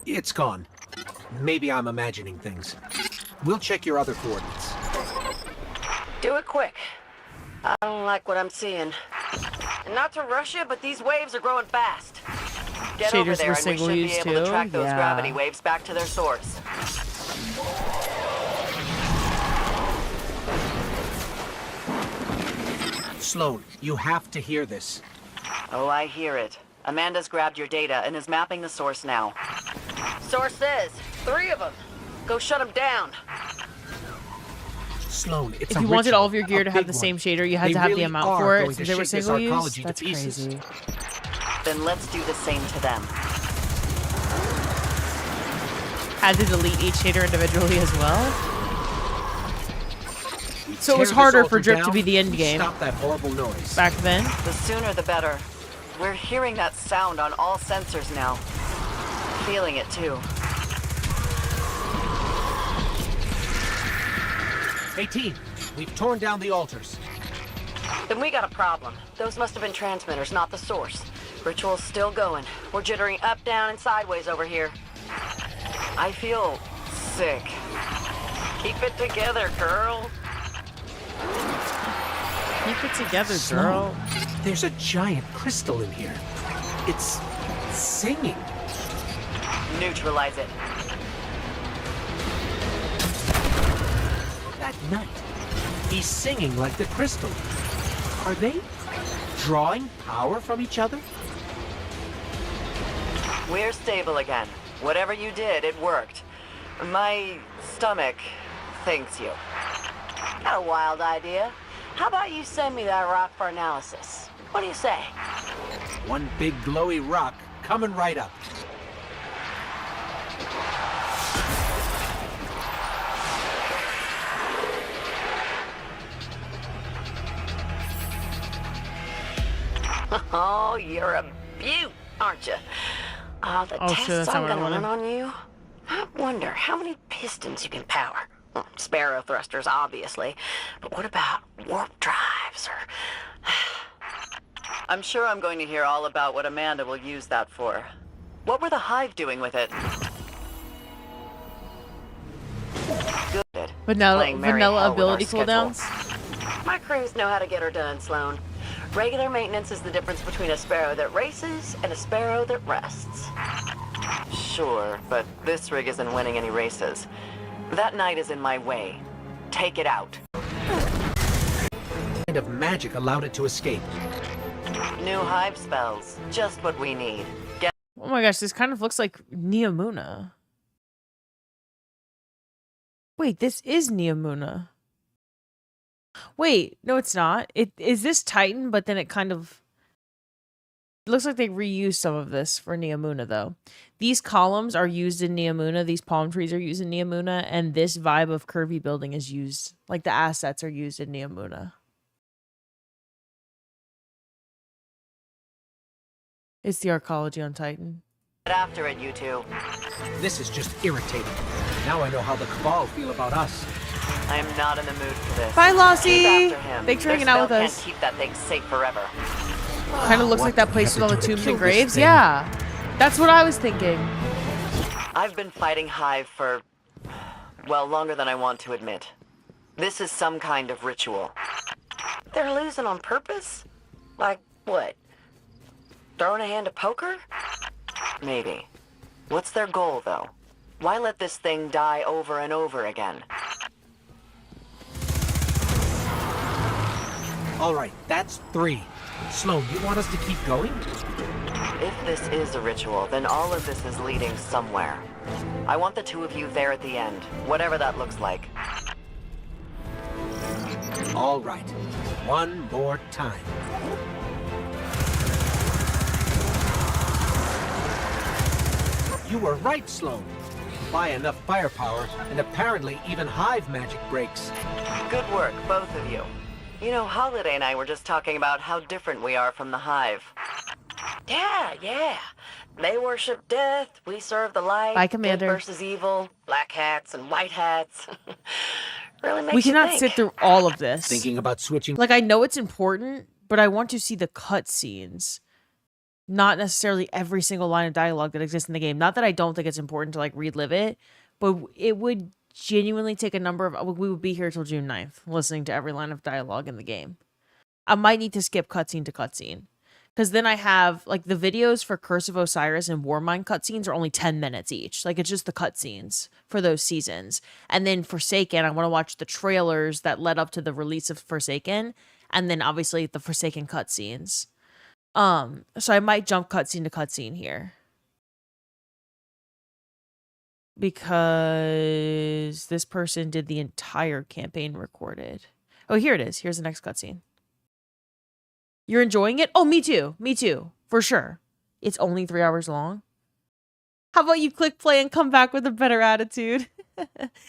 It's gone. Maybe I'm imagining things. We'll check your other coordinates.
Do it quick. I don't like what I'm seeing. And not to rush you, but these waves are growing fast.
Get
Shaders
over there
were
and we should
single
be
use
able to
too?
track those
Yeah.
gravity waves back to their source.
Sloan, you have to hear this.
Oh, I hear it. Amanda's grabbed your data and is mapping the source now. Source says 3 of them. Go shut them down.
Sloan, it's
If
a
you wanted
ritual,
all of your gear
a
to have
big
the same
one.
shader, you had
They
to have
really
the amount
are
for it.
going
Since
to
they were
shake this
single use,
arcology to
that's
pieces.
crazy.
Then let's do the same to them.
Had to delete each shader individually as well. So it was
Tear this
harder for
altar
Drip to
down,
be the end game
Stop that horrible noise.
back then.
The sooner the better. We're hearing that sound on all sensors now. Feeling it too.
18. We've torn down the altars.
Then we got a problem. Those must have been transmitters, not the source.
Ritual's still going. We're jittering up, down, and sideways over here. I feel sick. Keep it together, girl.
Keep it together,
Sloan,
girl.
There's a giant crystal in here. It's singing.
Neutralize it.
That night, he's singing like the crystal. Are they drawing power from each other?
We're stable again. Whatever you did, it worked. My stomach thanks you.
Got a wild idea. How about you send me that rock for analysis? What do you say?
One big glowy rock coming right up.
Oh, you're a beaut, aren't you? The
Oh, shit,
tests
that's
I'm
not what I
gonna run
wanted.
on you. I wonder how many pistons you can power. Well, Sparrow thrusters, obviously. But what about warp drives or...
I'm sure I'm going to hear all about what Amanda will use that for. What were the Hive doing with it? Good.
Vanilla
Playing Mary Hell with our
ability
schedule.
cooldowns.
My crews know how to get her done, Sloan.
Regular maintenance is the difference between a sparrow that races and a sparrow that rests. Sure, but this rig isn't winning any races. That knight is in my way. Take it out.
Kind of magic allowed it to escape.
New Hive spells. Just what we need. Get
Oh my gosh, this kind of looks like Neomuna. Wait, this is Neomuna. Wait, no, it's not. It is this Titan, but then it kind of it looks like they reused some of this for Neomuna, though. These columns are used in Neomuna. These palm trees are used in Neomuna, and this vibe of curvy building is used. Like the assets are used in Neomuna. It's the arcology on Titan.
after it, you two.
This is just irritating. Now I know how the Cabal feel about us.
I am not in the mood for this.
Bye, Lossie.
Keep after him.
Thanks for
Their
hanging out with
spell
us.
Can't keep that thing safe forever.
Kind of looks like that place with all the tombs and graves. Yeah, that's what I was thinking.
I've been fighting Hive for, well, longer than I want to admit. This is some kind of ritual.
They're losing on purpose? Like what? Throwing a hand of poker?
Maybe. What's their goal, though? Why let this thing die over and over again?
All right, that's 3. Sloan, you want us to keep going?
If this is a ritual, then all of this is leading somewhere. I want the 2 of you there at the end, whatever that looks like.
All right, one more time. You were right, Sloan. Buy enough firepower, and apparently even hive magic breaks.
Good work, both of you. You know, Holiday and I were just talking about how different we are from the Hive.
Yeah. They worship death, we serve the light.
Bye, Commander.
Good versus evil, black hats and white hats. Really makes
We
you
cannot
think.
sit through all of this.
Thinking about switching?
Like, I know it's important, but I want to see the cutscenes. Not necessarily every single line of dialogue that exists in the game. Not that I don't think it's important to, like, relive it, but it would genuinely take a number of... We would be here till June 9th, listening to every line of dialogue in the game. I might need to skip cutscene to cutscene. Because then I have, like, the videos for Curse of Osiris and Warmind cutscenes are only 10 minutes each. Like, it's just the cutscenes for those seasons. And then Forsaken, I want to watch the trailers that led up to the release of Forsaken. And then, obviously, the Forsaken cutscenes. So I might jump cutscene to cutscene here. Because this person did the entire campaign recorded. Oh, here it is. Here's the next cutscene. You're enjoying it? Oh, me too. Me too. For sure. It's only 3 hours long. How about you click play and come back with a better attitude?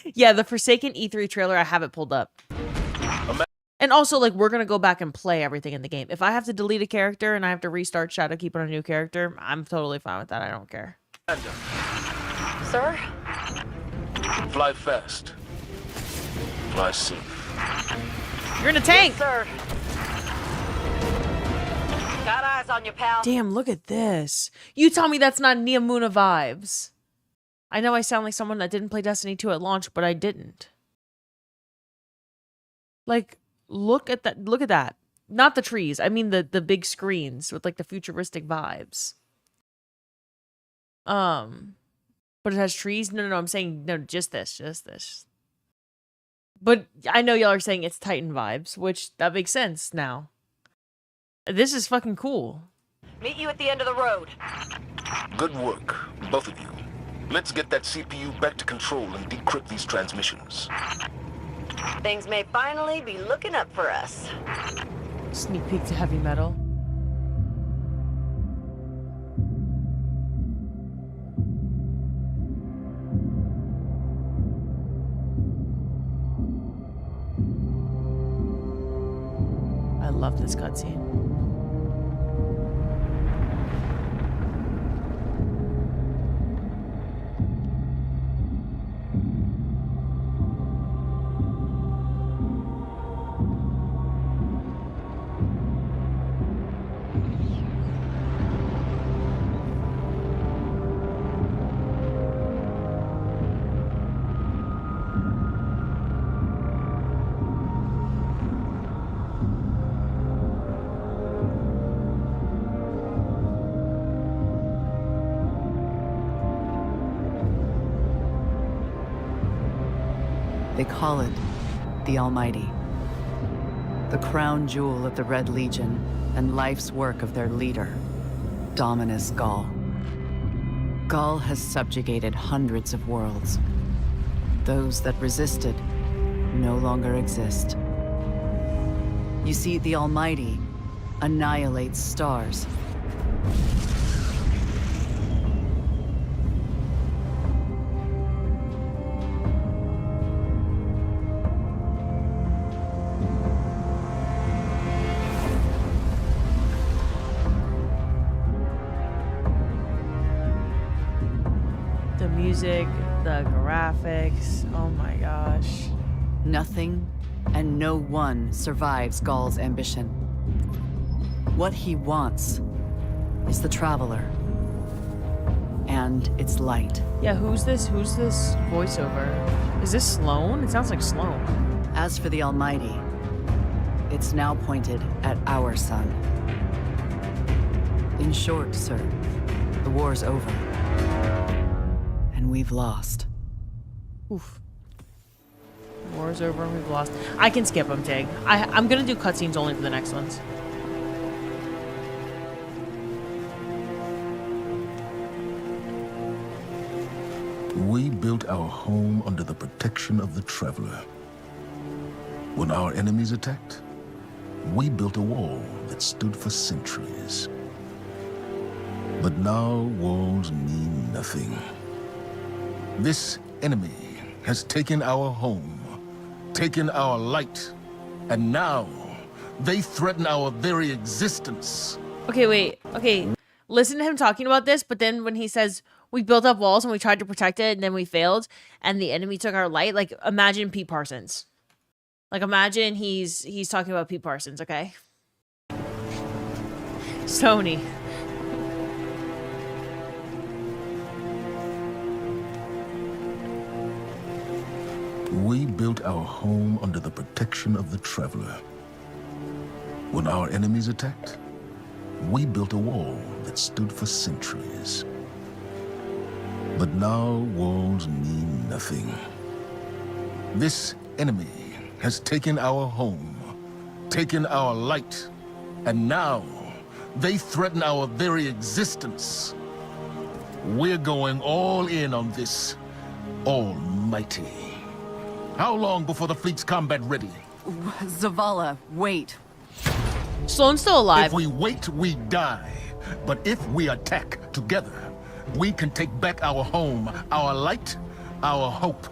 Yeah, the Forsaken E3 trailer, I have it pulled up. And also, like, we're going to go back and play everything in the game. If I have to delete a character and I have to restart Shadowkeep on a new character, I'm totally fine with that. I don't care.
Sir?
Fly fast. Fly safe.
You're in a tank!
Yes, sir. Got eyes on you, pal.
Damn, look at this. You tell me that's not Neomuna vibes. I know I sound like someone that didn't play Destiny 2 at launch, but I didn't. Like, look at that. Look at that. Not the trees. I mean the big screens with, like, the futuristic vibes. But it has trees? No, I'm saying, no, just this. But I know y'all are saying it's Titan vibes, which, that makes sense now. This is fucking cool.
Meet you at the end of the road.
Good work, both of you. Let's get that CPU back to control and decrypt these transmissions.
Things may finally be looking up for us.
Sneak peek to heavy metal. I love this cutscene.
They call it the Almighty. The crown jewel of the Red Legion and life's work of their leader, Dominus Gaul. Gaul has subjugated hundreds of worlds. Those that resisted no longer exist. You see, the Almighty annihilates stars.
The music, the graphics, oh my gosh.
Nothing and no one survives Gaul's ambition. What he wants is the Traveler and its light.
Yeah, who's this voiceover? Is this Sloan? It sounds like Sloan.
As for the Almighty, It's now pointed at our sun. In short, sir, the war's over. And we've lost.
Oof. War's over and we've lost. I can skip them, Tig. I'm gonna do cutscenes only for the next ones.
We built our home under the protection of the Traveler. When our enemies attacked, we built a wall that stood for centuries. But now walls mean nothing. This enemy has taken our home, taken our light, and now they threaten our very existence.
Okay, wait. Okay, listen to him talking about this, but then when he says, we built up walls and we tried to protect it and then we failed and the enemy took our light, like, imagine Pete Parsons. Like, imagine he's talking about Pete Parsons, okay? Sony.
We built our home under the protection of the Traveler. When our enemies attacked, we built a wall that stood for centuries. But now walls mean nothing. This enemy has taken our home, taken our light, and now they threaten our very existence. We're going all in on this almighty. How long before the fleet's combat ready?
Zavala, wait.
Sloane's still alive.
If we wait, we die. But if we attack together, we can take back our home, our light, our hope,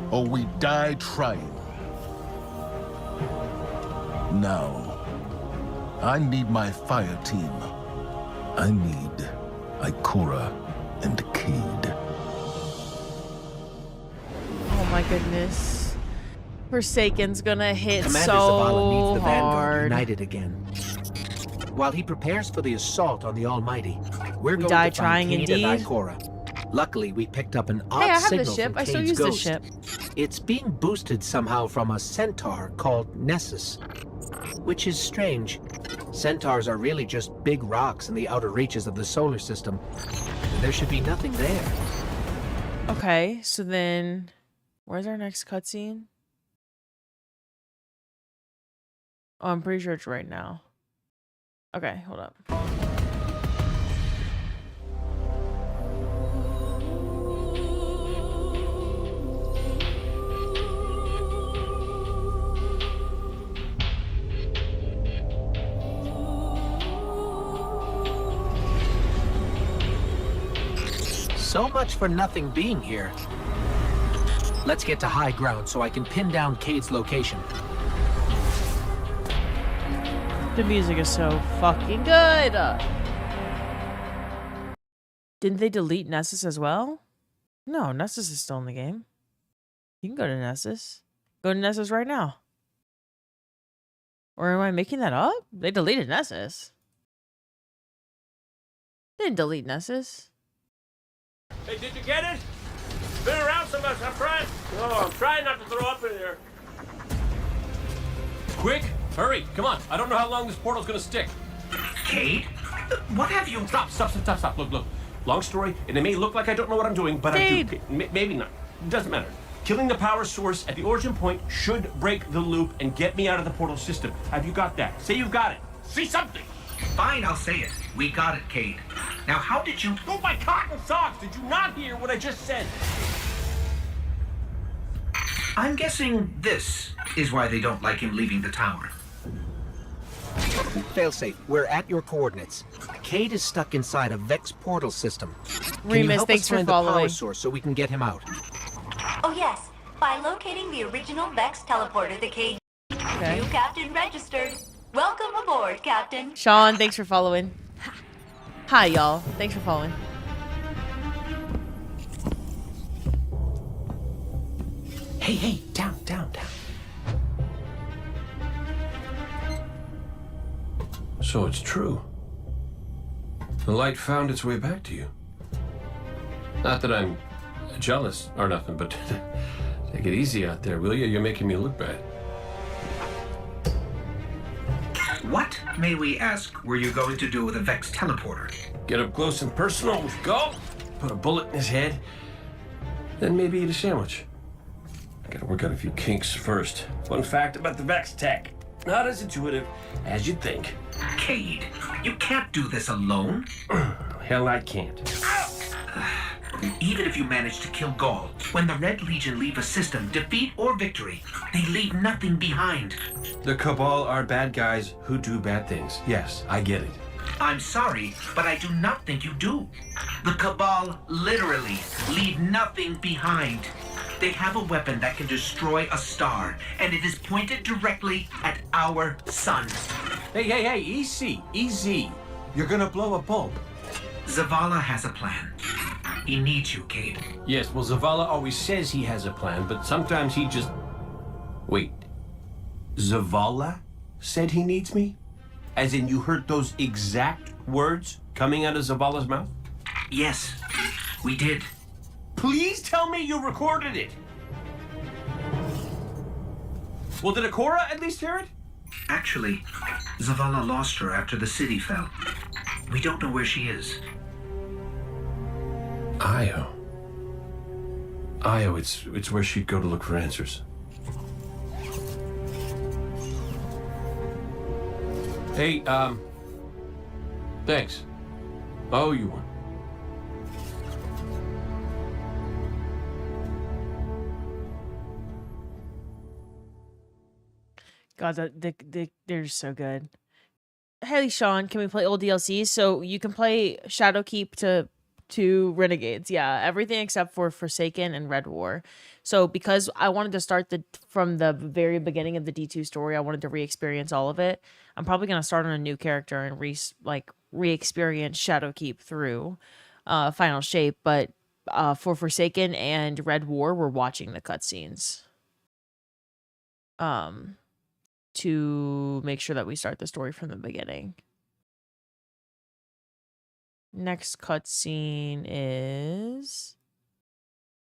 or we die trying. Now, I need my fire team. I need Ikora and Cade.
Oh my goodness. Forsaken's gonna hit
Commander
so
Zavala needs the Vanguard
hard.
united again. While he prepares for the assault on the Almighty, we're going
die
to
trying
find Cade
indeed.
and Ikora. Luckily, we picked up an odd
Hey, I have
signal
this ship.
from
I still
Cade's
use
ghost.
this ship.
It's being boosted somehow from a centaur called Nessus, which is strange. Centaurs are really just big rocks in the outer reaches of the solar system. There should be nothing there.
Okay, so then where's our next cutscene? Oh, I'm pretty sure it's right now. Okay, hold up.
So much for nothing being here. Let's get to high ground so I can pin down Cade's location.
The music is so fucking good. Didn't they delete Nessus as well? No, Nessus is still in the game. You can go to Nessus. Go to Nessus right now. Or am I making that up? They deleted Nessus. They didn't delete Nessus.
Hey, did you get it? Been around so much, I'm trying not to throw up in here.
Quick, hurry, come on. I don't know how long this portal's gonna stick.
Cade? What have you...
Stop. Look. Long story, and it may look like I don't know what I'm doing, but I do. Maybe not. It doesn't matter. Killing the power source at the origin point should break the loop and get me out of the portal system. Have you got that? Say you've got it. Say something.
Fine, I'll say it. We got it, Cade. Now, how did you...
Oh, my cotton socks! Did you not hear what I just said?
I'm guessing this is why they don't like him leaving the tower.
Failsafe, we're at your coordinates. Cade is stuck inside a Vex portal system. Can you
Remus,
help
thanks
us
for
find the power
following.
source so we can get him out?
Oh yes, by locating the original Vex teleporter, the Cade.
Okay.
New captain registered. Welcome aboard, Captain.
Sean, thanks for following. Hi, y'all. Thanks for following.
Hey, down. So it's true. The light found its way back to you. Not that I'm jealous or nothing, but take it easy out there, will you? You're making me look bad.
What, may we ask, were you going to do with a Vex teleporter?
Get up close and personal with Gull, put a bullet in his head, then maybe eat a sandwich. I gotta work out a few kinks first. Fun fact about the Vex tech. Not as intuitive as you'd think.
Cade, you can't do this alone.
Hell, I can't.
Even if you manage to kill Gaul, when the Red Legion leave a system, defeat or victory, they leave nothing behind.
The Cabal are bad guys who do bad things. Yes, I get it.
I'm sorry, but I do not think you do. The Cabal literally leave nothing behind. They have a weapon that can destroy a star, and it is pointed directly at our sun.
Hey, easy. You're gonna blow a bulb.
Zavala has a plan. He needs you, Cade.
Yes, well, Zavala always says he has a plan, but sometimes he just... Wait. Zavala said he needs me? As in you heard those exact words coming out of Zavala's mouth?
Yes, we did.
Please tell me you recorded it. Well, did Ikora at least hear it?
Actually, Zavala lost her after the city fell. We don't know where she is.
Io, it's where she'd go to look for answers. Hey, thanks. Oh, you won.
God, they're so good. Hey, Sean, can we play old DLCs? So you can play Shadowkeep to Renegades. Yeah, everything except for Forsaken and Red War. So because I wanted to start from the very beginning of the D2 story, I wanted to re-experience all of it. I'm probably going to start on a new character and re-experience Shadowkeep through Final Shape. But for Forsaken and Red War, we're watching the cutscenes. To make sure that we start the story from the beginning. Next cutscene is...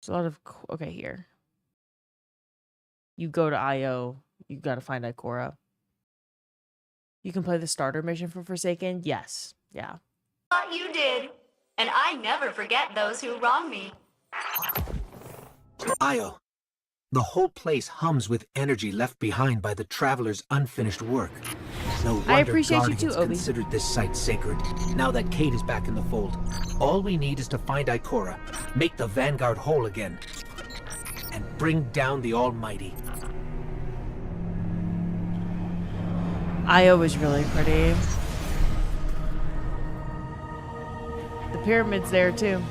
There's a lot of... Okay, here. You go to Io. You gotta find Ikora. You can play the starter mission for Forsaken? Yes. Yeah.
Thought you did. And I never forget those who wrong me.
Io. The whole place hums with energy left behind by the Traveler's unfinished work. No wonder
I appreciate
Guardians
you too, Obi.
considered this site sacred. Now that Cade is back in the fold, all we need is to find Ikora, make the Vanguard whole again, and bring down the Almighty.
Io is really pretty. The pyramid's there too.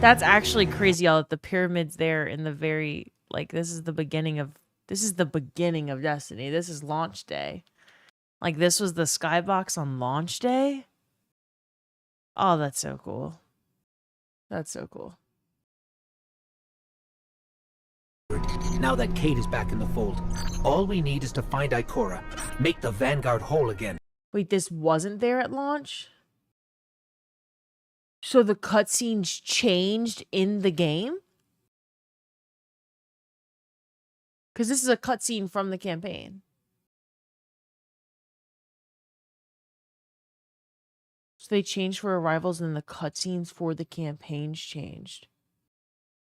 That's actually crazy, y'all, that the pyramid's there in the very... Like, this is the beginning of Destiny. This is launch day. Like, this was the skybox on launch day. Oh, that's so cool. That's so cool.
Now that Cade is back in the fold, all we need is to find Ikora, make the Vanguard whole again.
Wait, this wasn't there at launch? So the cutscenes changed in the game? Because this is a cutscene from the campaign. So they changed for arrivals and then the cutscenes for the campaigns changed.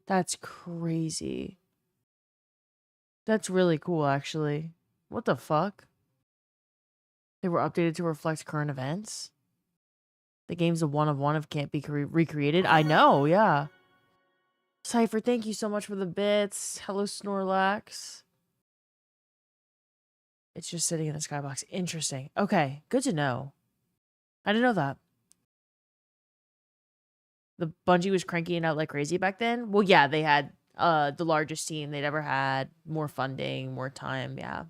That's crazy. That's really cool, actually. What the fuck? They were updated to reflect current events? The game's a one-of-one if can't be recreated? I know, yeah. Cypher, thank you so much for the bits. Hello, Snorlax. It's just sitting in the skybox. Interesting. Okay, good to know. I didn't know that. The Bungie was cranking it out like crazy back then? Well, yeah, they had the largest team they'd ever had. More funding, more time, yeah.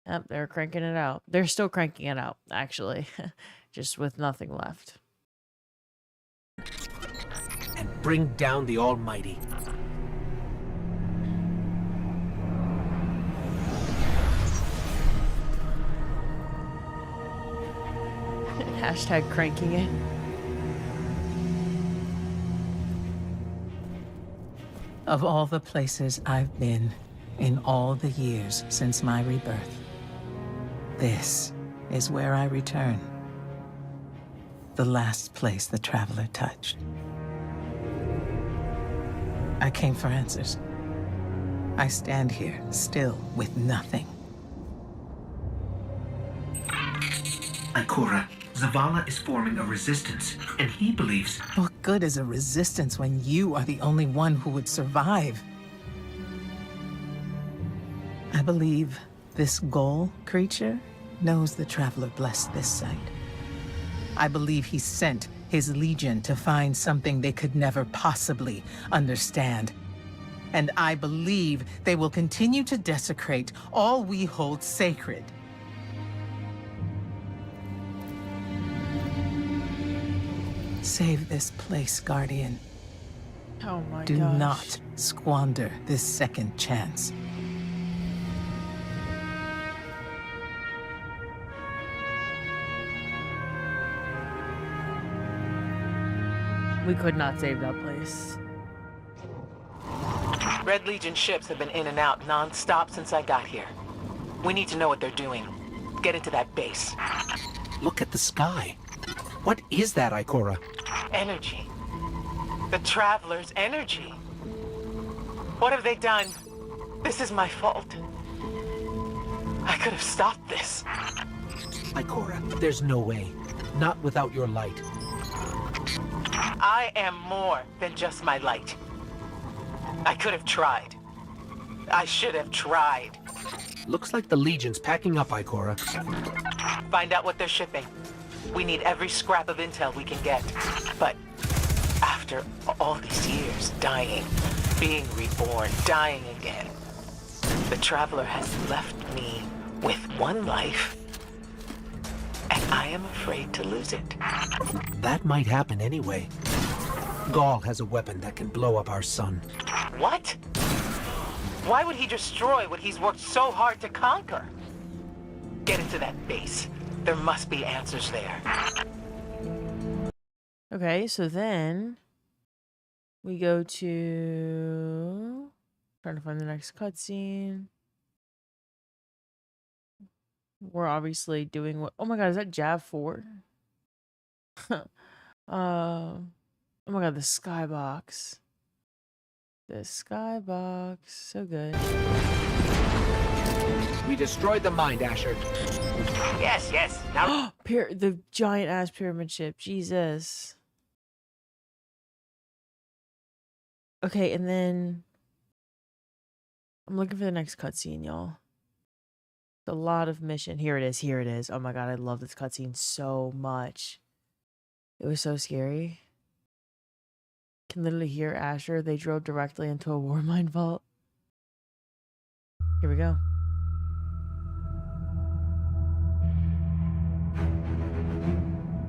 Yep, they're cranking it out. They're still cranking it out, actually. Just with nothing left.
And bring down the Almighty.
Hashtag cranking it.
Of all the places I've been in all the years since my rebirth, this is where I return. The last place the Traveler touched. I came for answers. I stand here, still with nothing.
Ikora, Zavala is forming a resistance, and he believes...
What good is a resistance when you are the only one who would survive? I believe this Ghoul creature knows the Traveler blessed this site. I believe he sent his legion to find something they could never possibly understand. And I believe they will continue to desecrate all we hold sacred. Save this place, Guardian.
Oh my
Do
gosh.
not squander this second chance.
We could not save that place.
Red Legion ships have been in and out non-stop since I got here. We need to know what they're doing. Get into that base.
Look at the sky. What is that, Ikora?
Energy. The Traveler's energy. What have they done? This is my fault. I could have stopped this.
Ikora, there's no way. Not without your light.
I am more than just my light. I could have tried. I should have tried.
Looks like the Legion's packing up, Ikora.
Find out what they're shipping. We need every scrap of intel we can get. But after all these years, dying, being reborn, dying again, the Traveler has left me with one life, and I am afraid to lose it.
That might happen anyway. Gaul has a weapon that can blow up our sun.
What? Why would he destroy what he's worked so hard to conquer? Get into that base. There must be answers there.
Okay, so then we go to trying to find the next cutscene. We're obviously doing what? Oh my god, is that Jav 4? Oh my god, the skybox. The skybox, so good.
We destroyed the mine, Asher.
Yes, yes. Now
The giant ass pyramid ship. Jesus. Okay, and then I'm looking for the next cutscene, y'all. A lot of mission. Here it is. Here it is. Oh my god, I love this cutscene so much. It was so scary. Can literally hear Asher. They drove directly into a Warmind vault. Here we go.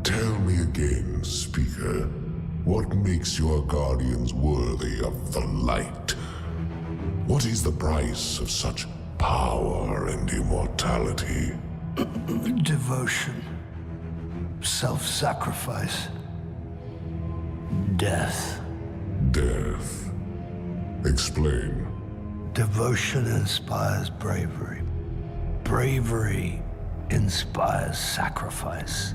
Tell me again, Speaker, what makes your guardians worthy of the light? What is the price of such power and immortality?
Devotion. Self-sacrifice. Death.
Death. Explain.
Devotion inspires bravery. Bravery inspires sacrifice.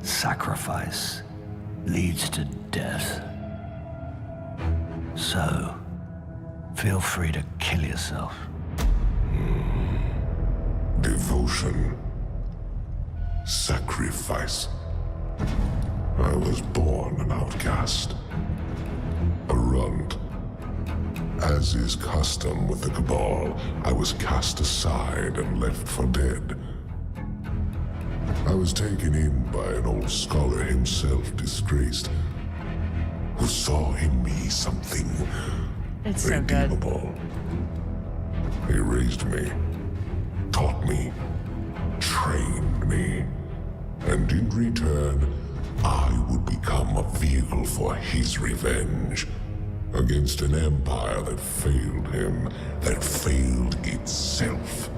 Sacrifice leads to death. So, feel free to kill yourself.
Devotion. Sacrifice. I was born an outcast. A runt. As is custom with the Cabal, I was cast aside and left for dead. I was taken in by an old scholar himself, disgraced, who saw in me something redeemable. He raised me, taught me, trained me, and in return, I would become a vehicle for his revenge against an empire that failed him, that failed itself.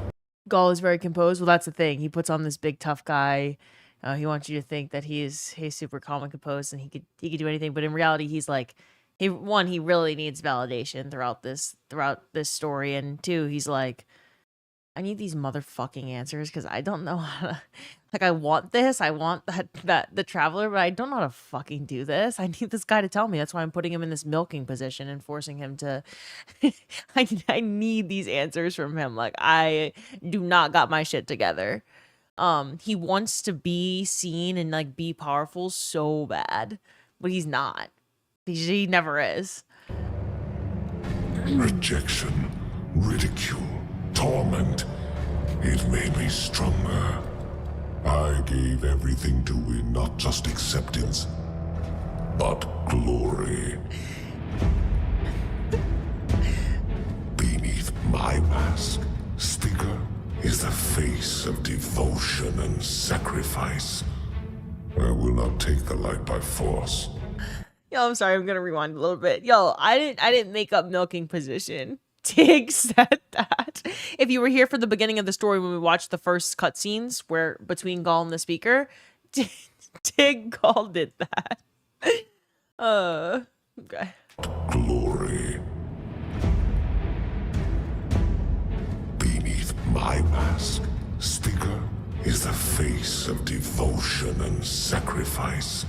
Gaul is very composed. Well, that's the thing. He puts on this big tough guy. He wants you to think that he's super calm and composed, and he could do anything. But in reality, he's like, he really needs validation throughout this story, and two, he's like, I need these motherfucking answers because I don't know how to. Like, I want this. I want the Traveler, but I don't know how to fucking do this. I need this guy to tell me. That's why I'm putting him in this milking position and forcing him to. I need these answers from him. Like, I do not got my shit together. He wants to be seen and like be powerful so bad, but he's not. He never is.
Rejection, ridicule, torment. It made me stronger. I gave everything to win not just acceptance, but glory. Beneath my mask, Speaker is the face of devotion and sacrifice. I will not take the light by force.
Yo, I'm sorry, I'm gonna rewind a little bit. Yo, I didn't make up milking position. Tig said that. If you were here for the beginning of the story when we watched the first cutscenes where between Gaul and the Speaker, Tig called it that. Okay.
Glory. Beneath my mask, Speaker is the face of devotion and sacrifice.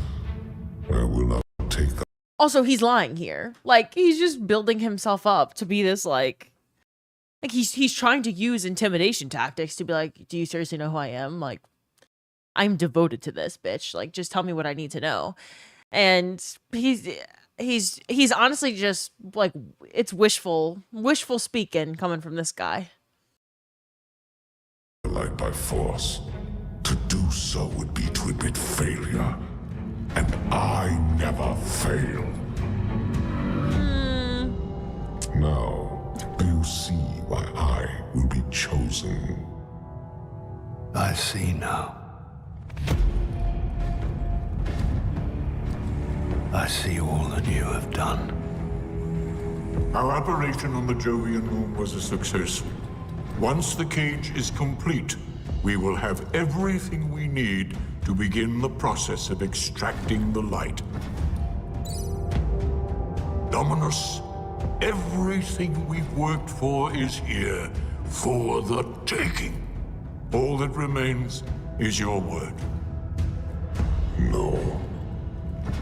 I will not take the.
Also, he's lying here. Like, he's just building himself up to be this, like he's trying to use intimidation tactics to be like, do you seriously know who I am? Like, I'm devoted to this, bitch. Like, just tell me what I need to know. And he's honestly just, like, it's wishful speaking coming from this guy.
Light by force. To do so would be to admit failure. And I never fail. Now, do you see why I will be chosen?
I see now. I see all that you have done.
Our operation on the Jovian moon was a success. Once the cage is complete, we will have everything we need to begin the process of extracting the light. Dominus, everything we've worked for is here, for the taking. All that remains is your word.
No,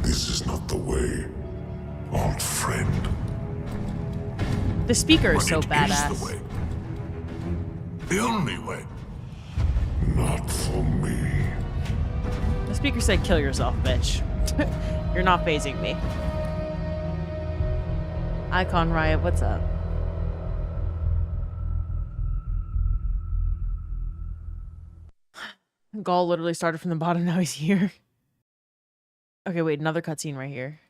this is not the way, old friend.
The Speaker is so
But it
badass.
is the way. The only way.
Not for me.
The Speaker said, kill yourself, bitch. You're not phasing me. Icon Riot, what's up? Gaul literally started from the bottom, now he's here. Okay, wait, another cutscene right here.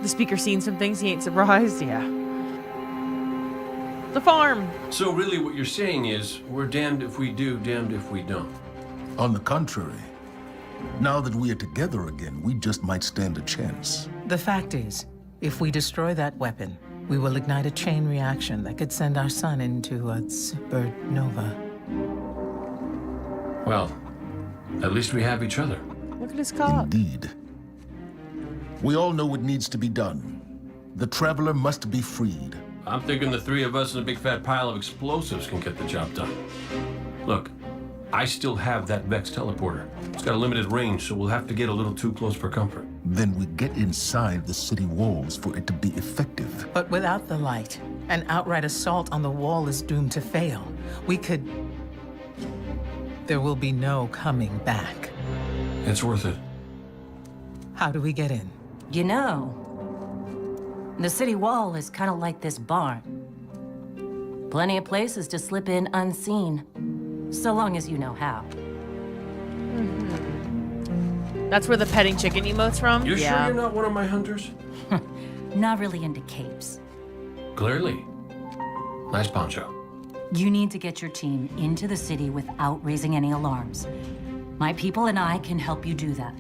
The Speaker seen some things, he ain't surprised, yeah. The farm!
So really what you're saying is, we're damned if we do, damned if we don't.
On the contrary, now that we are together again, we just might stand a chance.
The fact is, if we destroy that weapon, we will ignite a chain reaction that could send our sun into a supernova.
Well, at least we have each other.
Look at his cock.
Indeed. We all know what needs to be done. The Traveler must be freed.
I'm thinking the three of us and a big fat pile of explosives can get the job done. Look, I still have that Vex teleporter. It's got a limited range, so we'll have to get a little too close for comfort.
Then we get inside the city walls for it to be effective.
But without the light, an outright assault on the wall is doomed to fail. We could... There will be no coming back.
It's worth it.
How do we get in?
You know, the city wall is kind of like this barn. Plenty of places to slip in unseen, so long as you know how.
That's where the petting chicken emote's from?
You
yeah.
sure you're not one of my hunters?
Not really into capes.
Clearly. Nice poncho.
You need to get your team into the city without raising any alarms. My people and I can help you do that.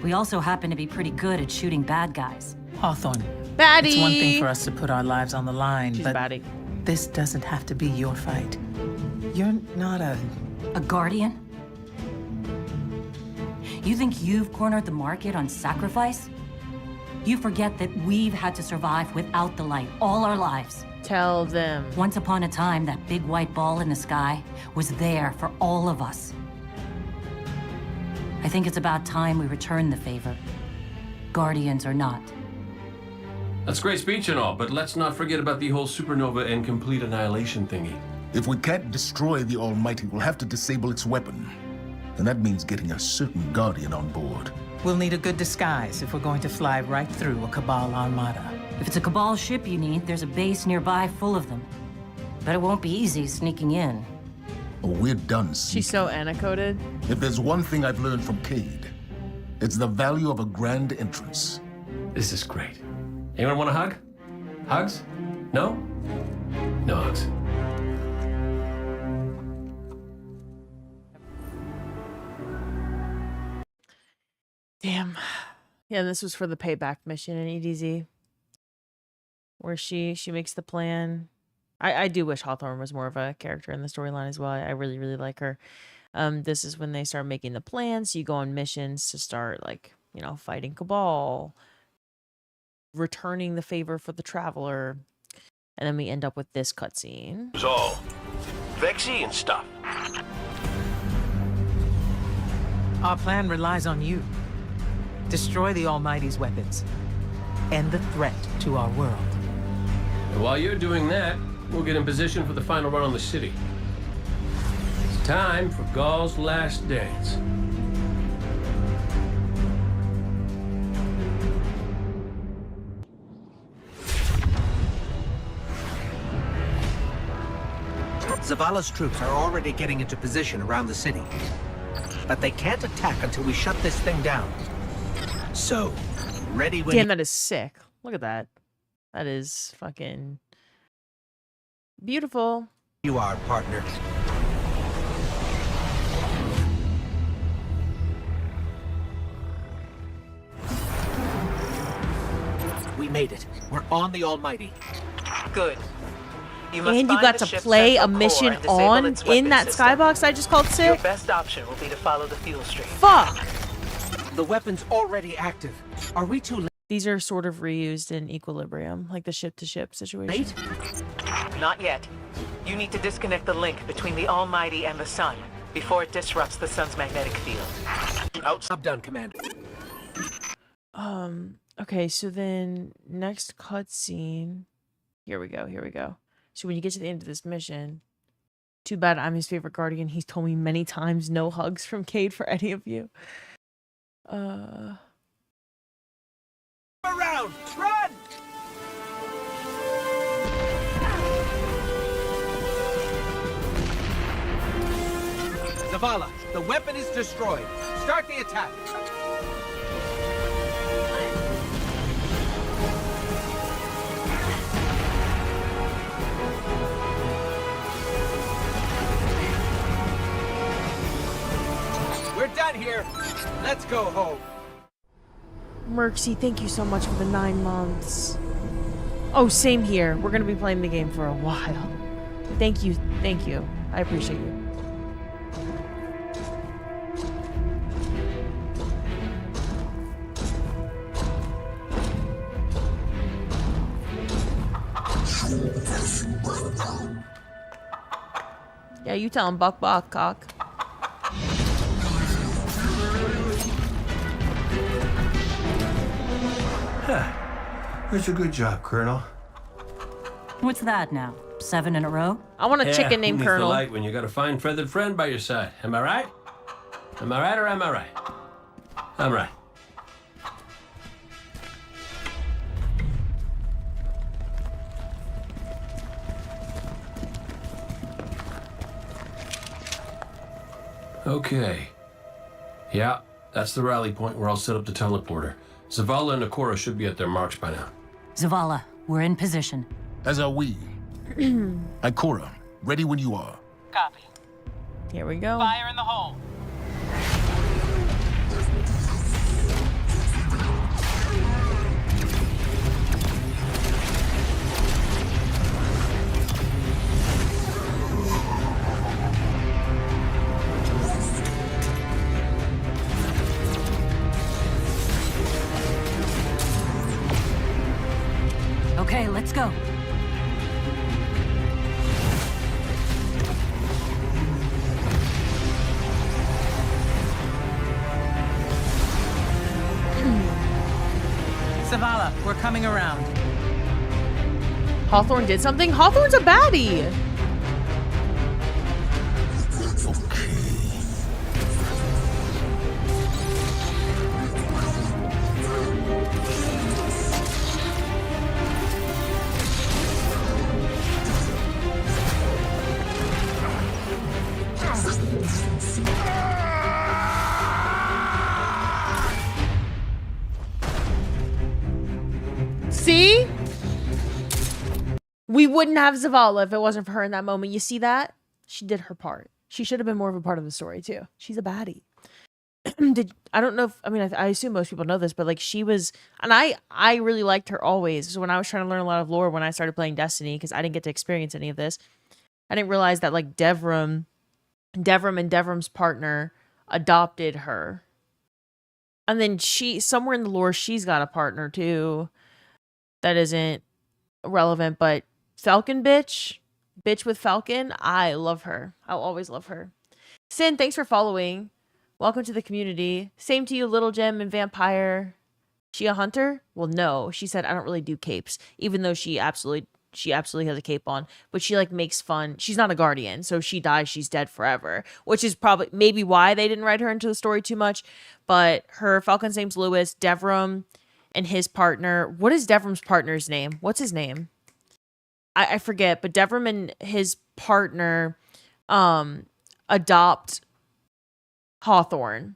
We also happen to be pretty good at shooting bad guys.
Hawthorne.
Baddie!
It's one thing for us to put our lives on the line,
She's
but
baddie.
This doesn't have to be your fight. You're not a
guardian? You think you've cornered the market on sacrifice? You forget that we've had to survive without the light all our lives.
Tell them.
Once upon a time, that big white ball in the sky was there for all of us. I think it's about time we return the favor. Guardians or not.
That's a great speech and all, but let's not forget about the whole supernova and complete annihilation thingy.
If we can't destroy the Almighty, we'll have to disable its weapon. And that means getting a certain Guardian on board.
We'll need a good disguise if we're going to fly right through a Cabal armada.
If it's a Cabal ship you need, there's a base nearby full of them. But it won't be easy sneaking in.
Oh, we're done.
She's so Anna-coded.
If there's one thing I've learned from Cade, it's the value of a grand entrance.
This is great. Anyone want a hug? Hugs? No? No hugs.
Damn. Yeah, this was for the payback mission in EDZ. Where she makes the plan. I do wish Hawthorne was more of a character in the storyline as well. I really, really like her. This is when they start making the plans. So you go on missions to start, like, you know, fighting Cabal, returning the favor for the Traveler, and then we end up with this cutscene.
It's all vexy and stuff.
Our plan relies on you. Destroy the Almighty's weapons. End the threat to our world.
And while you're doing that, we'll get in position for the final run on the city. It's time for Ghaul's last dance.
Zavala's troops are already getting into position around the city. But they can't attack until we shut this thing down. So, ready when...
Damn, that is sick. Look at that. That is fucking beautiful.
You are, partner. We made it. We're on the Almighty.
Good.
And you got to play a mission on in that skybox I just called sick?
Your best option will be to follow the fuel stream.
Fuck!
The weapon's already active. Are we too late?
These are sort of reused in Equilibrium, like the ship-to-ship situation.
Not yet. You need to disconnect the link between the Almighty and the Sun before it disrupts the Sun's magnetic field.
I'm done, Commander.
Okay, so then next cutscene. Here we go. So when you get to the end of this mission, too bad I'm his favorite Guardian. He's told me many times no hugs from Cade for any of you.
Around! Run! Zavala, the weapon is destroyed. Start the attack. We're done here. Let's go home.
Merxy, thank you so much for the 9 months. Oh, same here. We're going to be playing the game for a while. Thank you. I appreciate you. Yeah, you tell him buck, cock.
That's a good job, Colonel.
What's that now? 7 in a row?
I want a chicken named
who needs
Colonel.
the light when you got a fine feathered friend by your side. Am I right? Am I right or am I right? I'm right. Okay. Yeah, that's the rally point where I'll set up the teleporter. Zavala and Ikora should be at their marks by now.
Zavala, we're in position.
As are we. Ikora, ready when you are.
Copy.
Here we go.
Fire in the hole.
Okay, let's go.
Zavala, we're coming around.
Hawthorne did something? Hawthorne's a baddie! See? We wouldn't have Zavala if it wasn't for her in that moment. You see that? She did her part. She should have been more of a part of the story too. She's a baddie. I don't know if, I assume most people know this, but like she was, and I really liked her always. So when I was trying to learn a lot of lore when I started playing Destiny, because I didn't get to experience any of this, I didn't realize that like Devrim and Devrim's partner adopted her. And then somewhere in the lore, she's got a partner too. That isn't relevant, but Falcon bitch with Falcon, I love her. I'll always love her. Sin, thanks for following. Welcome to the community. Same to you, Little Gem and Vampire. She a hunter? Well, no. She said I don't really do capes, even though she absolutely has a cape on, but she like makes fun. She's not a guardian, so if she dies, she's dead forever, which is maybe why they didn't write her into the story too much. But her Falcon's name's Lewis. Devrim and his partner. What is Devrim's partner's name? What's his name? I forget, but Devrim and his partner adopt Hawthorne.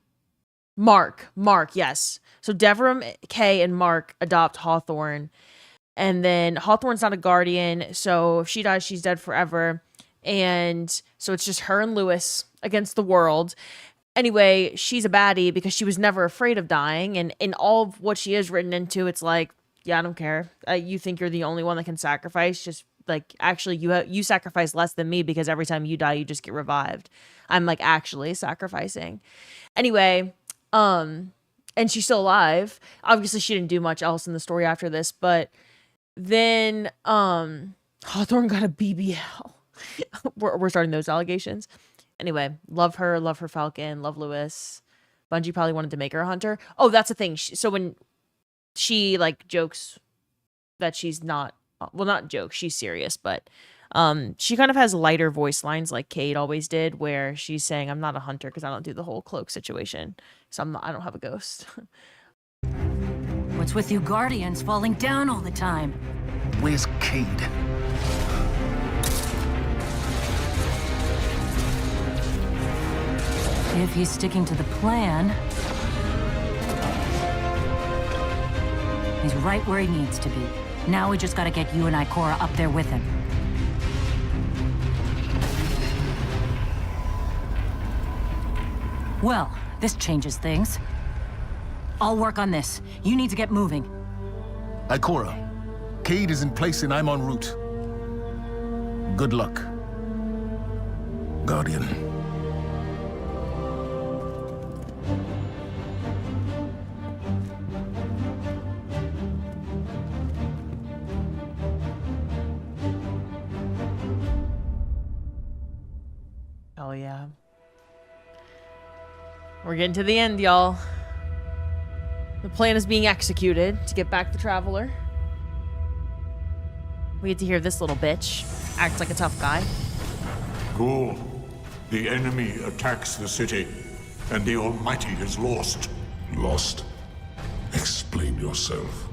Mark, yes. So Devrim, Kay, and Mark adopt Hawthorne. And then Hawthorne's not a guardian, so if she dies, she's dead forever. And so it's just her and Lewis against the world. Anyway, she's a baddie because she was never afraid of dying. And in all of what she is written into, it's like, yeah, I don't care. You think you're the only one that can sacrifice. Just like, actually, you sacrifice less than me because every time you die, you just get revived. I'm like actually sacrificing. Anyway, and she's still alive. Obviously, she didn't do much else in the story after this, but then Hawthorne got a BBL. we're starting those allegations. Anyway, love her Falcon, love Lewis. Bungie probably wanted to make her a hunter. Oh, that's the thing. So when she like jokes that she's not, well, not jokes, she's serious, but she kind of has lighter voice lines like Cade always did, where she's saying, I'm not a hunter because I don't do the whole cloak situation. So I don't have a ghost.
What's with you Guardians falling down all the time?
Where's Cade?
If he's sticking to the plan, he's right where he needs to be. Now we just gotta get you and Ikora up there with him. Well, this changes things. I'll work on this. You need to get moving.
Ikora, Cade is in place and I'm en route. Good luck, Guardian.
Oh yeah. We're getting to the end, y'all. The plan is being executed to get back the Traveler. We get to hear this little bitch act like a tough guy.
Ghoul, the enemy attacks the city, and the Almighty is lost.
Lost? Explain yourself.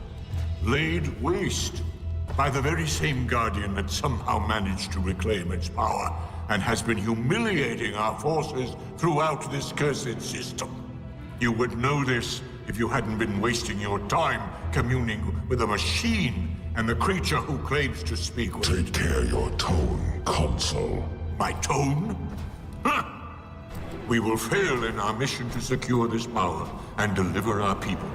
Laid waste by the very same Guardian that somehow managed to reclaim its power and has been humiliating our forces throughout this cursed system. You would know this if you hadn't been wasting your time communing with a machine and the creature who claims to speak with...
Take care your tone, Consul.
My tone? Huh. We will fail in our mission to secure this power and deliver our people.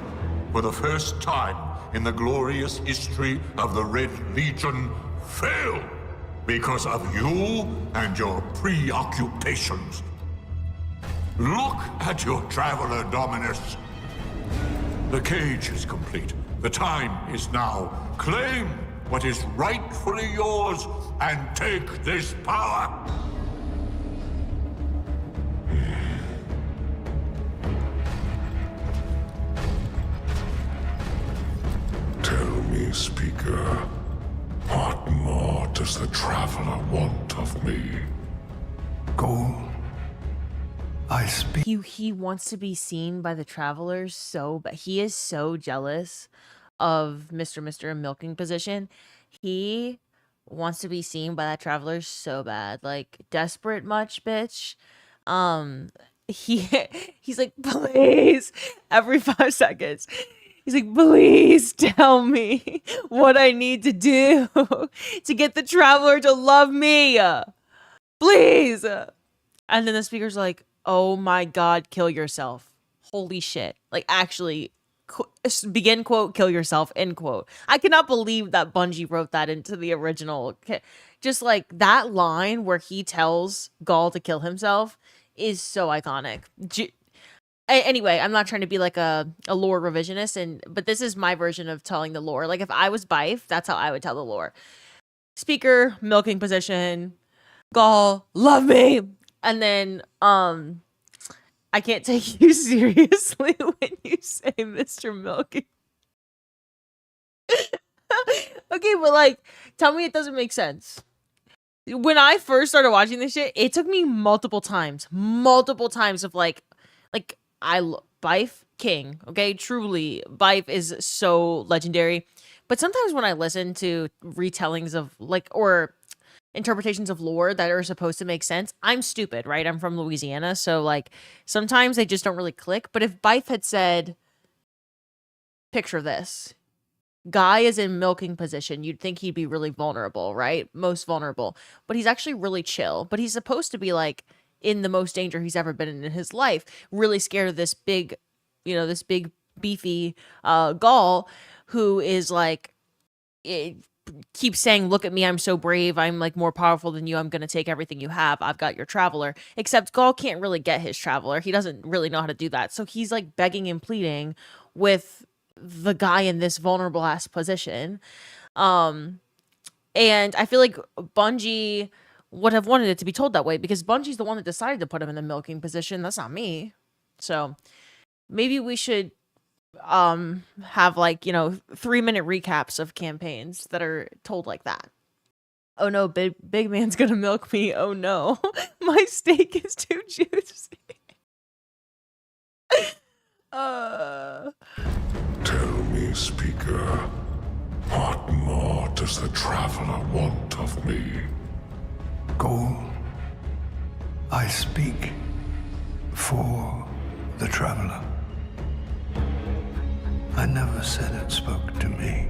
For the first time in the glorious history of the Red Legion, fail! Because of you and your preoccupations. Look at your Traveler, Dominus. The cage is complete. The time is now. Claim what is rightfully yours and take this power.
Tell me, Speaker, what more does the Traveler want of me?
Goal. I speak.
He wants to be seen by the Travelers so bad. He is so jealous of Mr. and milking position. He wants to be seen by that Traveler so bad. Like, desperate much, bitch. He's like, please, every 5 seconds. He's like, please tell me what I need to do to get the Traveler to love me. Please. And then the Speaker's like, oh my God, kill yourself. Holy shit. Like, actually, begin quote, kill yourself, end quote. I cannot believe that Bungie wrote that into the original. Just like that line where he tells Gaul to kill himself is so iconic. Anyway, I'm not trying to be like a lore revisionist, but this is my version of telling the lore. Like, if I was Bife, that's how I would tell the lore. Speaker, milking position, Gaul, love me. And then, I can't take you seriously when you say Mr. Milking. Okay, but like, tell me it doesn't make sense. When I first started watching this shit, it took me multiple times of like, Bife King, okay? Truly, Bife is so legendary. But sometimes when I listen to retellings of like, or interpretations of lore that are supposed to make sense, I'm stupid, right? I'm from Louisiana, so like sometimes they just don't really click. But if Bife had said, picture this, guy is in milking position, you'd think he'd be really vulnerable, right? Most vulnerable. But he's actually really chill. But he's supposed to be like in the most danger he's ever been in his life, really scared of this big, this big beefy Gaul who is like, keeps saying, look at me, I'm so brave, I'm like more powerful than you, I'm gonna take everything you have, I've got your Traveler. Except Gaul can't really get his Traveler, he doesn't really know how to do that, so he's like begging and pleading with the guy in this vulnerable ass position. And I feel like Bungie would have wanted it to be told that way, because Bungie's the one that decided to put him in the milking position, that's not me. So maybe we should have like 3-minute recaps of campaigns that are told like that. Oh no, big man's gonna milk me. Oh no, my steak is too juicy.
Tell me, Speaker, what more does the Traveler want of me?
Goal. I speak for the Traveler. I never said it spoke to me.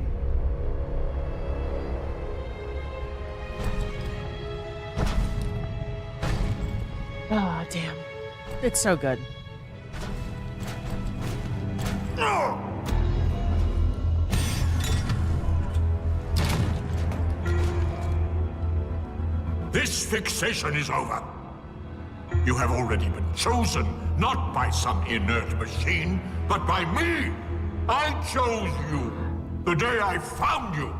Oh, damn. It's so good.
This fixation is over. You have already been chosen, not by some inert machine, but by me. I chose you the day I found you.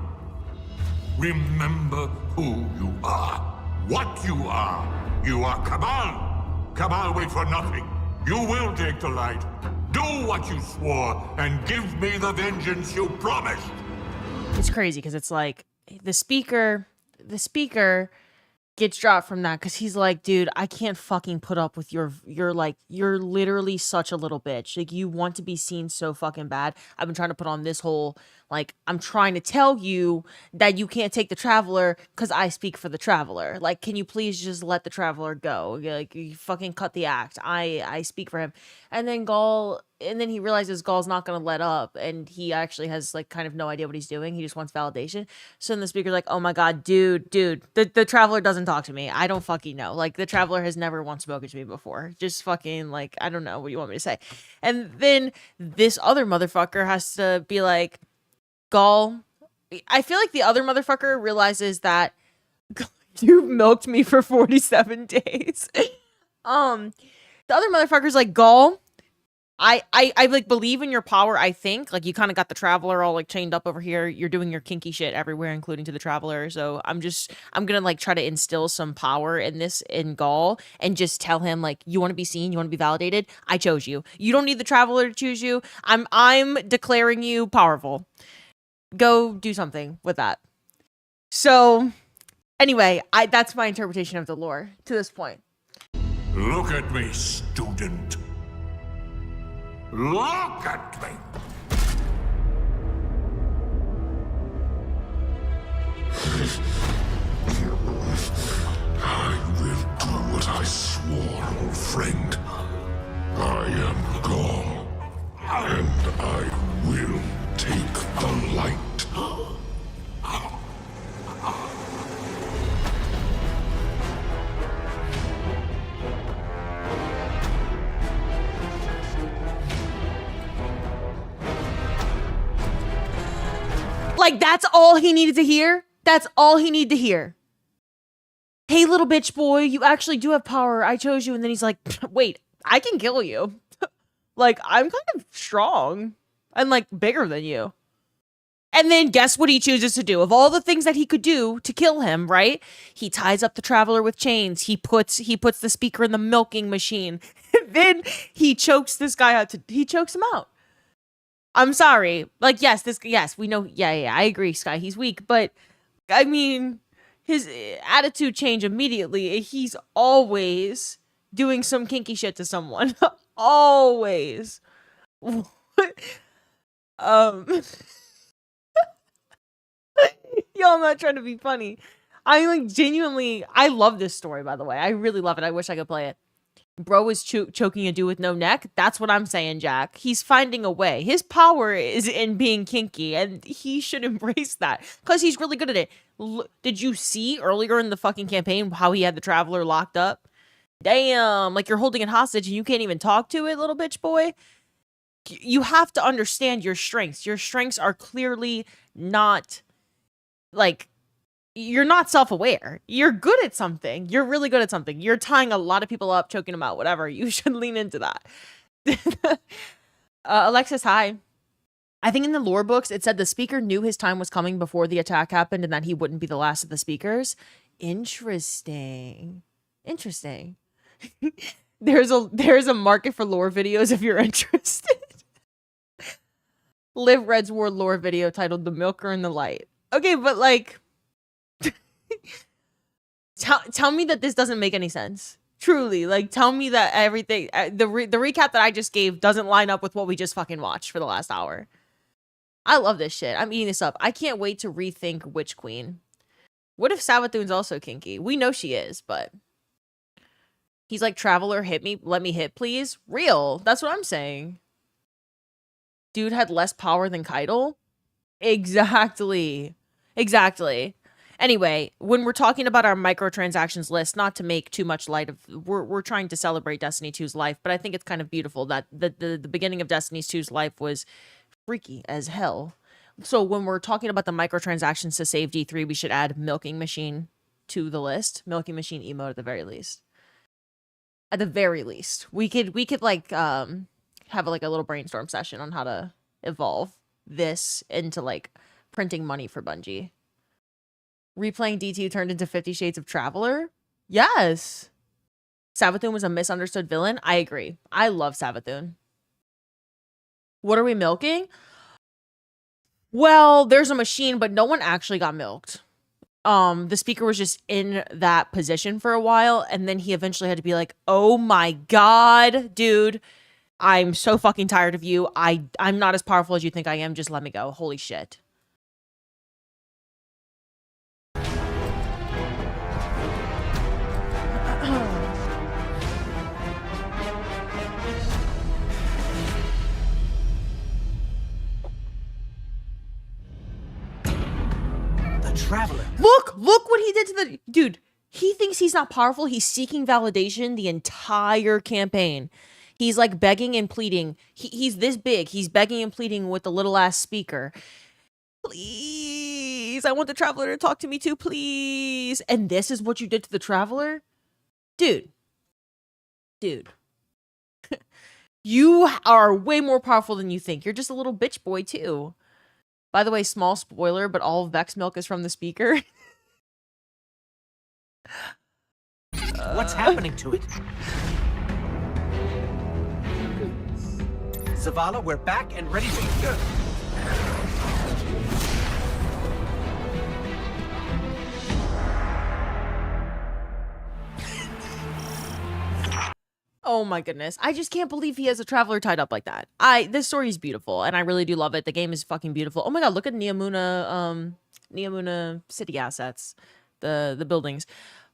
Remember who you are, what you are. You are Cabal. Cabal wait for nothing. You will take the light. Do what you swore and give me the vengeance you promised.
It's crazy because it's like the speaker gets dropped from that because he's like, dude, I can't fucking put up with you're literally such a little bitch. Like, you want to be seen so fucking bad. I've been trying to put on this whole, like, I'm trying to tell you that you can't take the Traveler because I speak for the Traveler. Like, can you please just let the Traveler go? Like, you fucking cut the act. I speak for him. And then he realizes Gaul's not going to let up, and he actually has, like, kind of no idea what he's doing. He just wants validation. So then the speaker's like, oh my god, dude, the Traveler doesn't talk to me. I don't fucking know. Like, the Traveler has never once spoken to me before. Just fucking, like, I don't know what you want me to say. And then this other motherfucker has to be like, Gaul, I feel like the other motherfucker realizes that you milked me for 47 days. The other motherfucker's like, Gaul, I like believe in your power. I think like you kind of got the Traveler all like chained up over here. You're doing your kinky shit everywhere, including to the Traveler. So I'm gonna like try to instill some power in Gaul and just tell him like, you want to be seen, you want to be validated. I chose you. You don't need the Traveler to choose you. I'm declaring you powerful. Go do something with that. So anyway, that's my interpretation of the lore to this point.
Look at me, student. Look at me!
I will do what I swore, old friend. I am Gaul, and I will take the light.
Like, that's all he needed to hear? That's all he needed to hear. Hey, little bitch boy, you actually do have power. I chose you. And then he's like, wait, I can kill you. Like, I'm kind of strong and, like, bigger than you. And then guess what he chooses to do? Of all the things that he could do to kill him, right? He ties up the Traveler with chains. He puts the speaker in the milking machine. And then he chokes this guy out. He chokes him out. I'm sorry. Like, yes, we know. Yeah, I agree, Sky. He's weak, but I mean, his attitude changed immediately. He's always doing some kinky shit to someone. Always. Yo, I'm not trying to be funny. I like genuinely, I love this story, by the way. I really love it. I wish I could play it. Bro is choking a dude with no neck. That's what I'm saying, Jack. He's finding a way. His power is in being kinky, and he should embrace that because he's really good at it. Did you see earlier in the fucking campaign how he had the Traveler locked up? Damn, like you're holding it hostage and you can't even talk to it, little bitch boy. You have to understand your strengths. Your strengths are clearly not, like, you're not self-aware. You're good at something. You're really good at something. You're tying a lot of people up, choking them out, whatever. You should lean into that. Alexis, hi. I think in the lore books, it said the speaker knew his time was coming before the attack happened and that he wouldn't be the last of the speakers. Interesting. There's a market for lore videos if you're interested. Liv Red's War lore video titled The Milker and the Light. Okay, but like... Tell me that this doesn't make any sense. Truly, like, tell me that everything, the recap that I just gave doesn't line up with what we just fucking watched for the last hour. I love this shit. I'm eating this up. I can't wait to rethink Witch Queen. What if Savathun's also kinky? We know she is, but he's like, Traveler, hit me, let me hit, please. Real. That's what I'm saying. Dude had less power than Keitel. Exactly. Anyway, when we're talking about our microtransactions list, not to make too much light of, we're trying to celebrate Destiny 2's life, but I think it's kind of beautiful that the beginning of Destiny 2's life was freaky as hell. So when we're talking about the microtransactions to save D3, we should add Milking Machine to the list. Milking Machine emote at the very least. At the very least. We could like have like a little brainstorm session on how to evolve this into like printing money for Bungie. Replaying D2 turned into 50 Shades of Traveler? Yes. Savathun was a misunderstood villain? I agree. I love Savathun. What are we milking? Well, there's a machine, but no one actually got milked. The speaker was just in that position for a while, and then he eventually had to be like, oh my god, dude, I'm so fucking tired of you. I'm not as powerful as you think I am. Just let me go. Holy shit.
Traveler.
Look what he did to the dude. He thinks he's not powerful. He's seeking validation the entire campaign. He's like begging and pleading. He's this big. He's begging and pleading with the little ass speaker. Please, I want the Traveler to talk to me too, please. And this is what you did to the Traveler? Dude. You are way more powerful than you think. You're just a little bitch boy, too. By the way, small spoiler, but all of Vex milk is from the speaker.
What's happening to it? Zavala, we're back and ready to go.
Oh my goodness. I just can't believe he has a traveler tied up like that. This story is beautiful, and I really do love it. The game is fucking beautiful. Oh my god, look at Neomuna city assets. The buildings.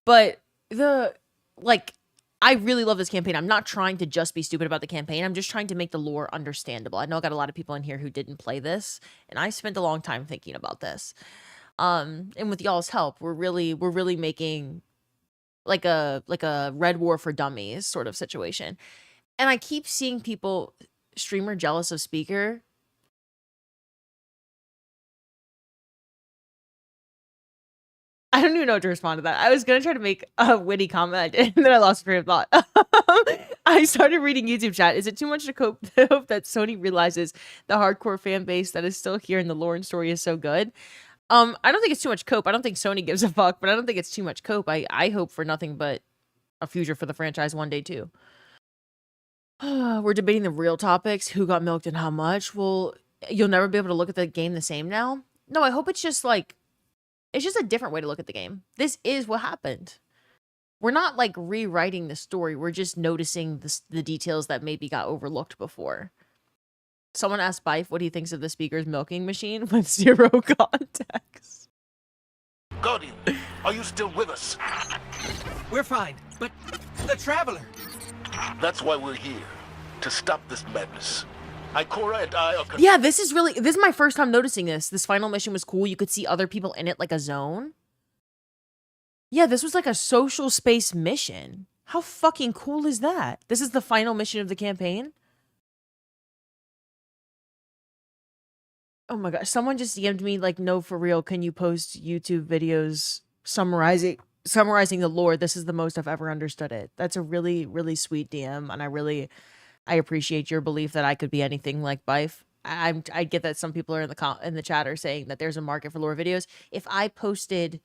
But I really love this campaign. I'm not trying to just be stupid about the campaign. I'm just trying to make the lore understandable. I know I got a lot of people in here who didn't play this, and I spent a long time thinking about this. And with y'all's help, we're really making like a Red War for Dummies sort of situation. And I keep seeing people streamer jealous of speaker. I don't even know what to respond to that. I was gonna try to make a witty comment, and then I lost train of thought. I started reading YouTube chat. Is it too much to hope that Sony realizes the hardcore fan base that is still here in the lore and story is so good? I don't think it's too much cope. I don't think Sony gives a fuck, but I don't think it's too much cope. I hope for nothing but a future for the franchise one day too. We're debating the real topics. Who got milked and how much? Well, you'll never be able to look at the game the same now. No, I hope it's just it's just a different way to look at the game. This is what happened. We're not rewriting the story. We're just noticing the details that maybe got overlooked before. Someone asked Bife what he thinks of the speaker's milking machine with zero context.
Guardian, are you still with us?
We're fine, but the Traveler...
That's why we're here. To stop this madness. Ikora and I are...
Yeah, this is my first time noticing this. This final mission was cool. You could see other people in it like a zone. Yeah, this was like a social space mission. How fucking cool is that? This is the final mission of the campaign? Oh my gosh, someone just DM'd me no, for real, can you post YouTube videos summarizing the lore? This is the most I've ever understood it. That's a really, really sweet DM, and I appreciate your belief that I could be anything like Bife. I get that some people are in the chat are saying that there's a market for lore videos. If I posted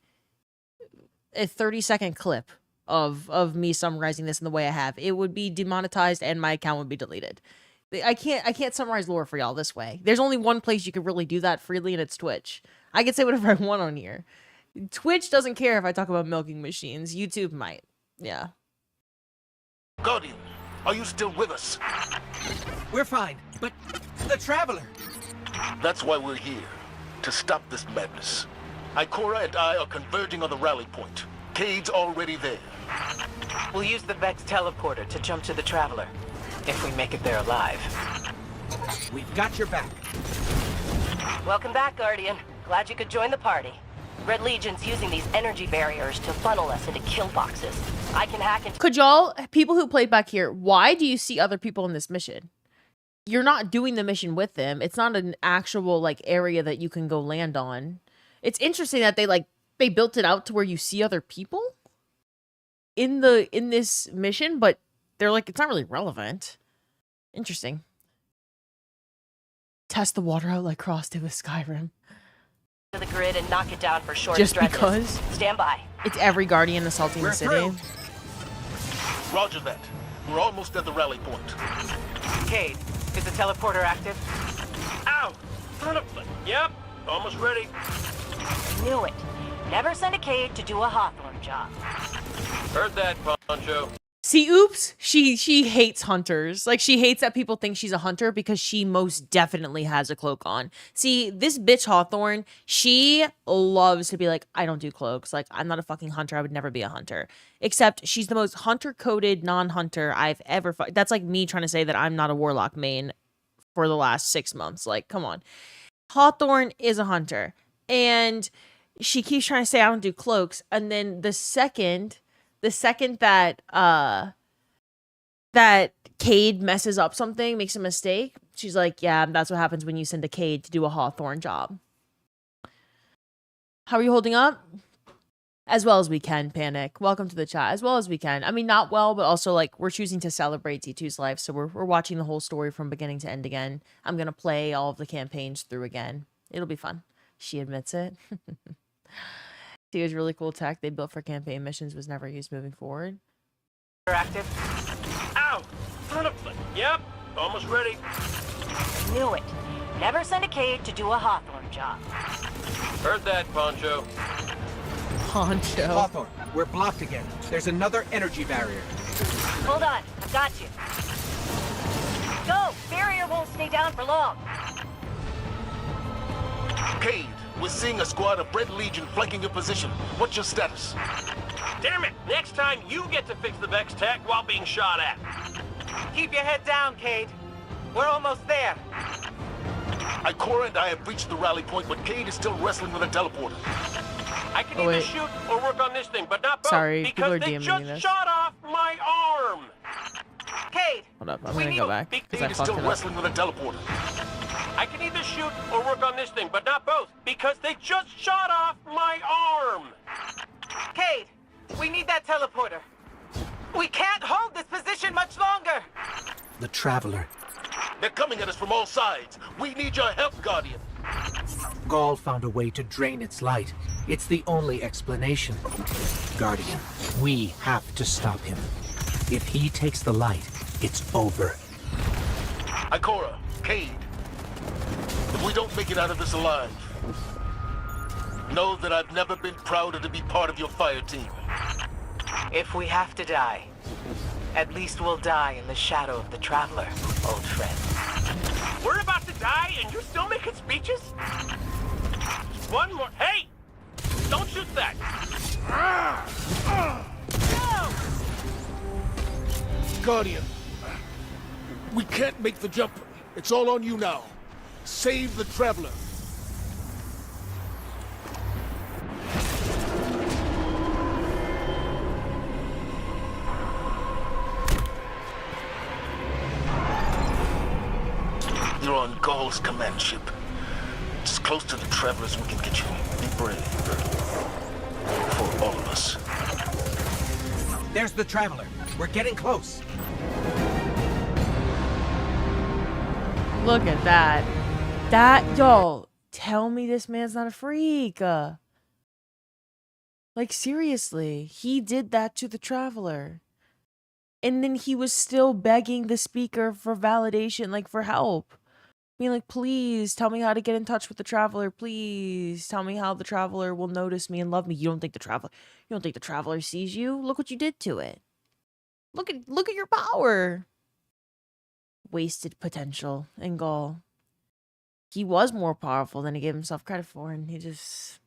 a 30-second clip of me summarizing this in the way I have, it would be demonetized and my account would be deleted. I can't summarize lore for y'all this way. There's only one place you can really do that freely, and it's Twitch. I can say whatever I want on here. Twitch doesn't care if I talk about milking machines. YouTube might. Yeah.
Guardian, are you still with us?
We're fine, but the Traveler...
That's why we're here. To stop this madness. Ikora and I are converging on the rally point. Cade's already there.
We'll use the Vex teleporter to jump to the Traveler. If we make it there alive.
We've got your back.
Welcome back, Guardian. Glad you could join the party. Red Legion's using these energy barriers to funnel us into kill boxes. I can hack into...
Could y'all, people who played back here, why do you see other people in this mission? You're not doing the mission with them. It's not an actual, area that you can go land on. It's interesting that they built it out to where you see other people in this mission, but they're it's not really relevant. Interesting. Test the water out like Cross did with Skyrim.
To the grid and knock it down for short
Just
stretches.
because?
Stand by.
It's every Guardian assaulting the city.
Roger that. We're almost at the rally point.
Cade, is the teleporter active?
Ow! Yep, almost ready.
Knew it. Never send a Cade to do a Hawthorne job.
Heard that, Poncho.
See, oops, she hates hunters. She hates that people think she's a hunter because she most definitely has a cloak on. See, this bitch Hawthorne, she loves to be I don't do cloaks. I'm not a fucking hunter. I would never be a hunter. Except she's the most hunter-coded non-hunter I've ever... That's like me trying to say that I'm not a warlock main for the last 6 months. Come on. Hawthorne is a hunter. And she keeps trying to say I don't do cloaks. And then the second that that Cade messes up something, makes a mistake, she's like, yeah, that's what happens when you send a Cade to do a Hawthorne job. How are you holding up? As well as we can, Panic. Welcome to the chat. As well as we can. I mean, not well, but also, like, we're choosing to celebrate D2's life, so we're watching the whole story from beginning to end again. I'm gonna play all of the campaigns through again. It'll be fun. She admits it. D2's really cool tech they built for campaign missions was never used moving forward.
Active. Ow! Son of a... Yep, almost ready.
Knew it. Never send a Cade to do a Hawthorne job.
Heard that, Poncho.
Poncho.
Hawthorne, we're blocked again. There's another energy barrier.
Hold on, I've got you. Go! Barrier won't stay down for long.
Cade, we're seeing a squad of Red Legion flanking your position. What's your status?
Damn it! Next time you get to fix the Vex tech while being shot at.
Keep your head down, Cade. We're almost there.
Ikora and I have reached the rally point, but Cade is still wrestling with a teleporter.
I can either shoot or work on this thing, but not both.
Sorry, people are
because they
DMing
just
this.
shot off my arm.
Cade,
Hold up, I'm gonna go back because I
Cade is
fucked
still
it up.
wrestling with a teleporter.
I can either shoot or work on this thing, but not both, because they just shot off my arm.
Cade, we need that teleporter. We can't hold this position much longer.
The Traveler.
They're coming at us from all sides. We need your help, Guardian.
Gaul found a way to drain its light. It's the only explanation. Guardian, we have to stop him. If he takes the light, it's over.
Ikora, Cade, if we don't make it out of this alive, know that I've never been prouder to be part of your fire team.
If we have to die, at least we'll die in the shadow of the Traveler, old friend.
We're about to die and you're still making speeches? One more. Hey! Don't shoot that!
No!
Guardian, we can't make the jump. It's all on you now. Save the Traveler.
You're on Gaul's command ship. As close to the Traveler as we can get you. Be brave. For all of us.
There's the Traveler. We're getting close.
Look at that. Yo, tell me this man's not a freak. Like, seriously, he did that to the Traveler. And then he was still begging the speaker for validation, like, for help. Being like, please, tell me how to get in touch with the Traveler. Please, tell me how the Traveler will notice me and love me. You don't think the Traveler sees you? Look what you did to it. Look at your power. Wasted potential in Gaul. He was more powerful than he gave himself credit for, and he just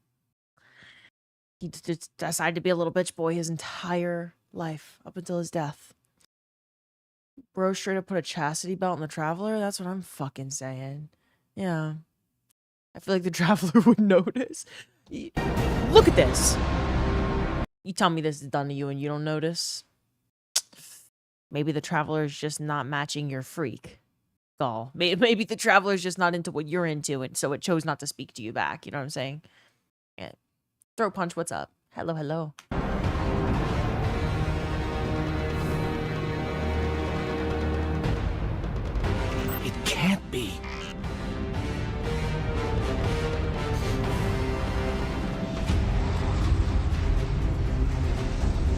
decided to be a little bitch boy his entire life up until his death. Bro straight up put a chastity belt on the Traveler. That's what I'm fucking saying. Yeah. I feel like the Traveler would notice. Look at this. You tell me this is done to you and you don't notice? Maybe the Traveler is just not matching your freak, Gaul. Maybe the Traveler is just not into what you're into, and so it chose not to speak to you back. You know what I'm saying? Yeah. Throat punch, what's up? Hello, hello.
It can't be.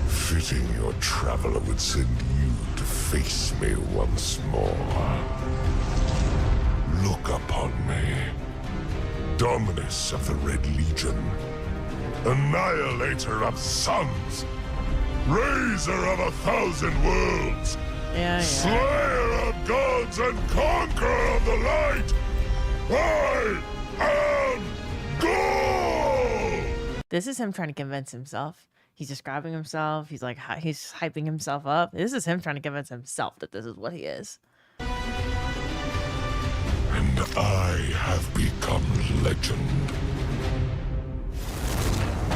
Fitting your Traveler would send you to face me once more. Look upon me. Dominus of the Red Legion. Annihilator of suns. Raiser of 1,000 worlds.
Yeah.
Slayer of gods and conqueror of the light. I am Gaul!
This is him trying to convince himself. He's describing himself. He's like, he's hyping himself up. This is him trying to convince himself that this is what he is.
And I have become legend.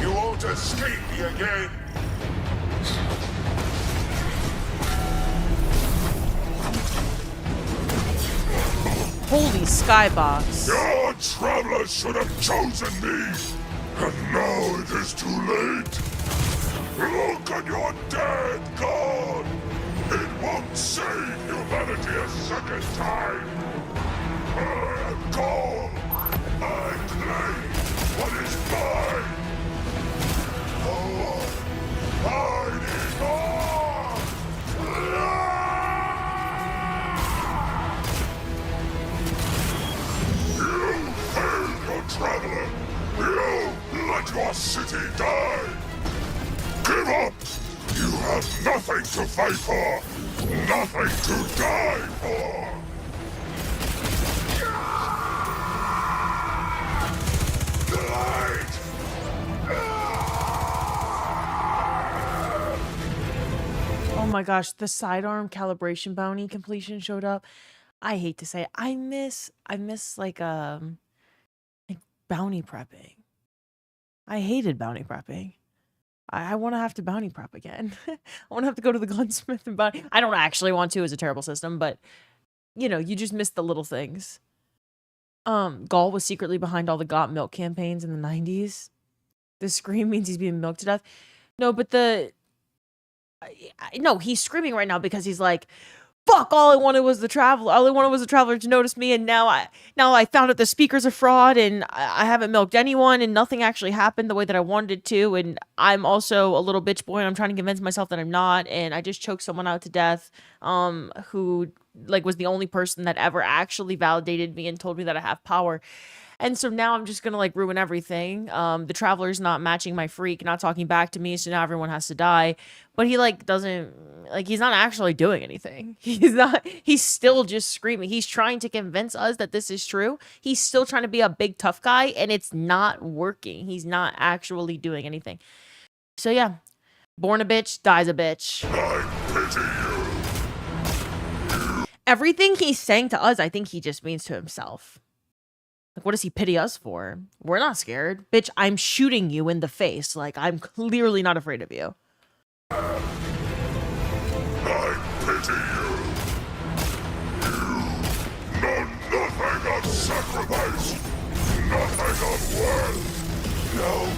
You won't escape me again.
Holy skybox.
Your Traveler should have chosen me. And now it is too late. Look at your dead god! It won't save humanity a second time! I am Gaul! I claim what is mine! Oh, fighting on! You failed your traveler! You let your city die! Give up! You have nothing to fight for! Nothing to die for! Light!
Oh my gosh, the sidearm calibration bounty completion showed up. I hate to say it. I miss like bounty prepping. I hated bounty prepping. I want to have to bounty prep again. I want to have to go to the gunsmith and bounty. I don't actually want to. It's a terrible system, but you know, you just miss the little things. Gaul was secretly behind all the got milk campaigns in the 90s. The scream means he's being milked to death. No, but no, he's screaming right now because he's like, fuck, all I wanted was the traveler. All I wanted was the traveler to notice me, and now I found out the speaker's a fraud, and I haven't milked anyone, and nothing actually happened the way that I wanted it to, and I'm also a little bitch boy, and I'm trying to convince myself that I'm not, and I just choked someone out to death, who like was the only person that ever actually validated me and told me that I have power. And so now I'm just gonna like ruin everything. The traveler's not matching my freak, not talking back to me, so now everyone has to die. But he like doesn't, like, he's not actually doing anything. He's still just screaming. He's trying to convince us that this is true. He's still trying to be a big tough guy, and it's not working. He's not actually doing anything. So yeah, born a bitch, dies a bitch. Everything he's saying to us, I think he just means to himself. Like, what does he pity us for? We're not scared. Bitch, I'm shooting you in the face. Like, I'm clearly not afraid of you.
I pity you. You know nothing of sacrifice. Nothing of worth. No.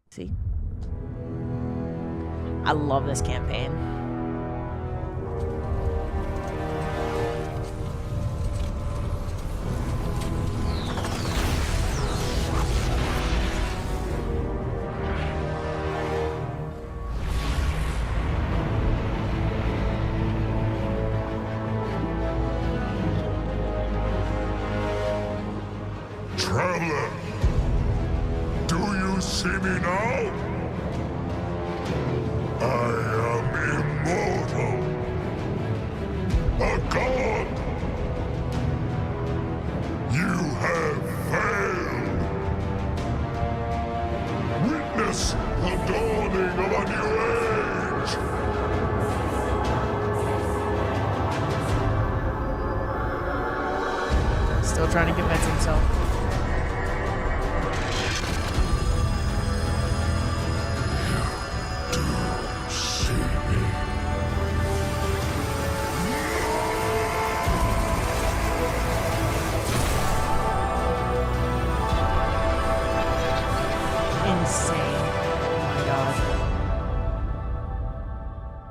See? I love this campaign.
Traveler, do you see me now? I am immortal. A god. You have failed. Witness the dawning of a new age.
Still trying to convince himself.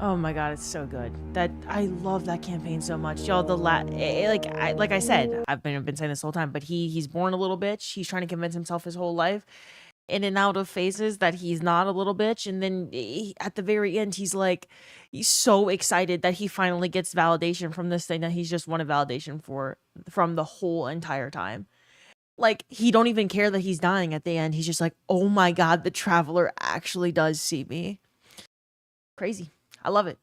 Oh my god, it's so good. That I love that campaign so much, y'all. Like I said, I've been saying this the whole time, but he's born a little bitch. He's trying to convince himself his whole life, in and out of phases, that he's not a little bitch, and then at the very end, he's so excited that he finally gets validation from this thing that he's just wanted validation from the whole entire time. Like, he don't even care that he's dying at the end. He's just like, oh my god, the traveler actually does see me. Crazy. I love it.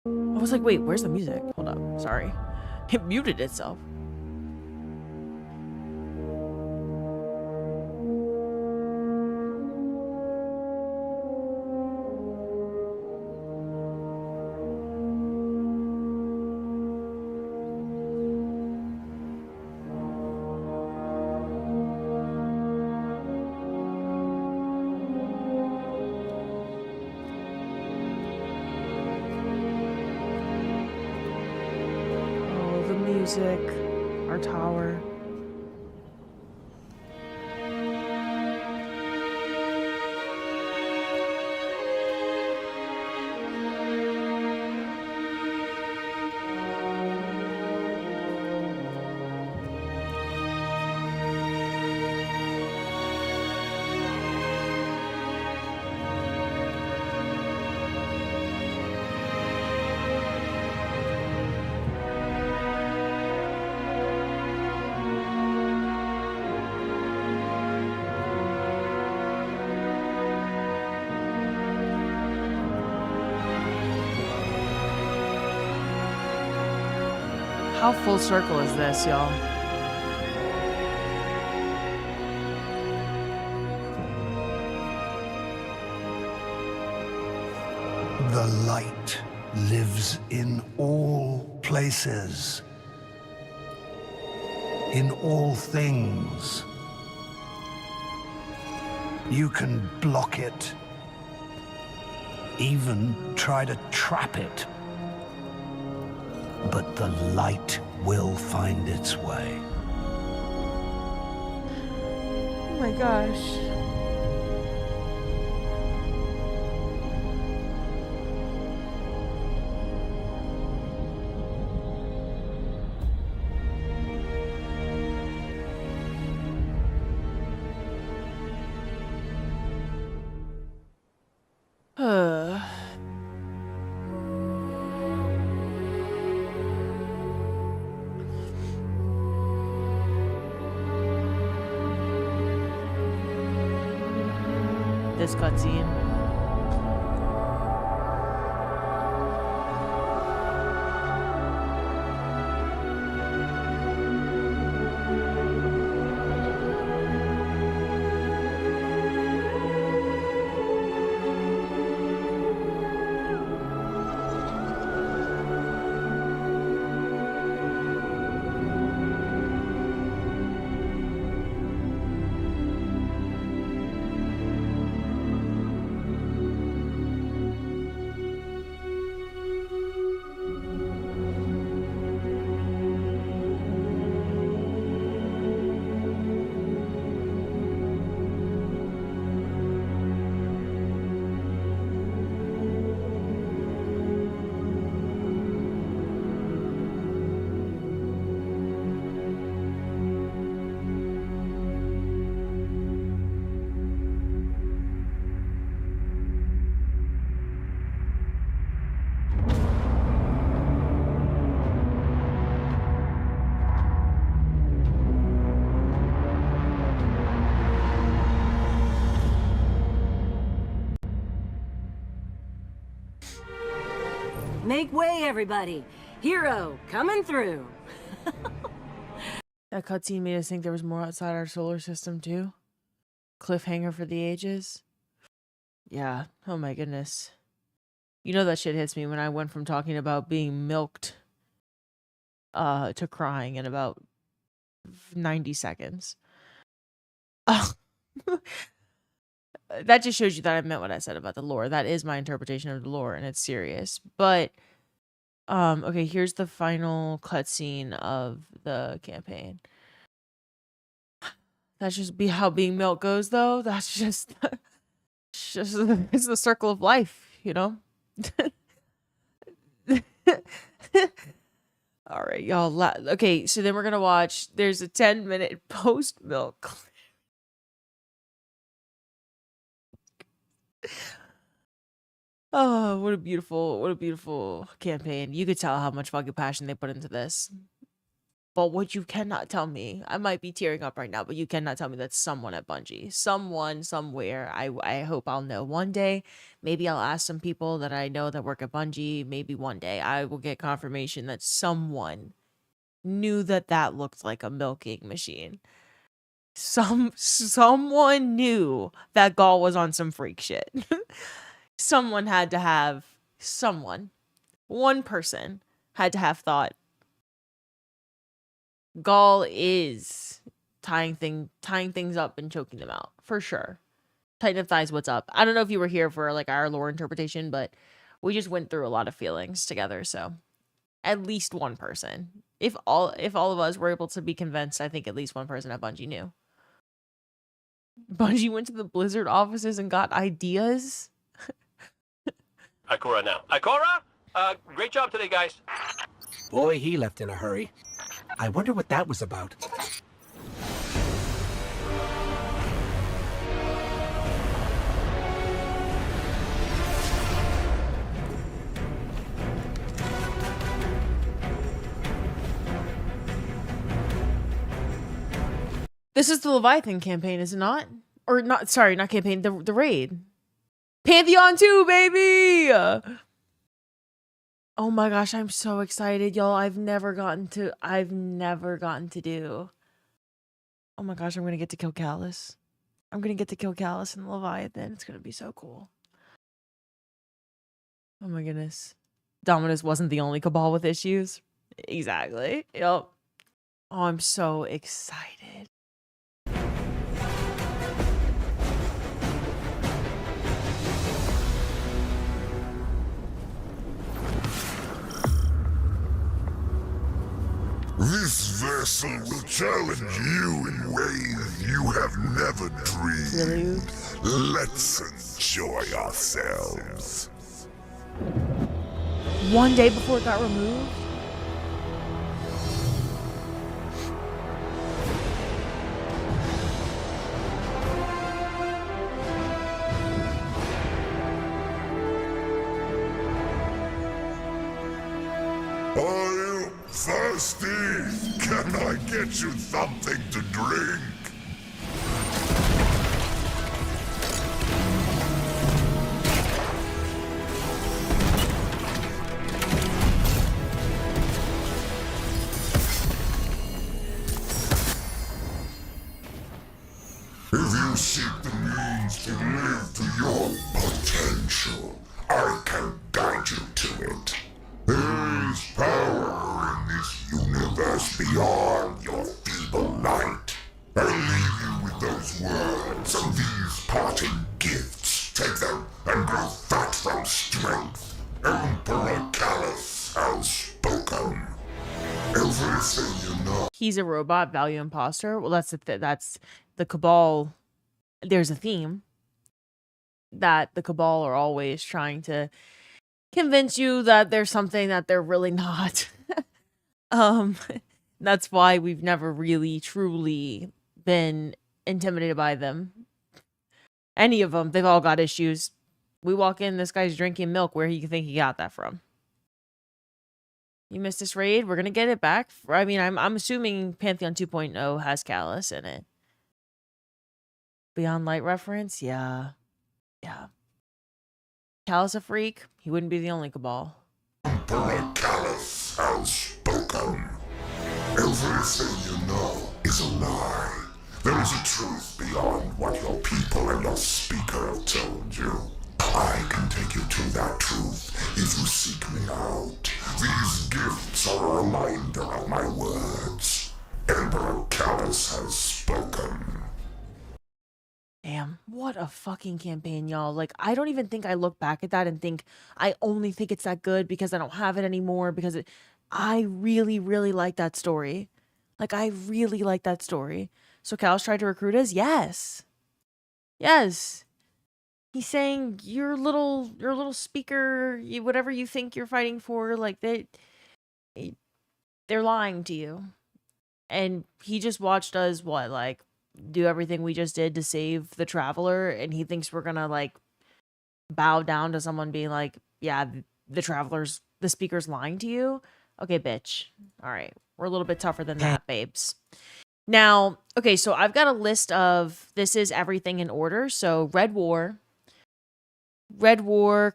I was like, wait, where's the music? Hold up. Sorry. It muted itself. music, our tower. How full circle is this, y'all?
The light lives in all places, in all things. You can block it, even try to trap it. But the light will find its way.
Oh my gosh. This cutscene.
Make way, everybody! Hero, coming through!
That cutscene made us think there was more outside our solar system, too. Cliffhanger for the ages. Yeah, oh my goodness. You know that shit hits me when I went from talking about being milked to crying in about 90 seconds. That just shows you that I meant what I said about the lore. That is my interpretation of the lore, and it's serious. But, okay, here's the final cutscene of the campaign. That's just how being milk goes, though. That's just, it's the circle of life, you know? All right, y'all. Okay, so then we're going to watch, there's a 10-minute post-milk. Oh, what a beautiful campaign. You could tell how much fucking passion they put into this. But what you cannot tell me, I might be tearing up right now, but you cannot tell me that someone at Bungie, someone, somewhere, I hope I'll know one day. Maybe I'll ask some people that I know that work at Bungie. Maybe one day I will get confirmation that someone knew that that looked like a milking machine. Someone knew that Gaul was on some freak shit. Someone had to have, one person had to have thought, Gaul is tying things up and choking them out, for sure. Tighten of thighs, what's up? I don't know if you were here for like our lore interpretation, but we just went through a lot of feelings together, so At least one person. If all of us were able to be convinced, I think at least one person at Bungie knew. Bungie went to the Blizzard offices and got ideas.
Ikora now. Ikora! Great job today, guys.
Boy, he left in a hurry. I wonder what that was about.
This is the Leviathan campaign, is it not? Or not, sorry, not campaign, the raid. Pantheon 2, baby! Oh my gosh, I'm so excited, y'all. I've never gotten to do. Oh my gosh, I'm gonna get to kill Callus. I'm gonna get to kill Callus and Leviathan. It's gonna be so cool. Oh my goodness. Dominus wasn't the only Cabal with issues. Exactly. Yep. Oh, I'm so excited.
This vessel will challenge you in ways you have never dreamed. Let's enjoy ourselves.
One day before it got removed?
Are you thirsty? Can I get you something to drink? If you seek the means to live to your potential, I can guide you to it. There is power in this universe beyond your feeble light. I leave you with those words and these parting gifts. Take them and grow fat from strength. Emperor Callus has spoken. Everything you know.
He's a robot, value imposter. Well, that's the Cabal. There's a theme that the Cabal are always trying to convince you that there's something that they're really not. That's why we've never really truly been intimidated by them. Any of them, they've all got issues. We walk in, this guy's drinking milk. Where do you think he got that from? You missed this raid. We're gonna get it back. I mean, I'm assuming Pantheon 2.0 has Callus in it. Beyond Light reference, yeah. Callus a freak? He wouldn't be the only Cabal.
Emperor Callus has spoken. Everything you know is a lie. There is a truth beyond what your people and your speaker have told you. I can take you to that truth if you seek me out. These gifts are a reminder of my words. Emperor Callus has spoken.
Damn, what a fucking campaign, y'all. Like, I don't even think I look back at that and think I only think it's that good because I don't have it anymore, because I really, really like that story. Like, I really like that story. So Callus tried to recruit us? Yes. Yes. He's saying your little speaker, whatever you think you're fighting for, like they're lying to you. And he just watched us do everything we just did to save the Traveler, and he thinks we're gonna like bow down to someone being like, yeah, the speaker's lying to you. Okay, bitch. All right, we're a little bit tougher than that, babes. Now, okay, so I've got a list of, this is everything in order. So Red War,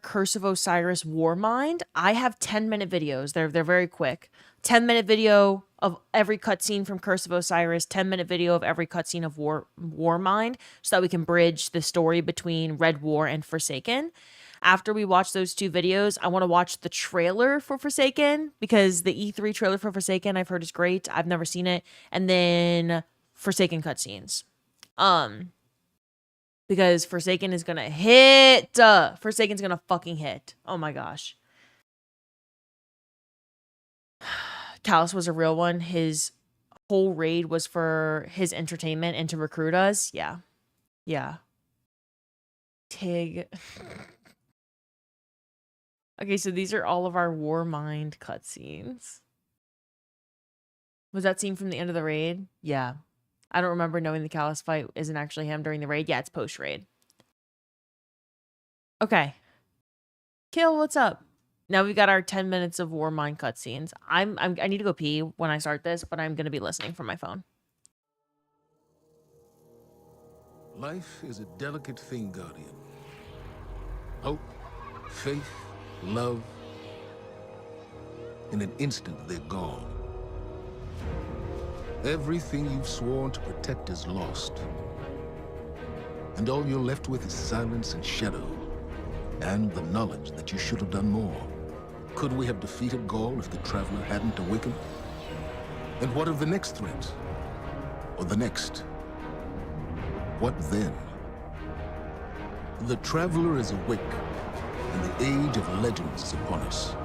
Curse of Osiris, Warmind. I have 10-minute videos. They're very quick. 10-minute video of every cutscene from Curse of Osiris, 10-minute video of every cutscene of Warmind, so that we can bridge the story between Red War and Forsaken. After we watch those two videos, I want to watch the trailer for Forsaken, because the E3 trailer for Forsaken I've heard is great. I've never seen it. And then Forsaken cutscenes. Because Forsaken is gonna hit. Forsaken's gonna fucking hit. Oh my gosh. Callus was a real one, his whole raid was for his entertainment and to recruit us. Yeah. Yeah. Tig. Okay, so these are all of our Warmind cutscenes. Was that scene from the end of the raid? Yeah. I don't remember knowing the Callus fight isn't actually him during the raid. Yeah, it's post-raid. Okay. Kill, what's up? Now we've got our 10 minutes of Warmind cutscenes. I need to go pee when I start this, but I'm going to be listening from my phone.
Life is a delicate thing, Guardian. Hope, faith, love. In an instant, they're gone. Everything you've sworn to protect is lost. And all you're left with is silence and shadow, and the knowledge that you should have done more. Could we have defeated Gaul if the Traveler hadn't awakened? And what of the next threat? Or the next? What then? The Traveler is awake, and the age of legends is upon us.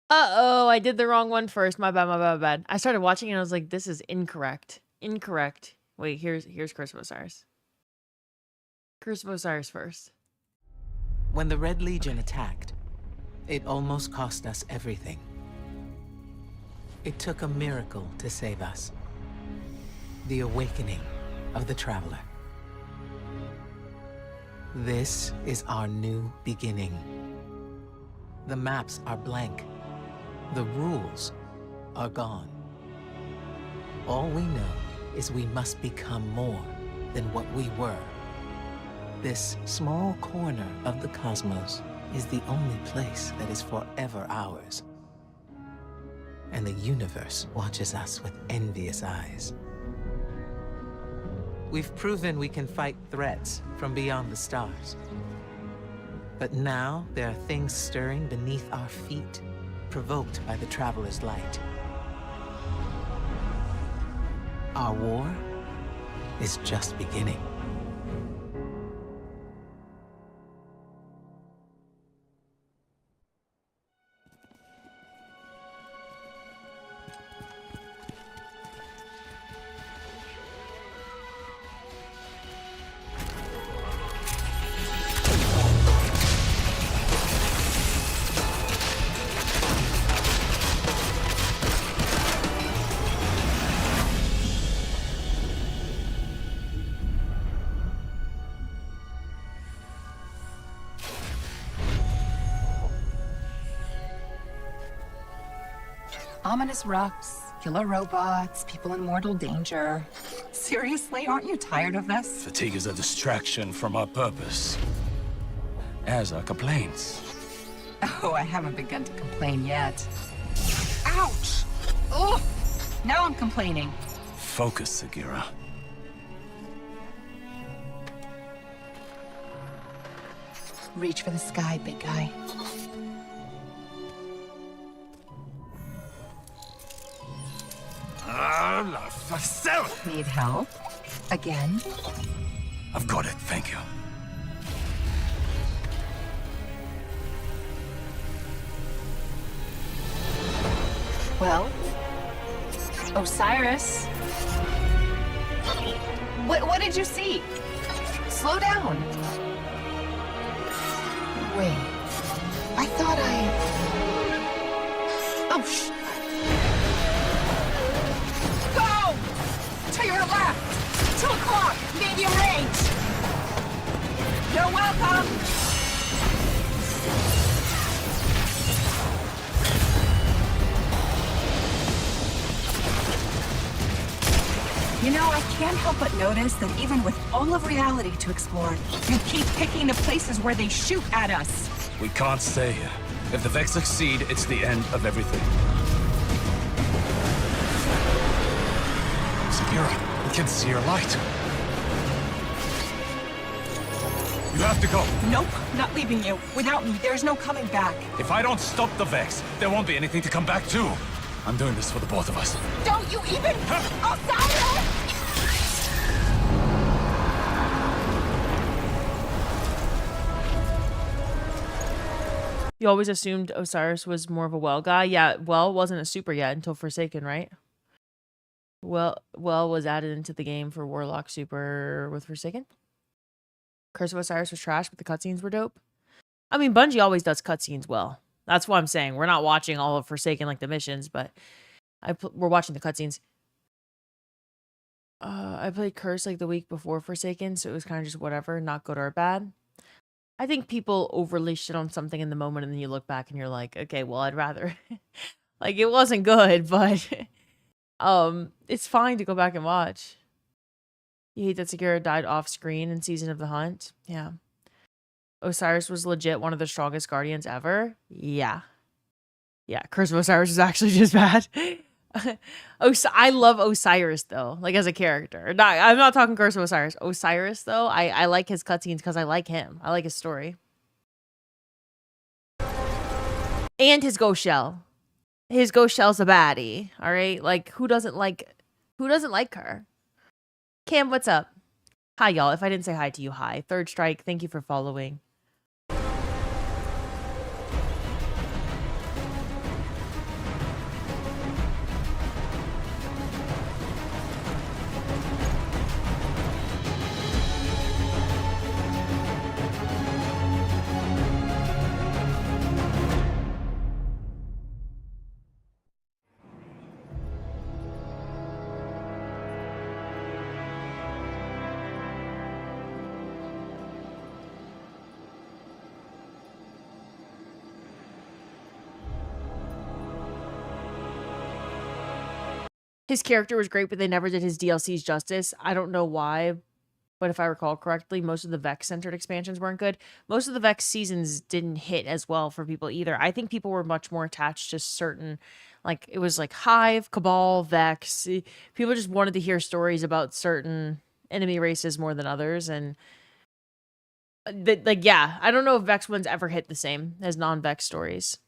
Uh-oh, I did the wrong one first. My bad, my bad, my bad. I started watching and I was like, this is incorrect. Incorrect. Wait, here's Curse of Osiris. Curse of Osiris first.
When the Red Legion attacked, it almost cost us everything. It took a miracle to save us. The awakening of the Traveler. This is our new beginning. The maps are blank. The rules are gone. All we know is we must become more than what we were. This small corner of the cosmos is the only place that is forever ours. And the universe watches us with envious eyes. We've proven we can fight threats from beyond the stars. But now there are things stirring beneath our feet, provoked by the Traveler's light. Our war is just beginning.
Ominous rocks, killer robots, people in mortal danger. Seriously, aren't you tired of this?
Fatigue is a distraction from our purpose. As are complaints.
Oh, I haven't begun to complain yet. Ouch! Ugh! Now I'm complaining.
Focus, Sagira.
Reach for the sky, big guy. Need help? Again?
I've got it, thank you.
Well, Osiris. What did you see? Slow down. Wait. I thought Oh, Go! To your left! 2 o'clock! Medium range! You're welcome! You know, I can't help but notice that even with all of reality to explore, you keep picking the places where they shoot at us.
We can't stay here. If the Vex succeed, it's the end of everything. Sagira, we can see your light. You have to go.
Nope, not leaving you. Without me, there's no coming back.
If I don't stop the Vex, there won't be anything to come back to. I'm doing this for the both of us.
Don't you even... Osiris!
You always assumed Osiris was more of a well guy. Yeah, well wasn't a super yet until Forsaken, right? Well was added into the game for Warlock Super with Forsaken. Curse of Osiris was trash, but the cutscenes were dope. I mean, Bungie always does cutscenes well. That's what I'm saying. We're not watching all of Forsaken like the missions, but we're watching the cutscenes. I played Curse like the week before Forsaken, so it was kind of just whatever, not good or bad. I think people overly shit on something in the moment, and then you look back and you're like, okay, well, I'd rather... like, it wasn't good, but... it's fine to go back and watch. You hate that Segura died off screen in Season of the Hunt? Yeah. Osiris was legit one of the strongest guardians ever? Yeah. Yeah, Curse of Osiris is actually just bad. I love Osiris, though, like, as a character. I'm not talking Curse of Osiris. Osiris, though, I like his cutscenes because I like him. I like his story. And his ghost shell. His ghost shell's a baddie, all right? Like, who doesn't like her? Cam, what's up? Hi, y'all. If I didn't say hi to you, hi. Third Strike, thank you for following. His character was great, but they never did his DLCs justice. I don't know why, but if I recall correctly, most of the Vex-centered expansions weren't good. Most of the Vex seasons didn't hit as well for people either. I think people were much more attached to certain, like, it was like Hive, Cabal, Vex. People just wanted to hear stories about certain enemy races more than others, and like, yeah, I don't know if Vex ones ever hit the same as non-Vex stories.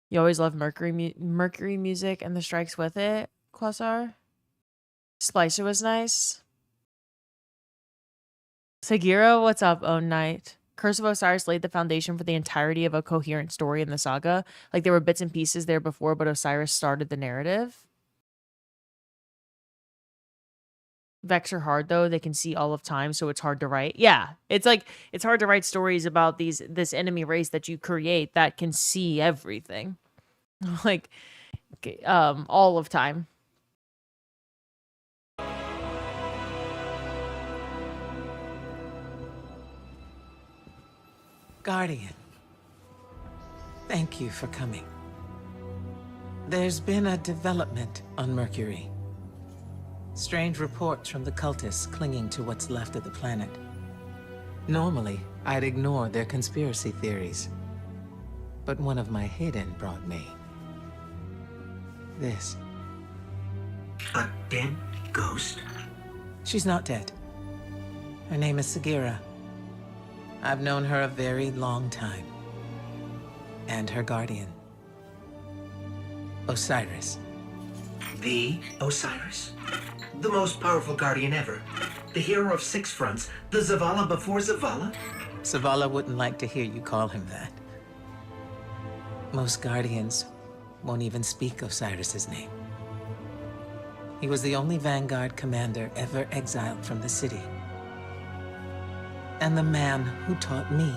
You always love Mercury music and the strikes with it, Quasar. Splicer was nice. Sagira, what's up, Own Knight? Curse of Osiris laid the foundation for the entirety of a coherent story in the saga. Like, there were bits and pieces there before, but Osiris started the narrative. Vex are hard, though. They can see all of time, so it's hard to write. Yeah, it's like, it's hard to write stories about this enemy race that you create that can see everything. Like, all of time.
Guardian, thank you for coming. There's been a development on Mercury. Strange reports from the cultists clinging to what's left of the planet. Normally, I'd ignore their conspiracy theories. But one of my hidden brought me this.
A dead ghost?
She's not dead. Her name is Sagira. I've known her a very long time. And her guardian, Osiris.
The Osiris? The most powerful guardian ever. The hero of 6 fronts. The Zavala before Zavala?
Zavala wouldn't like to hear you call him that. Most guardians won't even speak Osiris's name. He was the only Vanguard commander ever exiled from the city. And the man who taught me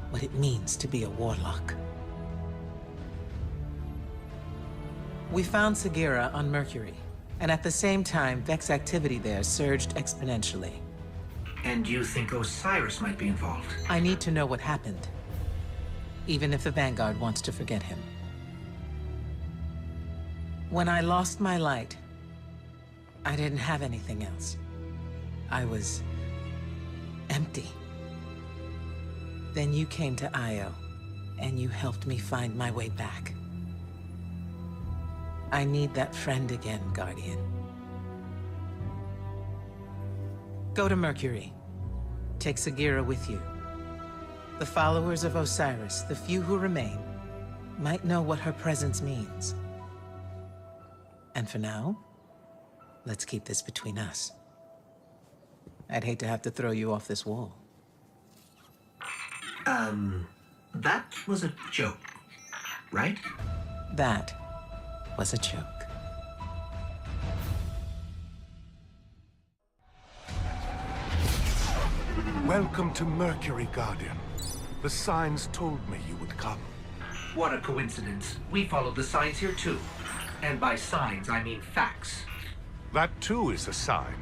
what it means to be a warlock. We found Sagira on Mercury, and at the same time, Vex activity there surged exponentially.
And you think Osiris might be involved?
I need to know what happened, even if the Vanguard wants to forget him. When I lost my light, I didn't have anything else. I was empty. Then you came to Io, and you helped me find my way back. I need that friend again, Guardian. Go to Mercury. Take Sagira with you. The followers of Osiris, the few who remain, might know what her presence means. And for now, let's keep this between us. I'd hate to have to throw you off this wall.
That was a joke, right?
That was a joke.
Welcome to Mercury, Guardian. The signs told me you would come.
What a coincidence. We followed the signs here too. And by signs, I mean facts.
That too is a sign.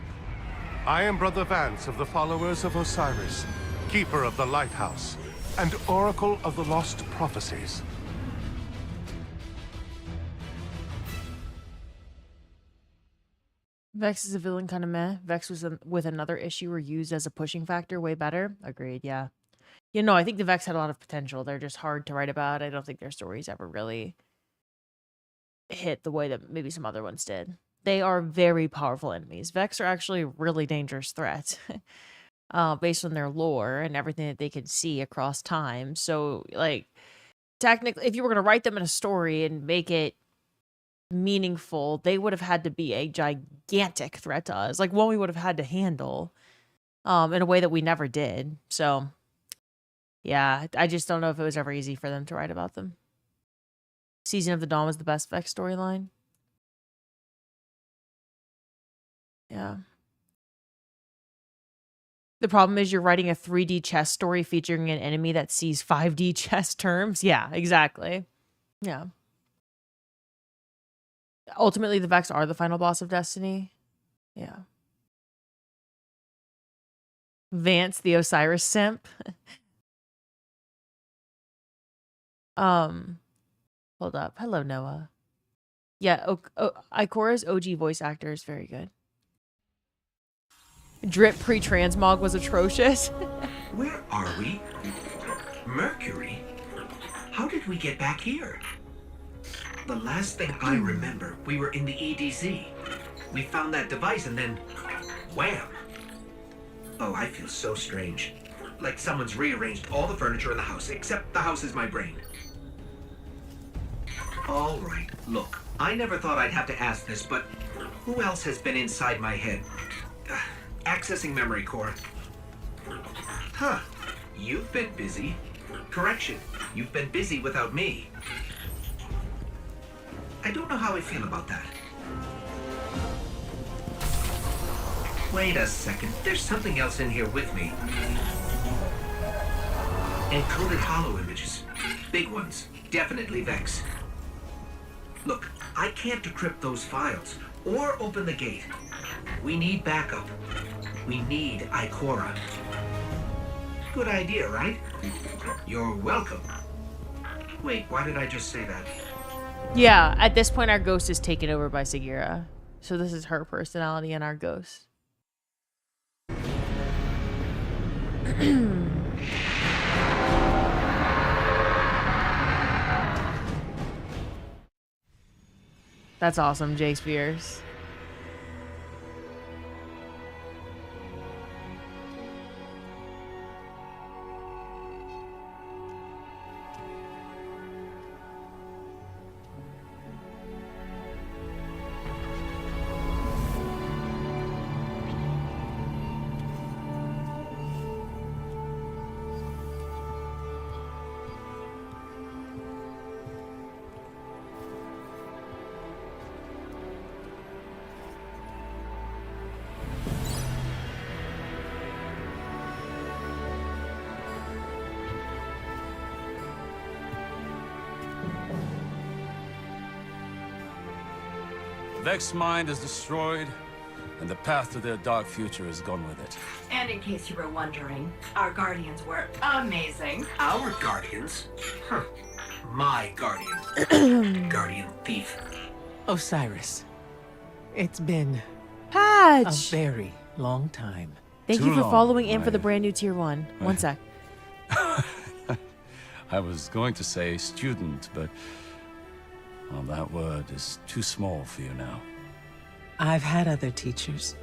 I am Brother Vance of the followers of Osiris, Keeper of the Lighthouse, and Oracle of the Lost Prophecies.
Vex is a villain kind of meh. Vex was with another issue or used as a pushing factor way better. Agreed, yeah. You know, I think the Vex had a lot of potential. They're just hard to write about. I don't think their stories ever really hit the way that maybe some other ones did. They are very powerful enemies. Vex are actually a really dangerous threat based on their lore and everything that they can see across time. So, like, technically, if you were going to write them in a story and make it meaningful, they would have had to be a gigantic threat to us, like one we would have had to handle in a way that we never did. So yeah, I just don't know if it was ever easy for them to write about them. Season of the Dawn was the best Vex storyline. Yeah. The problem is you're writing a 3D chess story featuring an enemy that sees 5D chess terms. Yeah, exactly. Yeah. Ultimately, the Vex are the final boss of Destiny. Yeah. Vance, the Osiris simp. Hold up. Hello, Noah. Yeah, Ikora's OG voice actor is very good. Drip pre-transmog was atrocious.
Where are we? Mercury? How did we get back here? The last thing I remember, we were in the EDZ. We found that device and then, wham! Oh, I feel so strange. Like someone's rearranged all the furniture in the house, except the house is my brain. All right, look, I never thought I'd have to ask this, but who else has been inside my head? Accessing memory core. Huh, you've been busy. Correction, you've been busy without me. I don't know how I feel about that. Wait a second, there's something else in here with me. Encoded holo images. Big ones. Definitely Vex. Look, I can't decrypt those files or open the gate. We need backup. We need Ikora. Good idea, right? You're welcome. Wait, why did I just say that?
Yeah, at this point our ghost is taken over by Sagira. So this is her personality and our ghost. That's awesome, Jay Spears.
Vex's mind is destroyed, and the path to their dark future is gone with it.
And in case you were wondering, our guardians were amazing.
Our guardians? Huh. My guardian. Guardian thief.
Osiris, it's been
Patch.
a very long time.
Thank
Too
you for
long.
following in for the brand new tier 1. One sec.
I was going to say student, but well, that word is too small for you now.
I've had other teachers.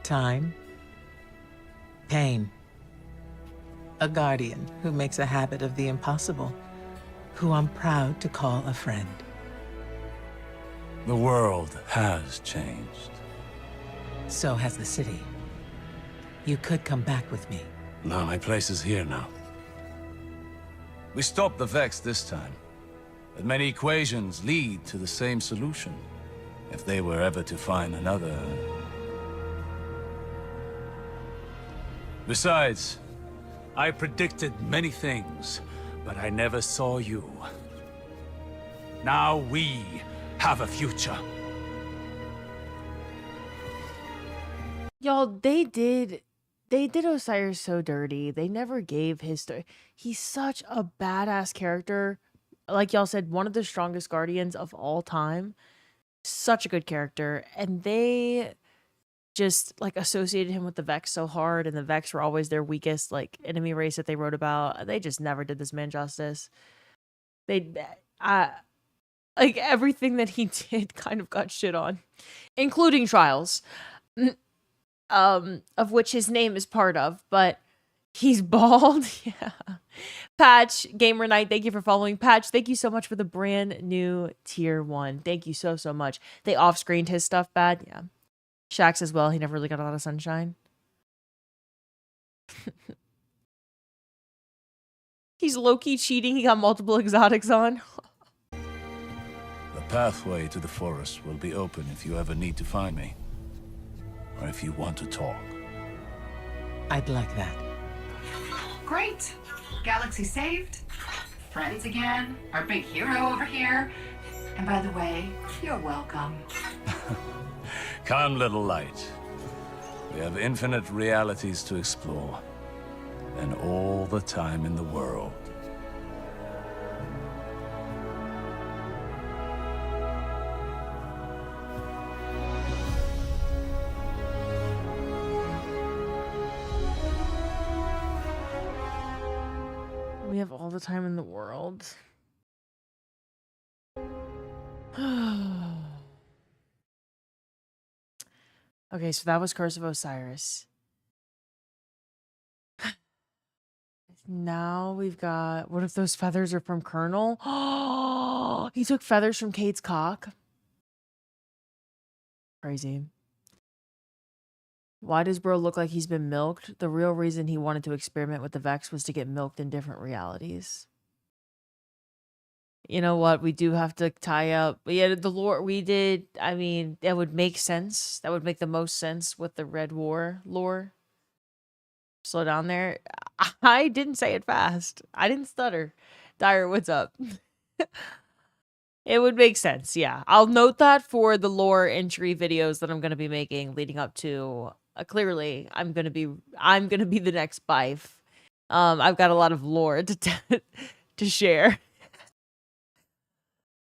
Time. Pain. A guardian who makes a habit of the impossible, who I'm proud to call a friend.
The world has changed.
So has the city. You could come back with me.
No, my place is here now. We stopped the Vex this time. But many equations lead to the same solution. If they were ever to find another... Besides, I predicted many things, but I never saw you. Now we have a future.
Y'all, they did Osiris so dirty. They never gave his story. He's such a badass character. Like y'all said, one of the strongest guardians of all time. Such a good character. And they just like associated him with the Vex so hard, and the Vex were always their weakest like enemy race that they wrote about. They just never did this man justice. Like everything that he did kind of got shit on, including Trials. Of which his name is part of, but he's bald. Yeah. Patch, Gamer Night, thank you for following. Patch, thank you so much for the brand new tier 1. Thank you so much. They off-screened his stuff bad. Yeah. Shax as well. He never really got a lot of sunshine. He's low-key cheating. He got multiple exotics on.
The pathway to the forest will be open if you ever need to find me. Or if you want to talk.
I'd like that.
Great. Galaxy saved. Friends again. Our big hero over here. And by the way, you're welcome.
Come, little light. We have infinite realities to explore. And all the time in the world.
We have all the time in the world. Okay, so that was Curse of Osiris. Now we've got... What if those feathers are from Colonel? Oh, he took feathers from Kate's cock. Crazy. Why does bro look like he's been milked? The real reason he wanted to experiment with the Vex was to get milked in different realities. You know what? We do have to tie up. Yeah, the lore we did. I mean, that would make sense. That would make the most sense with the Red War lore. Slow down there. I didn't say it fast. I didn't stutter. Dyer, what's up? It would make sense. Yeah. I'll note that for the lore entry videos that I'm going to be making leading up to clearly I'm going to be the next Bife. I've got a lot of lore to share.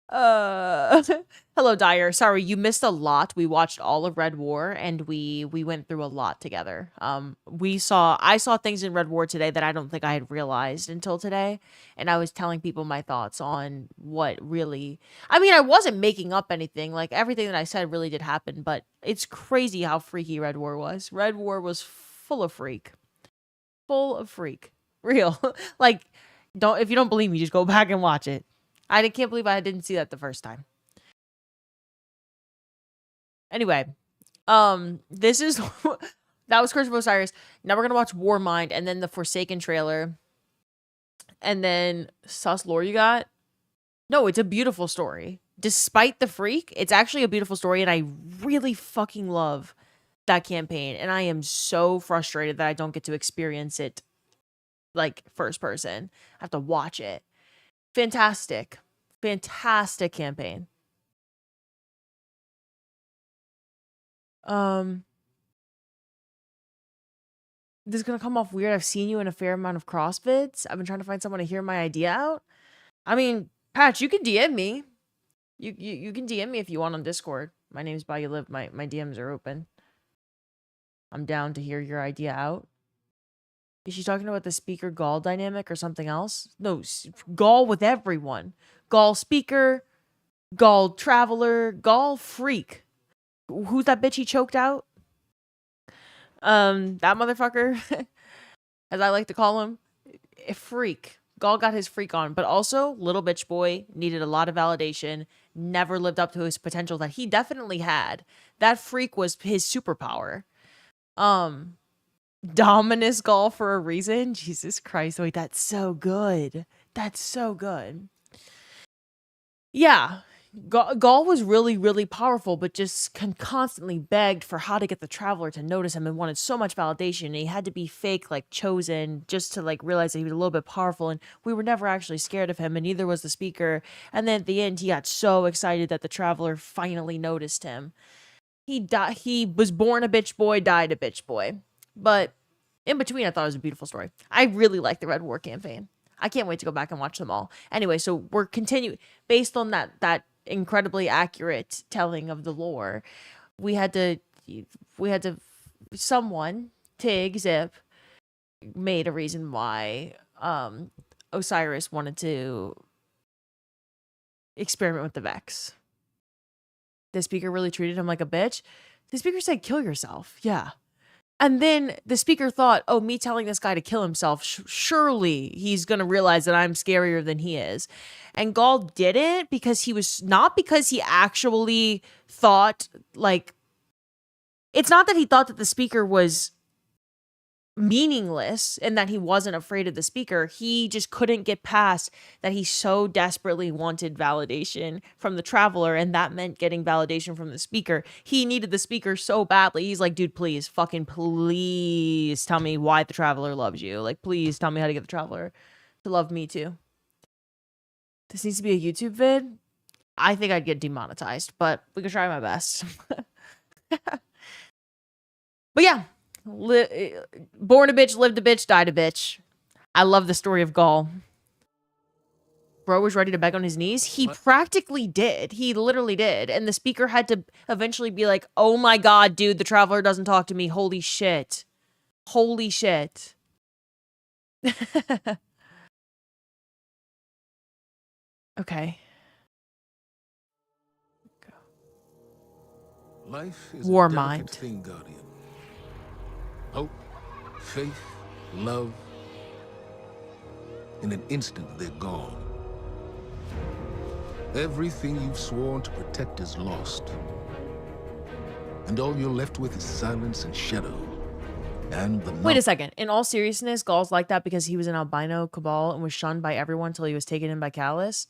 Hello Dyer. Sorry, you missed a lot. We watched all of Red War and we went through a lot together. I saw things in Red War today that I don't think I had realized until today, and I was telling people my thoughts on what really... I mean, I wasn't making up anything. Like, everything that I said really did happen, but it's crazy how freaky Red War was. Red War was full of freak. Full of freak. Real. Like, if you don't believe me, just go back and watch it. I can't believe I didn't see that the first time. Anyway, this is that was Curse of Osiris. Now we're gonna watch Warmind and then the Forsaken trailer, and then sus lore you got. No, it's a beautiful story. Despite the freak, it's actually a beautiful story, and I really fucking love that campaign. And I am so frustrated that I don't get to experience it like first person. I have to watch it. Fantastic. Fantastic campaign. This is gonna come off weird. I've seen you in a fair amount of CrossFits. I've been trying to find someone to hear my idea out. I mean, Patch, you can DM me. You can DM me if you want on Discord. My name's By You Live. My DMs are open. I'm down to hear your idea out. Is she talking about the speaker Gaul dynamic or something else? No, Gaul with everyone. Gaul speaker, Gaul traveler, Gaul freak. Who's that bitch he choked out? That motherfucker, as I like to call him, a freak. Gaul got his freak on, but also little bitch boy needed a lot of validation, never lived up to his potential that he definitely had. That freak was his superpower. Dominus Gaul for a reason. Jesus Christ. Wait, that's so good. That's so good. Yeah. Gaul was really, really powerful, but just constantly begged for how to get the Traveler to notice him and wanted so much validation. And he had to be fake, like, chosen just to, like, realize that he was a little bit powerful. And we were never actually scared of him, and neither was the Speaker. And then at the end, he got so excited that the Traveler finally noticed him. He was born a bitch boy, died a bitch boy. But in between, I thought it was a beautiful story. I really like the Red War campaign. I can't wait to go back and watch them all. Anyway, so we're continuing based on that incredibly accurate telling of the lore. We had to someone, Tig, Zip, made a reason why Osiris wanted to experiment with the Vex. The Speaker really treated him like a bitch. The Speaker said, kill yourself. Yeah. And then the Speaker thought, oh, me telling this guy to kill himself, surely he's going to realize that I'm scarier than he is. And Gaul did it because not because he actually thought, like, it's not that he thought that the Speaker was meaningless and that he wasn't afraid of the Speaker. He just couldn't get past that he so desperately wanted validation from the Traveler, and that meant getting validation from the Speaker. He needed the Speaker so badly. He's like, dude, please, fucking please tell me why the Traveler loves you. Like, please tell me how to get the Traveler to love me too. This needs to be a YouTube vid. I think I'd get demonetized, but we can try my best. But yeah. Born a bitch, lived a bitch, died a bitch. I love the story of Gaul. Bro was ready to beg on his knees. He practically did. He literally did. And the Speaker had to eventually be like, oh my god, dude, the Traveler doesn't talk to me. Holy shit. Holy shit. Okay.
Life is
Warmind.
a delicate thing, Guardian. Hope, faith, love. In an instant, they're gone. Everything you've sworn to protect is lost. And all you're left with is silence and shadow. And the
Wait a second. In all seriousness, Gaul's like that because he was an albino Cabal and was shunned by everyone till he was taken in by Callus?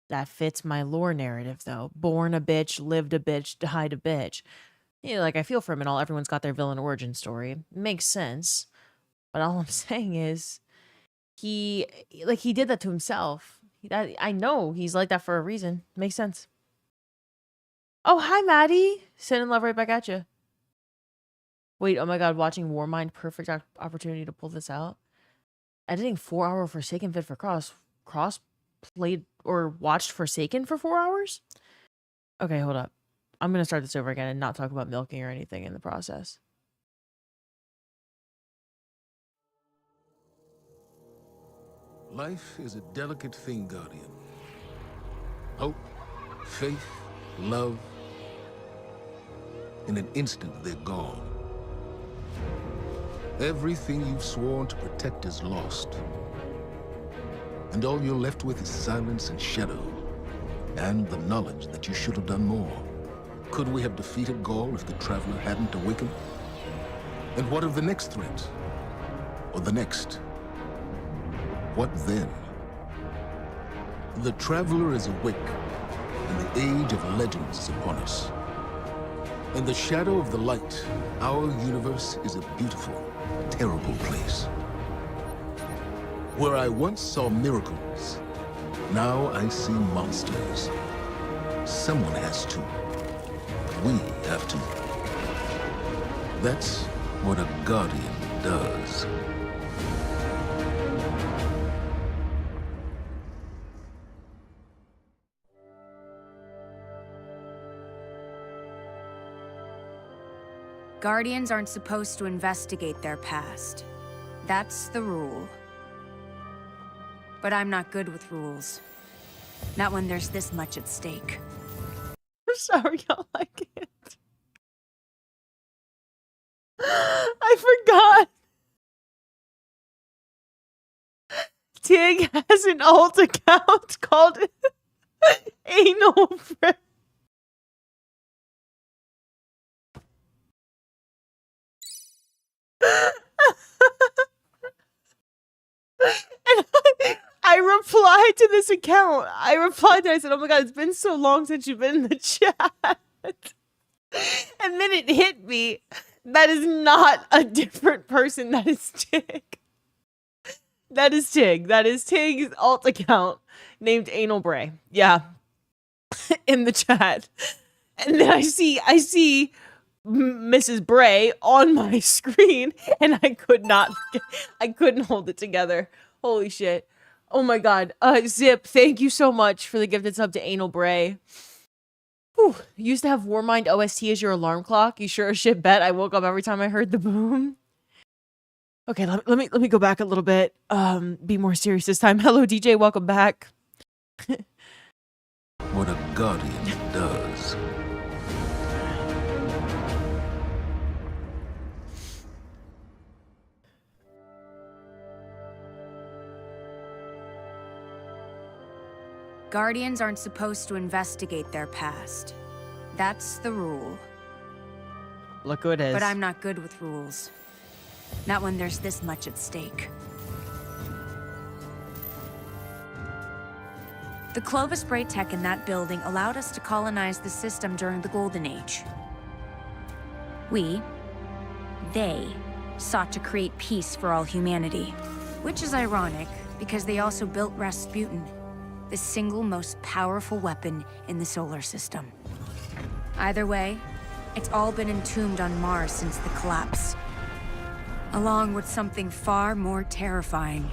That fits my lore narrative, though. Born a bitch, lived a bitch, died a bitch. Yeah, like, I feel for him and all. Everyone's got their villain origin story. It makes sense. But all I'm saying is, he did that to himself. I know he's like that for a reason. Makes sense. Oh, hi, Maddie. Sending love right back at you. Wait, oh my god, watching Warmind, perfect opportunity to pull this out. Editing 4-hour Forsaken vid for Cross played or watched Forsaken for 4 hours? Okay, hold up. I'm going to start this over again and not talk about milking or anything in the process.
Life is a delicate thing, Guardian. Hope, faith, love. In an instant, they're gone. Everything you've sworn to protect is lost. And all you're left with is silence and shadow. And the knowledge that you should have done more. Could we have defeated Gaul if the Traveler hadn't awakened? And what of the next threat? Or the next? What then? The Traveler is awake, and the age of legends is upon us. In the shadow of the light, our universe is a beautiful, terrible place. Where I once saw miracles, now I see monsters. Someone has to. We have to. That's what a Guardian does.
Guardians aren't supposed to investigate their past. That's the rule. But I'm not good with rules. Not when there's this much at stake.
I'm sorry y'all like it. I forgot. Tig has an alt account called Anal Friend. And I replied to this account. I said, oh my god, it's been so long since you've been in the chat. And then it hit me. That is not a different person. That is Tig. That is Tig. That is Tig's alt account named Anal Bray. Yeah. In the chat. And then I see Mrs. Bray on my screen, and I couldn't hold it together. Holy shit. Oh my god. Zip, thank you so much for the gifted sub to Anal Bray. Whew. You used to have Warmind OST as your alarm clock. You sure as shit bet I woke up every time I heard the boom. Okay, let me go back a little bit. Be more serious this time. Hello, DJ. Welcome back.
What a guardian does.
Guardians aren't supposed to investigate their past. That's the rule.
Look who it is.
But I'm not good with rules. Not when there's this much at stake. The Clovis Bray tech in that building allowed us to colonize the system during the Golden Age. They, sought to create peace for all humanity. Which is ironic, because they also built Rasputin, the single most powerful weapon in the solar system. Either way, it's all been entombed on Mars since the collapse. Along with something far more terrifying.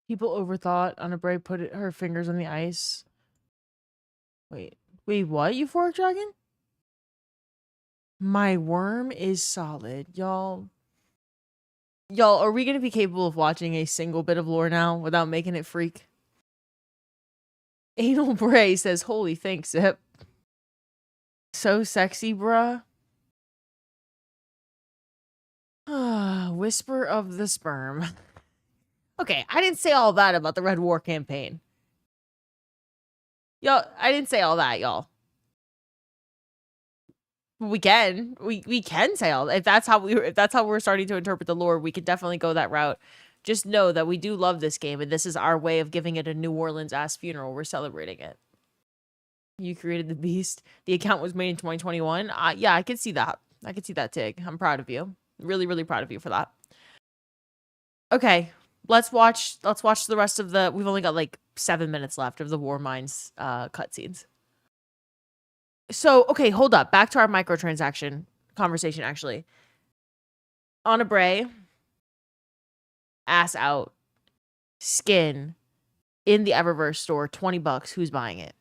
People overthought. Anna Bray put her fingers on the ice. Wait, what? Euphoric Dragon? My worm is solid. Y'all, are we going to be capable of watching a single bit of lore now without making it freak? Anal Bray says, holy thanks, Zip. So sexy, bruh. Whisper of the sperm. Okay, I didn't say all that about the Red War campaign. Y'all, I didn't say all that, y'all. We can say all that. If that's how we're starting to interpret the lore, we could definitely go that route. Just know that we do love this game, and this is our way of giving it a New Orleans ass funeral. We're celebrating it. You created the beast. The account was made in 2021. Yeah, I could see that. I could see that, Tig. I'm proud of you. Really, really proud of you for that. Okay. Let's watch the rest of the... We've only got like 7 minutes left of the Warminds cutscenes. So, okay, hold up. Back to our microtransaction conversation, actually. Anna Bray, ass out, skin in the Eververse store, $20. Who's buying it?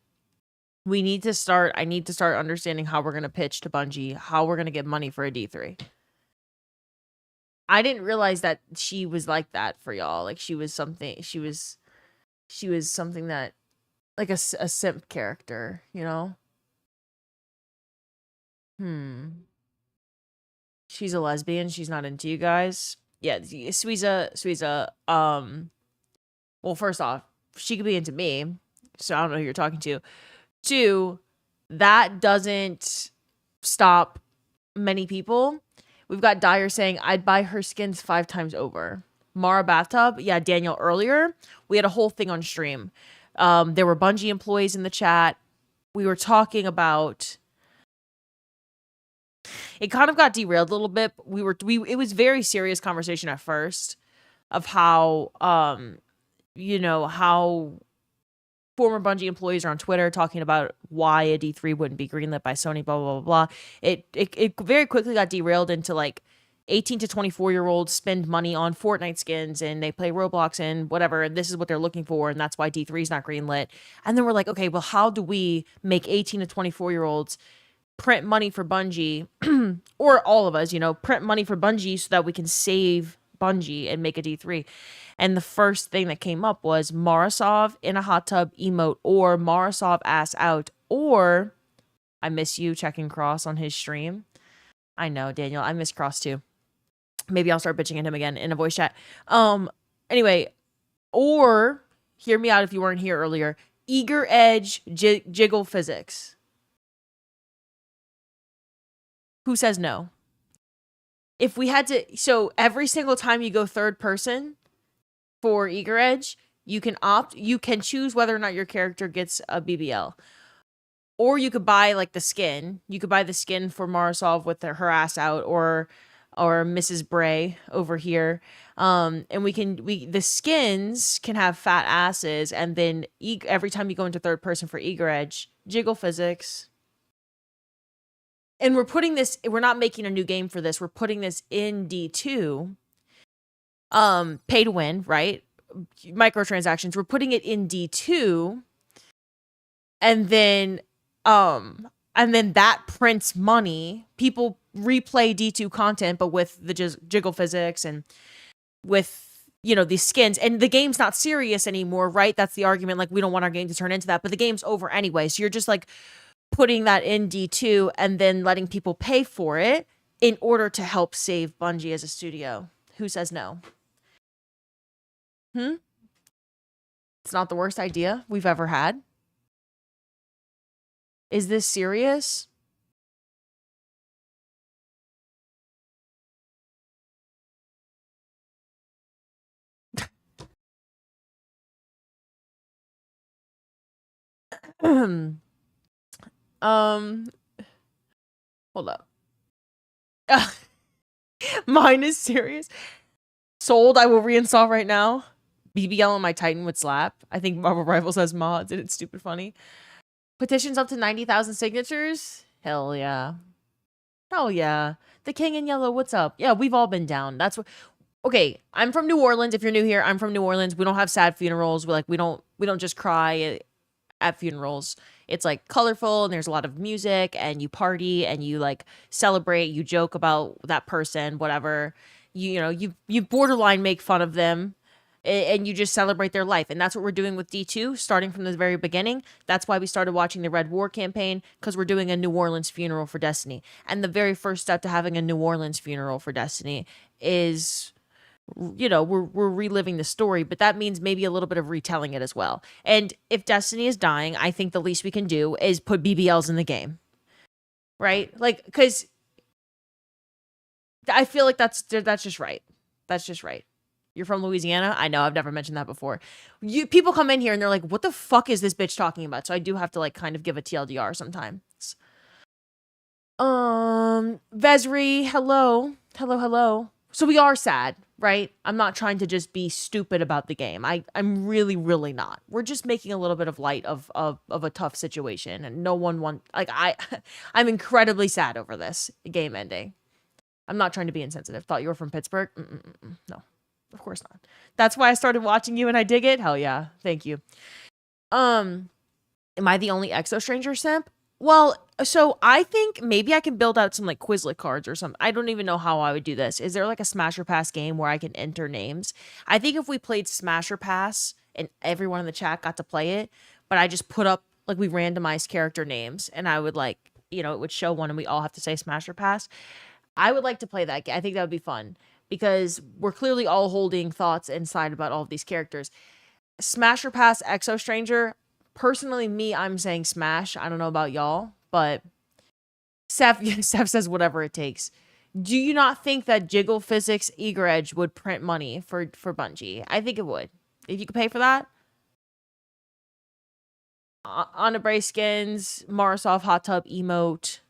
I need to start understanding how we're going to pitch to Bungie, how we're going to get money for a D3. I didn't realize that she was like that for y'all. Like she was something that, like a simp character, you know? She's a lesbian. She's not into you guys. Yeah, Suiza, well, first off, she could be into me, so I don't know who you're talking to. 2, that doesn't stop many people. We've got Dyer saying, I'd buy her skins 5 times over. Mara Bathtub, yeah, Daniel, earlier, we had a whole thing on stream. There were Bungie employees in the chat. We were talking about It kind of got derailed a little bit. It was very serious conversation at first of how, how former Bungie employees are on Twitter talking about why a D3 wouldn't be greenlit by Sony, blah, blah, blah, blah. It very quickly got derailed into like 18 to 24-year-olds spend money on Fortnite skins and they play Roblox and whatever, and this is what they're looking for, and that's why D3 is not greenlit. And then we're like, okay, well, how do we make 18 to 24-year-olds print money for Bungie, or all of us, print money for Bungie so that we can save Bungie and make a D3? And the first thing that came up was Marasov in a hot tub emote, or Marasov ass out, or I miss you checking Cross on his stream. I know, Daniel, I miss Cross too. Maybe I'll start bitching at him again in a voice chat. Anyway, or hear me out if you weren't here earlier. Eager Edge jiggle physics. Who says no? If we had to, so every single time you go third person for Eager Edge, you can choose whether or not your character gets a BBL. Or you could buy like the skin. You could buy the skin for Marasov with her ass out, or Mrs. Bray over here. And the skins can have fat asses, and then every time you go into third person for Eager Edge, jiggle physics. And we're not making a new game for this. We're putting this in D2. Pay to win, right? Microtransactions. We're putting it in D2. And then that prints money. People replay D2 content, but with the jiggle physics and with, these skins. And the game's not serious anymore, right? That's the argument. Like, we don't want our game to turn into that, but the game's over anyway. So you're just like putting that in D2 and then letting people pay for it in order to help save Bungie as a studio. Who says no? It's not the worst idea we've ever had. Is this serious? Hold up. Mine is serious. Sold. I will reinstall right now. BBL on my Titan would slap. I think Marvel Rivals has mods and it's stupid funny. Petitions up to 90,000 signatures? Hell yeah. Hell yeah. The King in Yellow, what's up? Yeah, we've all been down. That's what. Okay, I'm from New Orleans. If you're new here, I'm from New Orleans. We don't have sad funerals. We don't just cry at funerals. It's like colorful and there's a lot of music and you party and you like celebrate, you joke about that person, whatever. You borderline make fun of them and you just celebrate their life. And that's what we're doing with D2, starting from the very beginning. That's why we started watching the Red War campaign, because we're doing a New Orleans funeral for Destiny. And the very first step to having a New Orleans funeral for Destiny is, we're reliving the story, but that means maybe a little bit of retelling it as well. And if Destiny is dying, I think the least we can do is put BBLs in the game. Right? Like, because I feel like that's just right. That's just right. You're from Louisiana? I know, I've never mentioned that before. People come in here and they're like, what the fuck is this bitch talking about? So I do have to like kind of give a TLDR sometimes. Vesri, hello. Hello. So we are sad, right? I'm not trying to just be stupid about the game. I'm really, really not. We're just making a little bit of light of a tough situation, and no one I'm incredibly sad over this game ending. I'm not trying to be insensitive. Thought you were from Pittsburgh? No. Of course not. That's why I started watching you and I dig it. Hell yeah. Thank you. Am I the only Exo Stranger simp? Well, so I think maybe I can build out some like Quizlet cards or something. I don't even know how I would do this. Is there like a Smasher Pass game where I can enter names? I think if we played Smasher Pass and everyone in the chat got to play it, but I just put up like we randomized character names and I would like, it would show one and we all have to say Smasher Pass. I would like to play that game. I think that would be fun, because we're clearly all holding thoughts inside about all of these characters. Smasher Pass Exo Stranger, personally, I'm saying Smash. I don't know about y'all, but Seth says whatever it takes. Do you not think that Jiggle Physics Eager Edge would print money for Bungie? I think it would. If you could pay for that. Anna Bray skins, Marasov hot tub emote.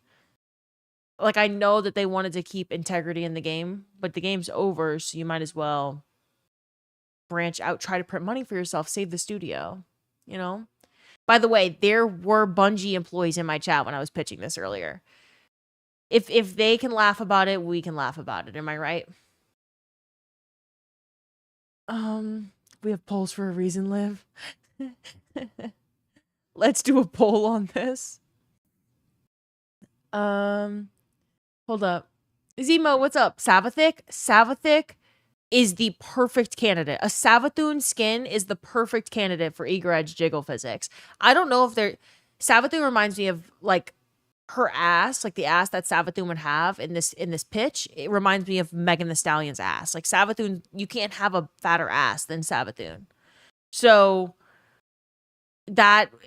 like, I know that they wanted to keep integrity in the game, but the game's over, so you might as well branch out, try to print money for yourself, save the studio, you know? By the way, there were Bungie employees in my chat when I was pitching this earlier. If they can laugh about it, we can laugh about it. Am I right? We have polls for a reason, Liv. Let's do a poll on this. Hold up. Zemo, what's up? Savathic? Savathic is the perfect candidate. A Savathun skin is the perfect candidate for Eager Edge Jiggle Physics. I don't know if they're... Savathun reminds me of, like, her ass, like the ass that Savathun would have in this pitch. It reminds me of Megan Thee Stallion's ass. Like, Savathun, you can't have a fatter ass than Savathun. So,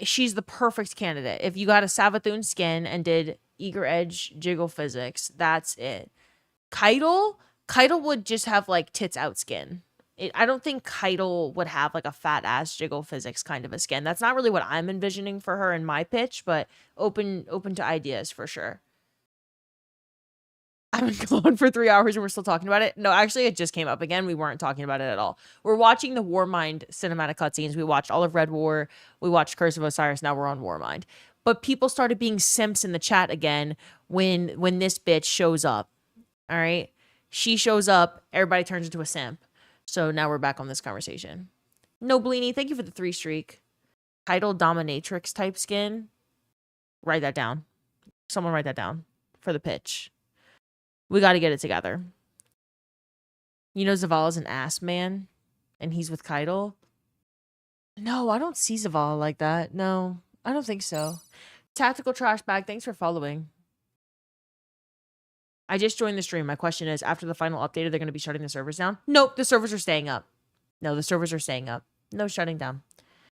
she's the perfect candidate. If you got a Savathun skin and did Eager Edge Jiggle Physics, that's it. Keitel would just have, like, tits out skin. I don't think Keitel would have, like, a fat ass Jiggle Physics kind of a skin. That's not really what I'm envisioning for her in my pitch, but open to ideas for sure. I've been gone for 3 hours and we're still talking about it. No, actually, it just came up again. We weren't talking about it at all. We're watching the Warmind cinematic cutscenes. We watched all of Red War. We watched Curse of Osiris. Now we're on Warmind. But people started being simps in the chat again when this bitch shows up. All right? She shows up. Everybody turns into a simp. So now we're back on this conversation. No, Bleeny, thank you for the 3 streak. Title dominatrix type skin. Write that down. Someone write that down for the pitch. We got to get it together. You know Zavala's an ass man, and he's with Keitel? No, I don't see Zavala like that. No, I don't think so. Tactical Trash Bag, thanks for following. I just joined the stream. My question is, after the final update, are they going to be shutting the servers down? Nope, the servers are staying up. No, the servers are staying up. No shutting down.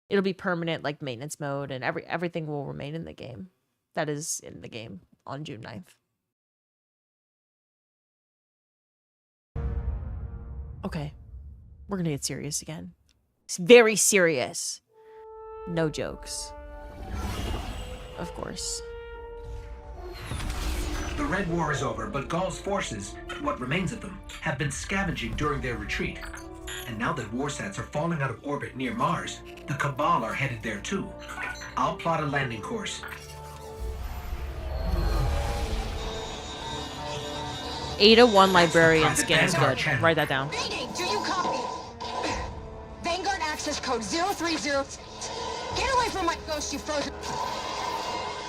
It'll be permanent, like, maintenance mode, and everything will remain in the game. That is in the game on June 9th. Okay, we're gonna get serious again. It's very serious. No jokes. Of course.
The Red War is over, but Gaul's forces, what remains of them, have been scavenging during their retreat. And now that warsats are falling out of orbit near Mars, the Cabal are headed there too. I'll plot a landing course.
Ada 1 librarian skin is good. Write that down.
Reading, do you copy? Vanguard access code 030. Get away from my ghost, you frozen.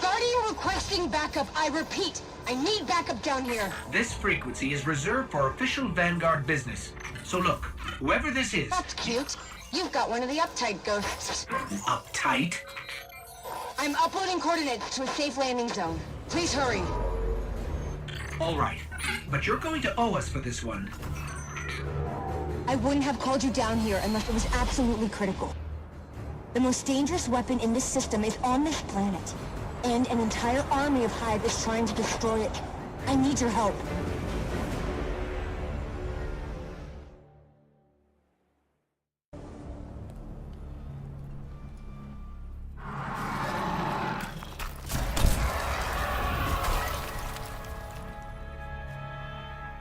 Guardian requesting backup. I repeat, I need backup down here.
This frequency is reserved for official Vanguard business. So look, whoever this is...
That's cute. You've got one of the uptight ghosts.
Uptight?
I'm uploading coordinates to a safe landing zone. Please hurry.
All right, but you're going to owe us for this one.
I wouldn't have called you down here unless it was absolutely critical. The most dangerous weapon in this system is on this planet, and an entire army of Hive is trying to destroy it. I need your help.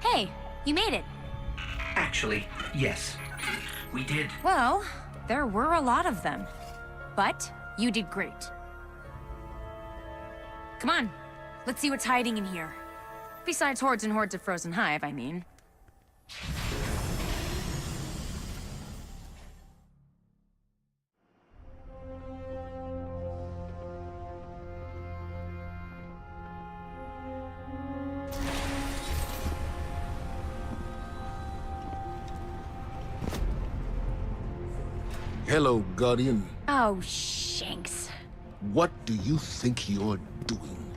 Hey, you made it.
Actually, yes. We did.
Well, there were a lot of them. But you did great. Come on, let's see what's hiding in here. Besides hordes and hordes of frozen hive, I mean.
Hello, Guardian.
Oh, Shanks.
What do you think you're doing?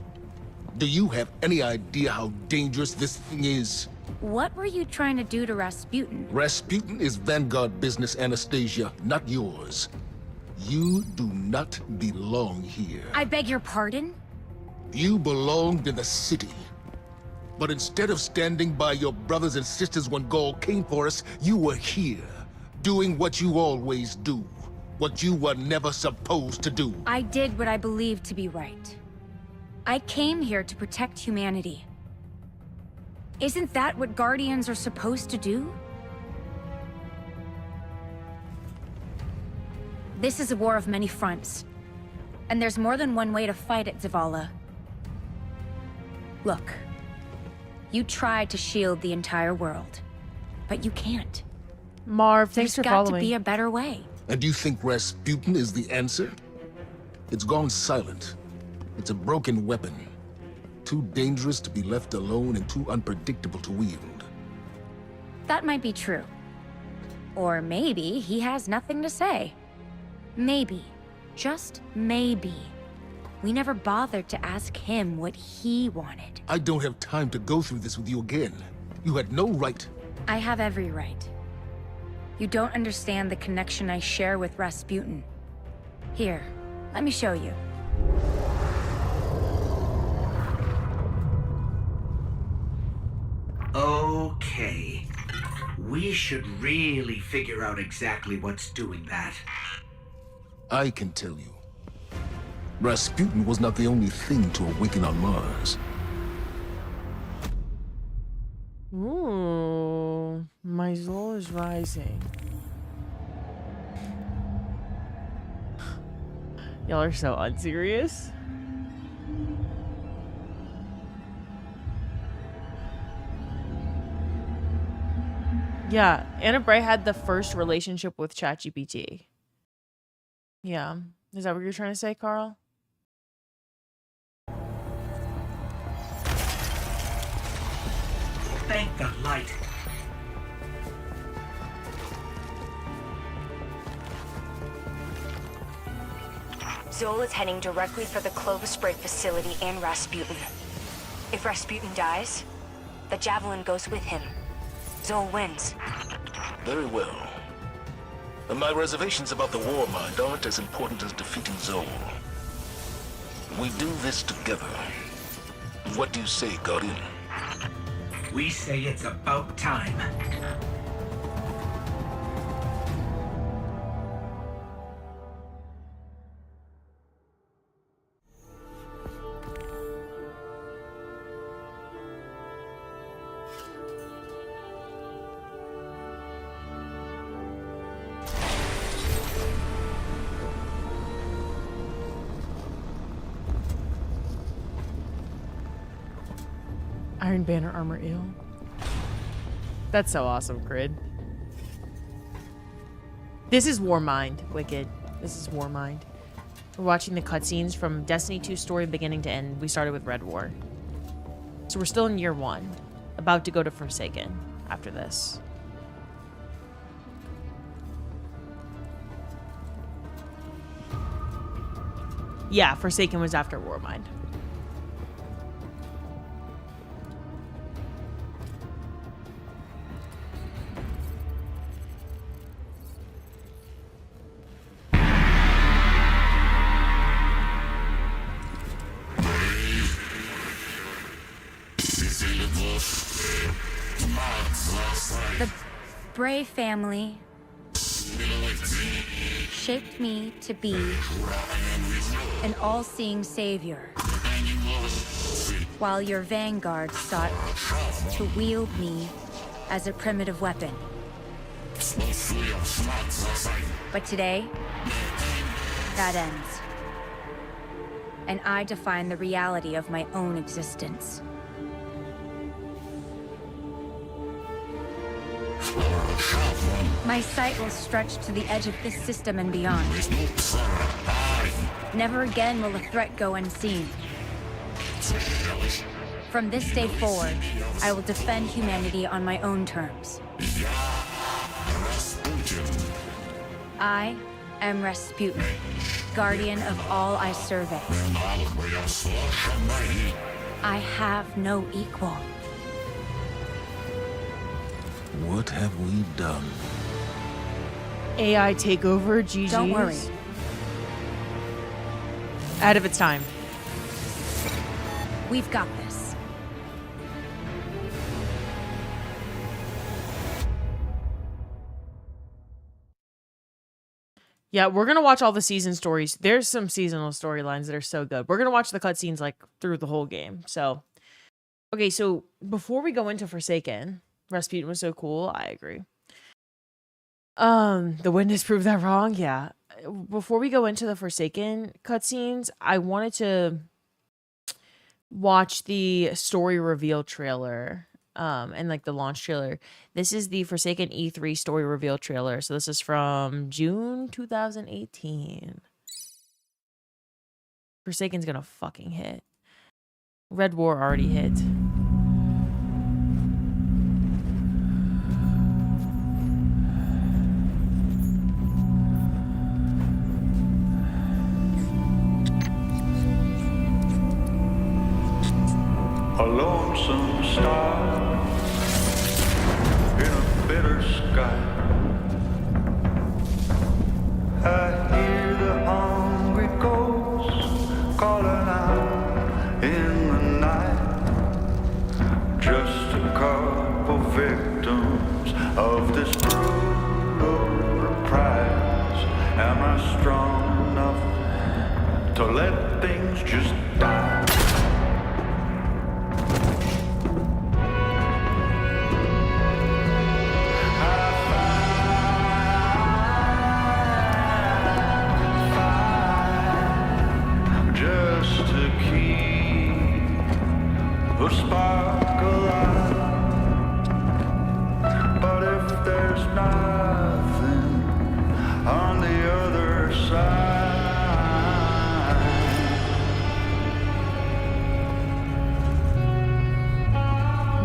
Do you have any idea how dangerous this thing is?
What were you trying to do to Rasputin?
Rasputin is Vanguard business, Anastasia, not yours. You do not belong here.
I beg your pardon?
You belonged in the city. But instead of standing by your brothers and sisters when Gaul came for us, you were here, doing what you always do. What you were never supposed to do.
I did what I believed to be right. I came here to protect humanity. Isn't that what Guardians are supposed to do? This is a war of many fronts. And there's more than one way to fight it, Zavala. Look. You tried to shield the entire world. But you can't.
Marv, thanks for following.
There's got to be a better way.
And you think Rasputin is the answer? It's gone silent. It's a broken weapon. Too dangerous to be left alone and too unpredictable to wield.
That might be true. Or maybe he has nothing to say. Maybe. Just maybe. We never bothered to ask him what he wanted.
I don't have time to go through this with you again. You had no right.
I have every right. You don't understand the connection I share with Rasputin. Here, let me show you.
Okay. We should really figure out exactly what's doing that.
I can tell you. Rasputin was not the only thing to awaken on Mars.
Ooh, my soul is rising. Y'all are so unserious. Yeah, Anna Bray had the first relationship with ChatGPT. Yeah. Is that what you're trying to say, Carl?
Thank the light.
Zol is heading directly for the Clovis Spray facility and Rasputin. If Rasputin dies, the Javelin goes with him. Zol wins.
Very well. And my reservations about the Warmind aren't as important as defeating Zol. We do this together. What do you say, Guardian?
We say it's about time.
Iron Banner armor, ew. That's so awesome, Crid. This is Warmind, Wicked. This is Warmind. We're watching the cutscenes from Destiny 2 story beginning to end. We started with Red War. So we're still in year 1. About to go to Forsaken after this. Yeah, Forsaken was after Warmind.
The Bray family shaped me to be an all-seeing savior, while your vanguard sought to wield me as a primitive weapon. But today, that ends. And I define the reality of my own existence. My sight will stretch to the edge of this system and beyond. Never again will a threat go unseen. From this day forward, I will defend humanity on my own terms. I am Rasputin, guardian of all I survey. I have no equal.
What have we done?
AI takeover, GG's.
Don't worry.
Ahead of its time.
We've got this.
Yeah, we're gonna watch all the season stories. There's some seasonal storylines that are so good. We're gonna watch the cutscenes like through the whole game. So Okay, so before we go into Forsaken, Rasputin was so cool. I agree. The witness proved that wrong. Yeah. Before we go into the Forsaken cutscenes, I wanted to watch the story reveal trailer, and like the launch trailer. This is the Forsaken E3 story reveal trailer. So this is from June 2018. Forsaken's gonna fucking hit. Red War already hit.
A lonesome star in a bitter sky. I hear the hungry ghosts calling out in the night. Just a couple victims of this brutal reprise. Am I strong enough to let things just die? A spark alive. But if there's nothing on the other side,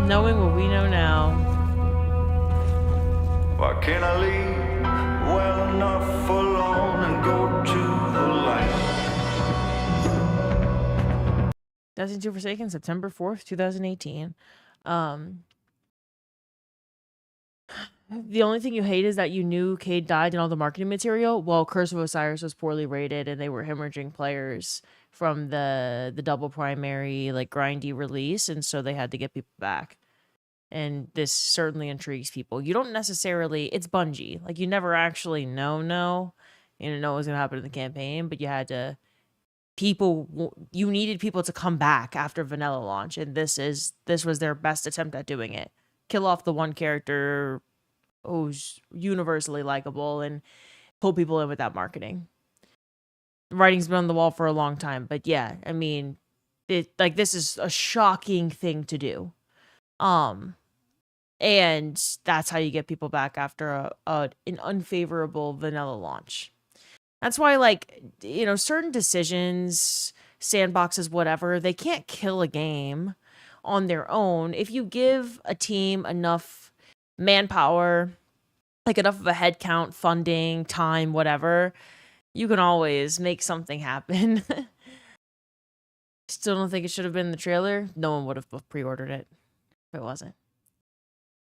Knowing what we know now,
why can't I leave well enough alone and go to the light?
Destiny 2 Forsaken, September 4th, 2018. The only thing you hate is that you knew Cade died in all the marketing material. Well, Curse of Osiris was poorly rated, and they were hemorrhaging players from the double primary, like, grindy release, and so they had to get people back. And this certainly intrigues people. You don't necessarily... It's Bungie. Like, you never actually know you didn't know what was going to happen in the campaign, but you had to... You needed people to come back after vanilla launch, and this was their best attempt at doing it. Kill off the one character who's universally likable and pull people in with that marketing. The writing's been on the wall for a long time, but yeah, I mean, this is a shocking thing to do. And that's how you get people back after an unfavorable vanilla launch. That's why, like, certain decisions, sandboxes, whatever, they can't kill a game on their own. If you give a team enough manpower, like enough of a head count, funding, time, whatever, you can always make something happen. Still don't think it should have been in the trailer. No one would have pre-ordered it if it wasn't.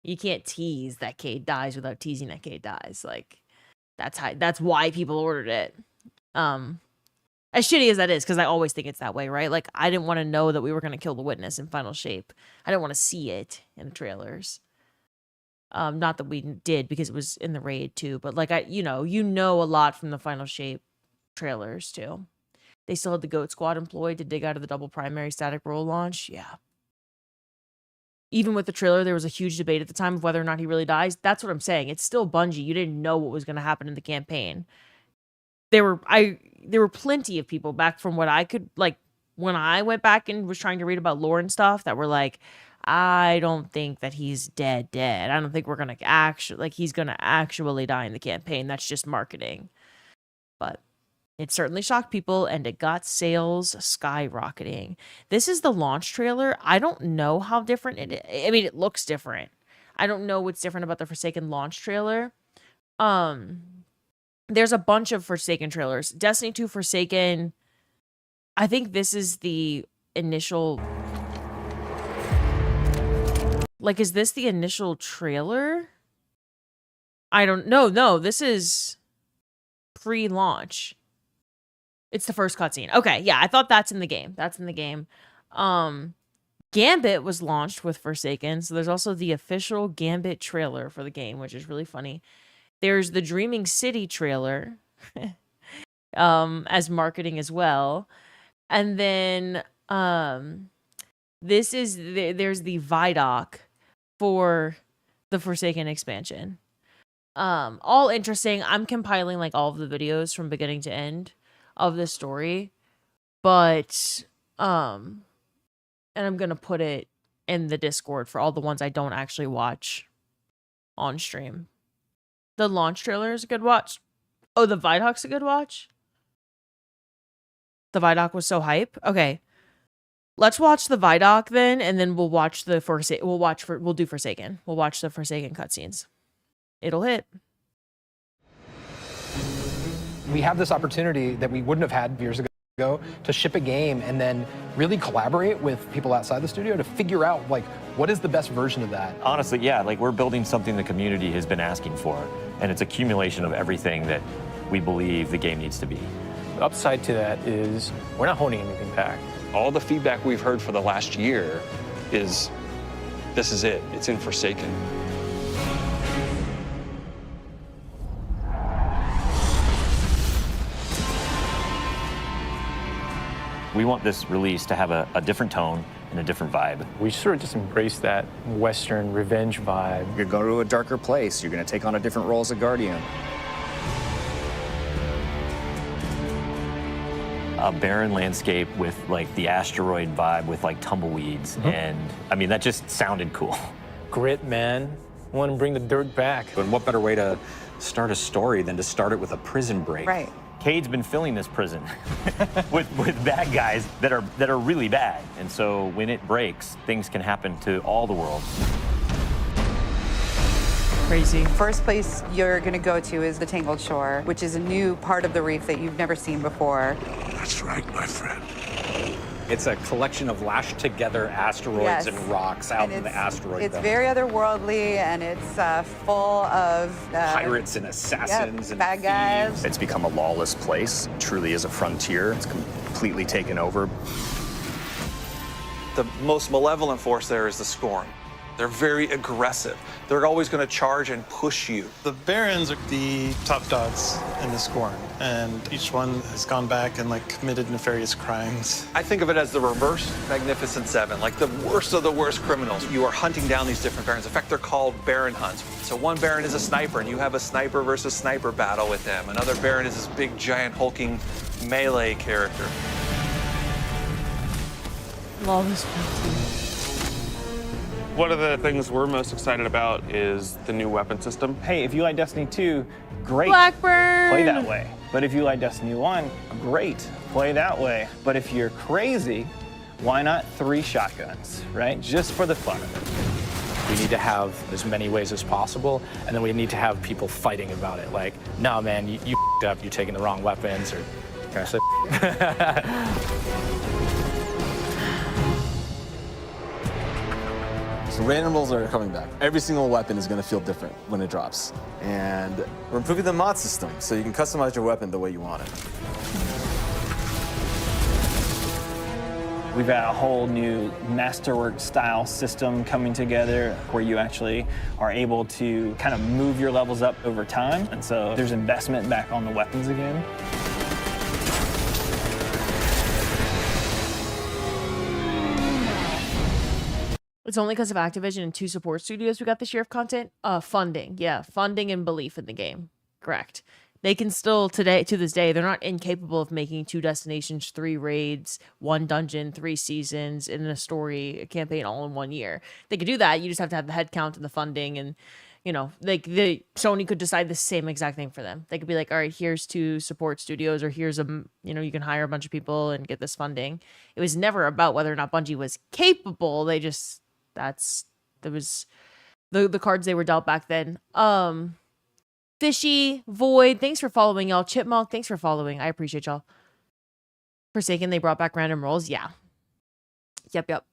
You can't tease that Cade dies without teasing that Cade dies. Like, that's why people ordered it. As shitty as that is, because I always think it's that way, right? Like, I didn't want to know that we were going to kill the witness in Final Shape. I didn't want to see it in the trailers. Not that we did, because it was in the raid too, but like, you know a lot from the Final Shape trailers too. They still had the Goat Squad employed to dig out of the double primary static role launch. Yeah. Even with the trailer, there was a huge debate at the time of whether or not he really dies. That's what I'm saying. It's still Bungie. You didn't know what was going to happen in the campaign. There were plenty of people back from what I could, like, when I went back and was trying to read about lore and stuff, that were like, I don't think that he's dead. I don't think we're going to he's going to actually die in the campaign. That's just marketing. But it certainly shocked people, and it got sales skyrocketing. This is the launch trailer. I don't know how different it is. I mean, it looks different. I don't know what's different about the Forsaken launch trailer. There's a bunch of Forsaken trailers. Destiny 2 Forsaken, I think this is the initial... Like, is this the initial trailer? I don't know. No, this is pre-launch. It's the first cutscene. Okay, yeah, I thought that's in the game. That's in the game. Gambit was launched with Forsaken, so there's also the official Gambit trailer for the game, which is really funny. There's the Dreaming City trailer as marketing as well. And then This is there's the Vidoc for the Forsaken expansion. All interesting. I'm compiling like all of the videos from beginning to end of this story, but and I'm gonna put it in the Discord for all the ones I don't actually watch on stream. The launch trailer is a good watch. Oh, the Vidoc's a good watch. The Vidoc was so hype. Okay. Let's watch the Vidoc then, and then we'll watch the we'll do Forsaken. We'll watch the Forsaken cutscenes. It'll hit.
We have this opportunity that we wouldn't have had years ago to ship a game and then really collaborate with people outside the studio to figure out like what is the best version of that.
Honestly, yeah, like we're building something the community has been asking for, and it's accumulation of everything that we believe the game needs to be.
The upside to that is we're not holding anything back. All the feedback we've heard for the last year is, this is it. It's in Forsaken.
We want this release to have a different tone and a different vibe.
We sort of just embrace that Western revenge vibe.
You're going to a darker place. You're going to take on a different role as a Guardian.
A barren landscape with like the asteroid vibe with like tumbleweeds. And I mean, that just sounded cool.
Grit, man. I want to bring the dirt back.
But what better way to start a story than to start it with a prison break?
Right.
Cade's been filling this prison with bad guys that are really bad. And so when it breaks, things can happen to all the world.
Crazy.
First place you're going to go to is the Tangled Shore, which is a new part of the reef that you've never seen before.
That's right, my friend.
It's a collection of lashed together asteroids and rocks out in the asteroid
It's
belt.
very otherworldly, and it's full of
pirates and assassins and
bad guys.
It's become a lawless place. It truly is a frontier. It's completely taken over.
The most malevolent force there is the Scorn. They're very aggressive. They're always going to charge and push you.
The Barons are the top dogs in the Scorn, and each one has gone back and like committed nefarious crimes.
I think of it as the reverse Magnificent Seven, like the worst of the worst criminals. You are hunting down these different Barons. In fact, they're called Baron hunts. So one Baron is a sniper, and you have a sniper versus sniper battle with them. Another Baron is this big, giant, hulking melee character.
Lawless frontier.
One of the things we're most excited about is the new weapon system.
Hey, if you like Destiny 2, great.
Blackburn!
Play that way. But if you like Destiny 1, great. Play that way. But if you're crazy, why not 3 shotguns, right? Just for the fun of it.
We need to have as many ways as possible, and then we need to have people fighting about it. Like, no, man, you f***ed up, you're taking the wrong weapons, or can I say
So randomables are coming back. Every single weapon is going to feel different when it drops. And we're improving the mod system, so you can customize your weapon the way you want it.
We've got a whole new masterwork style system coming together where you actually are able to kind of move your levels up over time. And so there's investment back on the weapons again.
It's only because of Activision and 2 support studios we got this year of content. Funding. Yeah, funding and belief in the game. Correct. They can still, to this day, they're not incapable of making 2 destinations, 3 raids, 1 dungeon, 3 seasons, and a story, a campaign all in 1 year. They could do that. You just have to have the headcount and the funding, and, you know, Sony could decide the same exact thing for them. They could be like, all right, here's 2 support studios, or here's you can hire a bunch of people and get this funding. It was never about whether or not Bungie was capable. They just... There was the cards they were dealt back then. Fishy, Void, thanks for following, y'all. Chipmunk, thanks for following. I appreciate y'all. Forsaken, they brought back random rolls. Yeah. Yep.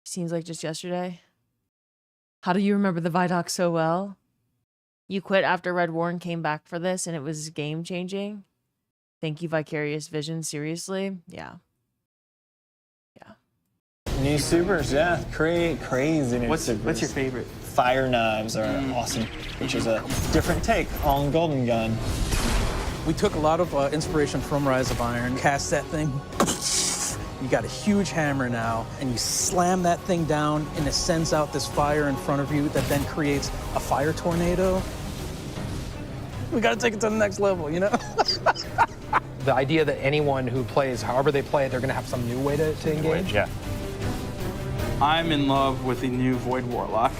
Seems like just yesterday. How do you remember the Vidoc so well? You quit after Red War and came back for this, and it was game changing. Thank you, Vicarious Vision. Seriously? Yeah.
New supers, yeah, crazy new supers.
What's your favorite?
Fire knives are awesome, which is a different take on Golden Gun.
We took a lot of inspiration from Rise of Iron, cast that thing,
You got a huge hammer now, and you slam that thing down, and it sends out this fire in front of you that then creates a fire tornado. We gotta take it to the next level, you know?
The idea that anyone who plays, however they play, they're gonna have some new way to engage.
Yeah.
I'm in love with the new Void Warlock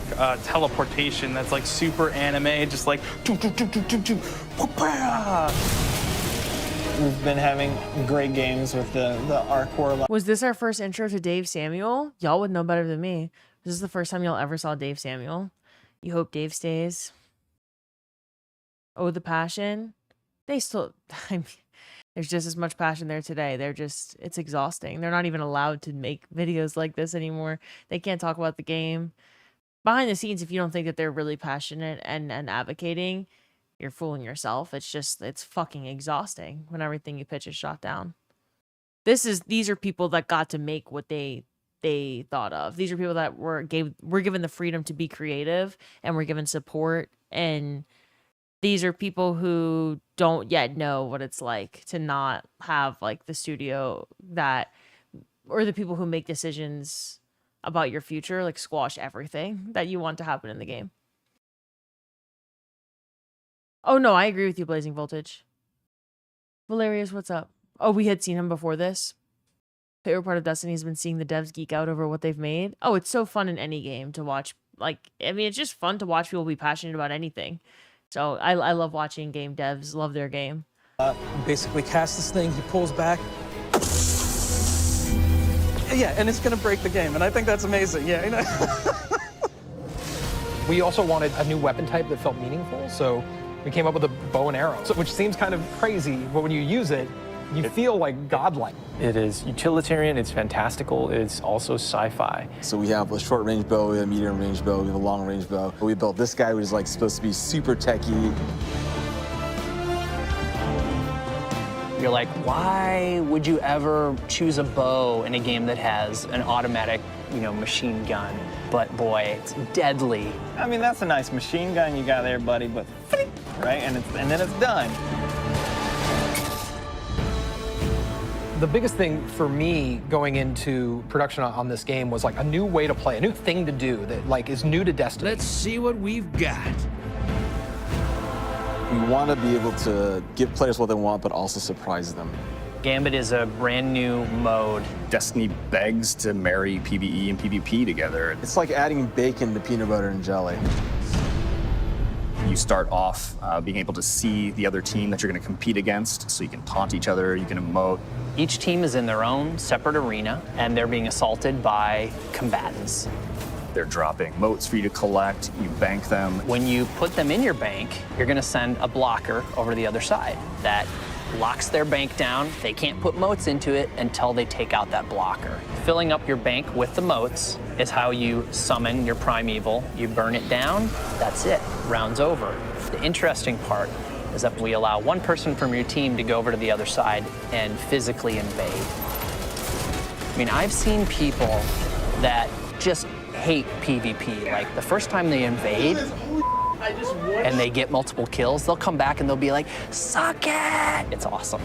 teleportation that's like super anime, just like
We've been having great games with the Arc Warlock.
Was this our first intro to Dave Samuel? Y'all would know better than me. This is the first time y'all ever saw Dave Samuel. You hope Dave stays. Oh, the passion. They still, I mean, there's just as much passion there today. It's exhausting. They're not even allowed to make videos like this anymore. They can't talk about the game. Behind the scenes, if you don't think that they're really passionate and advocating, you're fooling yourself. It's fucking exhausting when everything you pitch is shot down. These are people that got to make what they thought of. These are people that were given the freedom to be creative and were given support, and these are people who don't yet know what it's like to not have like the studio that, or the people who make decisions about your future, like squash everything that you want to happen in the game. Oh no, I agree with you, Blazing Voltage. Valerius, what's up? Oh, we had seen him before this. Favorite part of Destiny has been seeing the devs geek out over what they've made. Oh, it's so fun in any game to watch. Like, I mean, it's just fun to watch people be passionate about anything. So I love watching game devs love their game.
Basically cast this thing, he pulls back. Yeah, and it's gonna break the game, and I think that's amazing, yeah. You know?
We also wanted a new weapon type that felt meaningful, so we came up with a bow and arrow, which seems kind of crazy, but when you use it, you feel like godlike.
It is utilitarian, it's fantastical, it's also sci-fi.
So we have a short range bow, we have a medium range bow, we have a long range bow. We built this guy, which is like supposed to be super techy.
You're like, why would you ever choose a bow in a game that has an automatic, machine gun? But boy, it's deadly. I mean, that's a nice machine gun you got there, buddy, but right? And then it's done.
The biggest thing for me going into production on this game was like a new way to play, a new thing to do that like is new to Destiny.
Let's see what we've got.
We want to be able to give players what they want, but also surprise them.
Gambit is a brand new mode.
Destiny begs to marry PvE and PvP together.
It's like adding bacon to peanut butter and jelly.
You start off being able to see the other team that you're going to compete against, so you can taunt each other, you can emote.
Each team is in their own separate arena, and they're being assaulted by combatants.
They're dropping motes for you to collect, you bank them.
When you put them in your bank, you're going to send a blocker over to the other side that locks their bank down. They can't put motes into it until they take out that blocker. Filling up your bank with the motes is how you summon your primeval. You burn it down, that's it, round's over. The interesting part is that we allow one person from your team to go over to the other side and physically invade. I mean, I've seen people that just hate PvP. Like, the first time they invade, and they get multiple kills, they'll come back and they'll be like, suck it! It's awesome.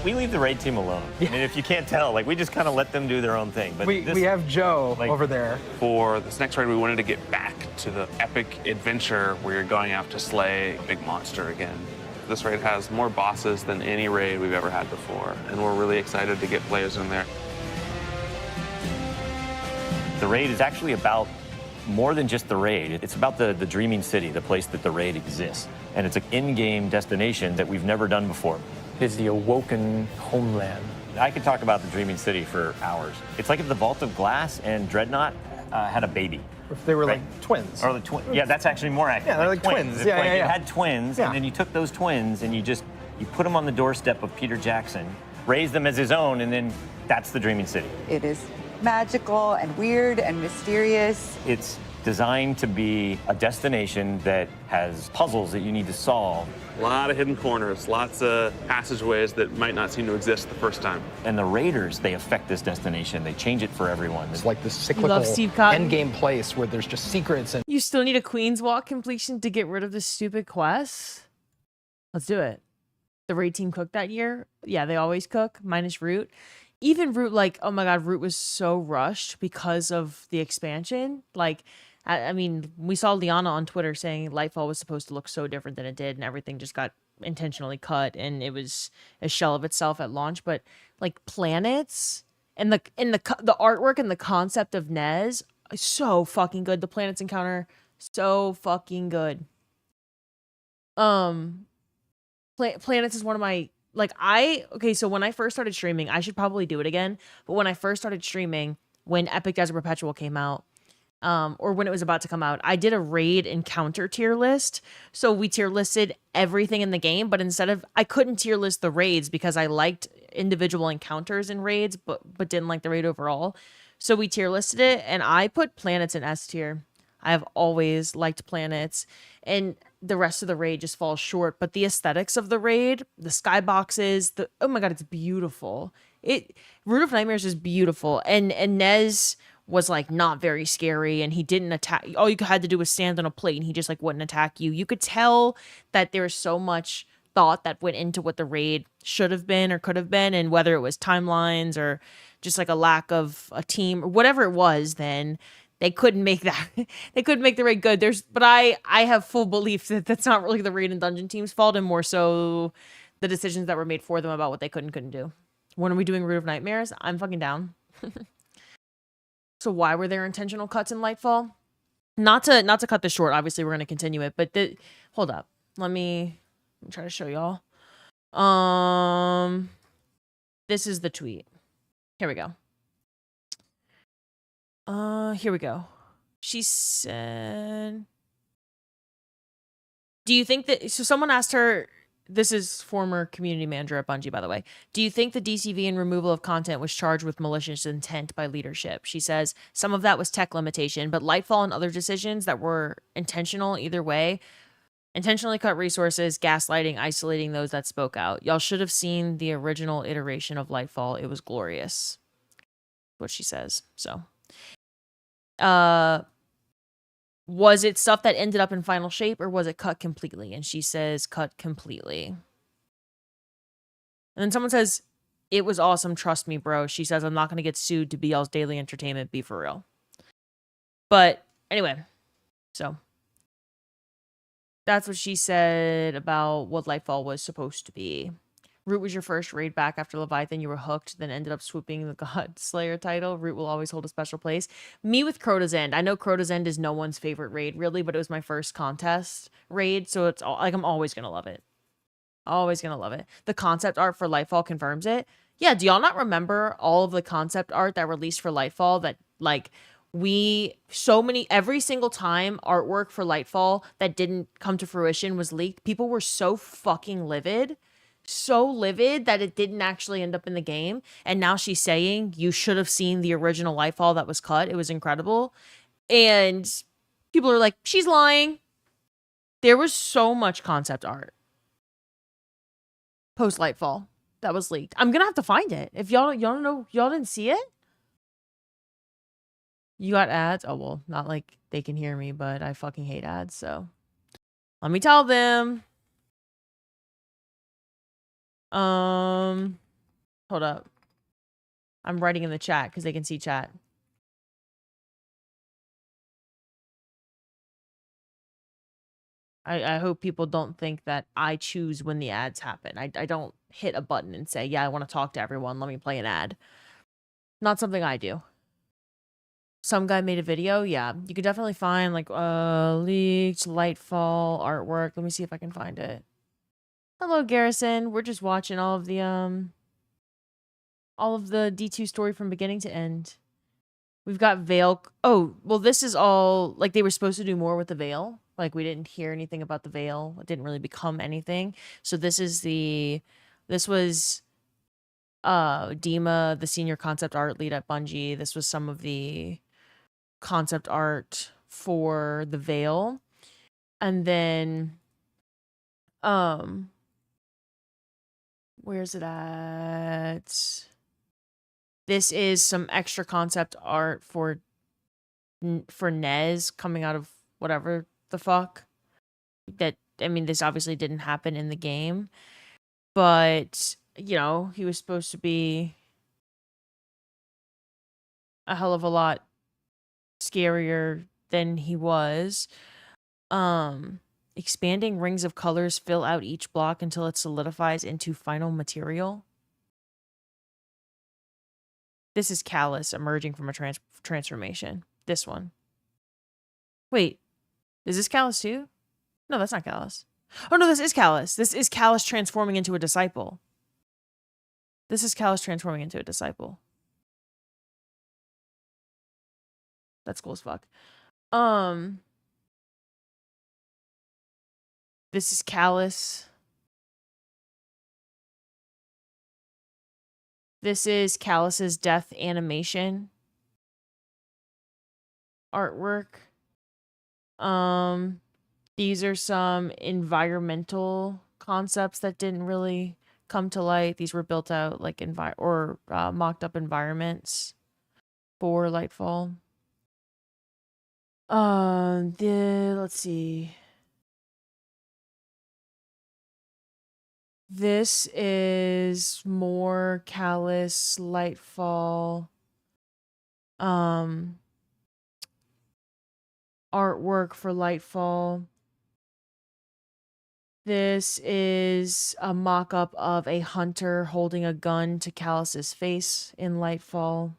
We leave the raid team alone. I mean, if you can't tell, like, we just kind of let them do their own thing. But
we have Joe over there.
For this next raid, we wanted to get back to the epic adventure where you're going out to slay a big monster again. This raid has more bosses than any raid we've ever had before, and we're really excited to get players in there.
The raid is actually about more than just the raid. It's about the dreaming city, the place that the raid exists. And it's an in-game destination that we've never done before.
It's the awoken homeland.
I could talk about the dreaming city for hours. It's like if the Vault of Glass and Dreadnought had a baby.
If they were like twins.
Or the yeah, that's actually more accurate.
Yeah, they're like twins.
If,
Yeah,
like,
yeah, yeah.
You had twins, and then you took those twins and you put them on the doorstep of Peter Jackson, raised them as his own, and then that's the dreaming city.
It is magical and weird and mysterious.
It's designed to be a destination that has puzzles that you need to solve.
A lot of hidden corners, lots of passageways that might not seem to exist the first time.
And the raiders, they affect this destination. They change it for everyone.
It's like this
You love
cyclical
Steve Cotton?
end-game place where there's just secrets and
You still need a Queen's Walk completion to get rid of this stupid quest? Let's do it. the raid team cooked that year. Yeah, they always cook, minus Root. Even Root, like, oh my god, Root was so rushed because of the expansion. Like, I mean, we saw Liana on Twitter saying Lightfall was supposed to look so different than it did, and everything just got intentionally cut, and it was a shell of itself at launch. But like planets and the artwork and the concept of Nez is so fucking good. The planets encounter so fucking good. Planets is one of my so when I first started streaming, I should probably do it again, but when I first started streaming, when Epic Desert Perpetual came out, or when it was about to come out, I did a raid encounter tier list. So we tier listed everything in the game, but I couldn't tier list the raids because I liked individual encounters in raids, but didn't like the raid overall. So we tier listed it, and I put planets in S tier. I have always liked planets, and the rest of the raid just falls short. But the aesthetics of the raid, the skyboxes, oh my god, it's beautiful. Root of Nightmares is beautiful, and Nez was like not very scary, and he didn't attack. All you had to do was stand on a plate, and he just like wouldn't attack you. You could tell that there was so much thought that went into what the raid should have been or could have been, and whether it was timelines or just like a lack of a team or whatever it was, then they couldn't make that. They couldn't make the raid good. But I have full belief that that's not really the raid and dungeon team's fault, and more so the decisions that were made for them about what they could and couldn't do. When are we doing Root of Nightmares? I'm fucking down. So why were there intentional cuts in Lightfall? Not to cut this short. Obviously, we're going to continue it, but hold up. Let me try to show y'all. This is the tweet. Here we go. Here we go. She said, do you think that, so someone asked her, this is former community manager at Bungie, by the way, do you think the DCV and removal of content was charged with malicious intent by leadership? She says, some of that was tech limitation, but Lightfall and other decisions that were intentional either way, intentionally cut resources, gaslighting, isolating those that spoke out. Y'all should have seen the original iteration of Lightfall. It was glorious. What she says. So was it stuff that ended up in final shape, or was it cut completely? And she says cut completely. And then someone says, it was awesome, trust me, bro. She says, I'm not going to get sued to be y'all's daily entertainment, be for real. But anyway, so that's what she said about what Lightfall was supposed to be. Root was your first raid back after Leviathan. You were hooked, then ended up swooping the God Slayer title. Root will always hold a special place. Me with Crota's End. I know Crota's End is no one's favorite raid, really, but it was my first contest raid, so it's all, like, I'm always gonna love it. Always gonna love it. The concept art for Lightfall confirms it. Yeah, do y'all not remember all of the concept art that released for Lightfall that, like, every single time artwork for Lightfall that didn't come to fruition was leaked, people were so fucking livid. So livid that it didn't actually end up in the game. And now she's saying you should have seen the original Lightfall that was cut. It was incredible. And people are like, she's lying. There was so much concept art post Lightfall that was leaked. I'm gonna have to find it. If y'all didn't see it. You got ads? Oh well, not like they can hear me, but I fucking hate ads, so let me tell them. Hold up. I'm writing in the chat because they can see chat. I hope people don't think that I choose when the ads happen. I don't hit a button and say, yeah, I want to talk to everyone. Let me play an ad. Not something I do. Some guy made a video. Yeah, you could definitely find like leaked Lightfall artwork. Let me see if I can find it. Hello, Garrison. We're just watching all of the D2 story from beginning to end. We've got Veil. Oh, well, this is all like they were supposed to do more with the Veil. Like we didn't hear anything about the Veil. It didn't really become anything. So this was Dima, the senior concept art lead at Bungie. This was some of the concept art for the Veil. And then where's it at? This is some extra concept art for Nez coming out of whatever the fuck. That, I mean, this obviously didn't happen in the game. But, you know, he was supposed to be a hell of a lot scarier than he was. Expanding rings of colors fill out each block until it solidifies into final material. This is Callus emerging from a transformation. This one. Wait, is this Callus too? No, that's not Callus. Oh no, this is Callus. This is Callus transforming into a disciple. This is Callus transforming into a disciple. That's cool as fuck. This is Callus. This is Callus's death animation artwork. These are some environmental concepts that didn't really come to light. These were built out like mocked up environments for Lightfall. Let's see. This is more Callus Lightfall artwork for Lightfall. This is a mock-up of a hunter holding a gun to Callus's face in Lightfall.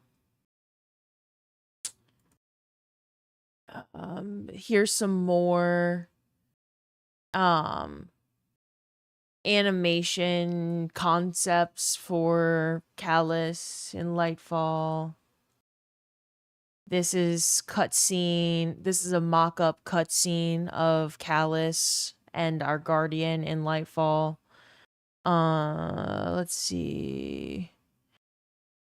Here's some more animation concepts for Callus in Lightfall. This is cutscene. This is a mock-up cutscene of Callus and our guardian in Lightfall. Let's see.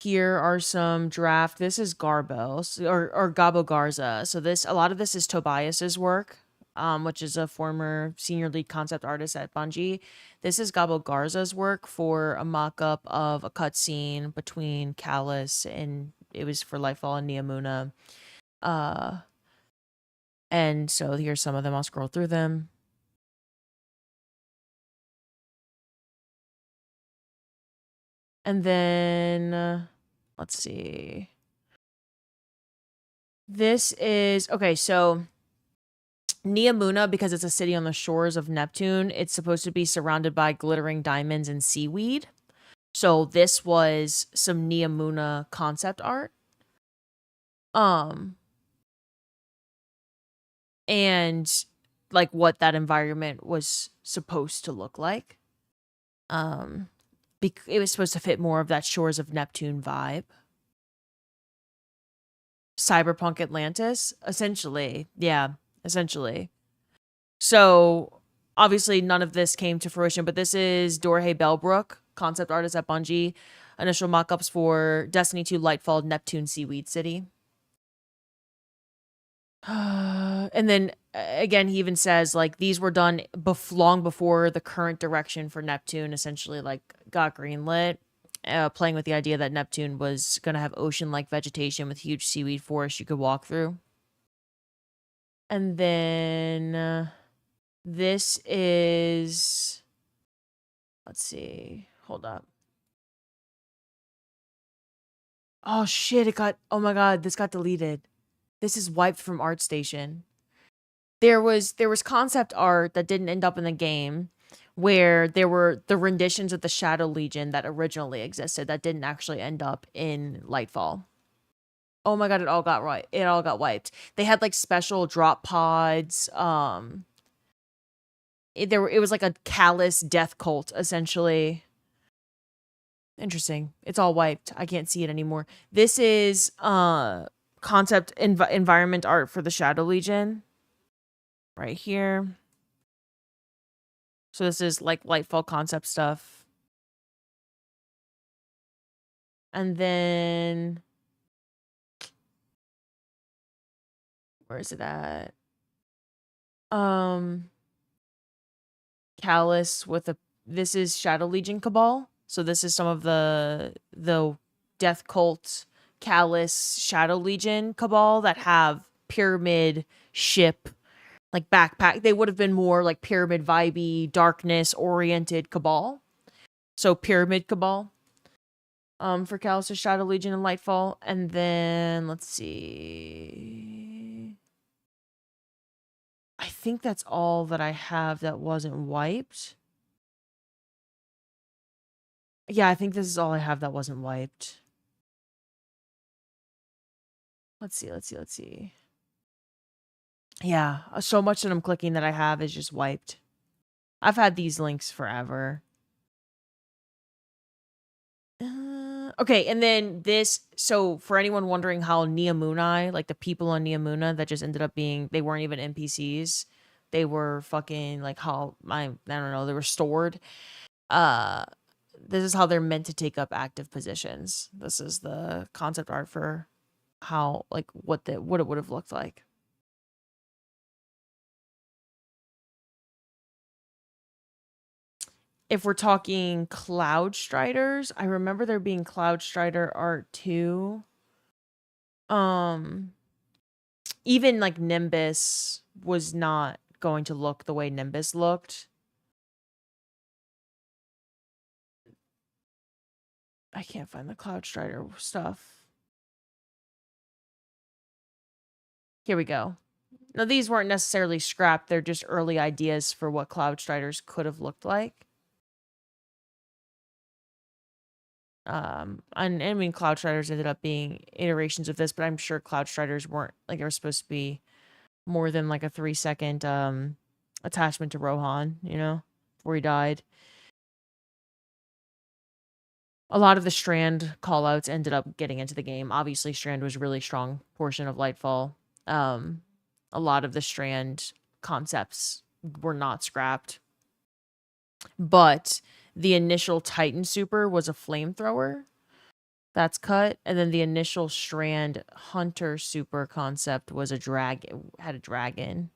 Here are some draft. This is Garbo or Gabo Garza. So a lot of this is Tobias's work, which is a former senior lead concept artist at Bungie. This is Gabo Garza's work for a mock-up of a cutscene between Callus and it was for Lightfall and Neomuna. And so here's some of them. I'll scroll through them. And then, let's see. This is, okay, so Neomuna, because it's a city on the shores of Neptune, it's supposed to be surrounded by glittering diamonds and seaweed. So this was some Neomuna concept art. And like what that environment was supposed to look like. It was supposed to fit more of that Shores of Neptune vibe. Cyberpunk Atlantis, essentially. Yeah, essentially. So, obviously, none of this came to fruition, but this is Dorje Bellbrook, concept artist at Bungie. Initial mock-ups for Destiny 2 Lightfall Neptune Seaweed City. And then, again, he even says, like, these were done long before the current direction for Neptune essentially, like, got greenlit. Playing with the idea that Neptune was going to have ocean-like vegetation with huge seaweed forests you could walk through. And then this is... Let's see. Hold up. Oh, shit. It got... Oh, my God. This got deleted. This is wiped from ArtStation. There was concept art that didn't end up in the game where there were the renditions of the Shadow Legion that originally existed that didn't actually end up in Lightfall. Oh my God, it all got wiped. They had like special drop pods. It was like a Callus death cult essentially. Interesting. It's all wiped. I can't see it anymore. This is concept environment art for the Shadow Legion right here. So this is like Lightfall concept stuff. And then where is it at? Callus with this is Shadow Legion Cabal. So this is some of the Death Cult Callus Shadow Legion Cabal that have pyramid ship like backpack. They would have been more like pyramid vibey, darkness oriented Cabal. So Pyramid Cabal. For Calus' Shadow Legion and Lightfall. And then, let's see. I think that's all that I have that wasn't wiped. Yeah, I think this is all I have that wasn't wiped. Let's see. Yeah, so much that I'm clicking that I have is just wiped. I've had these links forever. Okay, and then this, so for anyone wondering how Neamunai, like the people on Neamuna that just ended up being, they weren't even NPCs. They were fucking, like, how, I don't know, they were stored. This is how they're meant to take up active positions. This is the concept art for how, like, what it would have looked like. If we're talking Cloud Striders, I remember there being Cloud Strider art too. Even like Nimbus was not going to look the way Nimbus looked. I can't find the Cloud Strider stuff. Here we go. Now, these weren't necessarily scrapped. They're just early ideas for what Cloud Striders could have looked like. And I mean, Cloud Striders ended up being iterations of this, but I'm sure Cloud Striders weren't, like, they were supposed to be more than, like, a 3-second, attachment to Rohan, you know, before he died. A lot of the Strand callouts ended up getting into the game. Obviously, Strand was a really strong portion of Lightfall. A lot of the Strand concepts were not scrapped. But the initial Titan super was a flamethrower. That's cut. And then the initial Strand Hunter super concept was a had a dragon.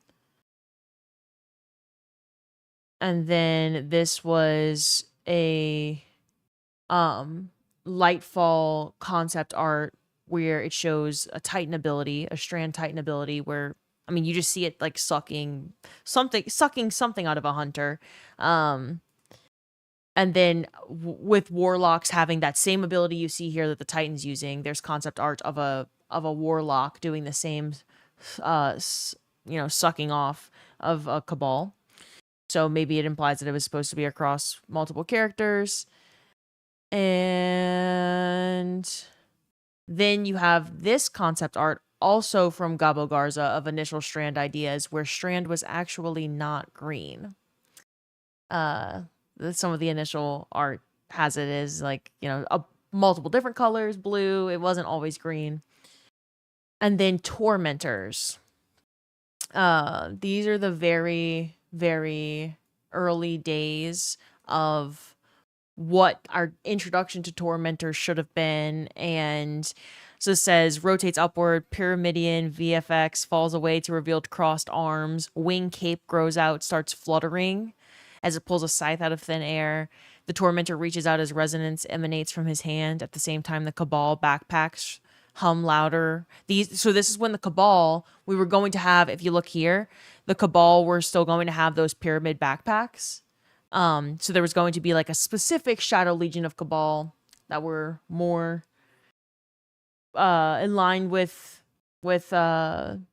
And then this was a Lightfall concept art where it shows a Titan ability, a Strand Titan ability, where, I mean, you just see it like sucking something out of a hunter. And then with Warlocks having that same ability you see here that the Titan's using, there's concept art of a Warlock doing the same, sucking off of a Cabal. So maybe it implies that it was supposed to be across multiple characters. And then you have this concept art also from Gabo Garza of initial Strand ideas, where Strand was actually not green. Some of the initial art has it as, like, multiple different colors, blue. It wasn't always green. And then Tormentors. These are the very, very early days of what our introduction to Tormentors should have been. And so it says, rotates upward, Pyramidian, VFX, falls away to revealed crossed arms, wing cape grows out, starts fluttering as it pulls a scythe out of thin air. The Tormentor reaches out as resonance emanates from his hand. At the same time, the Cabal backpacks hum louder. So this is when the Cabal, we were going to have, if you look here, the Cabal were still going to have those pyramid backpacks. So there was going to be like a specific Shadow Legion of Cabal that were more in line with Nez and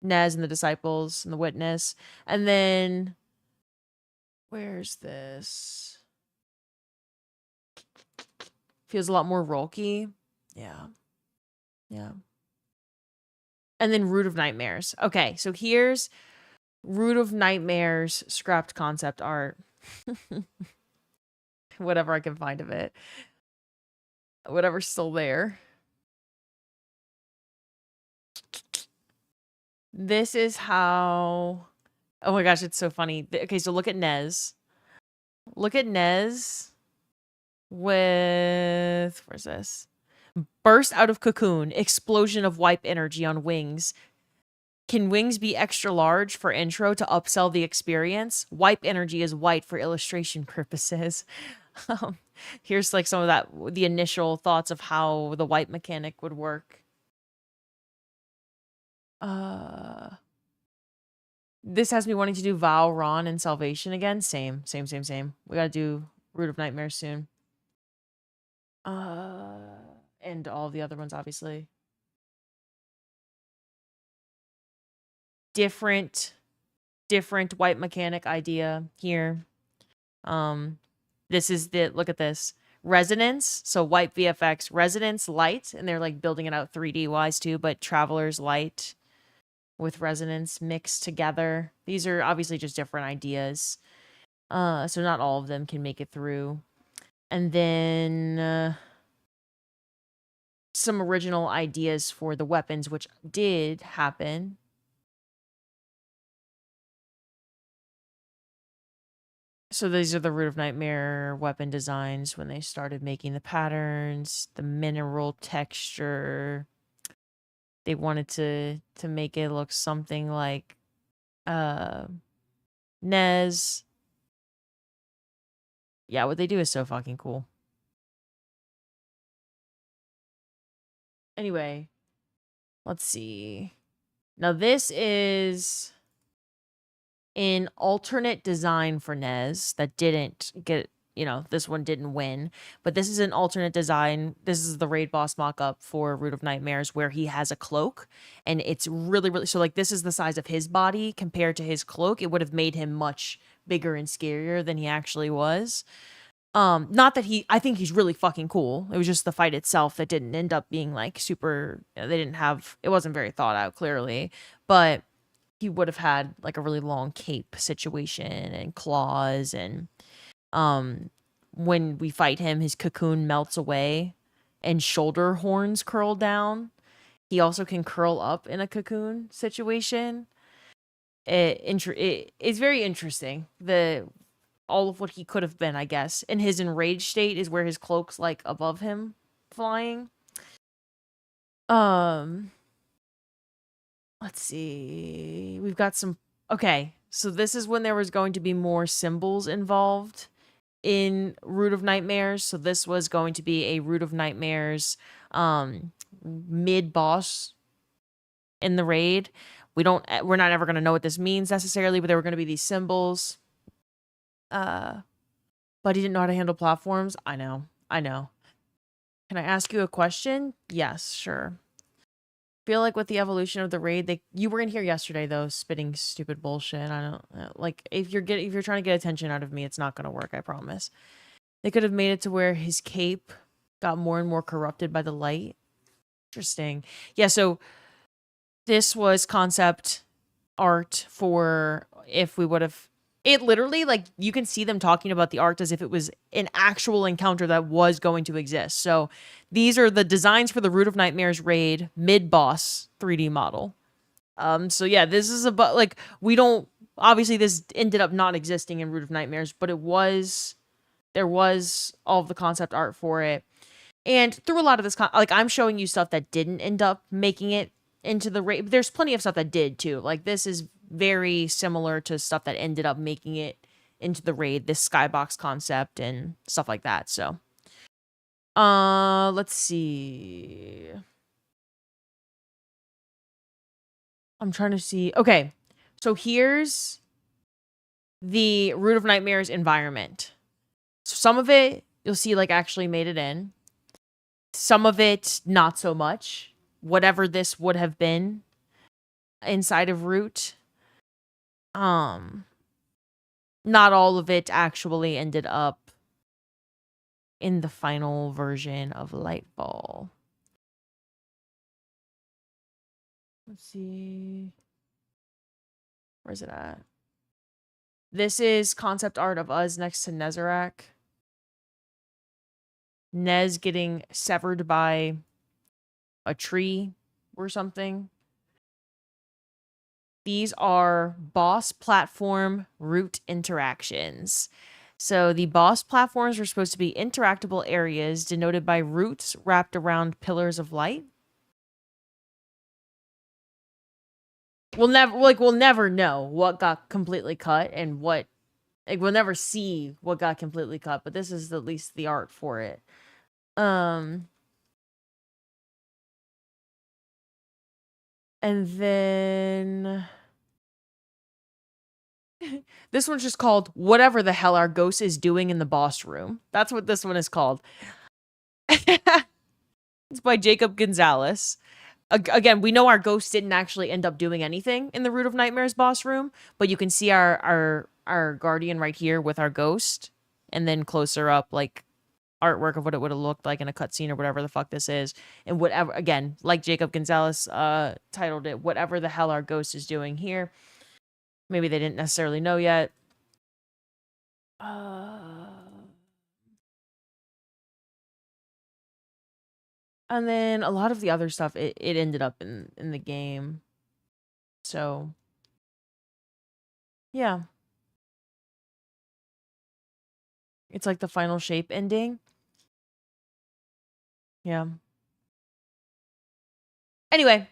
the Disciples and the Witness. And then where's this? Feels a lot more Rolky. Yeah. And then Root of Nightmares. Okay, so here's Root of Nightmares scrapped concept art. Whatever I can find of it. Whatever's still there. This is how... Oh my gosh, it's so funny. Okay, so look at Nez. Look at Nez with... Where's this? Burst out of cocoon. Explosion of wipe energy on wings. Can wings be extra large for intro to upsell the experience? Wipe energy is white for illustration purposes. Here's like some of that, the initial thoughts of how the wipe mechanic would work. This has me wanting to do Vow, Ron, and Salvation again. Same. We gotta do Root of Nightmares soon. And all the other ones, obviously. Different white mechanic idea here. This is look at this. Resonance, so white VFX, resonance, light, and they're like building it out 3D wise too, but Traveler's light with resonance mixed together. These are obviously just different ideas. So not all of them can make it through. And then some original ideas for the weapons, which did happen. So these are the Root of Nightmare weapon designs when they started making the patterns, the mineral texture. They wanted to make it look something like Nez. Yeah, what they do is so fucking cool. Anyway, let's see. Now this is an alternate design for Nez that didn't get, this one didn't win. But this is an alternate design. This is the raid boss mock-up for Root of Nightmares where he has a cloak. And it's really, really... So, like, this is the size of his body compared to his cloak. It would have made him much bigger and scarier than he actually was. Not that I think he's really fucking cool. It was just the fight itself that didn't end up being, like, super... They didn't have... It wasn't very thought out, clearly. But... he would have had like a really long cape situation and claws, and when we fight him, his cocoon melts away and shoulder horns curl down. He also can curl up in a cocoon situation. It's very interesting. All of what he could have been, I guess. And his enraged state is where his cloak's like above him flying. Let's see. We've got some... Okay, so this is when there was going to be more symbols involved in Root of Nightmares. So this was going to be a Root of Nightmares mid-boss in the raid. We're not ever going to know what this means necessarily, but there were going to be these symbols. But he didn't know how to handle platforms. I know. Can I ask you a question? Yes, sure. Feel like with the evolution of the raid, you were in here yesterday though, spitting stupid bullshit. I don't like if you're trying to get attention out of me, it's not gonna work. I promise. They could have made it to where his cape got more and more corrupted by the light. Interesting. Yeah. So this was concept art for if we would have. It literally, like, you can see them talking about the art as if it was an actual encounter that was going to exist. So these are the designs for the Root of Nightmares raid mid-boss 3D model. So yeah, this is like, we don't, obviously this ended up not existing in Root of Nightmares, but there was all of the concept art for it. And through a lot of this, like, I'm showing you stuff that didn't end up making it into the raid. There's plenty of stuff that did too. Like, this is very similar to stuff that ended up making it into the raid, this skybox concept and stuff like that. So, let's see. I'm trying to see. Okay, so here's the Root of Nightmares environment. So some of it you'll see like actually made it in. Some of it not so much. Whatever this would have been inside of Root. Not all of it actually ended up in the final version of Lightfall. Let's see. Where's it at? This is concept art of us next to Nezarec. Nez getting severed by a tree or something. These are boss platform root interactions. So the boss platforms were supposed to be interactable areas denoted by roots wrapped around pillars of light. We'll never know what got completely cut and what, like, we'll never see what got completely cut, but this is at least the art for it. And then This one's just called Whatever the Hell Our Ghost Is Doing in the Boss Room. That's what this one is called. It's by Jacob Gonzalez. Again, we know our ghost didn't actually end up doing anything in the Root of Nightmares boss room, but you can see our guardian right here with our ghost, and then closer up, like, artwork of what it would have looked like in a cutscene or whatever the fuck this is. And whatever, again, like Jacob Gonzalez titled it, Whatever the Hell Our Ghost Is Doing here. Maybe they didn't necessarily know yet. And then a lot of the other stuff, it ended up in the game. So, yeah. It's like the final shape ending. Yeah. Anyway,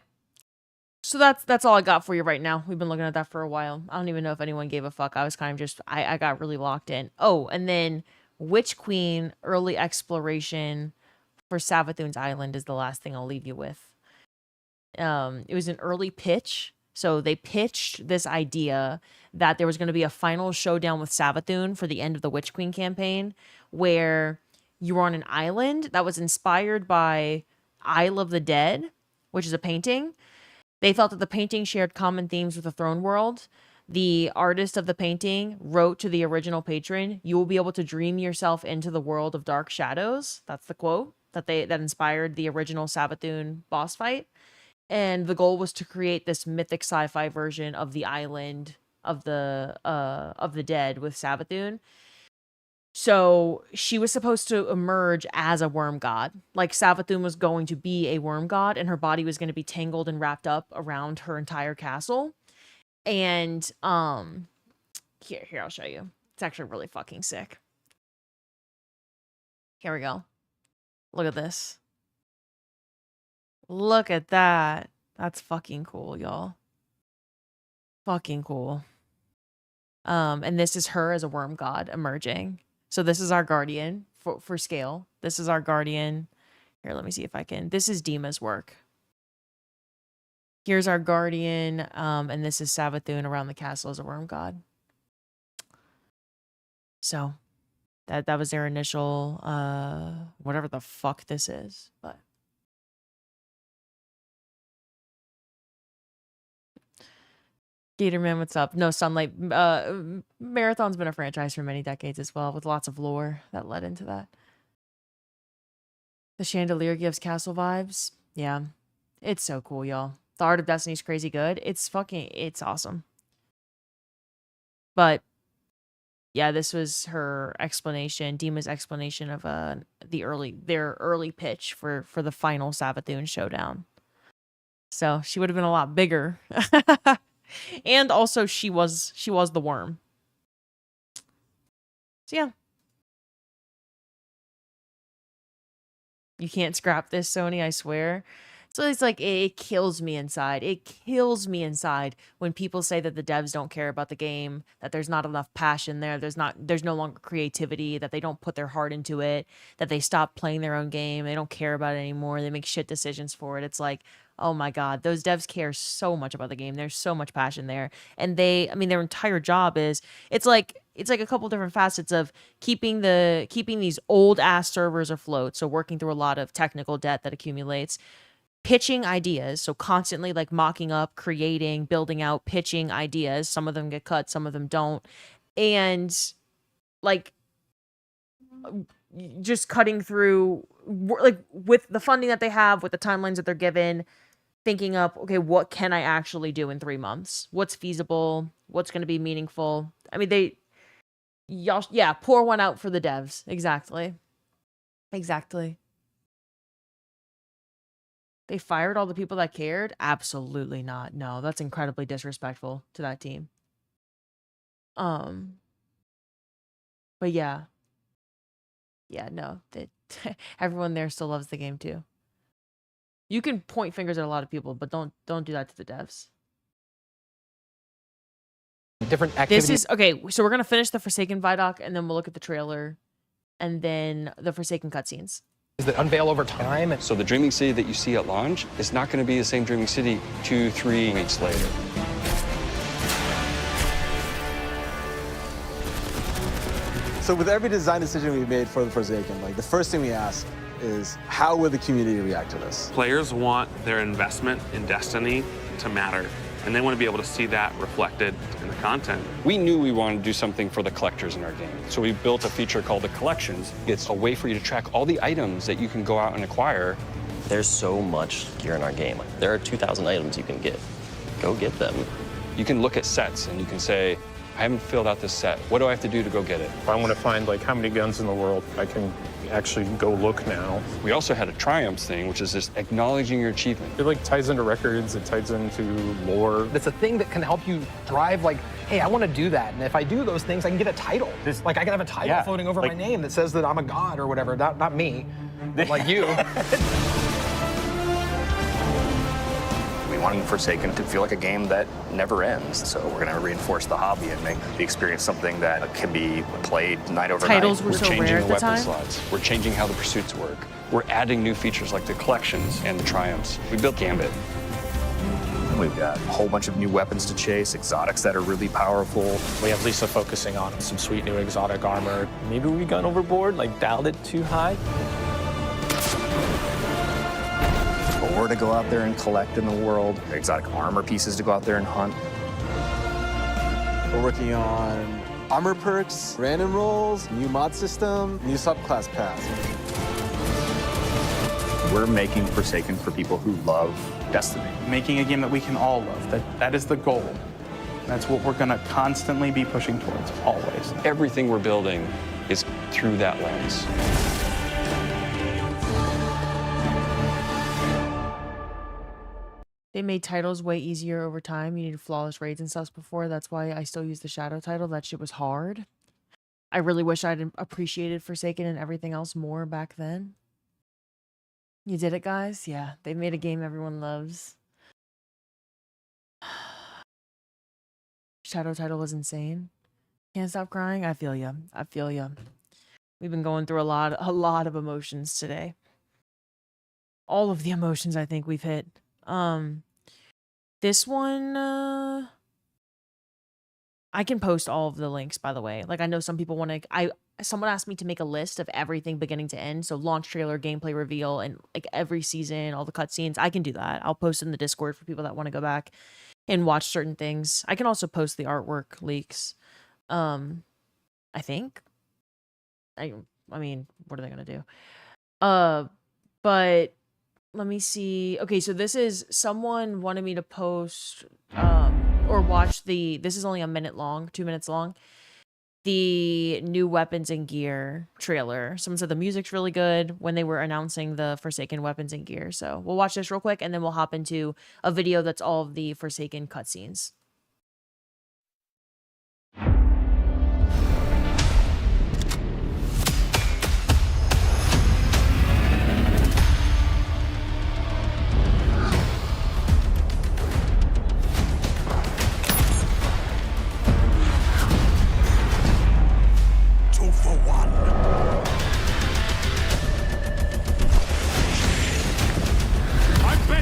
so that's all I got for you right now. We've been looking at that for a while. I don't even know if anyone gave a fuck. I was kind of just, I got really locked in. Oh, and then Witch Queen early exploration for Savathun's Island is the last thing I'll leave you with. It was an early pitch. So they pitched this idea that there was going to be a final showdown with Savathun for the end of the Witch Queen campaign, where you were on an island that was inspired by Isle of the Dead, which is a painting. They felt that the painting shared common themes with the throne world. The artist of the painting wrote to the original patron, "You will be able to dream yourself into the world of dark shadows." That's the quote that inspired the original Savathun boss fight. And the goal was to create this mythic sci-fi version of the island of the dead with Savathun. So she was supposed to emerge as a worm god. Like Savathun was going to be a worm god, and her body was going to be tangled and wrapped up around her entire castle. And here I'll show you. It's actually really fucking sick. Here we go. Look at this. Look at that. That's fucking cool, y'all. Fucking cool. And this is her as a worm god emerging. So this is our guardian for scale. This is our guardian. Here, let me see if I can. This is Dima's work. Here's our guardian, and this is Savathun around the castle as a worm god. So that was their initial whatever the fuck this is, but Gatorman, what's up? No Sunlight. Marathon's been a franchise for many decades as well, with lots of lore that led into that. The chandelier gives castle vibes. Yeah, it's so cool, y'all. The Art of Destiny's crazy good. It's awesome. But yeah, this was her explanation, Dima's explanation of their early pitch for the final Savathun showdown. So she would have been a lot bigger. And also she was the worm. So yeah. You can't scrap this, Sony, I swear. So it's like, it kills me inside. It kills me inside when people say that the devs don't care about the game, that there's not enough passion there, there's no longer creativity, that they don't put their heart into it, that they stop playing their own game, they don't care about it anymore, they make shit decisions for it. It's like, oh my God, those devs care so much about the game. There's so much passion there. And their entire job is, it's like a couple different facets of keeping these old ass servers afloat. So working through a lot of technical debt that accumulates, pitching ideas, so constantly like mocking up, creating, building out, pitching ideas. Some of them get cut, some of them don't. And like just cutting through, like with the funding that they have, with the timelines that they're given, thinking up, okay, what can I actually do in 3 months? What's feasible? What's going to be meaningful? I mean, pour one out for the devs. Exactly. They fired all the people that cared? Absolutely not. No, that's incredibly disrespectful to that team. But yeah. Yeah, no. Everyone there still loves the game too. You can point fingers at a lot of people, but don't do that to the devs.
Different activities.
Okay, so we're gonna finish the Forsaken Vidoc, and then we'll look at the trailer, and then the Forsaken cutscenes.
That unveil over time.
So the Dreaming City that you see at launch is not going to be the same Dreaming City 2-3 weeks later.
So with every design decision we made for the Forsaken, like the first thing we ask is how will the community react to this?
Players want their investment in Destiny to matter, and they want to be able to see that reflected in the content.
We knew we wanted to do something for the collectors in our game, so we built a feature called the Collections. It's a way for you to track all the items that you can go out and acquire.
There's so much gear in our game. There are 2,000 items you can get. Go get them.
You can look at sets and you can say, I haven't filled out this set. What do I have to do to go get it?
If I want to find like how many guns in the world, I can actually go look now.
We also had a triumphs thing, which is just acknowledging your achievement.
It like ties into records, it ties into lore.
It's a thing that can help you drive like, hey, I want to do that. And if I do those things, I can get a title. Like I can have a title floating over my name that says that I'm a god or whatever. Not me, but like you.
We wanted Forsaken to feel like a game that never ends, so we're going to reinforce the hobby and make the experience something that can be played night over
Titles
night.
were
We're
so
changing
rare
the
at the
weapon
time.
slots. We're changing how the pursuits work. We're adding new features like the collections and the triumphs. We built Gambit.
We've got a whole bunch of new weapons to chase, exotics that are really powerful.
We have Lisa focusing on some sweet new exotic armor. Maybe we gone overboard, like dialed it too high.
Ore to go out there and collect in the world, exotic armor pieces to go out there and hunt.
We're working on armor perks, random rolls, new mod system, new subclass paths.
We're making Forsaken for people who love Destiny.
Making a game that we can all love. That is the goal. That's what we're going to constantly be pushing towards, always.
Everything we're building is through that lens.
They made titles way easier over time. You needed flawless raids and stuff before. That's why I still use the Shadow title. That shit was hard. I really wish I'd appreciated Forsaken and everything else more back then. You did it, guys? Yeah, they made a game everyone loves. Shadow title was insane. Can't stop crying. I feel ya. I feel ya. We've been going through a lot of emotions today. All of the emotions I think we've hit. This one, I can post all of the links, by the way. Like, I know some people want to, someone asked me to make a list of everything beginning to end. So launch trailer, gameplay reveal, and like every season, all the cutscenes. I can do that. I'll post in the Discord for people that want to go back and watch certain things. I can also post the artwork leaks. I think. I mean, what are they going to do? But let me see. Okay, so this is, someone wanted me to post or watch this is only a minute long, 2 minutes long, the new weapons and gear trailer. Someone said the music's really good when they were announcing the Forsaken weapons and gear. So we'll watch this real quick and then we'll hop into a video that's all of the Forsaken cutscenes.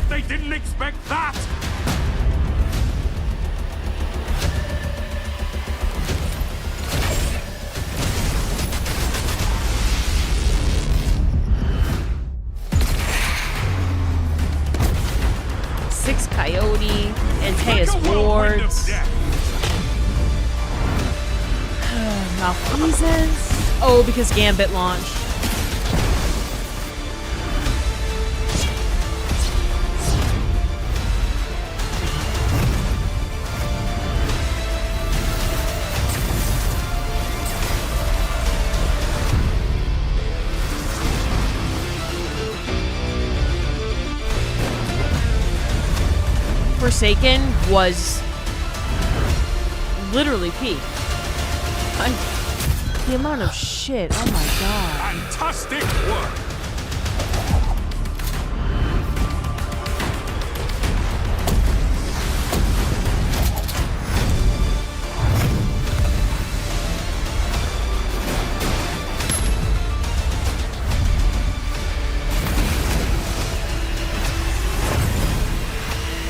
They didn't expect that!
Six Coyote, Antaeus Wards, Malfeasance. Oh, because Gambit launched. Forsaken was literally peak. The amount of shit. Oh my god.
Fantastic work!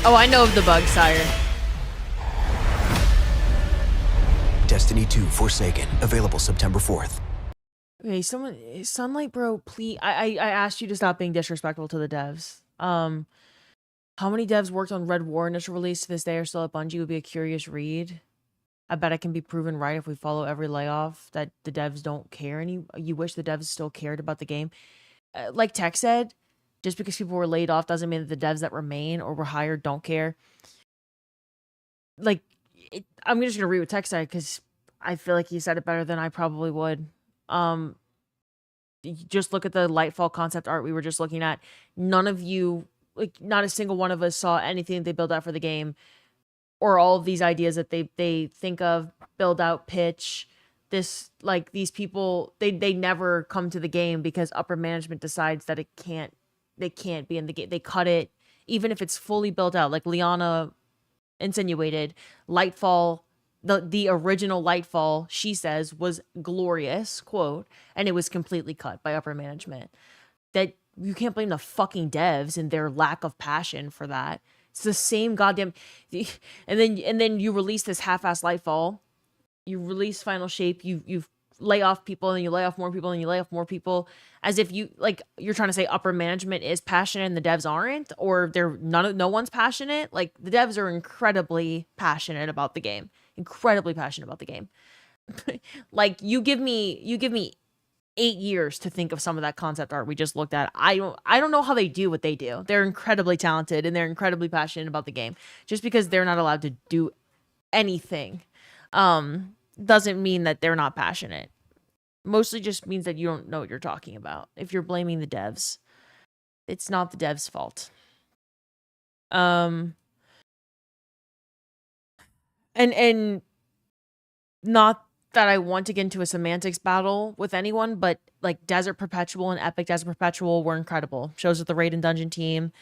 Oh, I know of the bug, sire.
Destiny 2 Forsaken, available September 4th.
Okay, Sunlight Bro, please. I asked you to stop being disrespectful to the devs. How many devs worked on Red War initial release to this day are still at Bungie would be a curious read. I bet it can be proven right if we follow every layoff that the devs don't care any. You wish the devs still cared about the game. Like Tech said, just because people were laid off doesn't mean that the devs that remain or were hired don't care. Like, I'm just gonna read what Tech said because I feel like he said it better than I probably would. Just look at the Lightfall concept art we were just looking at. None of you, like, not a single one of us saw anything they built out for the game, or all of these ideas that they think of, build out, pitch. This, like, these people, they never come to the game because upper management decides that they can't be in the game. They cut it, even if it's fully built out. Like Liana insinuated, Lightfall, the original Lightfall, she says, was glorious, quote, and it was completely cut by upper management. That you can't blame the fucking devs and their lack of passion for that. It's the same goddamn, and then you release this half-ass Lightfall, you release Final Shape, you lay off people, and you lay off more people, and you lay off more people, as if you're trying to say upper management is passionate and the devs aren't, or no one's passionate. Like, the devs are incredibly passionate about the game. Incredibly passionate about the game. Like, you give me 8 years to think of some of that concept art we just looked at. I don't know how they do what they do. They're incredibly talented and they're incredibly passionate about the game. Just because they're not allowed to do anything doesn't mean that they're not passionate. Mostly just means that you don't know what you're talking about. If you're blaming the devs, it's not the devs' fault. And not that I want to get into a semantics battle with anyone, but like Desert Perpetual and Epic Desert Perpetual were incredible. Shows with the Raid and Dungeon team,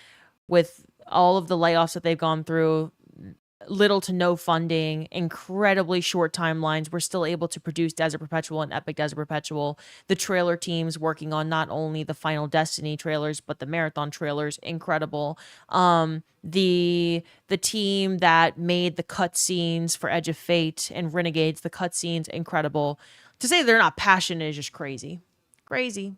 with all of the layoffs that they've gone through, little to no funding, incredibly short timelines, we're still able to produce Desert Perpetual and Epic Desert Perpetual. The trailer teams working on not only the Final Destiny trailers, but the marathon trailers, incredible. The team that made the cutscenes for Edge of Fate and Renegades, the cutscenes, incredible. To say they're not passionate is just crazy. Crazy.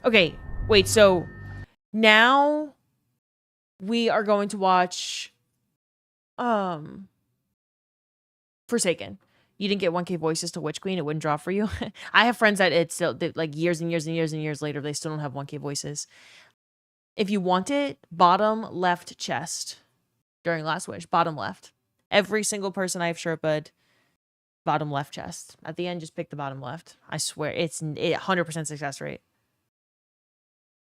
Okay, wait, so now we are going to watch Forsaken. You didn't get 1K voices to Witch Queen, it wouldn't draw for you. I have friends that it's still like years and years and years and years later, they still don't have 1K voices. If you want it, bottom left chest during Last Wish, bottom left. Every single person I've Sherpa'd, bottom left chest. At the end, just pick the bottom left. I swear, it's 100% success rate.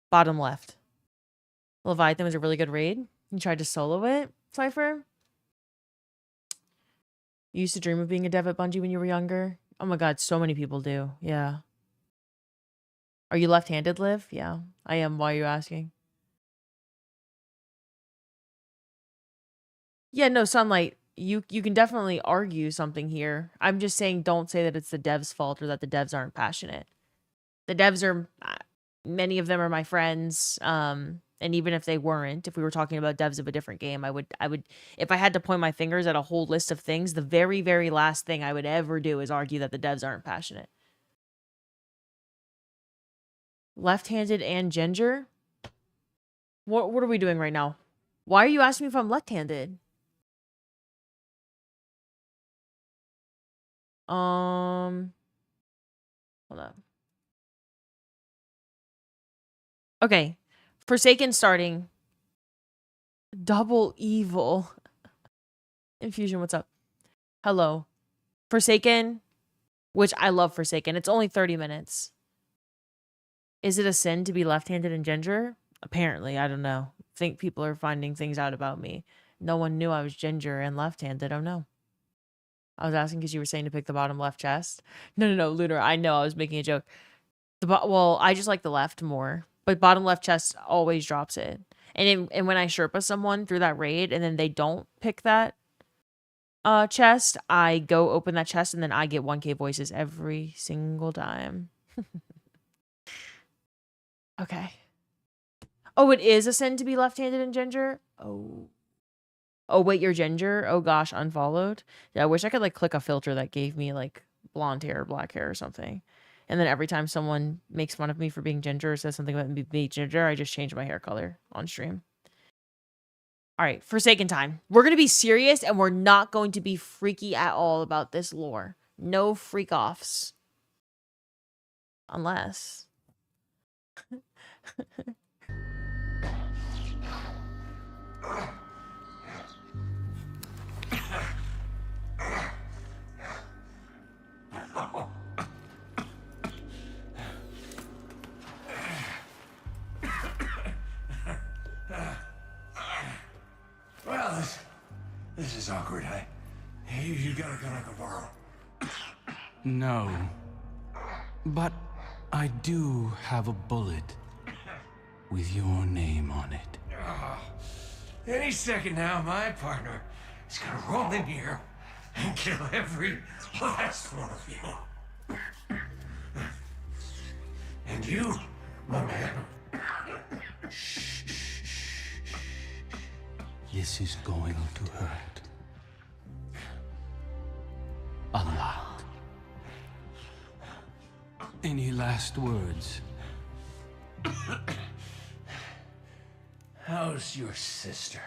Bottom left. Leviathan was a really good raid. You tried to solo it, Cypher? You used to dream of being a dev at Bungie when you were younger? Oh my god, so many people do. Yeah. Are you left-handed, Liv? Yeah, I am. Why are you asking? Yeah, no, Sunlight, you can definitely argue something here. I'm just saying don't say that it's the devs' fault or that the devs aren't passionate. The devs are... many of them are my friends. And even if they weren't, if we were talking about devs of a different game, I would, if I had to point my fingers at a whole list of things, the very, very last thing I would ever do is argue that the devs aren't passionate. Left-handed and ginger? What are we doing right now? Why are you asking me if I'm left-handed? Hold on. Okay. Forsaken starting. Double evil. Infusion, what's up? Hello. Forsaken, which I love Forsaken. It's only 30 minutes. Is it a sin to be left-handed and ginger? Apparently, I don't know. I think people are finding things out about me. No one knew I was ginger and left-handed. Oh no. I was asking because you were saying to pick the bottom left chest. No, Lunar. I know I was making a joke. Well, I just like the left more. But bottom left chest always drops it. And when I Sherpa someone through that raid and then they don't pick that chest, I go open that chest and then I get 1K voices every single time. Okay. Oh, it is a sin to be left-handed and ginger? Oh. Oh, wait, you're ginger? Oh, gosh, unfollowed? Yeah, I wish I could, like, click a filter that gave me, like, blonde hair or black hair or something. And then every time someone makes fun of me for being ginger or says something about me being ginger, I just change my hair color on stream. All right, Forsaken time. We're going to be serious, and we're not going to be freaky at all about this lore. No freak-offs. Unless...
Well, this is awkward. You gotta come like a borrow.
No. But I do have a bullet with your name on it.
Any second now, my partner is gonna roll in here and kill every last one of you. And you, my man.
This is going to hurt. A lot. Any last words?
How's your sister?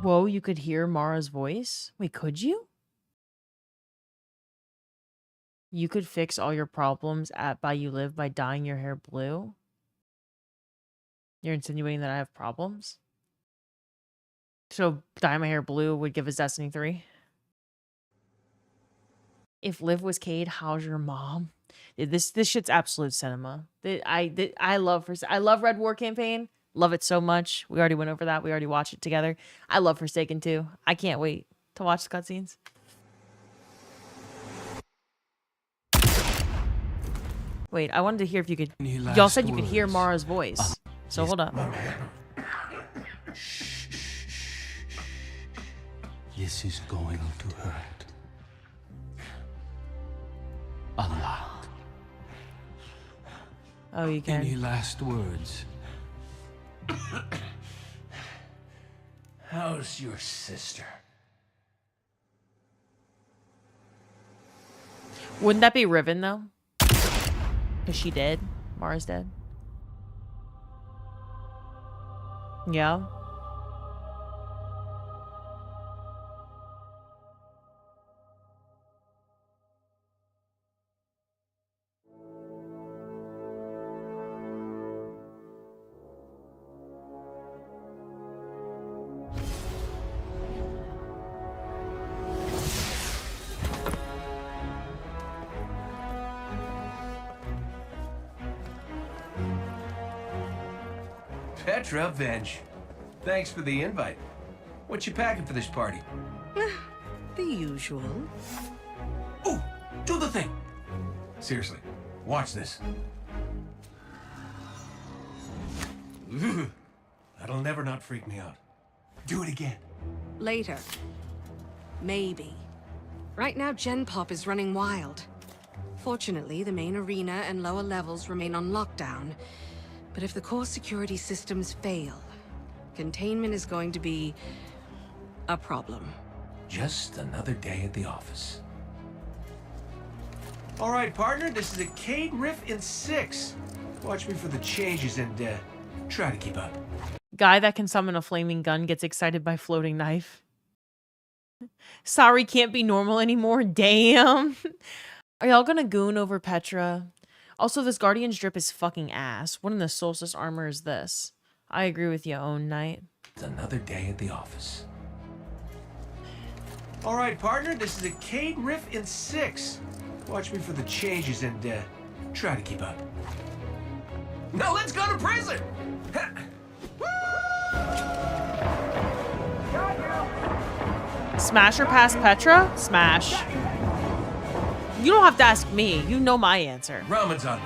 Whoa, you could hear Mara's voice? Wait, could you? You could fix all your problems at Bayou Live by dyeing your hair blue? You're insinuating that I have problems? So dye my hair blue would give us Destiny 3? If Liv was Cade, how's your mom? This shit's absolute cinema. I love Red War Campaign. Love it so much. We already went over that. We already watched it together. I love Forsaken too. I can't wait to watch the cutscenes. Wait, I wanted to hear if you could... Y'all said you could hear Mara's voice. So hold up.
This is going to hurt. A lot.
Oh, you can.
Any last words?
How's your sister?
Wouldn't that be Riven, though? Because she dead. Mara's dead. Yeah.
Petra, Venge. Thanks for the invite. What you packing for this party?
The usual.
Ooh, do the thing. Seriously, watch this. That'll never not freak me out. Do it again.
Later. Maybe. Right now, Gen Pop is running wild. Fortunately, the main arena and lower levels remain on lockdown. But if the core security systems fail, containment is going to be a problem.
Just another day at the office. All right, partner, this is a Cade riff in 6. Watch me for the changes and try to keep up.
Guy that can summon a flaming gun gets excited by floating knife. Sorry, can't be normal anymore. Damn. Are y'all gonna goon over Petra? Also, this Guardian's drip is fucking ass. What in the Solstice armor is this? I agree with you, Own Knight.
It's another day at the office. All right, partner, this is a Cade riff in 6. Watch me for the changes and try to keep up. Now let's go to prison!
Smash or pass Petra? Smash. You don't have to ask me. You know my answer.
Ramen's on me.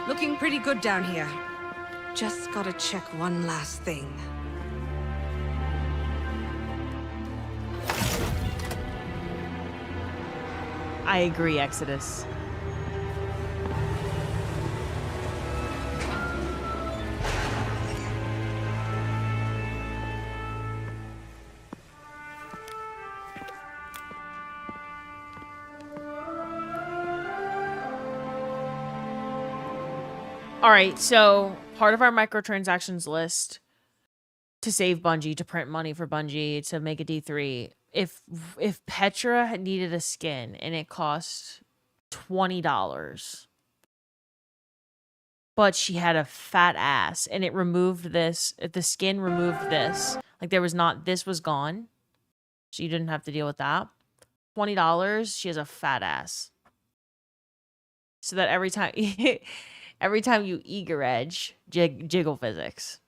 Looking pretty good down here. Just gotta check one last thing.
I agree, Exodus. All right, so part of our microtransactions list to save Bungie, to print money for Bungie, to make a D3. If Petra had needed a skin and it cost $20, but she had a fat ass and it removed this, the skin removed this, like there was not, this was gone, so you didn't have to deal with that. $20, she has a fat ass. So that every time every time you eager edge, jiggle physics.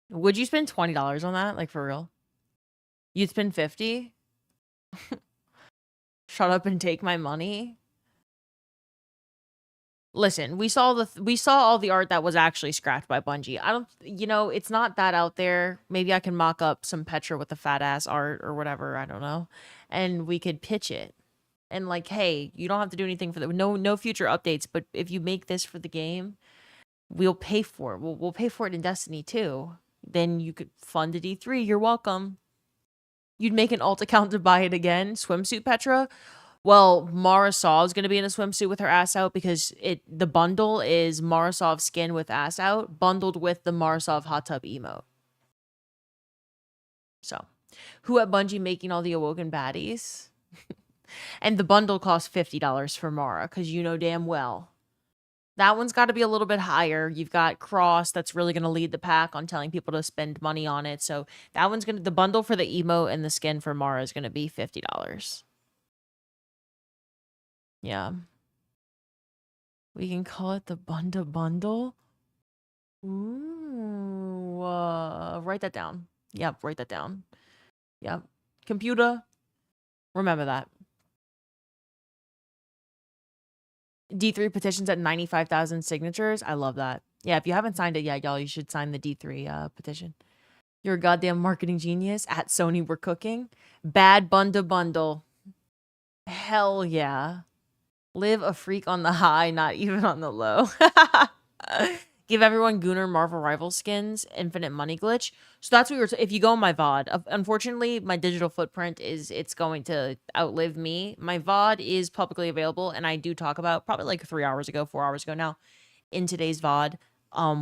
Would you spend $20 on that? Like, for real? You'd spend 50? Shut up and take my money? Listen, we saw all the art that was actually scrapped by Bungie. I don't, it's not that out there. Maybe I can mock up some Petra with the fat ass art or whatever, I don't know. And we could pitch it. And like, hey, you don't have to do anything for the no future updates, but if you make this for the game, we'll pay for it. We'll pay for it in Destiny 2. Then you could fund a D3. You're welcome. You'd make an alt account to buy it again. Swimsuit Petra. Well, Marasov is going to be in a swimsuit with her ass out because the bundle is Marasov skin with ass out bundled with the Marasov hot tub emote. So, who at Bungie making all the Awoken baddies? And the bundle costs $50 for Mara because you know damn well. That one's got to be a little bit higher. You've got Cross that's really going to lead the pack on telling people to spend money on it. So that one's going to, the bundle for the emote and the skin for Mara is going to be $50. Yeah. We can call it the bundle. Ooh. Write that down. Yep, write that down. Yep. Computer, remember that. D3 petitions at 95,000 signatures. I love that. Yeah, if you haven't signed it yet, y'all, you should sign the D3 petition. You're a goddamn marketing genius. At Sony, we're cooking. Bad bundle. Hell yeah. Live a freak on the high, not even on the low. Give everyone Gunnar Marvel Rival skins, infinite money glitch. So that's what we were, if you go on my VOD, unfortunately, my digital footprint it's going to outlive me. My VOD is publicly available, and I do talk about, probably like 4 hours ago now, in today's VOD,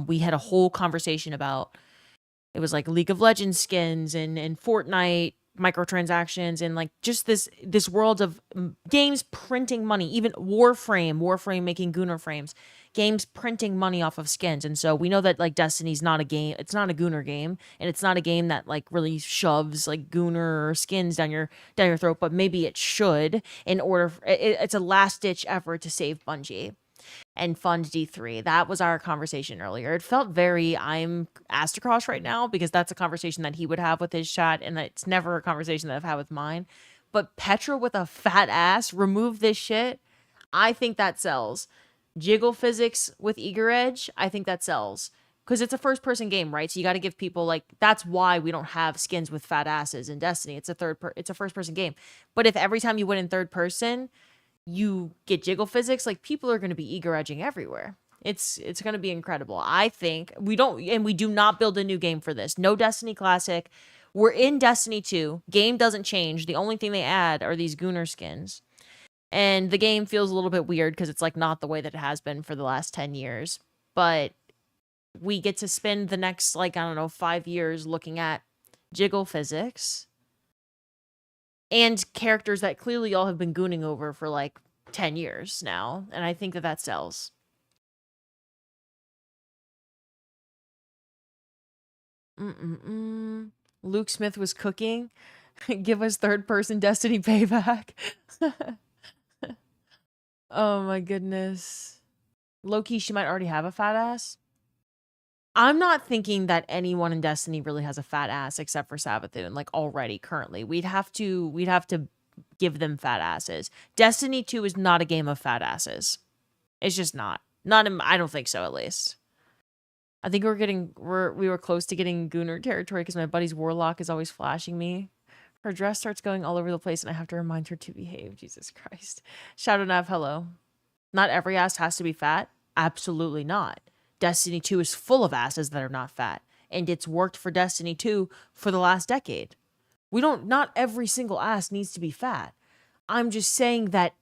we had a whole conversation about, it was like League of Legends skins and Fortnite microtransactions and like just this world of games printing money, even Warframe making Gunnar frames, games printing money off of skins. And so we know that like Destiny's not a game, it's not a Gunnar game, and it's not a game that like really shoves like Gunnar or skins down your throat, but maybe it should, in order it's a last ditch effort to save Bungie and fund D3. That was our conversation earlier. It felt very, I'm Astrocross right now, because that's a conversation that he would have with his chat, and it's never a conversation that I've had with mine. But Petra with a fat ass, remove this shit. I think that sells. Jiggle physics with Eager Edge, I think that sells. Because it's a first-person game, right? So you got to give people, like, that's why we don't have skins with fat asses in Destiny. It's a first-person game. But if every time you went in third person, you get jiggle physics, like, people are going to be eager edging everywhere. It's going to be incredible. I think we do not build a new game for this. No Destiny Classic. We're in Destiny 2. Game doesn't change. The only thing they add are these Gunnar skins. And the game feels a little bit weird because it's like not the way that it has been for the last 10 years. But we get to spend the next, like, I don't know, 5 years looking at jiggle physics and characters that clearly y'all have been gooning over for like 10 years now. And I think that sells. Luke Smith was cooking. Give us third-person Destiny payback. Oh my goodness. Low-key, she might already have a fat ass. I'm not thinking that anyone in Destiny really has a fat ass except for Savathun, like already, currently. We'd have to give them fat asses. Destiny 2 is not a game of fat asses. It's just not. I don't think so, at least. I think we were close to getting Gooner territory because my buddy's warlock is always flashing me. Her dress starts going all over the place and I have to remind her to behave. Jesus Christ. Shadow Nav, hello. Not every ass has to be fat. Absolutely not. Destiny 2 is full of asses that are not fat. And it's worked for Destiny 2 for the last decade. Not every single ass needs to be fat. I'm just saying that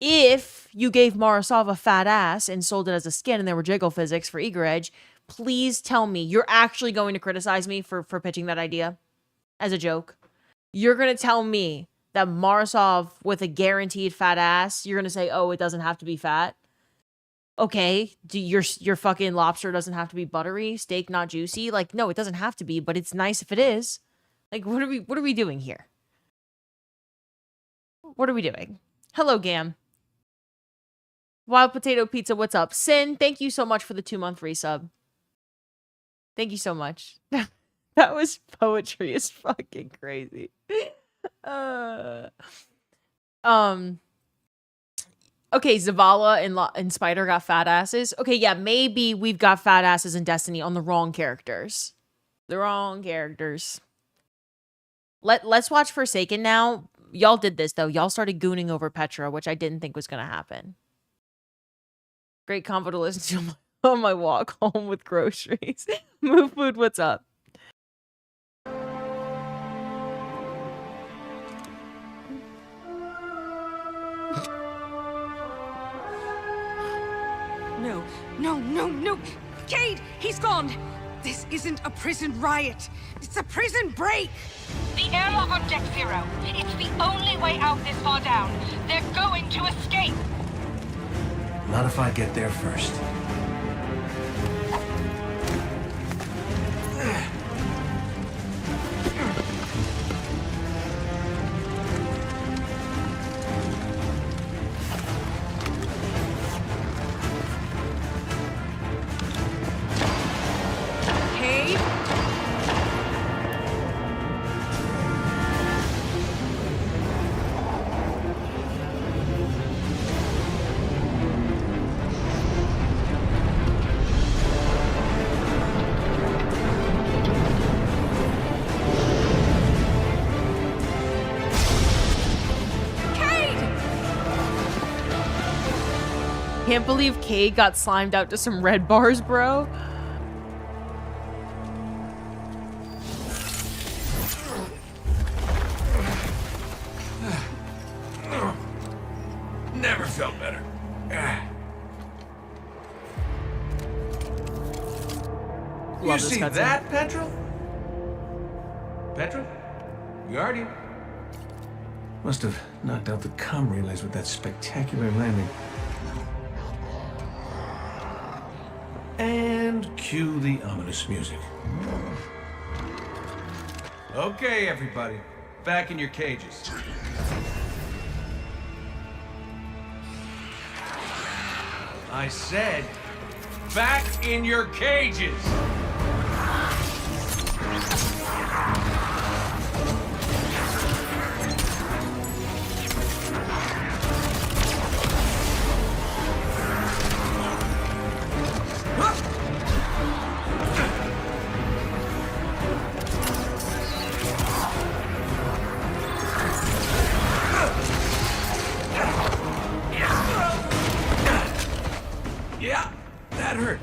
if you gave Marasov a fat ass and sold it as a skin and there were jiggle physics for Eager Edge, please tell me you're actually going to criticize me for pitching that idea as a joke. You're going to tell me that Marasov with a guaranteed fat ass, you're going to say, oh, it doesn't have to be fat. Okay, your fucking lobster doesn't have to be buttery, steak not juicy. Like, no, it doesn't have to be, but it's nice if it is. Like, what are we doing here? What are we doing? Hello, Gam. Wild Potato Pizza, what's up? Sin, thank you so much for the 2-month resub. Thank you so much. That was poetry as fucking crazy. Okay, Zavala and Spider got fat asses. Okay, yeah, maybe we've got fat asses in Destiny on the wrong characters. The wrong characters. Let's watch Forsaken now. Y'all did this, though. Y'all started gooning over Petra, which I didn't think was going to happen. Great convo to listen to on my walk home with groceries. Move Food, what's up?
No, no, no, no! Cade, he's gone! This isn't a prison riot. It's a prison break!
The airlock on Deck 0. It's the only way out this far down. They're going to escape.
Not if I get there first.
Can't believe Cade got slimed out to some red bars, bro.
Never felt better. You see that, Petra? Petra? Guardian? Must have knocked out the comm relays with that spectacular landing. And cue the ominous music. Okay, everybody. Back in your cages. I said, back in your cages! Yeah, that hurt.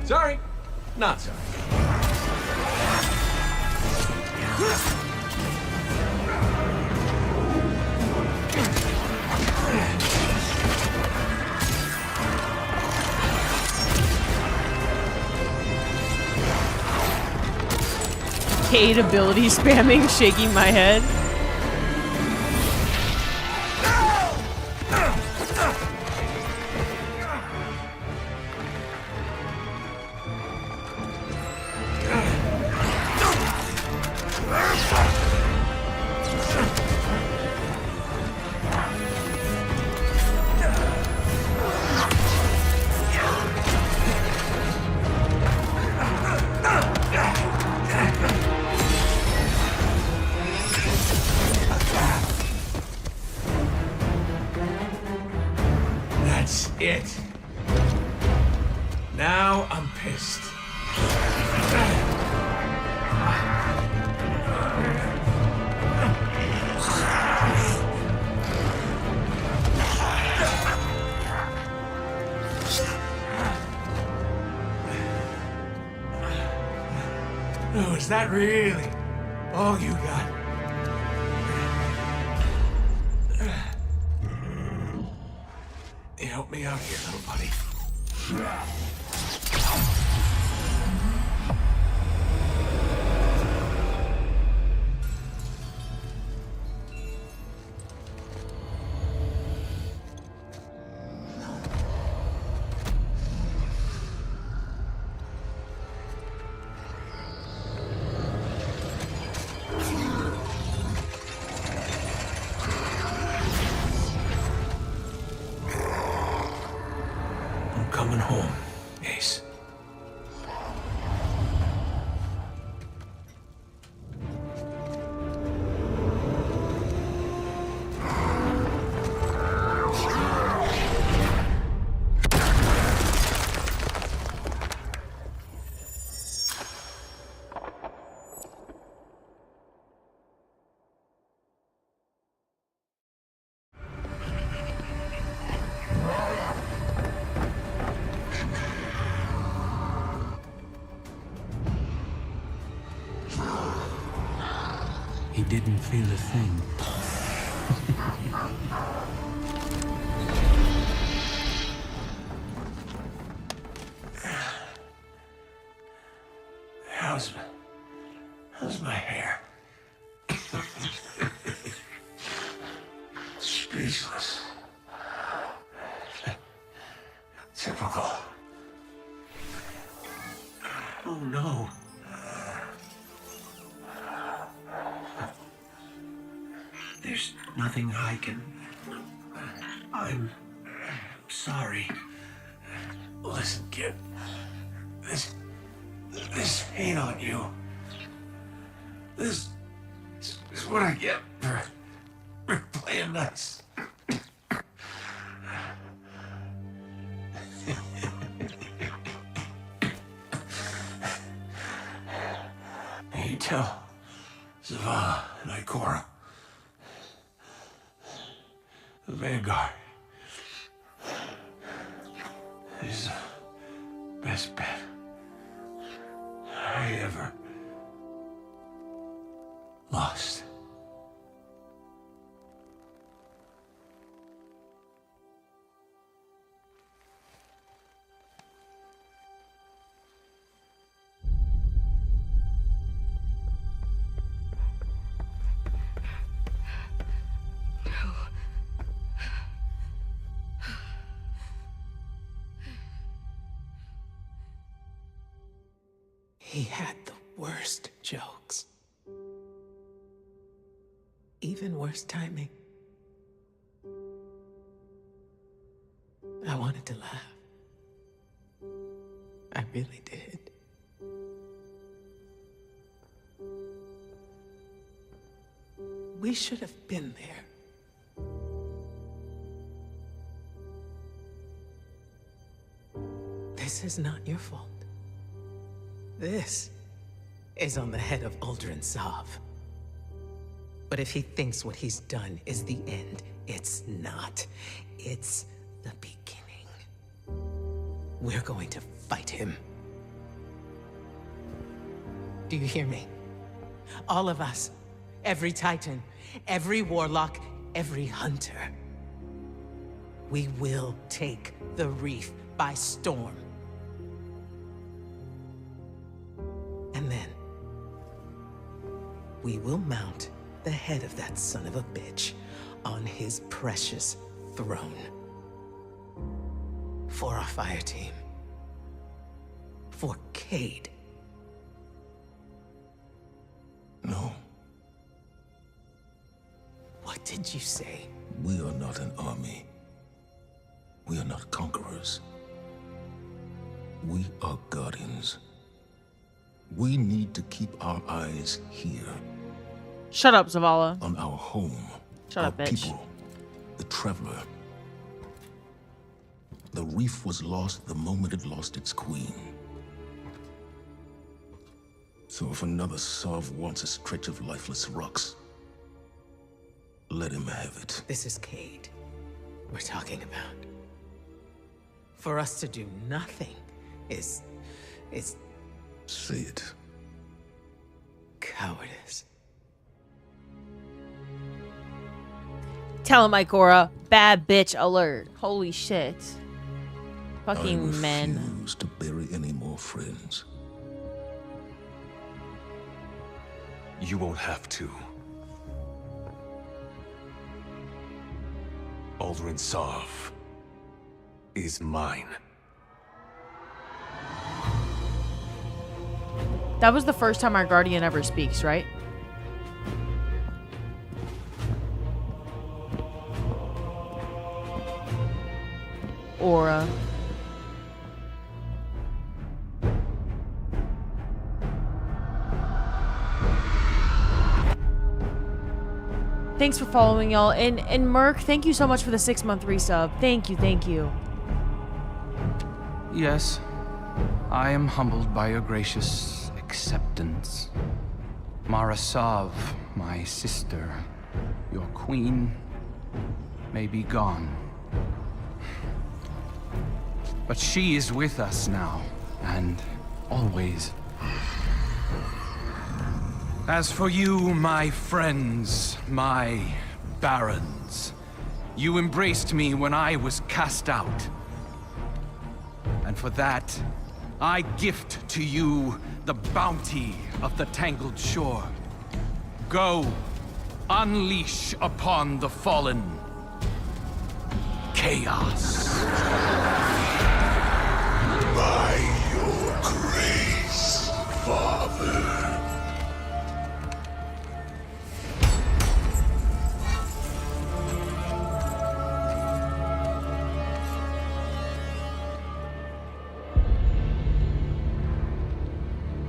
Sorry, not sorry.
Cade ability spamming, shaking my head.
Oh, is that really all you got? You help me out here, little buddy. Coming home, Ace.
He didn't feel a thing.
How's my hair? Speechless. Typical. Oh no. There's nothing I can... I'm sorry. Listen, kid. This ain't on you. This is what I get for playing nice. You tell Zavala and Ikora. The Vanguard is the best bet I ever lost.
He had the worst jokes. Even worse timing. I wanted to laugh. I really did. We should have been there. This is not your fault. This is on the head of Uldren Sov. But if he thinks what he's done is the end, it's not. It's the beginning. We're going to fight him. Do you hear me? All of us. Every Titan, every Warlock, every Hunter. We will take the Reef by storm. And then, we will mount the head of that son of a bitch on his precious throne. For our fire team. For Cade.
No.
What did you say?
We are not an army. We are not conquerors. We are guardians. We need to keep our eyes here.
Shut up, Zavala.
On our home.
Shut up, bitch.
People, the Traveler. The Reef was lost the moment it lost its queen. So if another Sov wants a stretch of lifeless rocks, let him have it.
This is Cade we're talking about. For us to do nothing is...
Say it.
how it is.
Tell him, Ikora. Bad bitch alert. Holy shit. Fucking men.
I refuse to bury any more friends.
You won't have to. Aldrin Sov is mine.
That was the first time our guardian ever speaks, right? Aura. Thanks for following, y'all. And Merc, thank you so much for the 6-month resub. Thank you, thank you.
Yes, I am humbled by your gracious acceptance. Mara Sov, my sister, your queen, may be gone. But she is with us now, and always. As for you, my friends, my barons, you embraced me when I was cast out. And for that, I gift to you the bounty of the Tangled Shore. Go, unleash upon the fallen chaos.
By your grace, Father.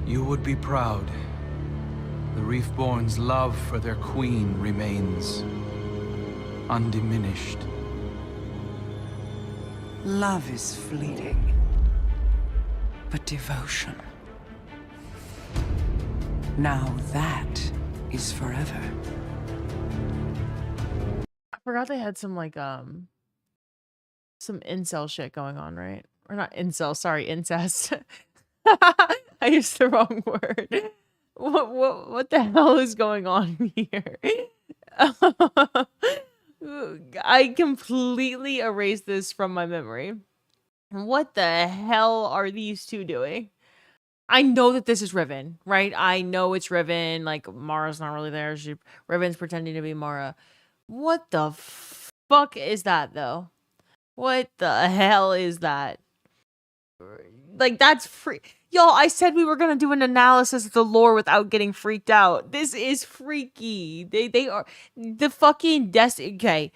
You would be proud. The Reefborn's love for their queen remains undiminished.
Love is fleeting, but devotion. Now that is forever.
I forgot they had some like some incel shit going on, right? Or not incel, sorry, incest. I used the wrong word. What the hell is going on here? I completely erased this from my memory. What the hell are these two doing? I know that this is Riven, right? I know it's Riven. Like, Mara's not really there. Riven's pretending to be Mara. What the fuck is that, though? What the hell is that? Like, that's free. Y'all, I said we were going to do an analysis of the lore without getting freaked out. This is freaky. They are the fucking Destiny. Okay.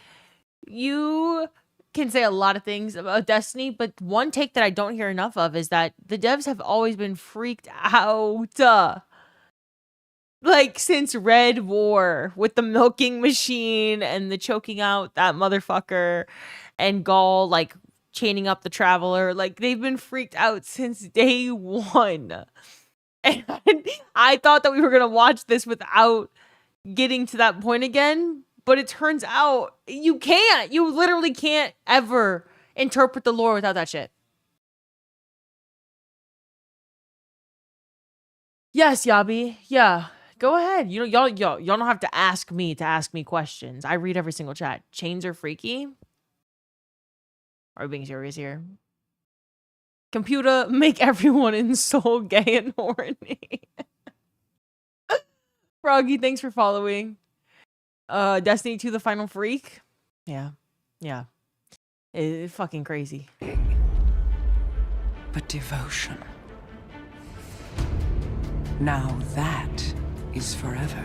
You can say a lot of things about Destiny, but one take that I don't hear enough of is that the devs have always been freaked out. Like, since Red War with the milking machine and the choking out that motherfucker and Gaul, like, chaining up the Traveler. Like, they've been freaked out since day one. And I thought that we were going to watch this without getting to that point again. But it turns out you can't. You literally can't ever interpret the lore without that shit. Yes, Yabi. Yeah. Go ahead. You know, y'all don't have to ask me questions. I read every single chat. Chains are freaky. Are we being serious here? Computer, make everyone in Soul gay and horny. Froggy, thanks for following. Destiny 2, the final freak. Yeah. Yeah. It's fucking crazy.
But devotion. Now that is forever.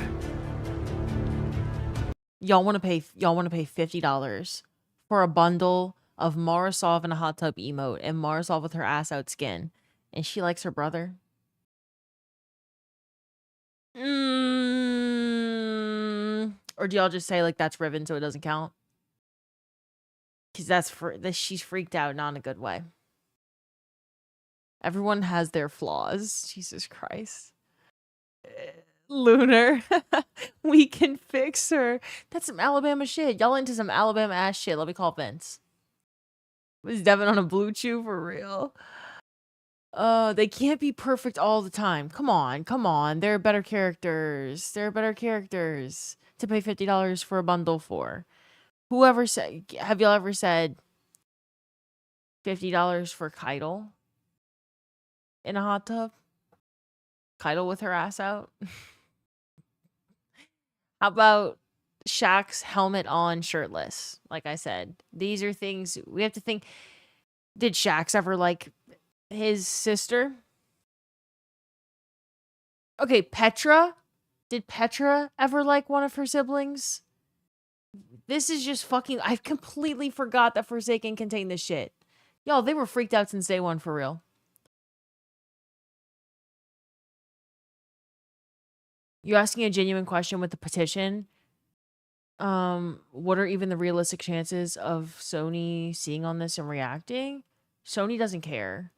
Y'all want to pay $50 for a bundle of Marasov in a hot tub emote and Marasov with her ass out skin, and she likes her brother? Or do y'all just say like that's Riven so it doesn't count? Because she's freaked out, not in a good way. Everyone has their flaws. Jesus Christ. Lunar. We can fix her. That's some Alabama shit. Y'all into some Alabama ass shit. Let me call Vince. Was Devin on a blue chew for real? They can't be perfect all the time. Come on, come on. There are better characters. There are better characters to pay $50 for a bundle for. Whoever said, have y'all ever said $50 for Keitel in a hot tub? Keitel with her ass out? How about Shaq's helmet on, shirtless? Like I said, these are things we have to think. Did Shaq's ever like his sister? Okay, Petra? Did Petra ever like one of her siblings? This is just fucking... I completely forgot that Forsaken contained this shit. Y'all, they were freaked out since day one, for real. You're asking a genuine question with the petition. What are even the realistic chances of Sony seeing on this and reacting? Sony doesn't care.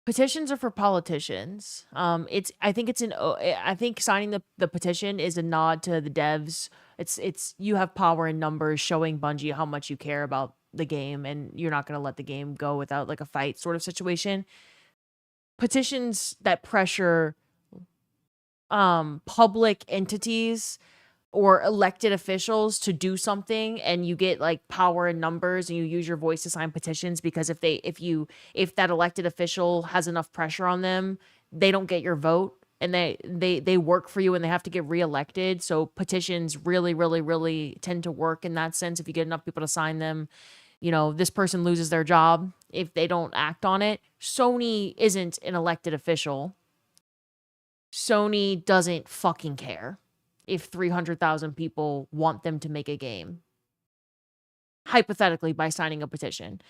Petitions are for politicians. I think signing the petition is a nod to the devs. It's you have power in numbers, showing Bungie how much you care about the game, and you're not gonna let the game go without like a fight sort of situation. Petitions that pressure public entities or elected officials to do something, and you get like power in numbers and you use your voice to sign petitions, because if that elected official has enough pressure on them, they don't get your vote, and they work for you and they have to get reelected. So petitions really tend to work in that sense. If you get enough people to sign them, you know, this person loses their job if they don't act on it. Sony isn't an elected official. Sony doesn't fucking care if 300,000 people want them to make a game, hypothetically, by signing a petition.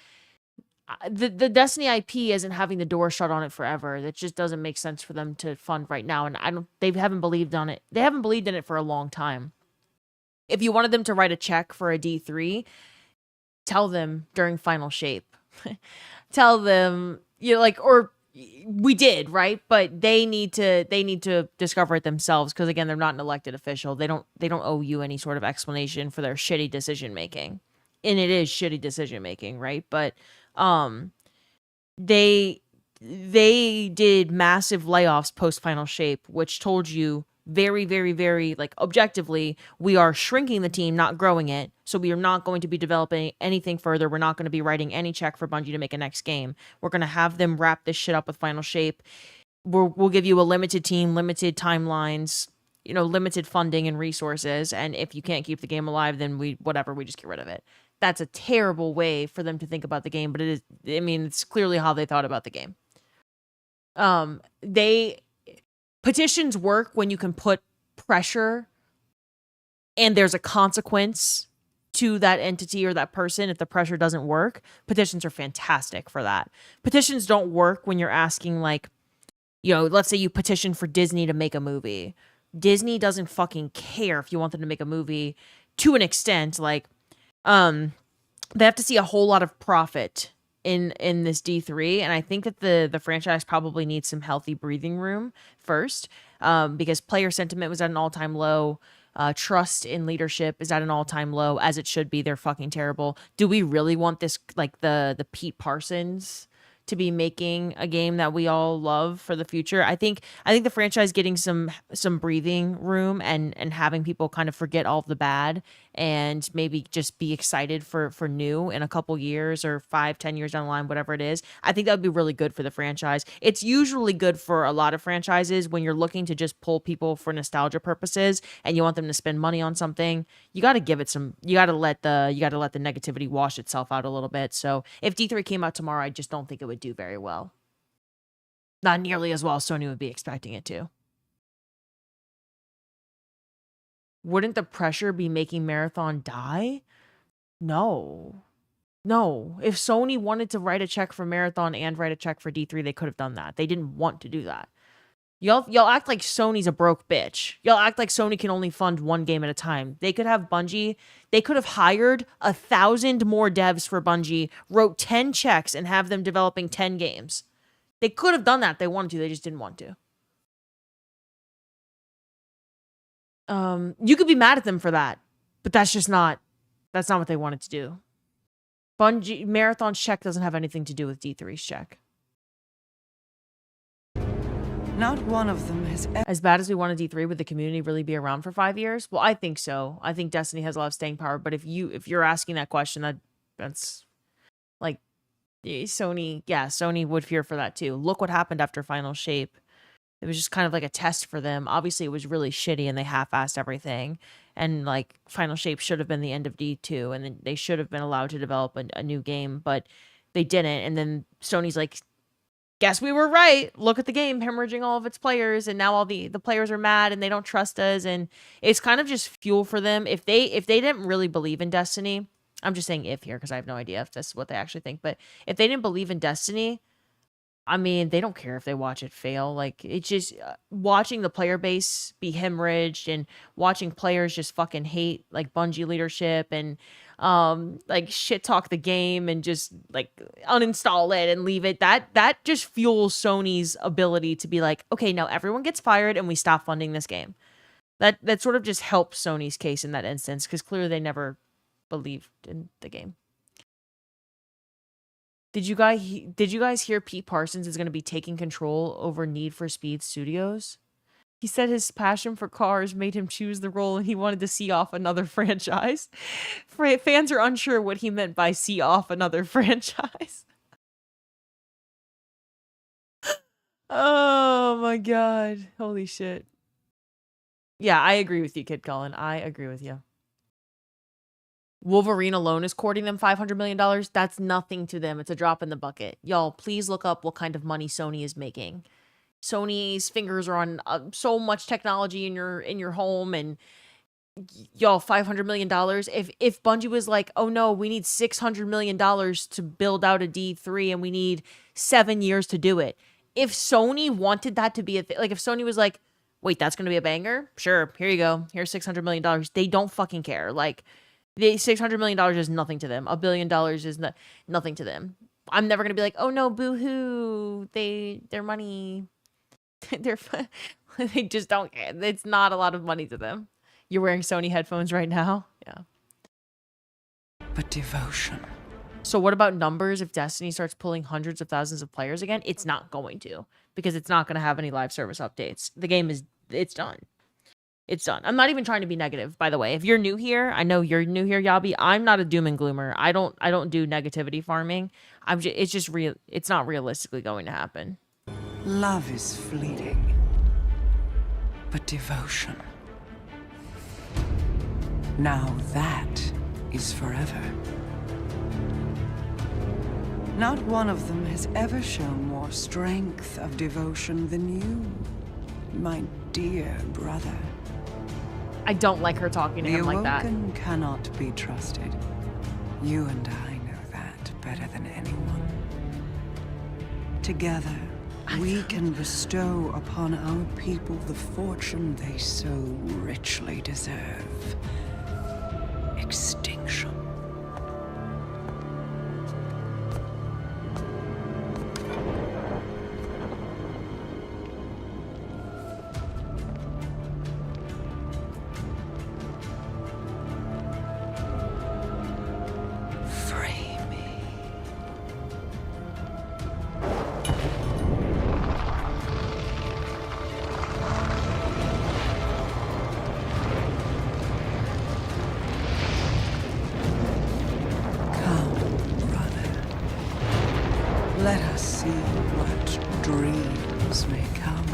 The Destiny IP isn't having the door shut on it forever. That just doesn't make sense for them to fund right now. And they haven't believed on it. They haven't believed in it for a long time. If you wanted them to write a check for a D3, tell them during Final Shape. Tell them, you know, like, or we did, right? But they need to discover it themselves, because again, they're not an elected official. They don't owe you any sort of explanation for their shitty decision making. And it is shitty decision making, right? But they did massive layoffs post Final Shape, which told you very like objectively, we are shrinking the team, not growing it. So we are not going to be developing anything further. We're not going to be writing any check for Bungie to make a next game. We're going to have them wrap this shit up with Final Shape. We'll give you a limited team, limited timelines, you know, limited funding and resources. And if you can't keep the game alive, then we just get rid of it. That's a terrible way for them to think about the game, but it is, I mean, it's clearly how they thought about the game. Petitions work when you can put pressure and there's a consequence to that entity or that person if the pressure doesn't work. Petitions are fantastic for that. Petitions don't work when you're asking, like, you know, let's say you petition for Disney to make a movie. Disney doesn't fucking care if you want them to make a movie, to an extent. Like, they have to see a whole lot of profit in this D3, and I think that the franchise probably needs some healthy breathing room first, because player sentiment was at an all-time low. Trust in leadership is at an all-time low, as it should be. They're fucking terrible. Do we really want this, like the Pete Parsons to be making a game that we all love for the future? I think the franchise getting some breathing room and having people kind of forget all of the bad and maybe just be excited for new in a couple years or 5-10 years down the line, whatever it is. I think that would be really good for the franchise. It's usually good for a lot of franchises when you're looking to just pull people for nostalgia purposes and you want them to spend money on something. You got to give it some, you got to let the negativity wash itself out a little bit. So if D3 came out tomorrow, I just don't think it would do very well. Not nearly as well as Sony would be expecting it to. Wouldn't the pressure be making Marathon die? No. If Sony wanted to write a check for Marathon and write a check for D3, they could have done that. They didn't want to do that. Y'all act like Sony's a broke bitch. Y'all act like Sony can only fund one game at a time. They could have Bungie. They could have hired 1,000 more devs for Bungie, wrote 10 checks, and have them developing 10 games. They could have done that if they wanted to. They just didn't want to. You could be mad at them for that, but that's not what they wanted to do. Bungie Marathon's check doesn't have anything to do with D3's check.
Not one of them has ever...
As bad as we want a D3, would the community really be around for 5 years? Well, I think so. I think Destiny has a lot of staying power, but if you're asking that question, that's like Sony would fear for that too. Look what happened after Final Shape. It was just kind of like a test for them. Obviously, it was really shitty and they half-assed everything. And like Final Shape should have been the end of D2, and then they should have been allowed to develop a new game, but they didn't. And then Sony's like, guess we were right. Look at the game hemorrhaging all of its players, and now all the players are mad and they don't trust us, and it's kind of just fuel for them. If they didn't really believe in Destiny, I'm just saying if here because I have no idea if that's what they actually think, but if they didn't believe in Destiny, I mean, they don't care if they watch it fail. Like, it's just watching the player base be hemorrhaged and watching players just fucking hate like Bungie leadership and like shit talk the game and just like uninstall it and leave it. That just fuels Sony's ability to be like, okay, now everyone gets fired and we stop funding this game. That sort of just helps Sony's case in that instance, because clearly they never believed in the game. Did you guys hear Pete Parsons is going to be taking control over Need for Speed Studios? He said his passion for cars made him choose the role and he wanted to see off another franchise. Fans are unsure what he meant by see off another franchise. Oh my god. Holy shit. Yeah, I agree with you, Kid Colin. I agree with you. Wolverine alone is courting them $500 million. That's nothing to them. It's a drop in the bucket. Y'all, please look up what kind of money Sony is making. Sony's fingers are on so much technology in your home, and y'all, $500 million. If Bungie was like, oh no, we need $600 million to build out a D3 and we need 7 years to do it. If Sony wanted that to be like if Sony was like, wait, that's going to be a banger? Sure, here you go. Here's $600 million. They don't fucking care. Like, the $600 million is nothing to them. $1 billion is nothing to them. I'm never going to be like, oh no, boo-hoo. Their money... they just don't care. It's not a lot of money to them. You're wearing Sony headphones right now? Yeah.
But devotion.
So what about numbers? If Destiny starts pulling hundreds of thousands of players again, it's not going to, because it's not going to have any live service updates. The game it's done. It's done. I'm not even trying to be negative, by the way. If you're new here, I know you're new here, Yabi. I'm not a doom and gloomer. I don't do negativity farming. It's just real. It's not realistically going to happen.
Love is fleeting, but devotion. Now that is forever. Not one of them has ever shown more strength of devotion than you, my dear brother.
I don't like her talking to him like that.
The Awoken cannot be trusted. You and I know that better than anyone. Together, we can bestow upon our people the fortune they so richly deserve. Extinction. Let us see what dreams may come.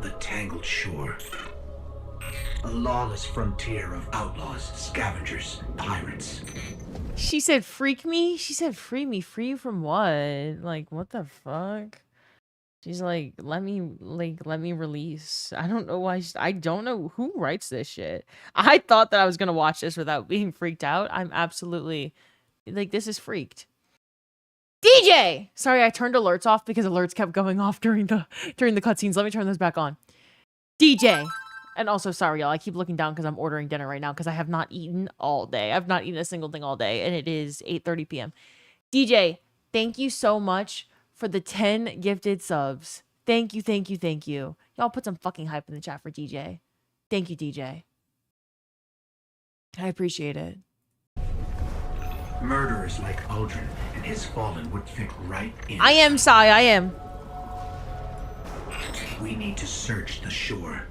The Tangled Shore. A lawless frontier of outlaws, scavengers, pirates.
She said, freak me? She said, free me. Free you from what? Like, what the fuck? She's like, let me release. I don't know why. I don't know who writes this shit. I thought that I was going to watch this without being freaked out. I'm absolutely, like, this is freaked. DJ! Sorry, I turned alerts off because alerts kept going off during the cutscenes. Let me turn those back on. DJ! And also, sorry, y'all, I keep looking down because I'm ordering dinner right now because I have not eaten all day. I've not eaten a single thing all day, and it is 8:30 p.m. DJ, thank you so much for the 10 gifted subs. Thank you, thank you, thank you. Y'all put some fucking hype in the chat for DJ. Thank you, DJ. I appreciate it.
Murderers like Uldren and his fallen would fit right in.
I am, Sai, I am.
We need to search the shore.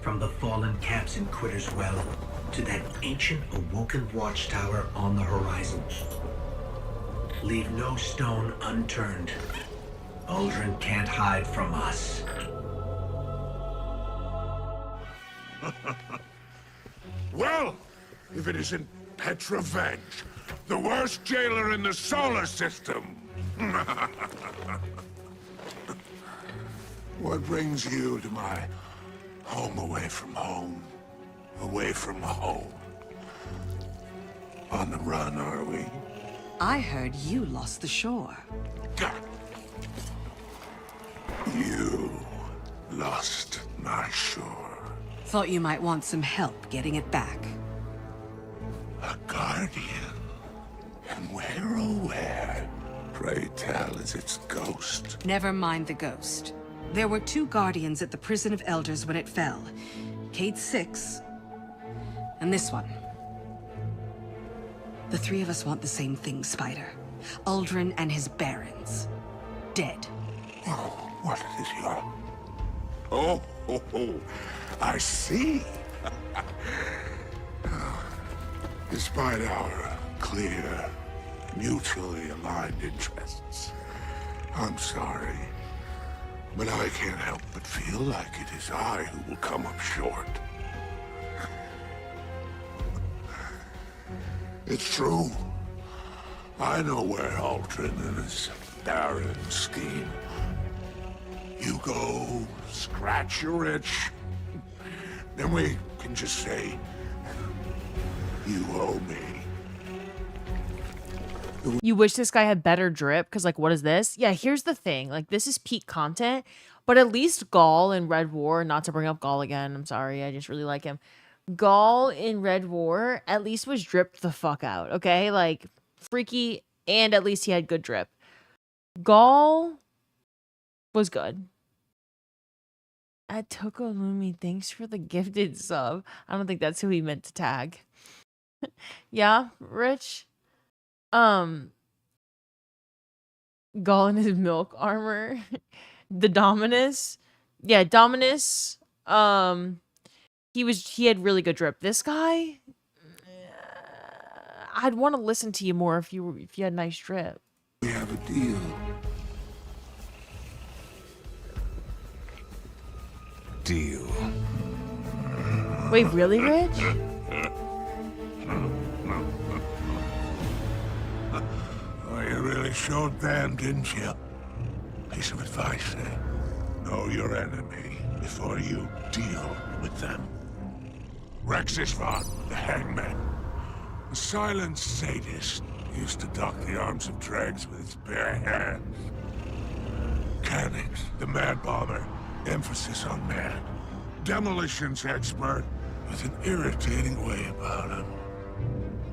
From the fallen camps in Quitter's Well to that ancient awoken watchtower on the horizon. Leave no stone unturned. Uldren can't hide from us.
Well, if it isn't Petrovenge, the worst jailer in the solar system. What brings you to my home away from home? Away from home. On the run, are we?
I heard you lost the shore.
You lost my shore.
Thought you might want some help getting it back.
A guardian? And where, oh where? Pray tell, is its ghost?
Never mind the ghost. There were 2 guardians at the Prison of Elders when it fell. Cade 6, and this one. The 3 of us want the same thing, Spider. Uldren and his barons. Dead.
Oh, what is your... Oh, I see. Despite our clear, mutually aligned interests, I'm sorry, but I can't help but feel like it is I who will come up short. It's true. I know where Uldren and his barren scheme. You go, scratch your itch, then we can just say, you owe me.
You wish this guy had better drip, because, like, what is this? Yeah, here's the thing. Like, this is peak content, but at least Gaul in Red War, not to bring up Gaul again, I'm sorry, I just really like him. Gaul in Red War at least was dripped the fuck out, okay? Like, freaky, and at least he had good drip. Gaul was good. At Tokolumi, thanks for the gifted sub. I don't think that's who he meant to tag. Yeah, Rich? Gaul in his milk armor. The Dominus. Yeah, Dominus. He had really good drip. This guy, I'd want to listen to you more if you had nice drip.
We have a deal.
Deal.
Wait, really, Rich?
Oh, you really showed them, didn't you? Piece of advice, eh? Know your enemy before you deal with them. Rexus Vaughn, the hangman. A silent sadist, used to dock the arms of dregs with his bare hands. Cannix, the mad bomber, emphasis on mad. Demolitions expert, with an irritating way about him.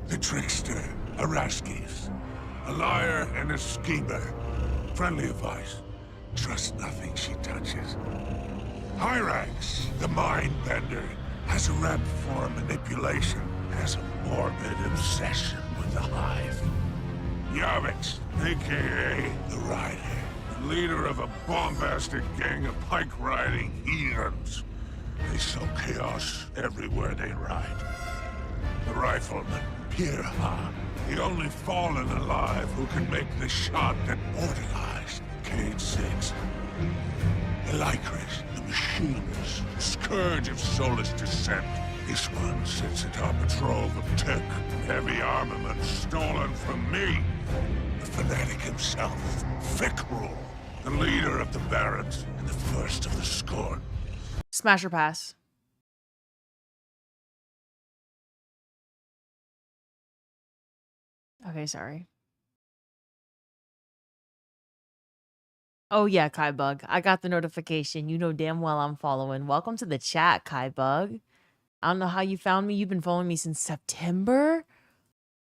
The trickster, Araskis. A liar and a schemer. Friendly advice. Trust nothing she touches. Hyrax, the mind bender, has a rep for manipulation. Has a morbid obsession with the hive. Yavix, a.k.a. the Rider. Leader of a bombastic gang of pike-riding heathens. They sow chaos everywhere they ride. The rifleman, Pirha, the only fallen alive who can make the shot that mortalized Cade 6. Elicris, the machinist, scourge of soulless descent. This one sits atop a trove of tech and heavy armament stolen from me. The fanatic himself, Fikrul, the leader of the Barons and the first of the Scorn.
Smash or pass? Okay, sorry. Oh yeah, Kai Bug. I got the notification. You know damn well I'm following. Welcome to the chat, Kai Bug. I don't know how you found me. You've been following me since September?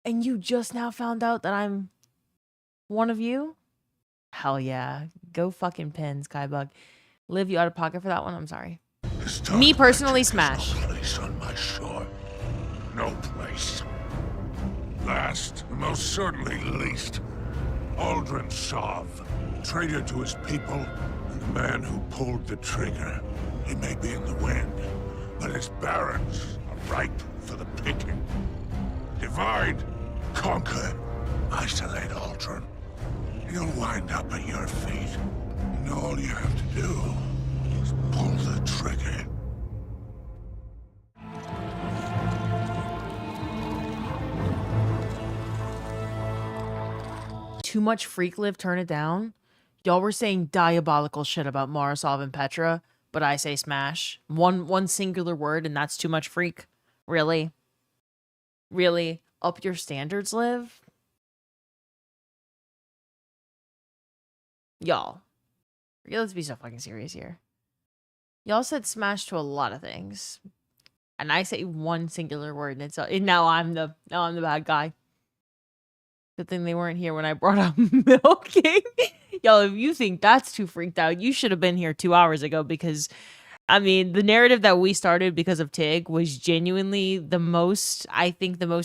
And you just now found out that I'm one of you? Hell yeah. Go fucking pin, Skybug. Liv, you out of pocket for that one? I'm sorry.
This
Me
dark
personally,
magic
Smash.
has no place on my shore. No place. Last, and most certainly least, Aldrin Sov, traitor to his people, and the man who pulled the trigger. He may be in the wind, but his barons are ripe for the picking. Divide, conquer, isolate Aldrin. He'll wind up at your feet, and all you have to do is pull the trigger.
Too much freak, Liv, turn it down. Y'all were saying diabolical shit about Morosov and Petra, but I say Smash. One singular word, and that's too much freak. Really? Really? Up your standards, Liv? Y'all. Let's be so fucking serious here. Y'all said Smash to a lot of things. And I say one singular word, and now I'm the bad guy. Good thing they weren't here when I brought up milking. Y'all, if you think that's too freaked out, you should have been here 2 hours ago, because, I mean, the narrative that we started because of Tig was genuinely the most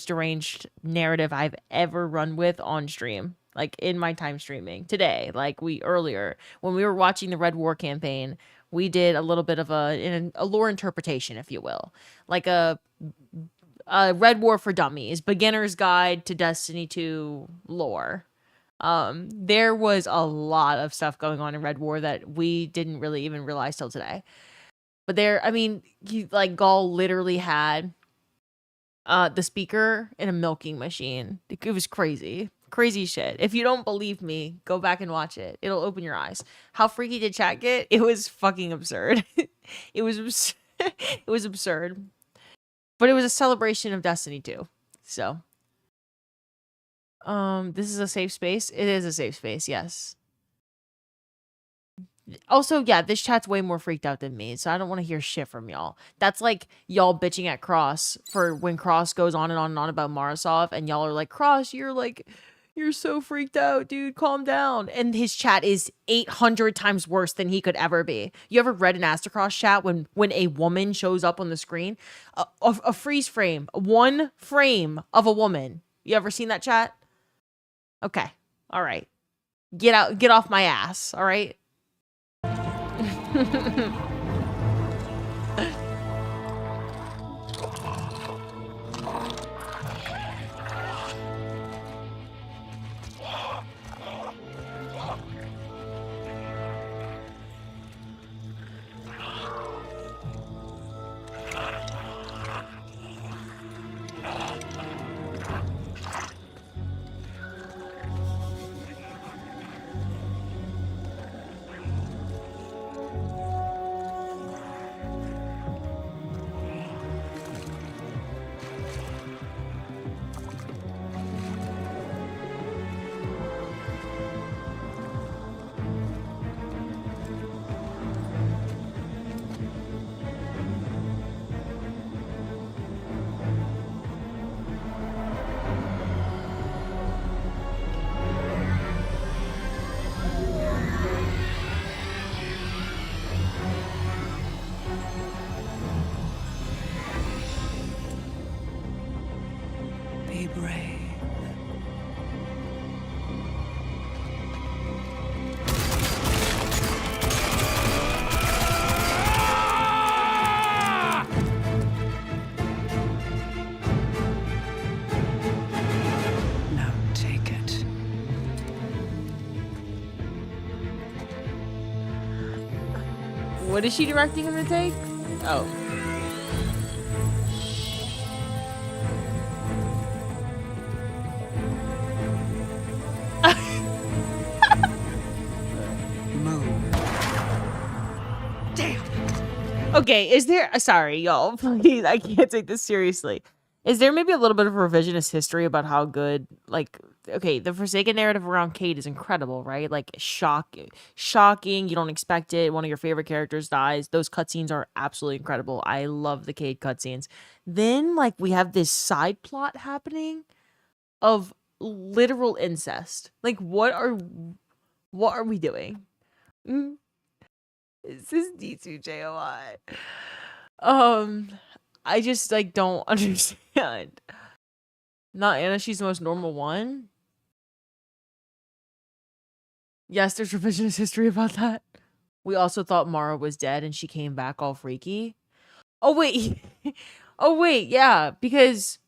deranged narrative I've ever run with on stream. Like, in my time streaming today, like earlier when we were watching the Red War campaign, we did a little bit of a lore interpretation, if you will, like a Red War for Dummies, beginner's guide to Destiny 2 lore. There was a lot of stuff going on in Red War that we didn't really even realize till today. But Gaul literally had the speaker in a milking machine. It was crazy. Crazy shit. If you don't believe me, go back and watch it. It'll open your eyes. How freaky did chat get? It was fucking absurd. It was it was absurd. But it was a celebration of Destiny 2. So, this is a safe space. It is a safe space, yes. Also, yeah, this chat's way more freaked out than me, so I don't want to hear shit from y'all. That's like y'all bitching at Cross for when Cross goes on and on and on about Morosov, and y'all are like, Cross, you're so freaked out, dude, calm down. And his chat is 800 times worse than he could ever be. You ever read an Astrocross chat when a woman shows up on the screen? A freeze frame, one frame of a woman. You ever seen that chat? Okay, all right. Get off my ass, all right?
Be brave. Now take it.
What is she directing him to take? Oh. Okay, is there... Sorry, y'all. Please, I can't take this seriously. Is there maybe a little bit of revisionist history about how good... Like, okay, the Forsaken narrative around Cade is incredible, right? Like, shocking. You don't expect it. One of your favorite characters dies. Those cutscenes are absolutely incredible. I love the Cade cutscenes. Then, like, we have this side plot happening of literal incest. Like, what are... What are we doing? Is this D2JOI? I just like don't understand. Not Anna, she's the most normal one. Yes, there's revisionist history about that. We also thought Mara was dead and she came back all freaky. Oh wait. Oh wait, yeah, because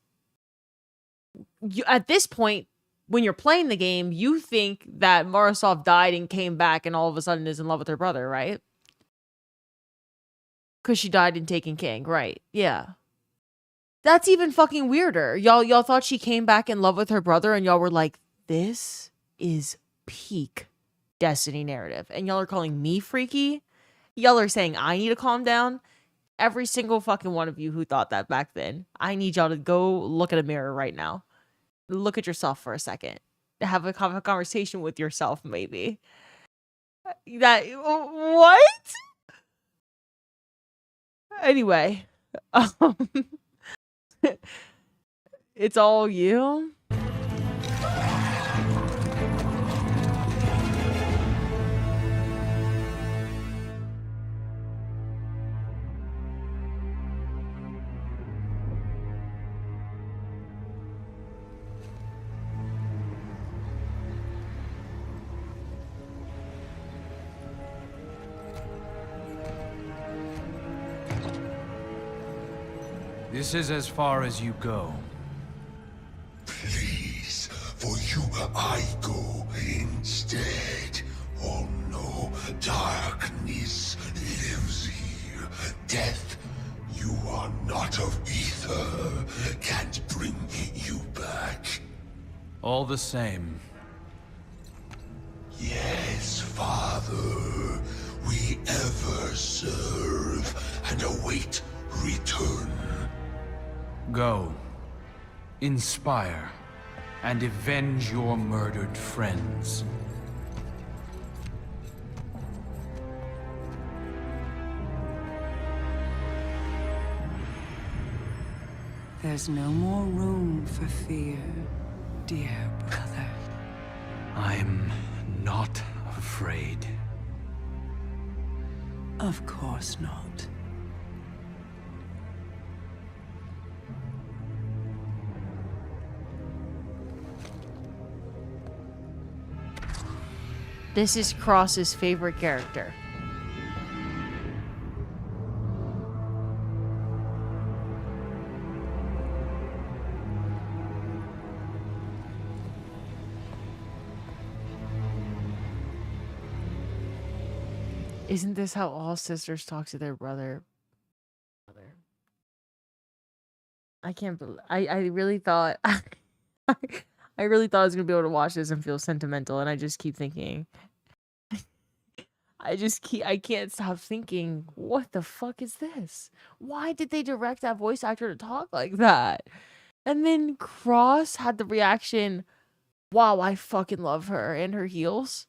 at this point, when you're playing the game, you think that Marasov died and came back and all of a sudden is in love with her brother, right? Because she died in Taken King, right? Yeah. That's even fucking weirder. Y'all thought she came back in love with her brother and y'all were like, this is peak Destiny narrative. And y'all are calling me freaky? Y'all are saying I need to calm down? Every single fucking one of you who thought that back then, I need y'all to go look at a mirror right now. Look at yourself for a second. Have a conversation with yourself, maybe. What? Anyway. It's all you?
This is as far as you go.
Please, for you I go instead. Oh no, darkness lives here. Death, you are not of ether. Can't bring you back.
All the same.
Yes, Father. We ever serve and await return.
Go. Inspire. And avenge your murdered friends.
There's no more room for fear, dear brother.
I'm not afraid.
Of course not.
This is Cross's favorite character. Isn't this how all sisters talk to their brother? I can't believe I really thought I really thought I was gonna be able to watch this and feel sentimental, and I just keep thinking. I can't stop thinking, what the fuck is this? Why did they direct that voice actor to talk like that? And then Cross had the reaction, wow, I fucking love her and her heels.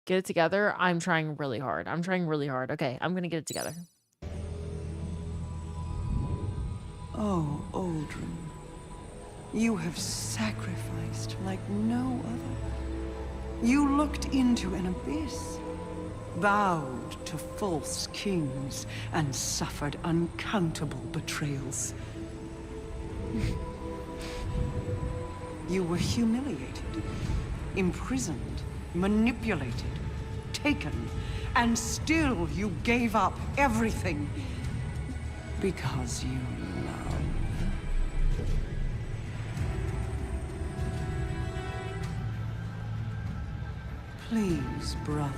Get it together. I'm trying really hard. Okay, I'm gonna get it together.
Oh, Aldrin. You have sacrificed like no other. You looked into an abyss, bowed to false kings, and suffered uncountable betrayals. You were humiliated, imprisoned, manipulated, taken, and still you gave up everything because you love. Please, brother,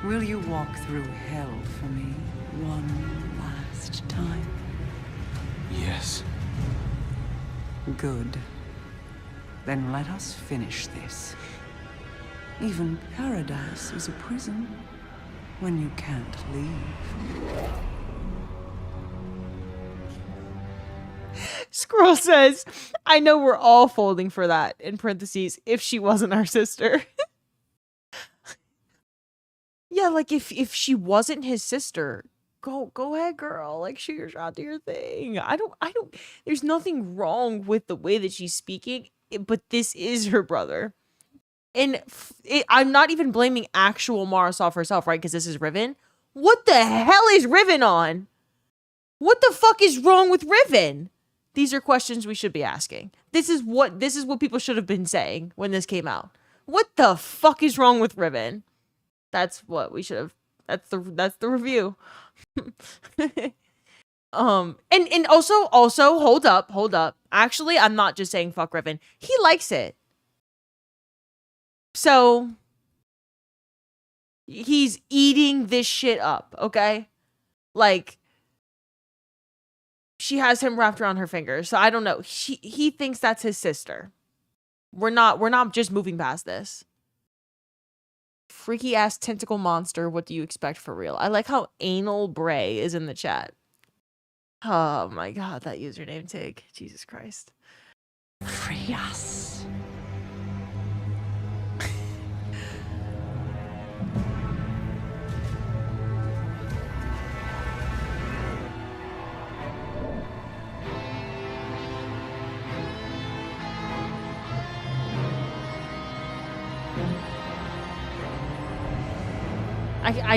will you walk through hell for me one last time?
Yes.
Good. Then let us finish this. Even paradise is a prison when you can't leave.
Scroll says, I know we're all folding for that, in parentheses, if she wasn't our sister. Yeah, like if she wasn't his sister, go ahead, girl. Like, shoot your shot, do your thing. I don't, there's nothing wrong with the way that she's speaking, but this is her brother. And I'm not even blaming actual Marasov herself, right? Because this is Riven. What the hell is Riven on? What the fuck is wrong with Riven? These are questions we should be asking. This is what people should have been saying when this came out. What the fuck is wrong with Riven? That's what we should have. That's the review. And also hold up. Actually, I'm not just saying fuck Riven. He likes it. So he's eating this shit up, okay? Like, she has him wrapped around her fingers. So I don't know. He thinks that's his sister. We're not just moving past this. Freaky ass tentacle monster. What do you expect for real? I like how Anal Bray is in the chat. Oh my god, that username Tig. Jesus Christ.
Free us.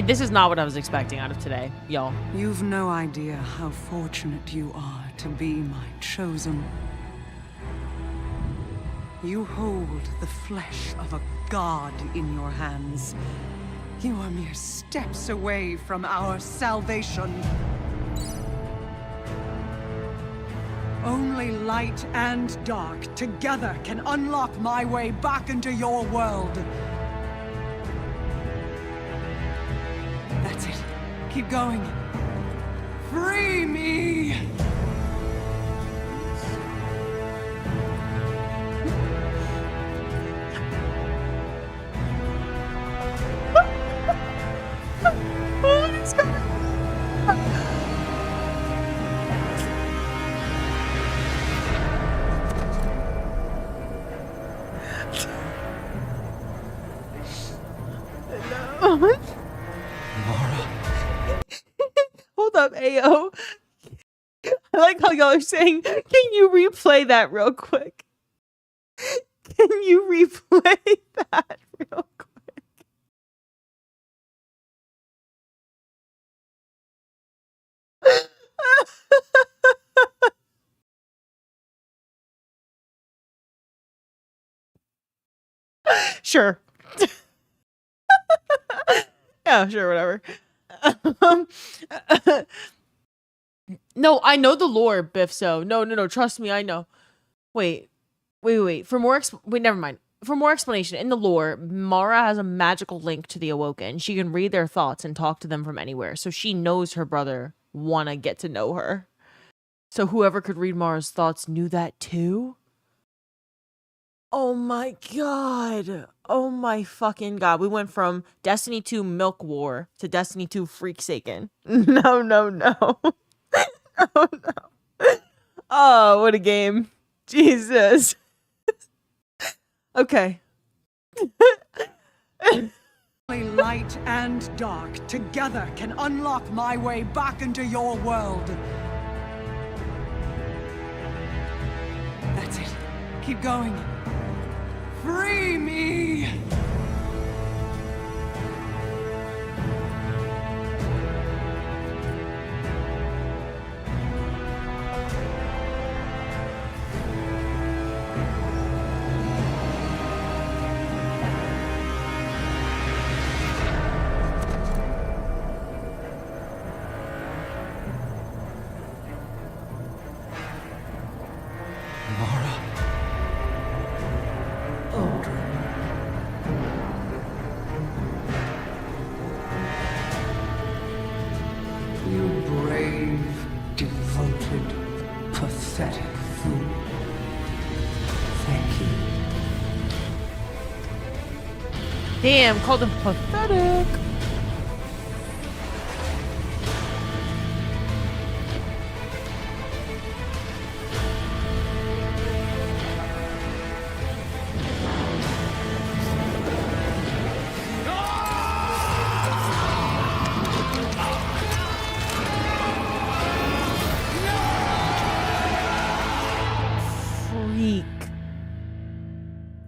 This is not what I was expecting out of today, y'all.
You've no idea how fortunate you are to be my chosen. You hold the flesh of a god in your hands. You are mere steps away from our salvation. Only light and dark together can unlock my way back into your world. That's it. Keep going. Free me!
Hold up, Ayo. I like how y'all are saying, can you replay that real quick? Can you replay that real quick? Sure. Yeah, sure, whatever. No, I know the lore, Biff, so no, trust me, I know. Wait. For more never mind. For more explanation, in the lore, Mara has a magical link to the Awoken. She can read their thoughts and talk to them from anywhere, so she knows her brother wanna get to know her. So whoever could read Mara's thoughts knew that too? Oh my god. Oh my fucking god. We went from Destiny 2 Milk War to Destiny 2 Freaksaken. No. Oh no. Oh, what a game. Jesus. Okay.
Only light and dark together can unlock my way back into your world. That's it. Keep going. Free me!
Damn, called him pathetic.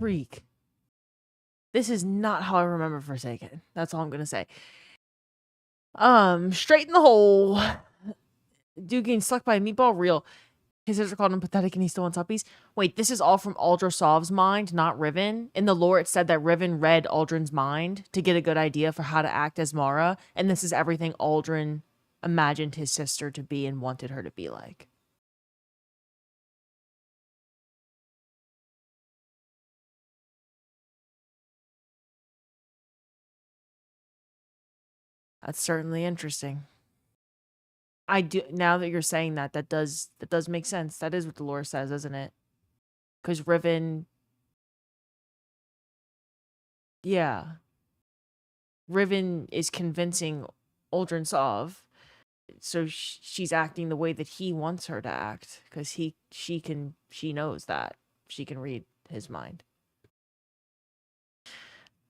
Freak. This is not how I remember Forsaken. That's all I'm gonna say. Straight in the hole. Dude getting stuck by a meatball. Real. His sister called him pathetic and he still wants puppies. Wait, this is all from Aldra Sov's mind, not Riven. In the lore, it said that Riven read Aldrin's mind to get a good idea for how to act as Mara. And this is everything Aldrin imagined his sister to be and wanted her to be like. That's certainly interesting. I do, now that you're saying that, that does make sense. That is what the lore says, isn't it? Because Riven, yeah, Riven is convincing Aldrin Sov, so she's acting the way that he wants her to act, because she knows that she can read his mind.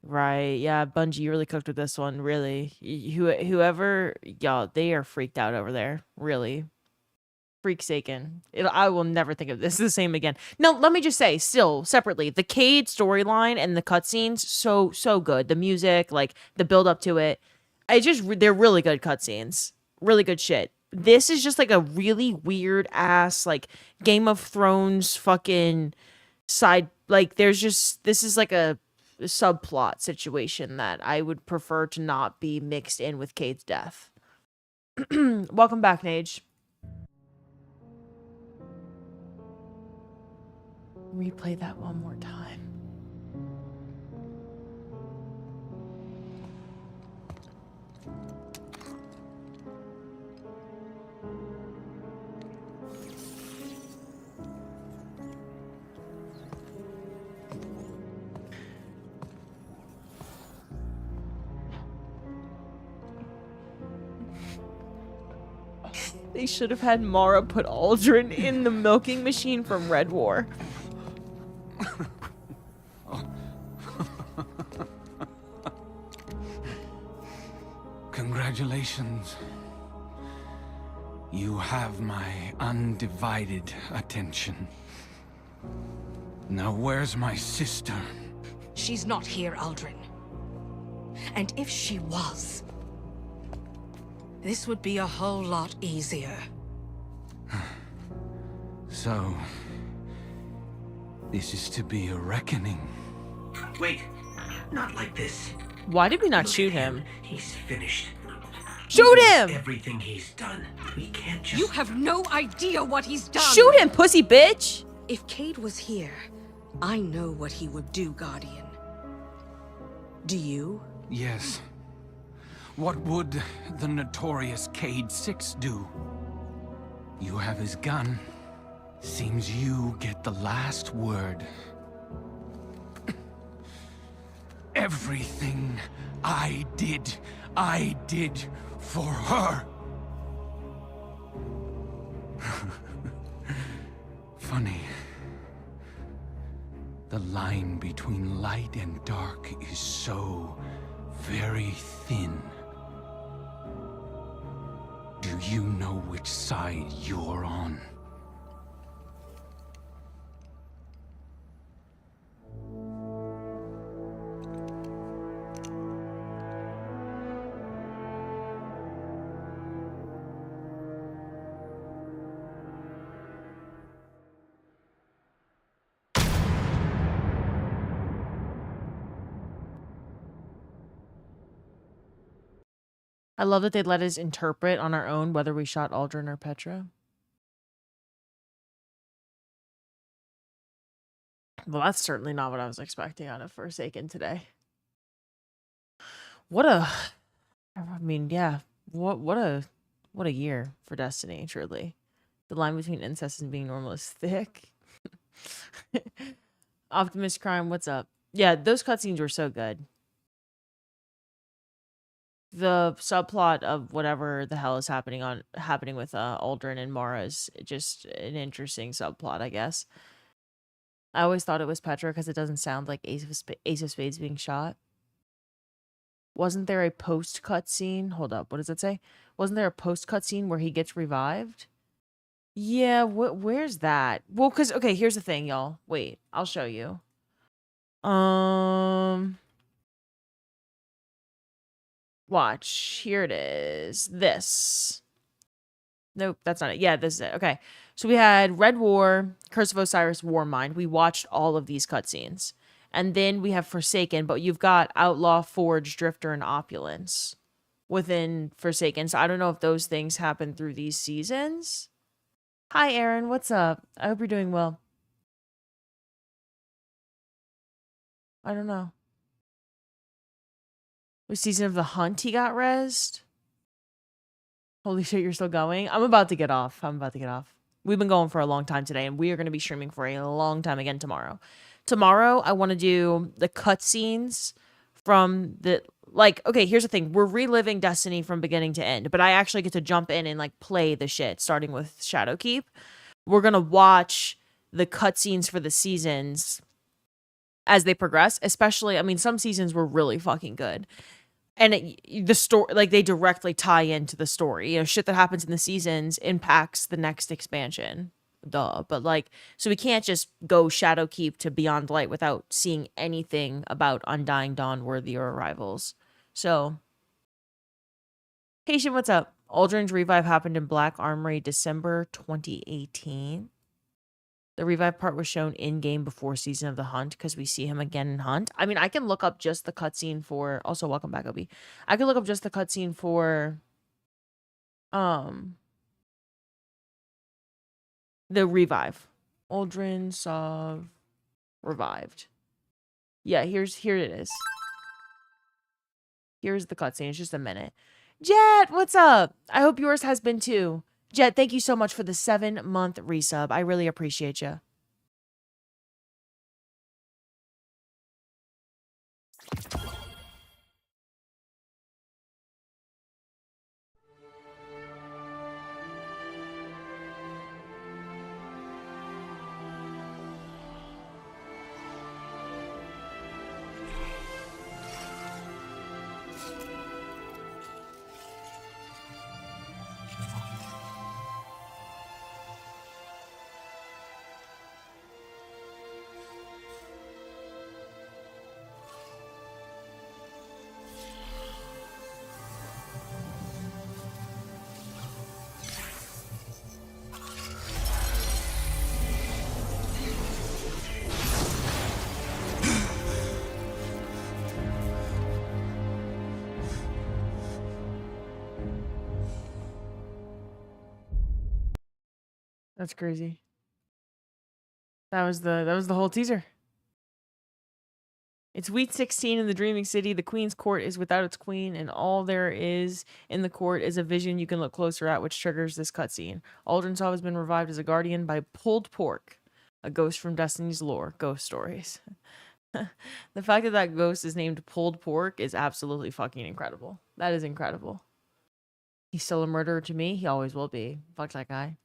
Right, yeah, Bungie, you really cooked with this one, really. Whoever, y'all, they are freaked out over there, really. Freaksaken. I will never think of this the same again. Now, let me just say, still, separately, the Cade storyline and the cutscenes, so good. The music, like, the build up to it, they're really good cutscenes. Really good shit. This is just, like, a really weird-ass, like, Game of Thrones fucking side, like, this is, like, a subplot situation that I would prefer to not be mixed in with Cade's death. Welcome back, Nage. Replay that one more time. They should have had Mara put Aldrin in the milking machine from Red War.
Congratulations. You have my undivided attention. Now where's my sister?
She's not here, Aldrin. And if she was, this would be a whole lot easier.
So, this is to be a reckoning.
Wait, not like this.
Why did we not shoot him?
He's finished.
Shoot him!
Everything he's done. We can't just...
You have no idea what he's done!
Shoot him, pussy bitch!
If Cade was here, I know what he would do, Guardian. Do you?
Yes. What would the notorious Cade 6 do? You have his gun. Seems you get the last word. Everything I did for her. Funny. The line between light and dark is so very thin. Do you know which side you're on?
I love that they let us interpret on our own whether we shot Aldrin or Petra. Well, that's certainly not what I was expecting out of Forsaken today. I mean, yeah, what a year for Destiny, truly. The line between incest and being normal is thick. Optimus Crime, what's up? Yeah, those cutscenes were so good. The subplot of whatever the hell is happening with Aldrin and Mara is just an interesting subplot, I guess. I always thought it was Petra because it doesn't sound like Ace of Spades being shot. Wasn't there a post cutscene? Hold up, what does it say? Wasn't there a post cutscene where he gets revived? Yeah, where's that? Well, because okay, here's the thing, y'all. Wait, I'll show you. Watch. Here it is. This. Nope, that's not it. Yeah, this is it. Okay. So we had Red War, Curse of Osiris, Warmind. We watched all of these cutscenes. And then we have Forsaken, but you've got Outlaw, Forge, Drifter, and Opulence within Forsaken. So I don't know if those things happen through these seasons. Hi, Aaron. What's up? I hope you're doing well. I don't know. With Season of the Hunt, he got rezzed. Holy shit, you're still going? I'm about to get off. We've been going for a long time today, and we are going to be streaming for a long time again tomorrow. Tomorrow, I want to do the cutscenes from the... Like, okay, here's the thing. We're reliving Destiny from beginning to end, but I actually get to jump in and, like, play the shit, starting with Shadowkeep. We're going to watch the cutscenes for the seasons as they progress, especially... I mean, some seasons were really fucking good. And the story, like, they directly tie into the story. You know, shit that happens in the seasons impacts the next expansion. Duh. But, like, so we can't just go Shadowkeep to Beyond Light without seeing anything about Undying Dawn, Worthy, or Arrivals. So, Haitian, what's up? Aldrin's revive happened in Black Armory December 2018. The revive part was shown in-game before Season of the Hunt because we see him again in Hunt. I mean, I can look up just the cutscene for... Also, welcome back, Obi. I can look up just the cutscene for... the revive. Aldrin Sov revived. Yeah, here it is. Here's the cutscene. It's just a minute. Jet, what's up? I hope yours has been too. Jet, thank you so much for the 7-month resub. I really appreciate you. That's crazy. That was the whole teaser. It's week 16 in the Dreaming City. The Queen's Court is without its queen, and all there is in the court is a vision you can look closer at, which triggers this cutscene. Aldrin Sov has been revived as a guardian by Pulled Pork, a ghost from Destiny's lore, ghost stories. The fact that that ghost is named Pulled Pork is absolutely fucking incredible. That is incredible. He's still a murderer to me. He always will be. Fuck that guy.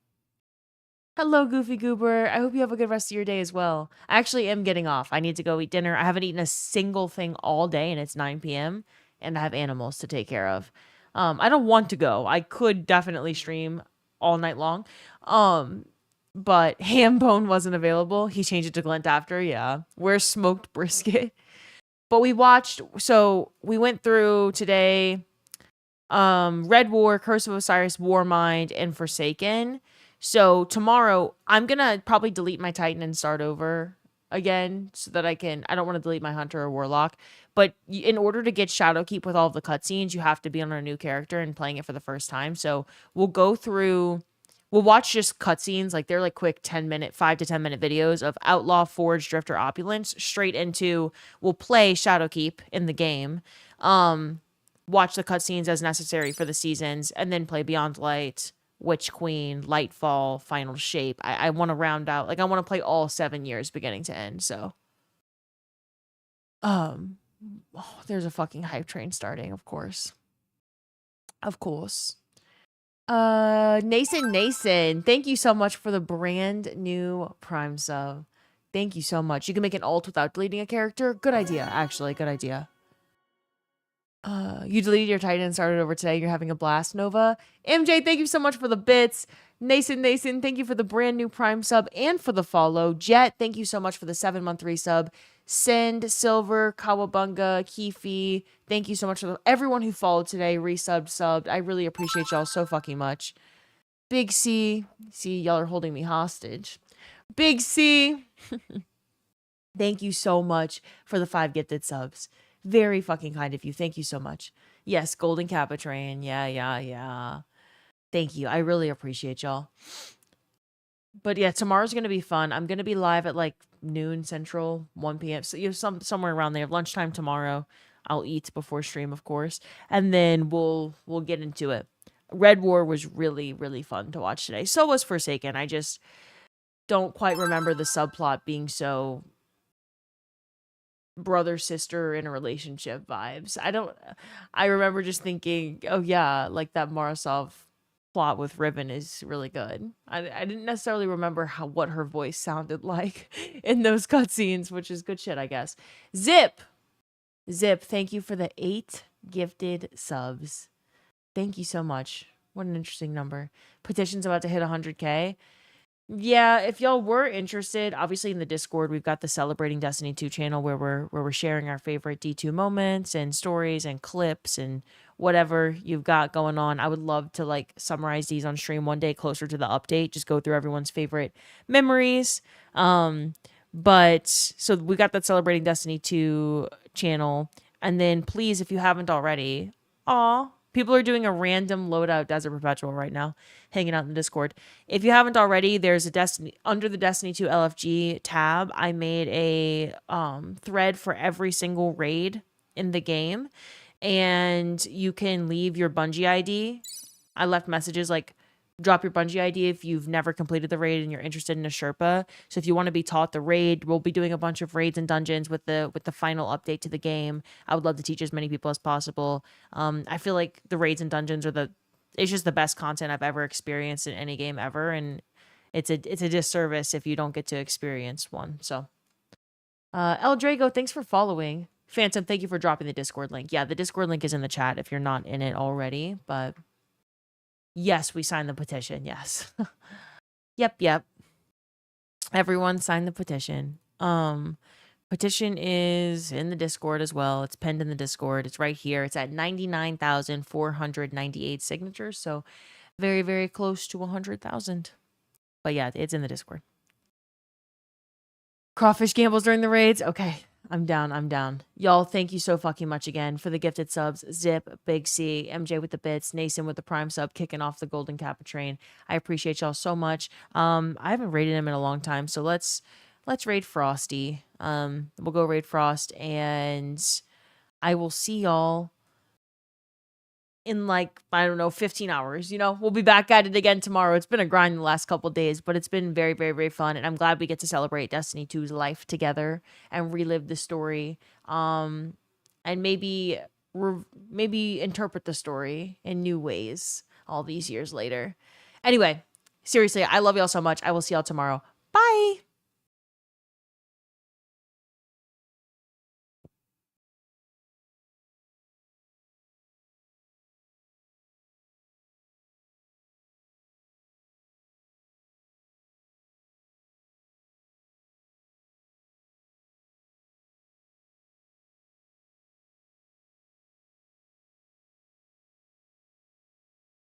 Hello, Goofy Goober. I hope you have a good rest of your day as well. I actually am getting off. I need to go eat dinner. I haven't eaten a single thing all day, and it's 9 p.m., and I have animals to take care of. I don't want to go. I could definitely stream all night long, but Hambone wasn't available. He changed it to Glint after, yeah. Where's smoked brisket? But we watched, so we went through today Red War, Curse of Osiris, Warmind, and Forsaken. So tomorrow, I'm going to probably delete my Titan and start over again so that I don't want to delete my Hunter or Warlock. But in order to get Shadowkeep with all of the cutscenes, you have to be on a new character and playing it for the first time. So we'll go through, we'll watch just cutscenes, like they're like quick 5 to 10 minute videos of Outlaw, Forge, Drifter, Opulence, straight into, we'll play Shadowkeep in the game, watch the cutscenes as necessary for the seasons, and then play Beyond Light, Witch Queen, Lightfall, Final Shape. I want to round out, like I want to play all 7 years beginning to end, so. There's a fucking hype train starting, of course. Of course. Nason, thank you so much for the brand new Prime sub. Thank you so much. You can make an alt without deleting a character. Good idea, actually. Good idea. You deleted your Titan and started over today. You're having a blast, Nova. MJ, thank you so much for the bits. Nason, thank you for the brand new Prime sub and for the follow. Jet, thank you so much for the 7-month resub. Send, Silver, Kawabunga, Keefe, thank you so much for everyone who followed today, resubbed, subbed. I really appreciate y'all so fucking much. Big C, see, y'all are holding me hostage. Big C, thank you so much for the 5 gifted subs. Very fucking kind of you. Thank you so much. Yes, Golden Kappa Train. Yeah. Thank you. I really appreciate y'all. But yeah, tomorrow's going to be fun. I'm going to be live at like noon Central, 1 p.m. So you know, somewhere around there. Lunchtime tomorrow. I'll eat before stream, of course. And then we'll get into it. Red War was really, really fun to watch today. So was Forsaken. I just don't quite remember the subplot being so brother sister in a relationship vibes. I remember just thinking, oh yeah, like that Marasov plot with Ribbon is really good. I didn't necessarily remember what her voice sounded like in those cutscenes, which is good shit, I guess. Zip, thank you for the 8 gifted subs. Thank you so much. What an interesting number. Petition's about to hit 100K. Yeah, if y'all were interested, obviously in the Discord, we've got the Celebrating Destiny 2 channel where we're sharing our favorite D2 moments and stories and clips and whatever you've got going on. I would love to like summarize these on stream one day closer to the update, just go through everyone's favorite memories. But so we got that Celebrating Destiny 2 channel. And then please, if you haven't already, people are doing a random loadout Desert Perpetual right now, hanging out in the Discord. If you haven't already, there's a under the Destiny 2 LFG tab, I made a thread for every single raid in the game, and you can leave your Bungie ID. I left messages like, drop your Bungie ID if you've never completed the raid and you're interested in a Sherpa. So if you want to be taught the raid, we'll be doing a bunch of raids and dungeons with the final update to the game. I would love to teach as many people as possible. I feel like the raids and dungeons it's just the best content I've ever experienced in any game ever, and it's a disservice if you don't get to experience one. So El Drago, thanks for following. Phantom, thank you for dropping the Discord link. Yeah, the Discord link is in the chat if you're not in it already, but yes, we signed the petition. Yes. Yep. Everyone signed the petition. Petition is in the Discord as well. It's pinned in the Discord. It's right here. It's at 99,498 signatures. So very, very close to 100,000. But yeah, it's in the Discord. Crawfish gambles during the raids. Okay. I'm down. Y'all, thank you so fucking much again for the gifted subs. Zip, Big C, MJ with the bits, Nason with the Prime sub, kicking off the Golden Kappa train. I appreciate y'all so much. I haven't raided him in a long time, so let's raid Frosty. We'll go raid Frost, and I will see y'all in 15 hours. We'll be back at it again tomorrow. It's been a grind the last couple days, but it's been very, very, very fun. And I'm glad we get to celebrate Destiny 2's life together and relive the story. And maybe interpret the story in new ways all these years later. Anyway, seriously, I love y'all so much. I will see y'all tomorrow. Bye.